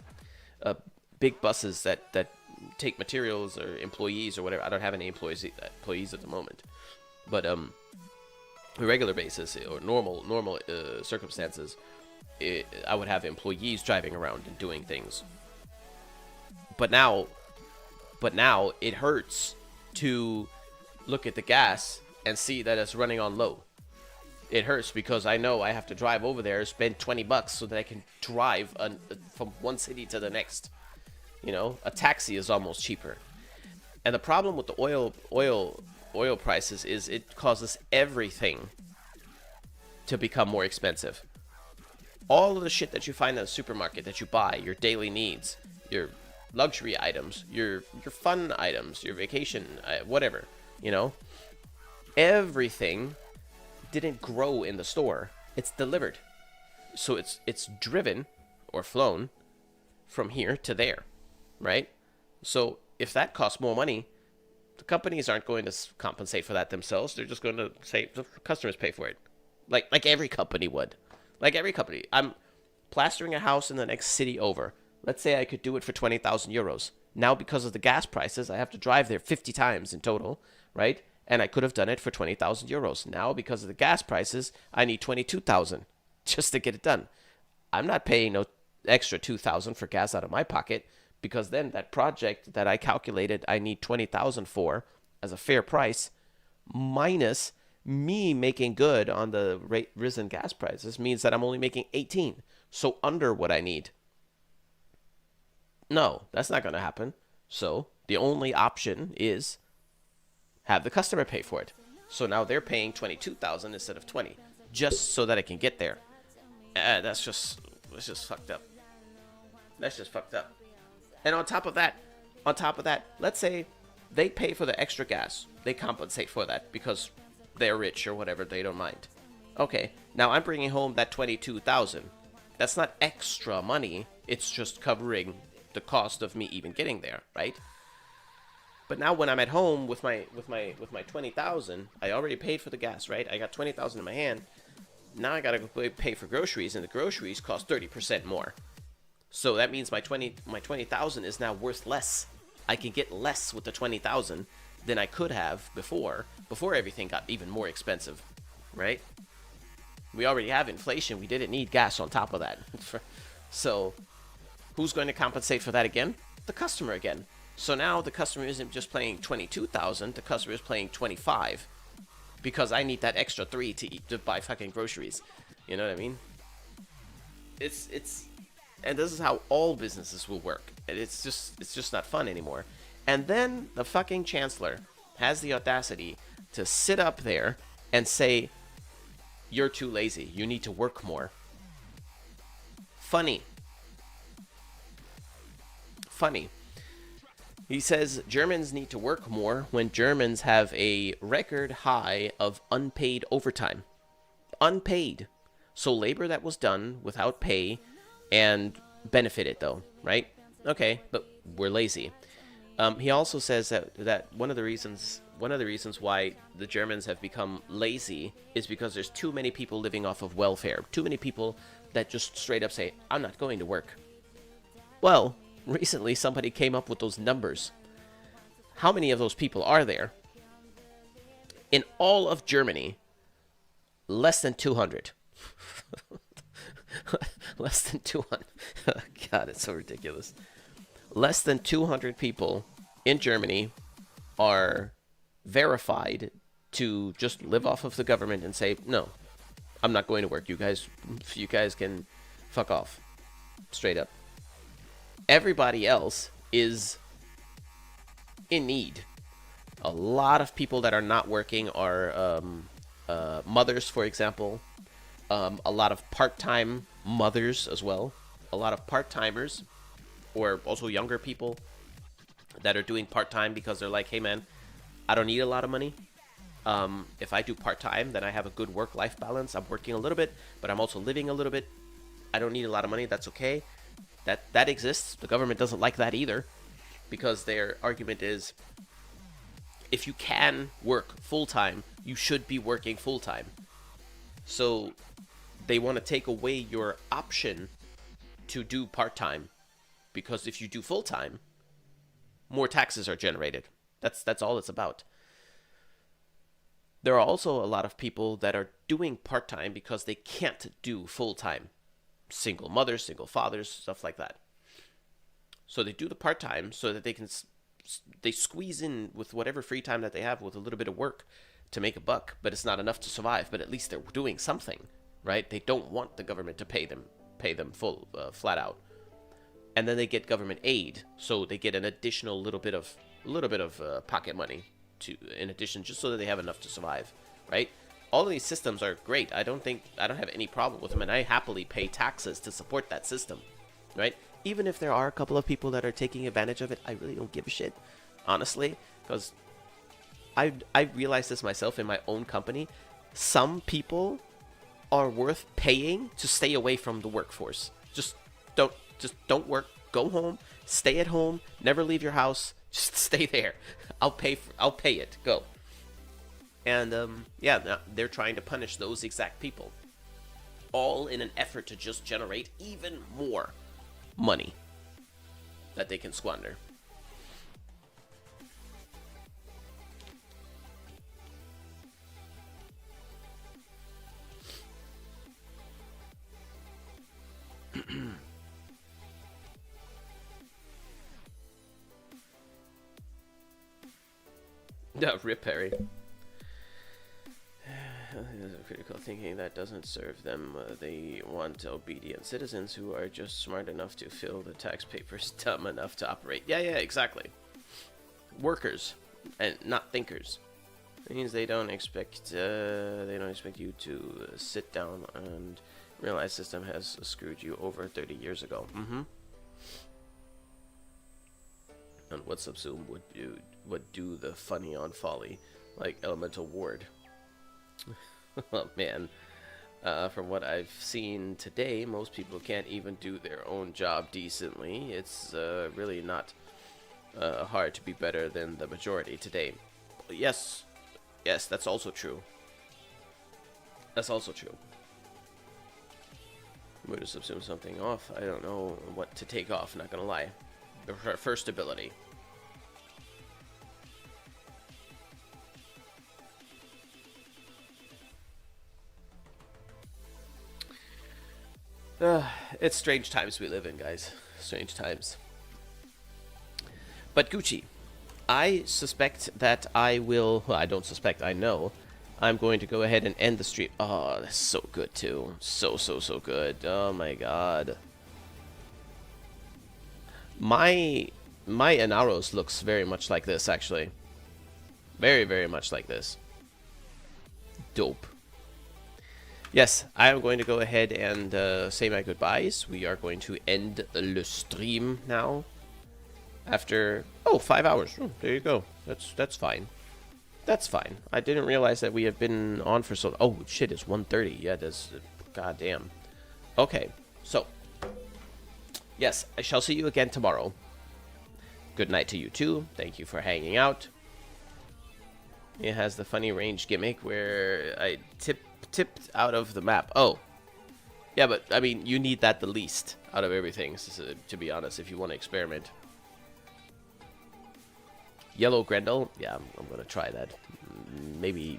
big buses that take materials or employees or whatever. I don't have any employees at the moment, but on a regular basis or normal circumstances, I would have employees driving around and doing things. But now it hurts to look at the gas and see that it's running on low. It hurts because I know I have to drive over there, spend $20 so that I can drive from one city to the next. You know, a taxi is almost cheaper. And the problem with the oil prices is it causes everything to become more expensive. All of the shit that you find in the supermarket that you buy, your daily needs, your luxury items, your fun items, your vacation, whatever, you know, everything didn't grow in the store. It's delivered. So it's driven or flown from here to there, right? So if that costs more money, the companies aren't going to compensate for that themselves. They're just going to say the customers pay for it. Like every company would. Like every company. I'm plastering a house in the next city over. Let's say I could do it for 20,000 euros. Now because of the gas prices, I have to drive there 50 times in total, right? And I could have done it for 20,000 euros. Now, because of the gas prices, I need 22,000 just to get it done. I'm not paying no extra 2,000 for gas out of my pocket, because then that project that I calculated I need 20,000 for as a fair price, minus me making good on the risen gas prices, means that I'm only making 18. So under what I need. No, that's not going to happen. So the only option is have the customer pay for it. So now they're paying 22,000 instead of 20, just so that I can get there. That's just fucked up. That's just fucked up. And on top of that, let's say they pay for the extra gas. They compensate for that because they're rich or whatever. They don't mind. Okay, now I'm bringing home that 22,000. That's not extra money. It's just covering the cost of me even getting there, right? But now when I'm at home with my 20,000, I already paid for the gas, right? I got 20,000 in my hand. Now I gotta go pay for groceries, and the groceries cost 30% more. So that means my 20,000 is now worth less. I can get less with the 20,000 than I could have before everything got even more expensive, right? We already have inflation. We didn't need gas on top of that. So who's going to compensate for that again? The customer again. So now the customer isn't just paying 22,000, the customer is paying 25 because I need that extra 3 to buy fucking groceries. You know what I mean? It's and this is how all businesses will work. It's just not fun anymore. And then the fucking chancellor has the audacity to sit up there and say, "You're too lazy. You need to work more." Funny. He says Germans need to work more when Germans have a record high of unpaid overtime. Unpaid. So labor that was done without pay and benefited, though, right? Okay, but we're lazy. He also says that one of the reasons why the Germans have become lazy is because there's too many people living off of welfare. Too many people that just straight up say, "I'm not going to work." Well, recently somebody came up with those numbers. How many of those people are there? In all of Germany, less than 200. Less than 200. God, it's so ridiculous. less than 200 people in Germany are verified to just live off of the government and say, no, I'm not going to work. You guys can fuck off. Straight up. Everybody else is in need. A lot of people that are not working are mothers, for example. A lot of part-time mothers as well. A lot of part-timers, or also younger people that are doing part-time because they're like, hey man, I don't need a lot of money. If I do part-time, then I have a good work-life balance. I'm working a little bit, but I'm also living a little bit. I don't need a lot of money. That's okay. That exists. The government doesn't like that either, because their argument is, if you can work full-time, you should be working full-time. So they want to take away your option to do part-time, because if you do full-time, more taxes are generated. That's all it's about. There are also a lot of people that are doing part-time because they can't do full-time. Single mothers, single fathers, stuff like that. So they do the part-time so that they squeeze in with whatever free time that they have with a little bit of work to make a buck, but it's not enough to survive. But at least they're doing something, right? They don't want the government to pay them full, flat out. And then they get government aid, so they get an additional little bit of pocket money in addition, just so that they have enough to survive, right? All of these systems are great. I don't have any problem with them, and I happily pay taxes to support that system, right? Even if there are a couple of people that are taking advantage of it, I really don't give a shit, honestly, because I realize this myself in my own company. Some people are worth paying to stay away from the workforce. Just don't work. Go home. Stay at home. Never leave your house. Just stay there. I'll pay it. Go. And yeah, they're trying to punish those exact people, all in an effort to just generate even more money that they can squander. No, rip Harry. Critical thinking that doesn't serve them. They want obedient citizens who are just smart enough to fill the tax papers, dumb enough to operate. Yeah, exactly. Workers and not thinkers. It means they don't expect you to sit down and realize system has screwed you over 30 years ago. And what subsume would do the funny on folly, like elemental ward. Oh man, from what I've seen today, most people can't even do their own job decently. It's really not hard to be better than the majority today. Yes, that's also true. That's also true. I'm going to subsume something off. I don't know what to take off, not gonna lie. Her first ability. It's strange times we live in, guys. Strange times. But Gucci, I suspect that I will... Well, I don't suspect, I know. I'm going to go ahead and end the stream. Oh, that's so good, too. So good. Oh, my God. My Inaros looks very much like this, actually. Very much like this. Dope. Yes, I am going to go ahead and say my goodbyes. We are going to end the stream now. After 5 hours. Oh, there you go. That's fine. That's fine. I didn't realize that we have been on for so. Oh shit! It's 1:30. Yeah, that's goddamn. Okay, so yes, I shall see you again tomorrow. Good night to you too. Thank you for hanging out. It has the funny range gimmick where I tipped out of the map. Oh, yeah, but I mean, you need that the least out of everything, to be honest, if you want to experiment. Yellow Grendel, yeah, I'm gonna try that. Maybe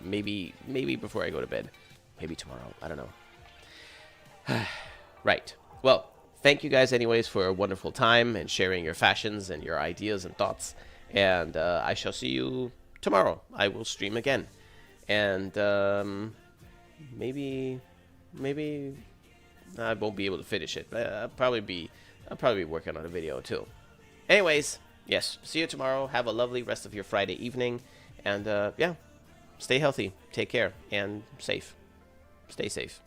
before I go to bed. Maybe tomorrow. I don't know. Right. Well, thank you guys anyways for a wonderful time and sharing your fashions and your ideas and thoughts. And I shall see you tomorrow. I will stream again. And maybe I won't be able to finish it, but I'll probably be working on a video too. Anyways, yes, see you tomorrow. Have a lovely rest of your Friday evening. And yeah, stay healthy, take care, and safe. Stay safe.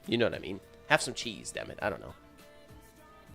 You know what I mean. Have some cheese, damn it. I don't know.